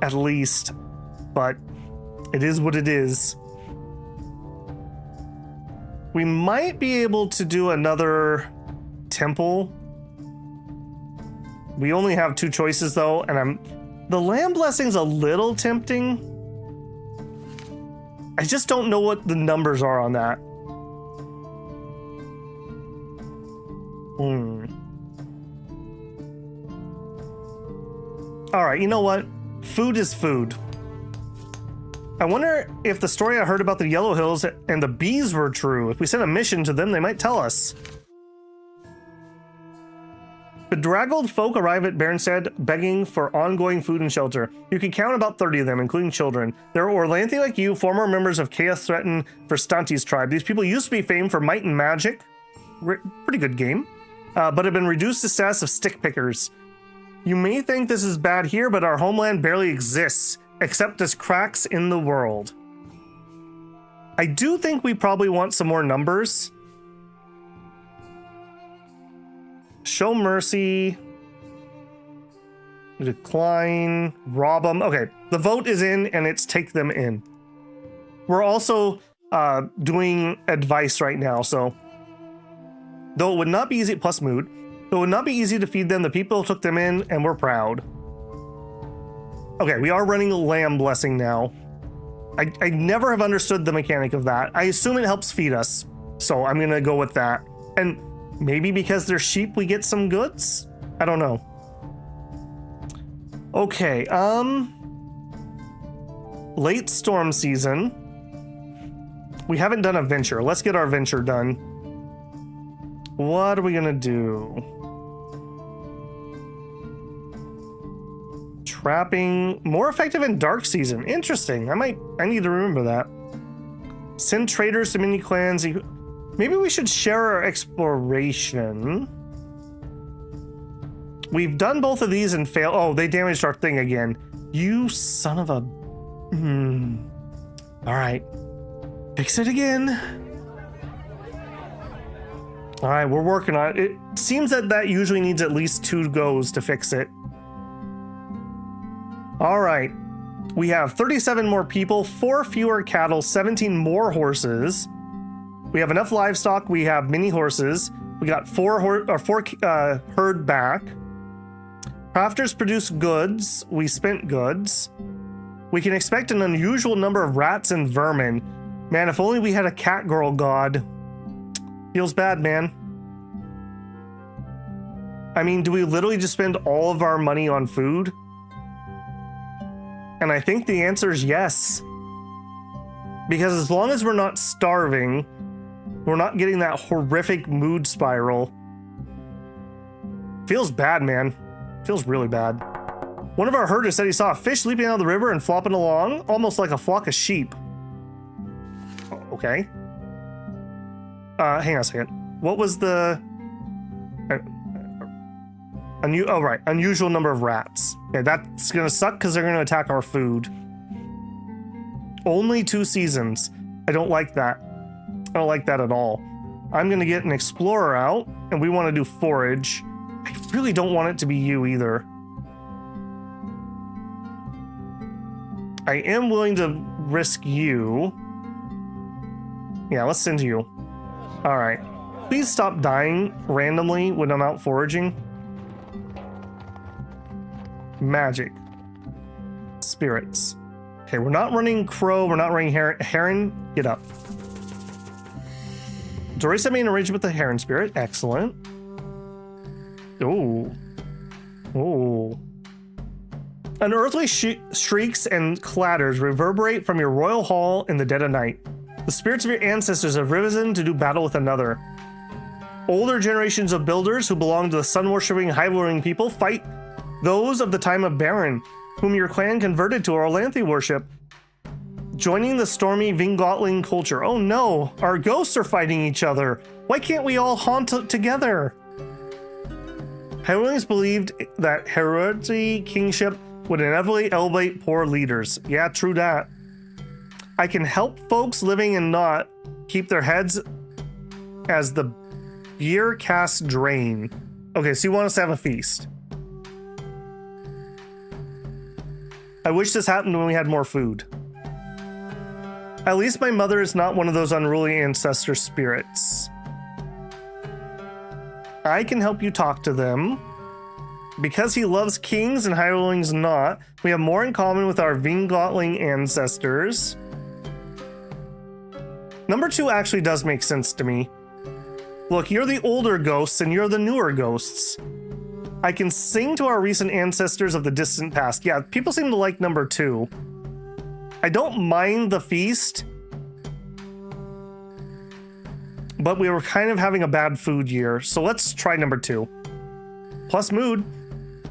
At least. But it is what it is. We might be able to do another temple. We only have 2 choices though, and the land blessing's a little tempting. I just don't know what the numbers are on that. All right, you know what? Food is food. I wonder if the story I heard about the Yellow Hills and the bees were true. If we sent a mission to them, they might tell us. Bedraggled folk arrive at Berenstead begging for ongoing food and shelter. You can count about 30 of them, including children. They're Orlanthe like you, former members of Chaos Threaten Verstanti's tribe. These people used to be famed for might and magic. Pretty good game. But have been reduced to status of stick pickers. You may think this is bad here, but our homeland barely exists, except as cracks in the world. I do think we probably want some more numbers. Show mercy. Decline. Rob them. Okay, the vote is in and it's take them in. We're also doing advice right now, so though it would not be easy, plus mood, though it would not be easy to feed them, the people took them in and we're proud. Okay, we are running lamb blessing now. I never have understood the mechanic of that. I assume it helps feed us, so I'm gonna go with that. And maybe because they're sheep, we get some goods? I don't know. Okay, late storm season. We haven't done a venture. Let's get our venture done. What are we gonna do? Trapping, more effective in dark season. Interesting. I need to remember that. Send traders to mini clans. Maybe we should share our exploration. We've done both of these and failed. Oh, they damaged our thing again. You son of a... All right. Fix it again. All right, we're working on it. It seems that usually needs at least 2 goes to fix it. All right. We have 37 more people, 4 fewer cattle, 17 more horses. We have enough livestock. We have mini horses. We got 4 herd back. Crafters produce goods. We spent goods. We can expect an unusual number of rats and vermin. Man, if only we had a cat girl god. Feels bad, man. I mean, do we literally just spend all of our money on food? And I think the answer is yes. Because as long as we're not starving, we're not getting that horrific mood spiral. Feels bad, man. Feels really bad. One of our herders said he saw a fish leaping out of the river and flopping along, almost like a flock of sheep. Okay. Hang on a second. What was the... unusual number of rats. Okay, that's gonna suck because they're gonna attack our food. Only 2 seasons. I don't like that. I don't like that at all. I'm gonna get an explorer out, and we want to do forage. I really don't want it to be you either. I am willing to risk you. Yeah, let's send you. All right. Please stop dying randomly when I'm out foraging. Magic. Spirits. Okay, we're not running crow. We're not running heron. Get up. Dorisa made an arrangement with the heron spirit. Excellent. Ooh. Ooh. Unearthly shrieks and clatters reverberate from your royal hall in the dead of night. The spirits of your ancestors have risen to do battle with another. Older generations of builders who belong to the sun-worshipping, high-roaring people fight those of the time of Beren, whom your clan converted to Orlanthi worship. Joining the stormy Vingotling culture. Oh no, our ghosts are fighting each other. Why can't we all haunt together? Hyrulings believed that hereditary kingship would inevitably elevate poor leaders. Yeah, true that. I can help folks living and not keep their heads as the beer casts drain. Okay, so you want us to have a feast. I wish this happened when we had more food. At least my mother is not one of those unruly ancestor spirits. I can help you talk to them. Because he loves kings and hirelings not, we have more in common with our Vingotling ancestors. Number 2 actually does make sense to me. Look, you're the older ghosts and you're the newer ghosts. I can sing to our recent ancestors of the distant past. Yeah, people seem to like number 2. I don't mind the feast, but we were kind of having a bad food year, so let's try number 2. Plus mood.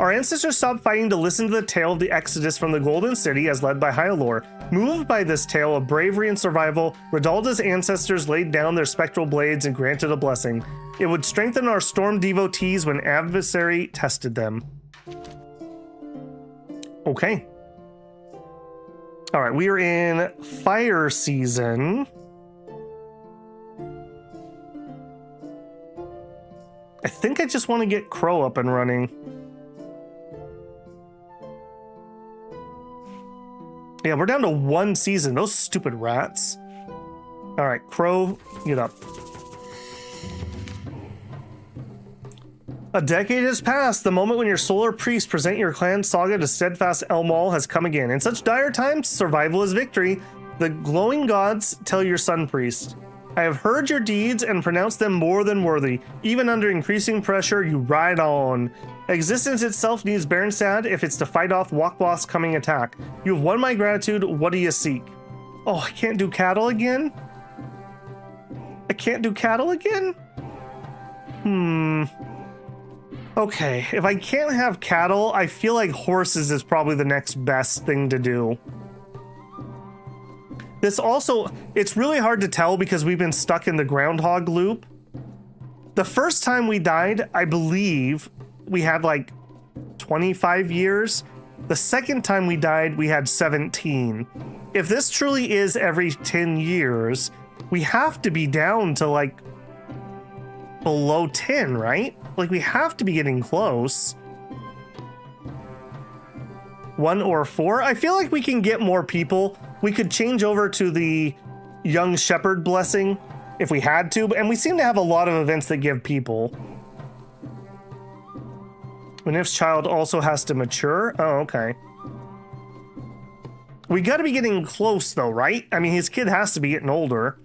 Our ancestors stopped fighting to listen to the tale of the exodus from the Golden City as led by Hyalor. Moved by this tale of bravery and survival, Redalda's ancestors laid down their spectral blades and granted a blessing. It would strengthen our storm devotees when adversary tested them. Okay. All right, we are in fire season. I think I just want to get Crow up and running. Yeah, we're down to 1 season. Those stupid rats. All right, Crow, get up. A decade has passed. The moment when your solar priests present your clan saga to steadfast Elmal has come again. In such dire times, survival is victory. The glowing gods tell your sun priest, I have heard your deeds and pronounced them more than worthy. Even under increasing pressure, you ride on. Existence itself needs Berenstad if it's to fight off Wakwa's coming attack. You have won my gratitude. What do you seek? Oh, I can't do cattle again? I can't do cattle again? Okay, if I can't have cattle, I feel like horses is probably the next best thing to do. This also, it's really hard to tell because we've been stuck in the groundhog loop. The first time we died, I believe we had like 25 years. The second time we died, we had 17. If this truly is every 10 years, we have to be down to like below 10, right? Like we have to be getting close. 1 or 4. I feel like we can get more people. We could change over to the young shepherd blessing if we had to, and we seem to have a lot of events that give people. Manif's child also has to mature. Oh, okay. We got to be getting close though, right? I mean, his kid has to be getting older.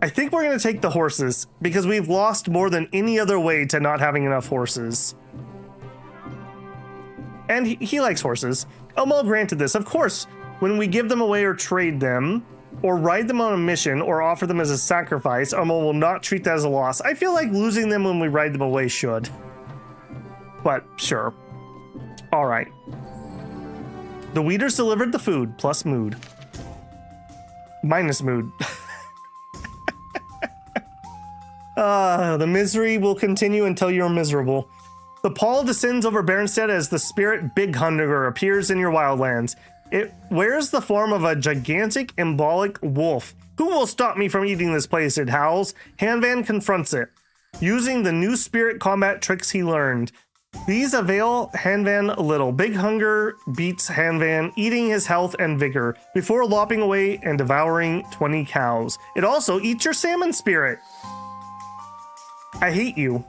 I think we're going to take the horses because we've lost more than any other way to not having enough horses. And he likes horses. Elmo granted this. Of course, when we give them away or trade them, or ride them on a mission, or offer them as a sacrifice, Elmo will not treat that as a loss. I feel like losing them when we ride them away should. But sure. All right. The Weeders delivered the food, plus mood. Minus mood. The misery will continue until you're miserable. The pall descends over Berenstead as the spirit Big Hunter appears in your wildlands. It wears the form of a gigantic, embolic wolf. Who will stop me from eating this place? It howls. Hanvan confronts it, using the new spirit combat tricks he learned. These avail Hanvan little. Big Hunger beats Hanvan, eating his health and vigor, before lopping away and devouring 20 cows. It also eats your salmon spirit. I hate you.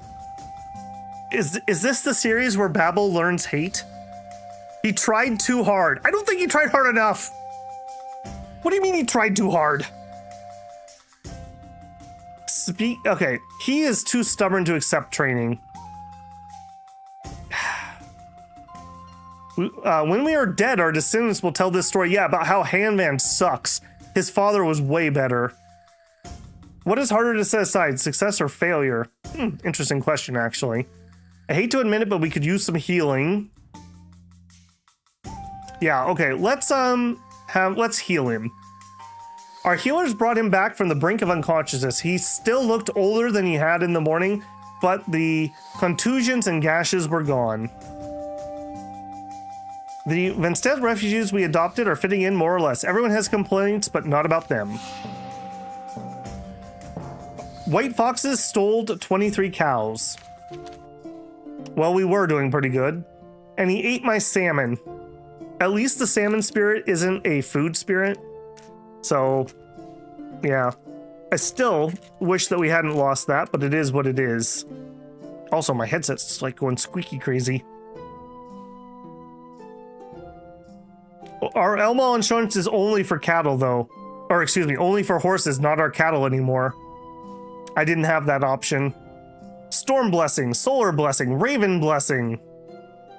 Is this the series where Babel learns hate? He tried too hard. I don't think he tried hard enough. What do you mean he tried too hard? Okay, he is too stubborn to accept training. When we are dead, our descendants will tell this story, yeah, about how Hanvan sucks. His father was way better. What is harder to set aside, success or failure? Interesting question, actually. I hate to admit it, but we could use some healing. Yeah, okay, let's heal him. Our healers brought him back from the brink of unconsciousness. He still looked older than he had in the morning, but the contusions and gashes were gone. The Venstead refugees we adopted are fitting in more or less. Everyone has complaints, but not about them. White foxes stole 23 cows. Well, we were doing pretty good. And he ate my salmon. At least the salmon spirit isn't a food spirit. So, yeah. I still wish that we hadn't lost that, but it is what it is. Also, my headset's like going squeaky crazy. Our Elmo insurance is only for cattle, though. Or, excuse me, only for horses, not our cattle anymore. I didn't have that option. Storm Blessing, Solar Blessing, Raven Blessing,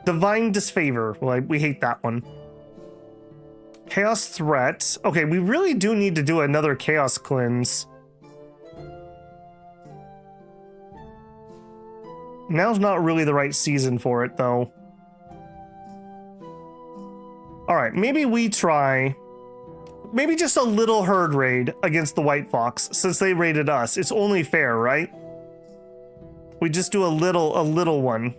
Divine Disfavor. Well, we hate that one. Chaos Threat. Okay, we really do need to do another Chaos Cleanse. Now's not really the right season for it, though. All right, maybe we try... Maybe just a little herd raid against the White Fox, since they raided us. It's only fair, right? We just do a little one.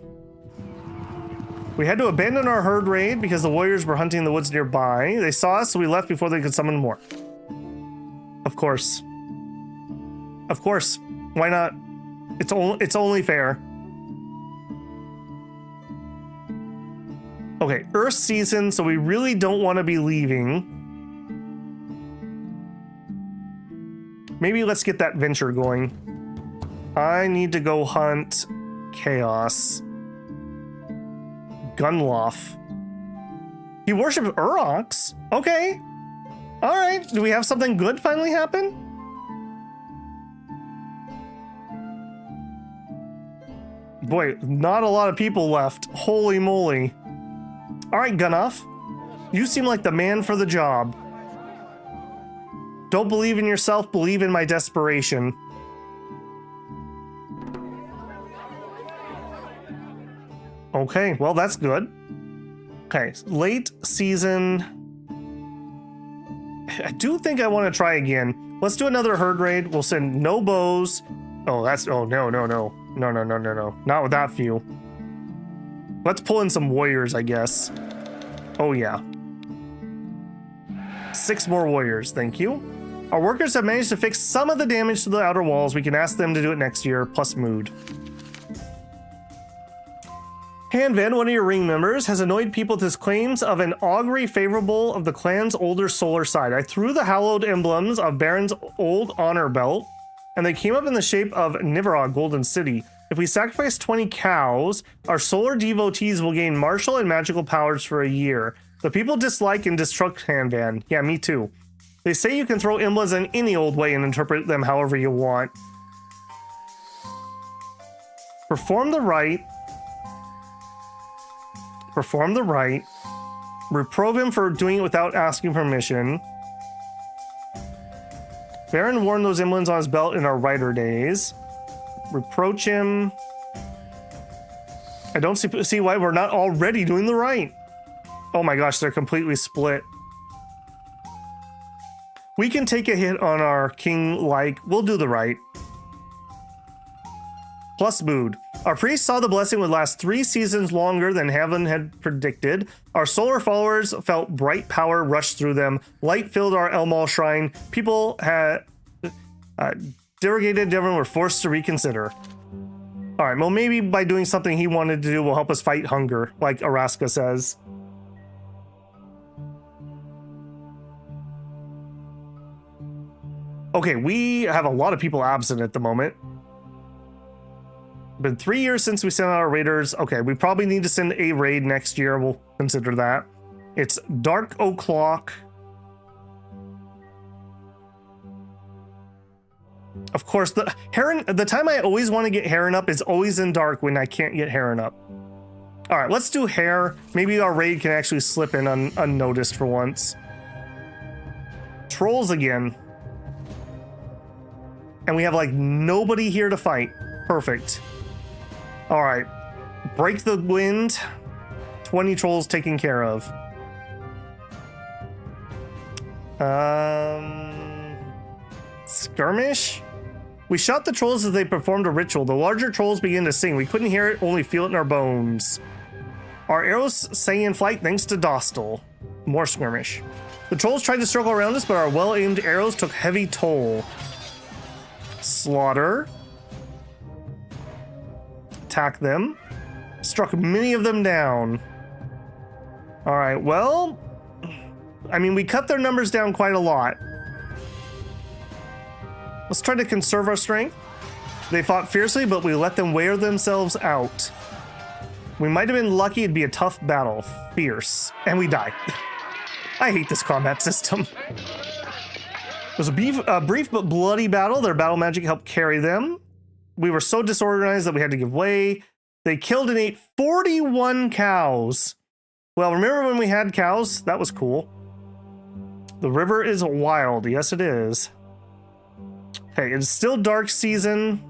We had to abandon our herd raid because the warriors were hunting in the woods nearby. They saw us, so we left before they could summon more. Of course. Of course. Why not? It's only fair. Okay, Earth season, so we really don't want to be leaving. Maybe let's get that venture going. I need to go hunt Chaos. Gunloff. He worships Uroks? Okay. All right, do we have something good finally happen? Boy, not a lot of people left. Holy moly. All right, Gunoff. You seem like the man for the job. Don't believe in yourself, believe in my desperation. Okay, well, that's good. Okay, late season. I do think I want to try again. Let's do another herd raid. We'll send no bows. Oh, that's, oh, no. Not with that few. Let's pull in some warriors, I guess. Oh, yeah. 6 more warriors, thank you. Our workers have managed to fix some of the damage to the outer walls. We can ask them to do it next year, plus mood. Hanvan, one of your ring members, has annoyed people with his claims of an augury favorable of the clan's older solar side. I threw the hallowed emblems of Beren's old honor belt, and they came up in the shape of Nivarog, Golden City. If we sacrifice 20 cows, our solar devotees will gain martial and magical powers for a year. The people dislike and distrust Hanvan. Yeah, me too. They say you can throw emblems in any old way and interpret them however you want. Perform the rite. Perform the rite. Reprove him for doing it without asking permission. Beren wore those emblems on his belt in our writer days. Reproach him. I don't see why we're not already doing the rite. Oh my gosh, they're completely split. We can take a hit on our king-like. We'll do the rite. Plus mood. Our priest saw the blessing would last 3 seasons longer than heaven had predicted. Our solar followers felt bright power rush through them. Light filled our Elmal shrine. People had derogated, everyone were forced to reconsider. All right, well, maybe by doing something he wanted to do will help us fight hunger, like Araska says. Okay, we have a lot of people absent at the moment. Been 3 years since we sent out our raiders. Okay, we probably need to send a raid next year. We'll consider that. It's dark o'clock. Of course, the time I always want to get Heron up is always in dark when I can't get Heron up. All right, let's do Hare. Maybe our raid can actually slip in unnoticed for once. Trolls again. And we have like nobody here to fight. Perfect. All right, break the wind. 20 trolls taken care of. Skirmish? We shot the trolls as they performed a ritual. The larger trolls began to sing. We couldn't hear it, only feel it in our bones. Our arrows sang in flight thanks to Dostal. More skirmish. The trolls tried to circle around us, but our well-aimed arrows took heavy toll. Slaughter. Attack them. Struck many of them down. All right, well, I mean, we cut their numbers down quite a lot. Let's try to conserve our strength. They fought fiercely, but we let them wear themselves out. We might have been lucky. It'd be a tough battle. Fierce. And we die. I hate this combat system. It was a brief but bloody battle. Their battle magic helped carry them. We were so disorganized that we had to give way. They killed and ate 41 cows. Well, remember when we had cows? That was cool. The river is wild. Yes, it is. Okay, it's still dark season.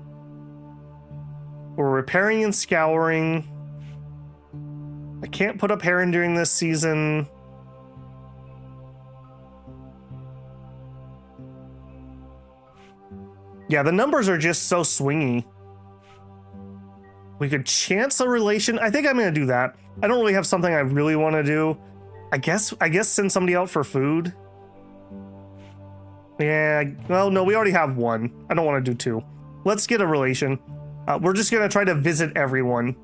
We're repairing and scouring. I can't put up Heron during this season. Yeah, the numbers are just so swingy. We could chance a relation. I think I'm going to do that. I don't really have something I really want to do. I guess send somebody out for food. Yeah, well, no, we already have one. I don't want to do 2. Let's get a relation. We're just going to try to visit everyone.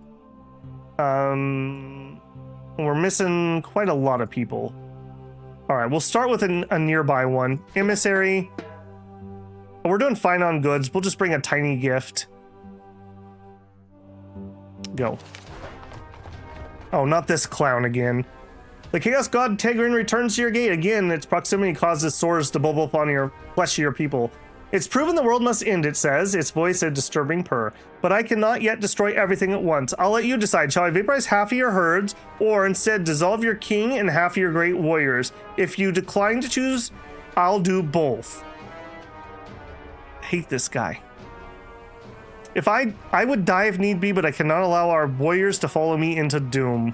We're missing quite a lot of people. All right, we'll start with a nearby one. Emissary. We're doing fine on goods. We'll just bring a tiny gift. Go. Oh, not this clown again. The Chaos God Tegrin returns to your gate. Again, its proximity causes sores to bubble upon your flesh of your people. It's proven the world must end, it says, its voice a disturbing purr. But I cannot yet destroy everything at once. I'll let you decide. Shall I vaporize half of your herds, or instead dissolve your king and half of your great warriors? If you decline to choose, I'll do both. I hate this guy. If I would die if need be, but I cannot allow our warriors to follow me into doom.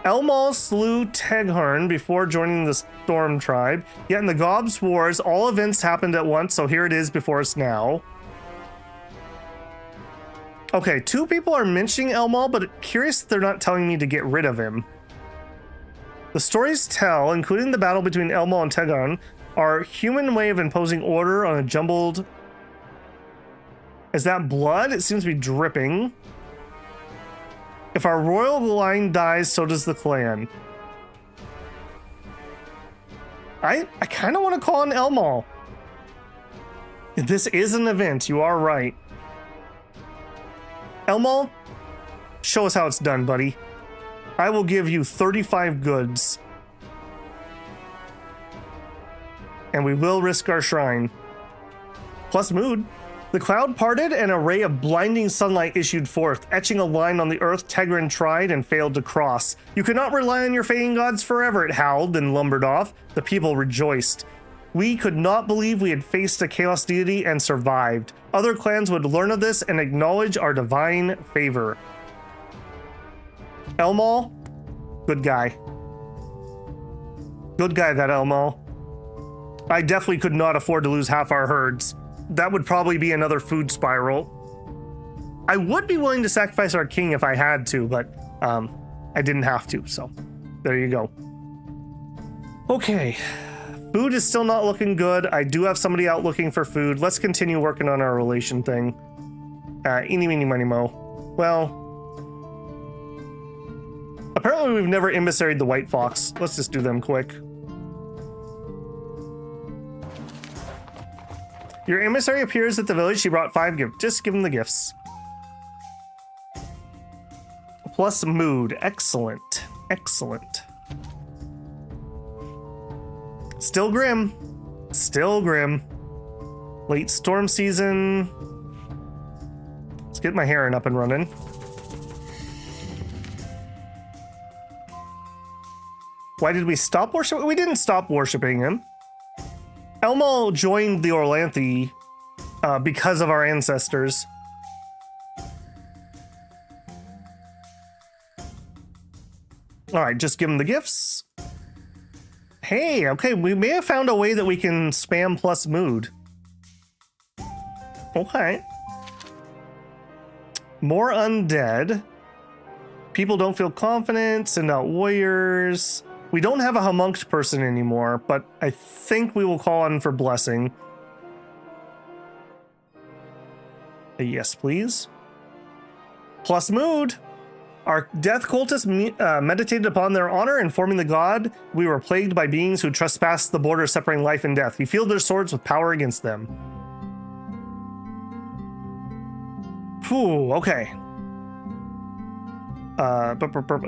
Elmal slew Teghorn before joining the Storm Tribe, yet in the Gobs Wars, all events happened at once, so here it is before us now. Okay, 2 people are mentioning Elmal, but curious they're not telling me to get rid of him. The stories tell, including the battle between Elmal and Teghorn, are human way of imposing order on a jumbled... Is that blood? It seems to be dripping. If our royal line dies, so does the clan. I kind of want to call on Elmal. This is an event, you are right. Elmal, show us how it's done, buddy. I will give you 35 goods. And we will risk our shrine. Plus mood. The cloud parted and a ray of blinding sunlight issued forth, etching a line on the earth Tegrin tried and failed to cross. You cannot rely on your fading gods forever, it howled and lumbered off. The people rejoiced. We could not believe we had faced a chaos deity and survived. Other clans would learn of this and acknowledge our divine favor. Elmal, good guy. Good guy, that Elmal. I definitely could not afford to lose half our herds. That would probably be another food spiral. I would be willing to sacrifice our king if I had to, but I didn't have to, so there you go. Okay, food is still not looking good. I do have somebody out looking for food. Let's continue working on our relation thing. Eeny, meeny, miny, mo. Well, apparently we've never emissaried the White Fox. Let's just do them quick. Your emissary appears at the village. She brought 5 gifts. Just give him the gifts. Plus mood. Excellent. Excellent. Still grim. Still grim. Late storm season. Let's get my heron up and running. Why did we stop worshiping? We didn't stop worshiping him. Elmal joined the Orlanthi because of our ancestors. All right, just give him the gifts. Hey, okay, we may have found a way that we can spam plus mood. Okay. More undead. People don't feel confident, send out warriors. We don't have a homunced person anymore, but I think we will call on for blessing. Yes, please. Plus mood. Our death cultists meditated upon their honor, informing the god we were plagued by beings who trespassed the border separating life and death. We fielded their swords with power against them. Phew, okay.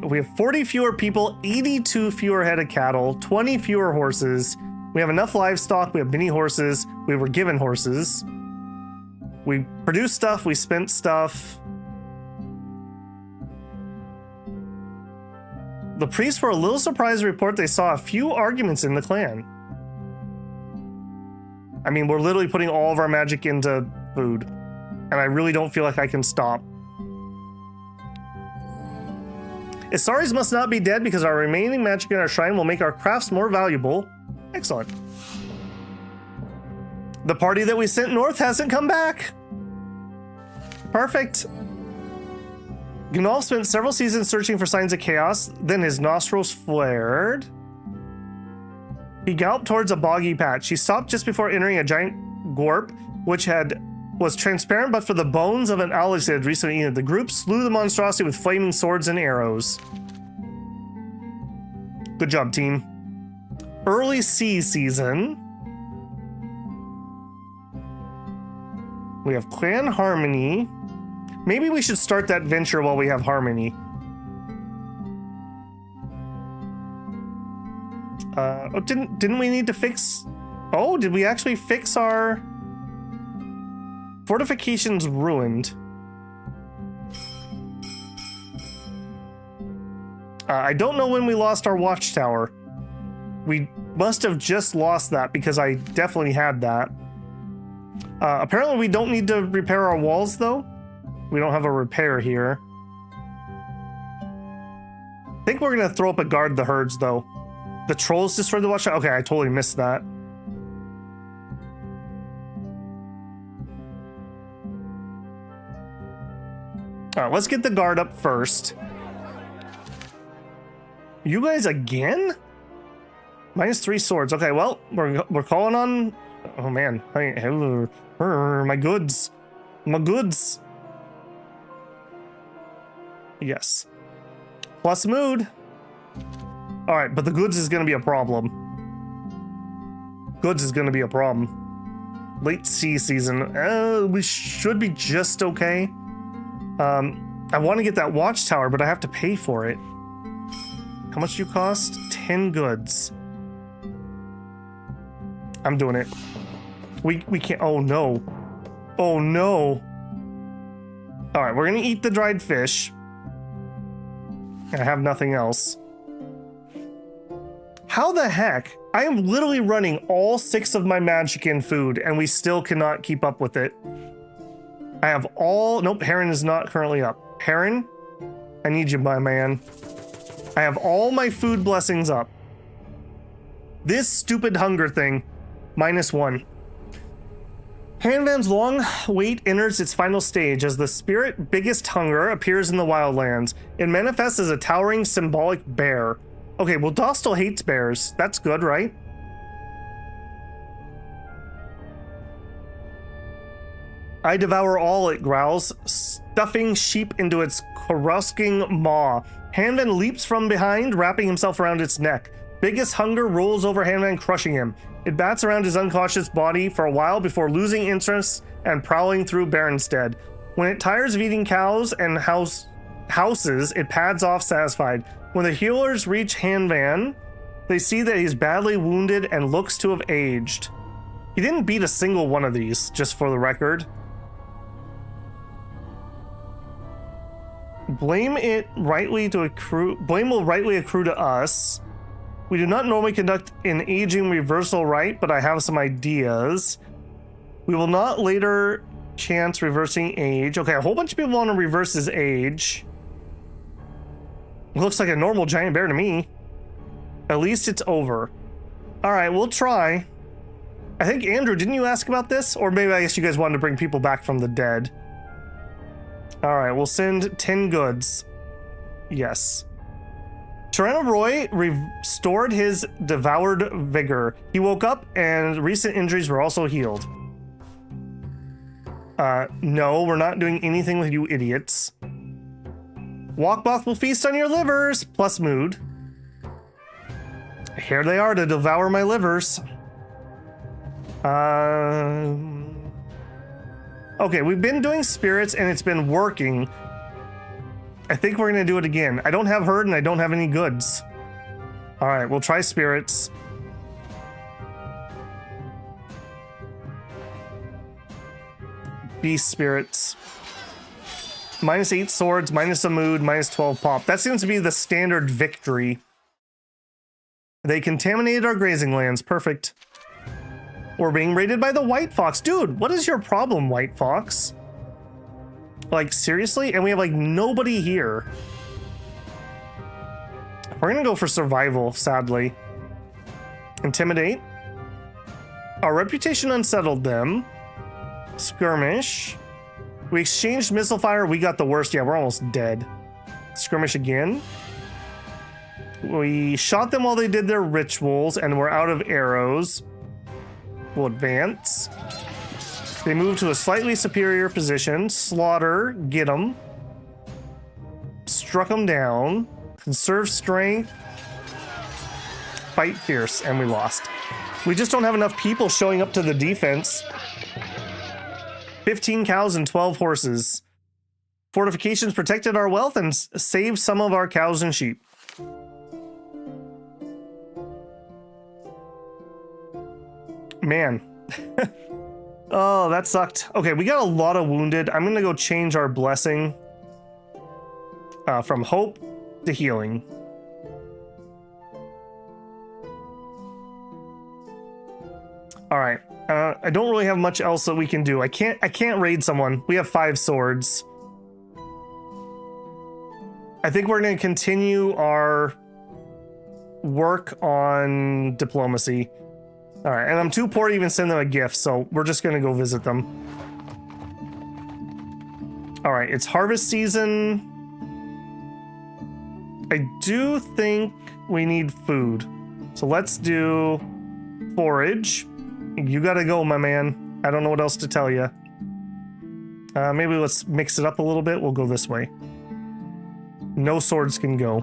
We have 40 fewer people, 82 fewer head of cattle, 20 fewer horses. We have enough livestock. We have many horses. We were given horses. We produced stuff. We spent stuff. The priests were a little surprised to report they saw a few arguments in the clan. I mean, we're literally putting all of our magic into food, and I really don't feel like I can stop. Isaris must not be dead because our remaining magic in our shrine will make our crafts more valuable. Excellent. The party that we sent north hasn't come back. Perfect. Gnall spent several seasons searching for signs of chaos, then his nostrils flared. He galloped towards a boggy patch. He stopped just before entering a giant gorp, which was transparent but for the bones of an owl that had recently eaten. The group slew the monstrosity with flaming swords and arrows. Good job, team. Early sea season. We have clan harmony. Maybe we should start that venture while we have harmony. Oh, didn't we need to fix? Oh, did we actually fix our fortifications ruined? I don't know when we lost our watchtower. We must have just lost that because I definitely had that. Apparently we don't need to repair our walls though. We don't have a repair here. I think we're gonna throw up a guard the herds though. The trolls destroyed the watchtower. Okay, I totally missed that. All right, let's get the guard up first. You guys again? -3 swords. Okay, well, we're calling on. Oh man, my goods, my goods. Yes. Plus mood. All right, but the goods is gonna be a problem. Goods is gonna be a problem. Late sea season. We should be just okay. I want to get that watchtower, but I have to pay for it. How much do you cost? 10 goods. I'm doing it. We can't. Oh no. Oh no. All right, we're gonna eat the dried fish. I have nothing else. How the heck? I am literally running all 6 of my magic in food, and we still cannot keep up with it. I have all. Nope, Heron is not currently up. Heron, I need you, my man. I have all my food blessings up. This stupid hunger thing, -1. Hanvan's long wait enters its final stage as the spirit biggest hunger appears in the wildlands. It manifests as a towering symbolic bear. Okay, well, Dostal hates bears. That's good, right? I devour all, it growls, stuffing sheep into its coruscing maw. Hanvan leaps from behind, wrapping himself around its neck. Biggest hunger rolls over Hanvan, crushing him. It bats around his unconscious body for a while before losing interest and prowling through Baronstead. When it tires of eating cows and houses, it pads off satisfied. When the healers reach Hanvan, they see that he's badly wounded and looks to have aged. He didn't beat a single one of these, just for the record. Blame will rightly accrue to us. We do not normally conduct an aging reversal rite, but I have some ideas. We will not later chance reversing age. Okay, a whole bunch of people want to reverse his age. Looks like a normal giant bear to me. At least it's over. All right, we'll try. I think, Andrew, didn't you ask about this? Or maybe I guess you guys wanted to bring people back from the dead. All right, we'll send 10 goods. Yes. Tyranno Roy restored his devoured vigor. He woke up and recent injuries were also healed. No, we're not doing anything with you idiots. Walkboth will feast on your livers, plus mood. Here they are to devour my livers. Okay, we've been doing spirits and it's been working. I think we're gonna do it again. I don't have herd and I don't have any goods. All right, we'll try spirits. Beast spirits. -8 swords, minus a mood, -12 pop. That seems to be the standard victory. They contaminated our grazing lands. Perfect. We're being raided by the White Fox. Dude, what is your problem, White Fox? Like, seriously? And we have, like, nobody here. We're gonna go for survival, sadly. Intimidate. Our reputation unsettled them. Skirmish. We exchanged missile fire. We got the worst. Yeah, we're almost dead. Skirmish again. We shot them while they did their rituals, and we're out of arrows. We'll advance. They move to a slightly superior position. Slaughter. Get them. Struck them down. Conserve strength. Fight fierce. And we lost. We just don't have enough people showing up to the defense. 15 cows and 12 horses. Fortifications protected our wealth and saved some of our cows and sheep. Man. Oh, that sucked. Okay, we got a lot of wounded. I'm gonna go change our blessing from hope to healing. All right. I don't really have much else that we can do. I can't raid someone. We have 5 swords. I think we're going to continue our work on diplomacy. All right, and I'm too poor to even send them a gift, so we're just going to go visit them. All right, it's harvest season. I do think we need food. So let's do forage. You gotta go, my man. I don't know what else to tell you. Maybe let's mix it up a little bit. We'll go this way. No swords can go.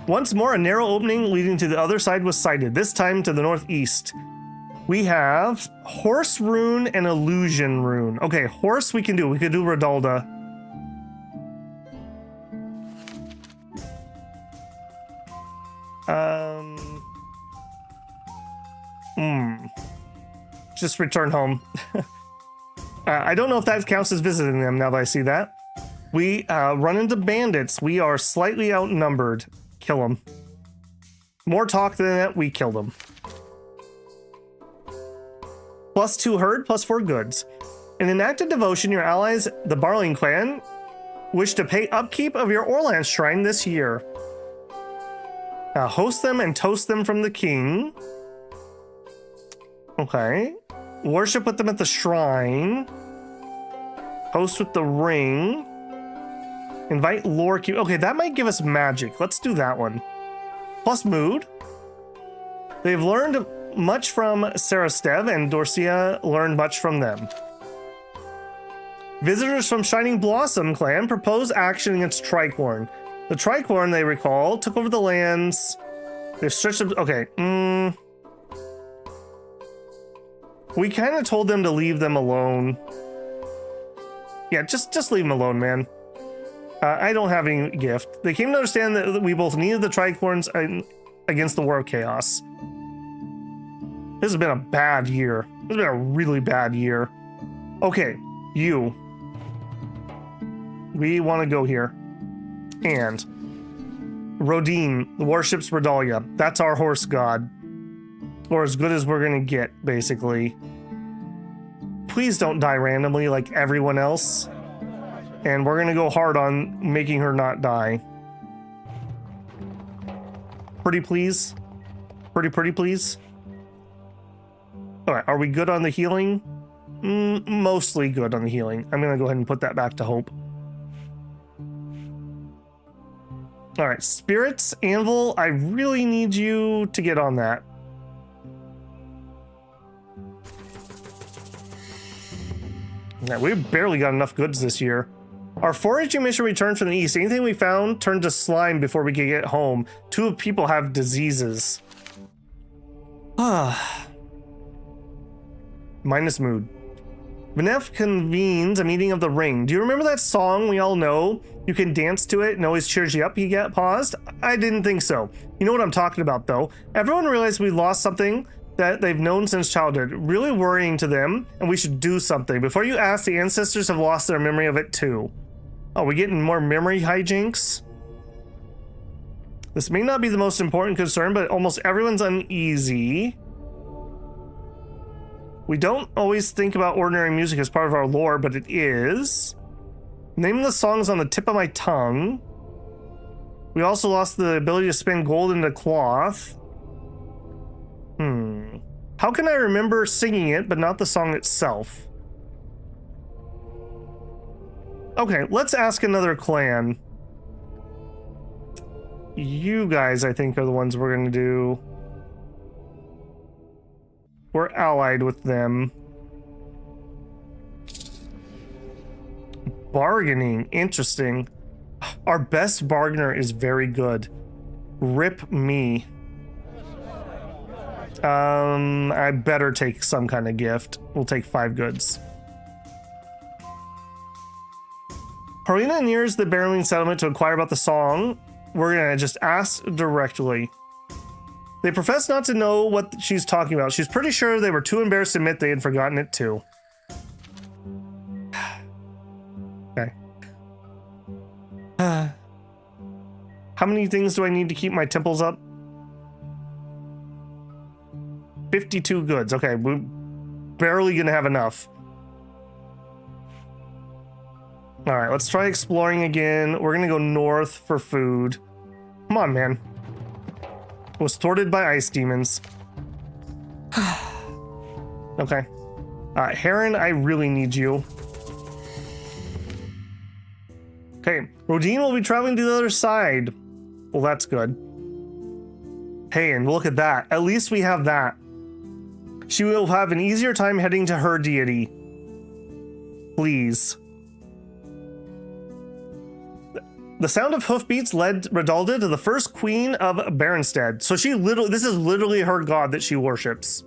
Once more, a narrow opening leading to the other side was sighted, this time to the northeast. We have horse rune and illusion rune. Okay, horse we can do. We could do Redalda. Just return home. I don't know if that counts as visiting them now that I see that. We run into bandits. We are slightly outnumbered. Kill them. More talk than that, we kill them. +2 herd, +4 goods. In an act of devotion, your allies, the Barling clan, wish to pay upkeep of your Orland shrine this year. Host them and toast them from the king. Okay. Worship with them at the shrine. Host with the ring. Invite lore cube. Okay, that might give us magic. Let's do that one. Plus mood. They've learned much from Sarastev, and Dorcia learned much from them. Visitors from Shining Blossom clan propose action against Tricorn. The Tricorn, they recall, took over the lands. They've stretched them. Okay. We kind of told them to leave them alone. Yeah, just leave them alone, man. I don't have any gift. They came to understand that we both needed the Tricorns against the War of Chaos. This has been a bad year. This has been a really bad year. Okay, you. We want to go here. And Rodin worships Redalda. That's our horse god. Or as good as we're gonna get, basically. Please don't die randomly like everyone else. And we're gonna go hard on making her not die. Pretty please? Pretty please? Alright, are we good on the healing? Mostly good on the healing. I'm gonna go ahead and put that back to hope. Alright, spirits, anvil, I really need you to get on that. Yeah, we've barely got enough goods this year. Our foraging mission returned from the east. Anything we found turned to slime before we could get home. 2 people have diseases. Minus mood. Venef convenes a meeting of the ring. Do you remember that song we all know? You can dance to it and always cheers you up. You get paused? I didn't think so. You know what I'm talking about, though. Everyone realized we lost something that they've known since childhood. Really worrying to them, and we should do something. Before you ask, the ancestors have lost their memory of it, too. Oh, we getting more memory hijinks? This may not be the most important concern, but almost everyone's uneasy. We don't always think about ordinary music as part of our lore, but it is. Name the songs on the tip of my tongue. We also lost the ability to spin gold into cloth. How can I remember singing it, but not the song itself? Okay, let's ask another clan. You guys, I think, are the ones we're gonna do. We're allied with them. Bargaining, interesting. Our best bargainer is very good. Rip me. I better take some kind of gift. We'll take 5 goods. Harina nears the Beren settlement to inquire about the song. We're gonna just ask directly. They profess not to know what she's talking about. She's pretty sure they were too embarrassed to admit they had forgotten it too. Okay. How many things do I need to keep my temples up? 52 goods. Okay, we're barely gonna have enough. All right, let's try exploring again. We're gonna go north for food. Come on, man. Was thwarted by ice demons. Okay. Heron, I really need you. Okay, Rodine will be traveling to the other side. Well, that's good. Hey, and look at that. At least we have that. She will have an easier time heading to her deity. Please. The sound of hoofbeats led Redalda to the first queen of Berenstead. So this is literally her god that she worships.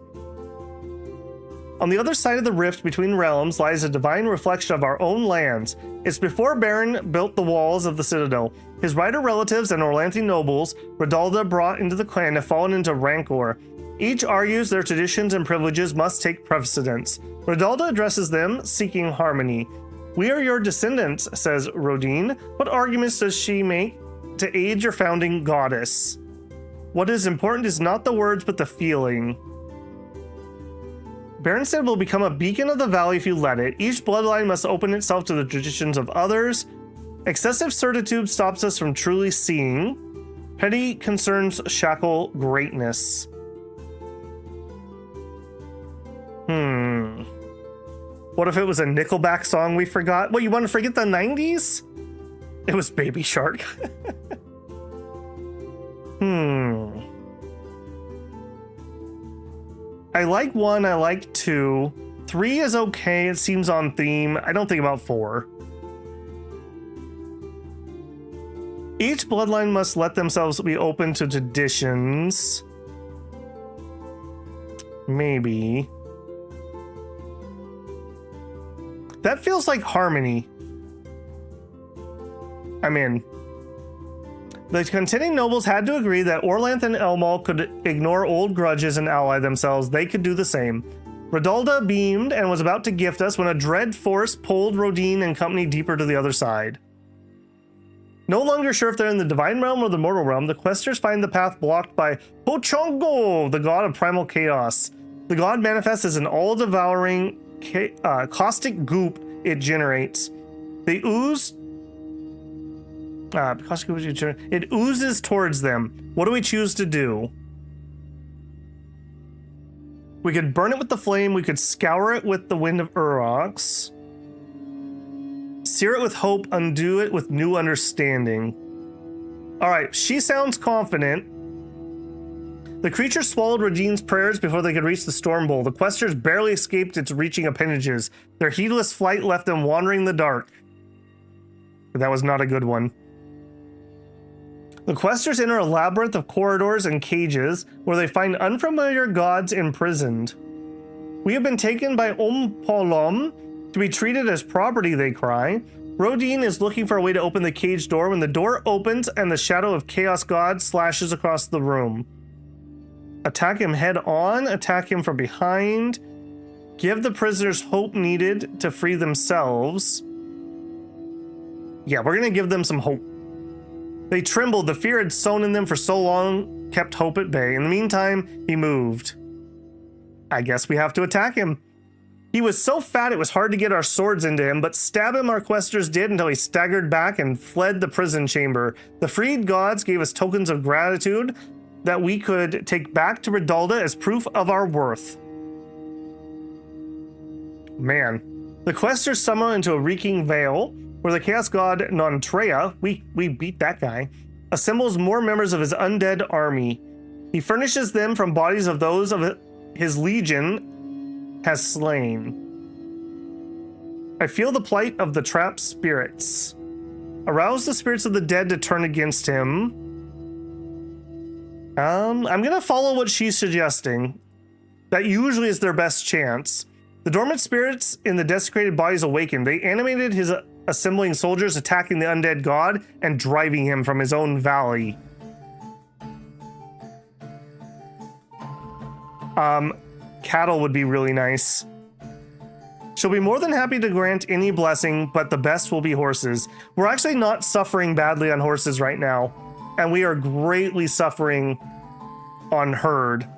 On the other side of the rift between realms lies a divine reflection of our own lands. It's before Beren built the walls of the citadel. His rider relatives and Orlanthian nobles Redalda brought into the clan have fallen into rancor. Each argues their traditions and privileges must take precedence. Redalda addresses them, seeking harmony. We are your descendants, says Rodine. What arguments does she make to aid your founding goddess? What is important is not the words, but the feeling. Berenstead will become a beacon of the valley if you let it. Each bloodline must open itself to the traditions of others. Excessive certitude stops us from truly seeing. Petty concerns shackle greatness. What if it was a Nickelback song we forgot? What, you want to forget the 90s? It was Baby Shark. I like 1, I like 2. 3 is okay, it seems on theme. I don't think about 4. Each bloodline must let themselves be open to traditions. Maybe. That feels like harmony. I'm in. The contending nobles had to agree that Orlanth and Elmal could ignore old grudges and ally themselves. They could do the same. Redalda beamed and was about to gift us when a dread force pulled Rodine and company deeper to the other side. No longer sure if they're in the divine realm or the mortal realm, the questers find the path blocked by Pochongo, the god of primal chaos. The god manifests as an all-devouring caustic goop it generates. They ooze. It oozes towards them. What do we choose to do? We could burn it with the flame. We could scour it with the wind of Urox. Sear it with hope. Undo it with new understanding. All right, she sounds confident. The creature swallowed Rodine's prayers before they could reach the storm bowl. The questers barely escaped its reaching appendages. Their heedless flight left them wandering in the dark. But that was not a good one. The questers enter a labyrinth of corridors and cages where they find unfamiliar gods imprisoned. We have been taken by Ompolom to be treated as property, they cry. Rodine is looking for a way to open the cage door when the door opens and the shadow of Chaos God slashes across the room. Attack him head on, attack him from behind. Give the prisoners hope needed to free themselves. Yeah, we're gonna give them some hope. They trembled. The fear had sown in them for so long, kept hope at bay. In the meantime, he moved. I guess we have to attack him. He was so fat it was hard to get our swords into him, but stab him our questers did until he staggered back and fled the prison chamber. The freed gods gave us tokens of gratitude that we could take back to Redalda as proof of our worth. Man. The questers summon into a reeking veil, where the chaos god Nontrea, we beat that guy, assembles more members of his undead army. He furnishes them from bodies of those of his legion has slain. I feel the plight of the trapped spirits. Arouse the spirits of the dead to turn against him. I'm gonna follow what she's suggesting. That usually is their best chance. The dormant spirits in the desecrated bodies awakened. They animated his assembling soldiers, attacking the undead god and driving him from his own valley. Cattle would be really nice. She'll be more than happy to grant any blessing, but the best will be horses. We're actually not suffering badly on horses right now, and we are greatly suffering on herd.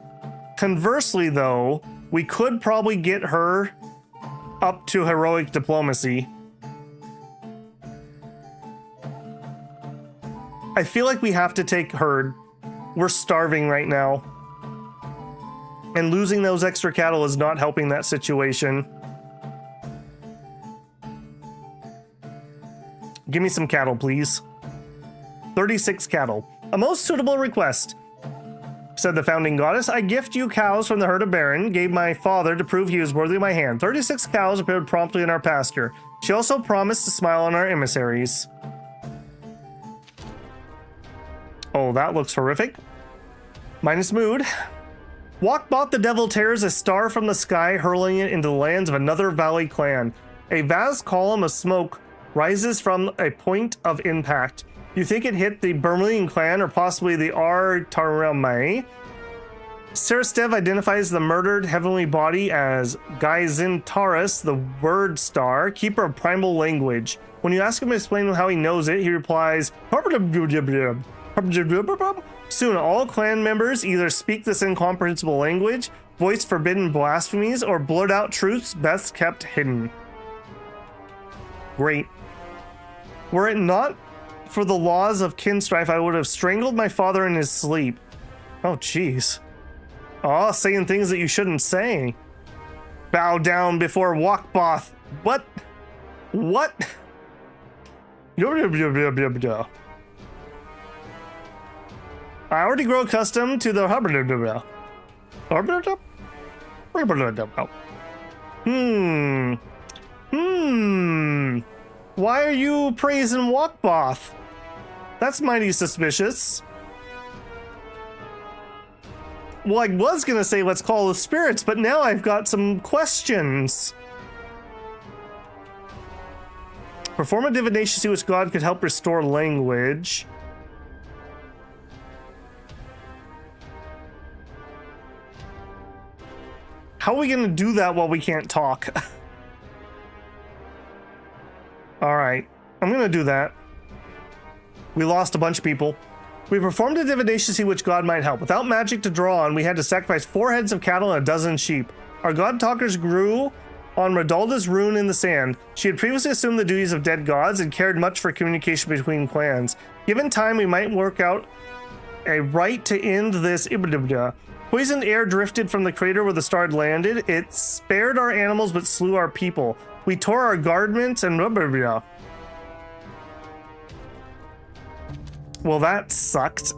Conversely, though, we could probably get her up to heroic diplomacy. I feel like we have to take herd. We're starving right now. And losing those extra cattle is not helping that situation. Give me some cattle, please. 36 cattle. A most suitable request, said the founding goddess. I gift you cows from the herd of Beren, gave my father to prove he was worthy of my hand. 36 cows appeared promptly in our pasture. She also promised to smile on our emissaries. Oh, that looks horrific. Minus mood. Walkbot the devil tears a star from the sky, hurling it into the lands of another valley clan. A vast column of smoke rises from a point of impact. You think it hit the Bermelian clan or possibly the Artarame? Sarastev identifies the murdered heavenly body as Gyzintaris, the word star, keeper of primal language. When you ask him to explain how he knows it, he replies, soon all clan members either speak this incomprehensible language, voice forbidden blasphemies, or blurt out truths best kept hidden. Great. Were it not for the laws of kin strife, I would have strangled my father in his sleep. Oh, jeez. Oh, saying things that you shouldn't say. Bow down before Walkboth. What? What? I already grow accustomed to the Why are you praising Walkboth? That's mighty suspicious. Well, I was gonna say let's call the spirits, but now I've got some questions. Perform a divination to see which god could help restore language. How are we gonna do that while we can't talk? All right, I'm gonna do that. We lost a bunch of people. We performed a divination to see which god might help. Without magic to draw on, we had to sacrifice 4 heads of cattle and a dozen sheep. Our god talkers grew on Redalda's rune in the sand. She had previously assumed the duties of dead gods and cared much for communication between clans. Given time, we might work out a rite to end this. Poisoned air drifted from the crater where the star had landed. It spared our animals but slew our people. We tore our garments and well, that sucked.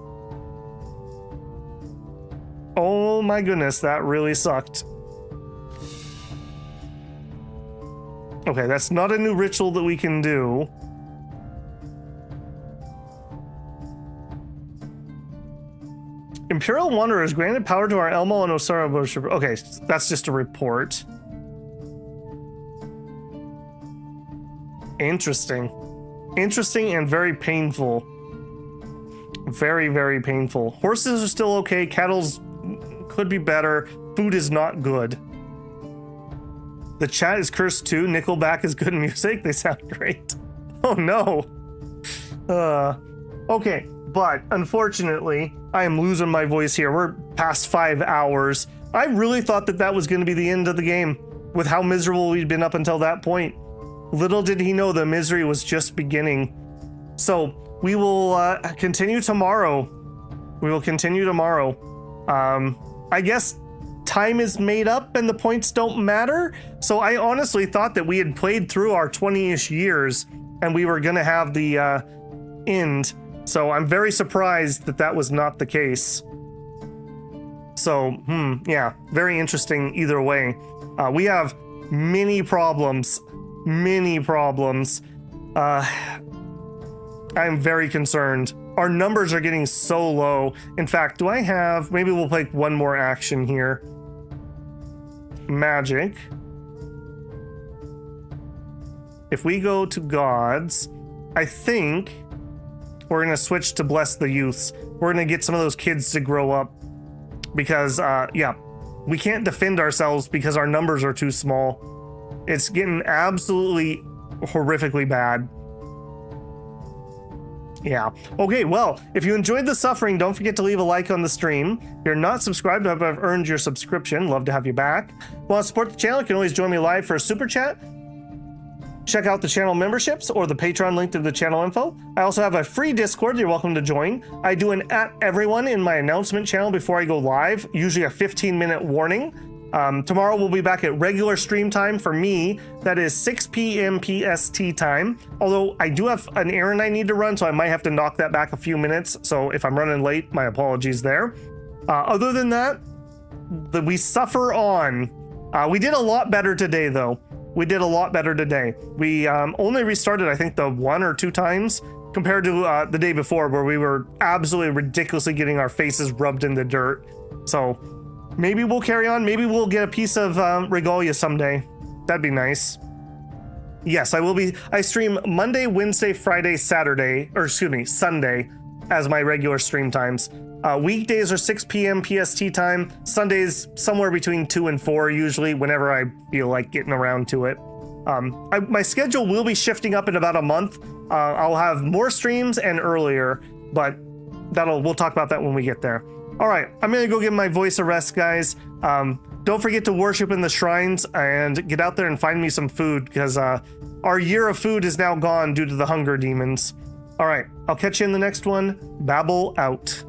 Oh my goodness, that really sucked. Okay, that's not a new ritual that we can do. Imperial Wanderers granted power to our Elmo and Osara worshipper. Okay, that's just a report. Interesting. Interesting and very painful. Very, very painful. Horses are still okay. Cattle's could be better. Food is not good. The chat is cursed too. Nickelback is good music. They sound great. Oh no. Okay, but unfortunately, I am losing my voice here. We're past 5 hours. I really thought that that was going to be the end of the game with how miserable we'd been up until that point. Little did he know the misery was just beginning. So we will continue tomorrow. We will continue tomorrow. I guess time is made up and the points don't matter. So I honestly thought that we had played through our 20-ish years and we were going to have the end. So I'm very surprised that that was not the case. So, yeah, very interesting either way. We have many problems. Many problems. I'm very concerned. Our numbers are getting so low. In fact, do I have... Maybe we'll take one more action here. Magic. If we go to gods, I think we're going to switch to bless the youths. We're going to get some of those kids to grow up. Because, yeah, we can't defend ourselves because our numbers are too small. It's getting absolutely horrifically bad. Yeah. Okay, well, if you enjoyed the suffering, don't forget to leave a like on the stream. If you're not subscribed, I've earned your subscription. Love to have you back. Want to support the channel? You can always join me live for a super chat. Check out the channel memberships or the Patreon link to the channel info. I also have a free Discord you're welcome to join. I do an @everyone in my announcement channel before I go live, usually a 15-minute warning. Tomorrow we'll be back at regular stream time for me. That is 6 p.m. PST time. Although I do have an errand I need to run, so I might have to knock that back a few minutes. So if I'm running late, my apologies there. Other than that, we suffer on. We did a lot better today, though. We did a lot better today. We only restarted, I think, the 1 or 2 times compared to the day before, where we were absolutely ridiculously getting our faces rubbed in the dirt. So maybe we'll carry on. Maybe we'll get a piece of regalia someday. That'd be nice. Yes, I will be. I stream Monday, Wednesday, Friday, Saturday, or excuse me, Sunday as my regular stream times. Weekdays are 6 p.m. PST time. Sundays somewhere between 2 and 4 usually, whenever I feel like getting around to it. My schedule will be shifting up in about a month. I'll have more streams and earlier, but we'll talk about that when we get there. All right, I'm gonna go give my voice a rest, guys. Don't forget to worship in the shrines and get out there and find me some food, because our year of food is now gone due to the hunger demons. All right, I'll catch you in the next one. Babel out.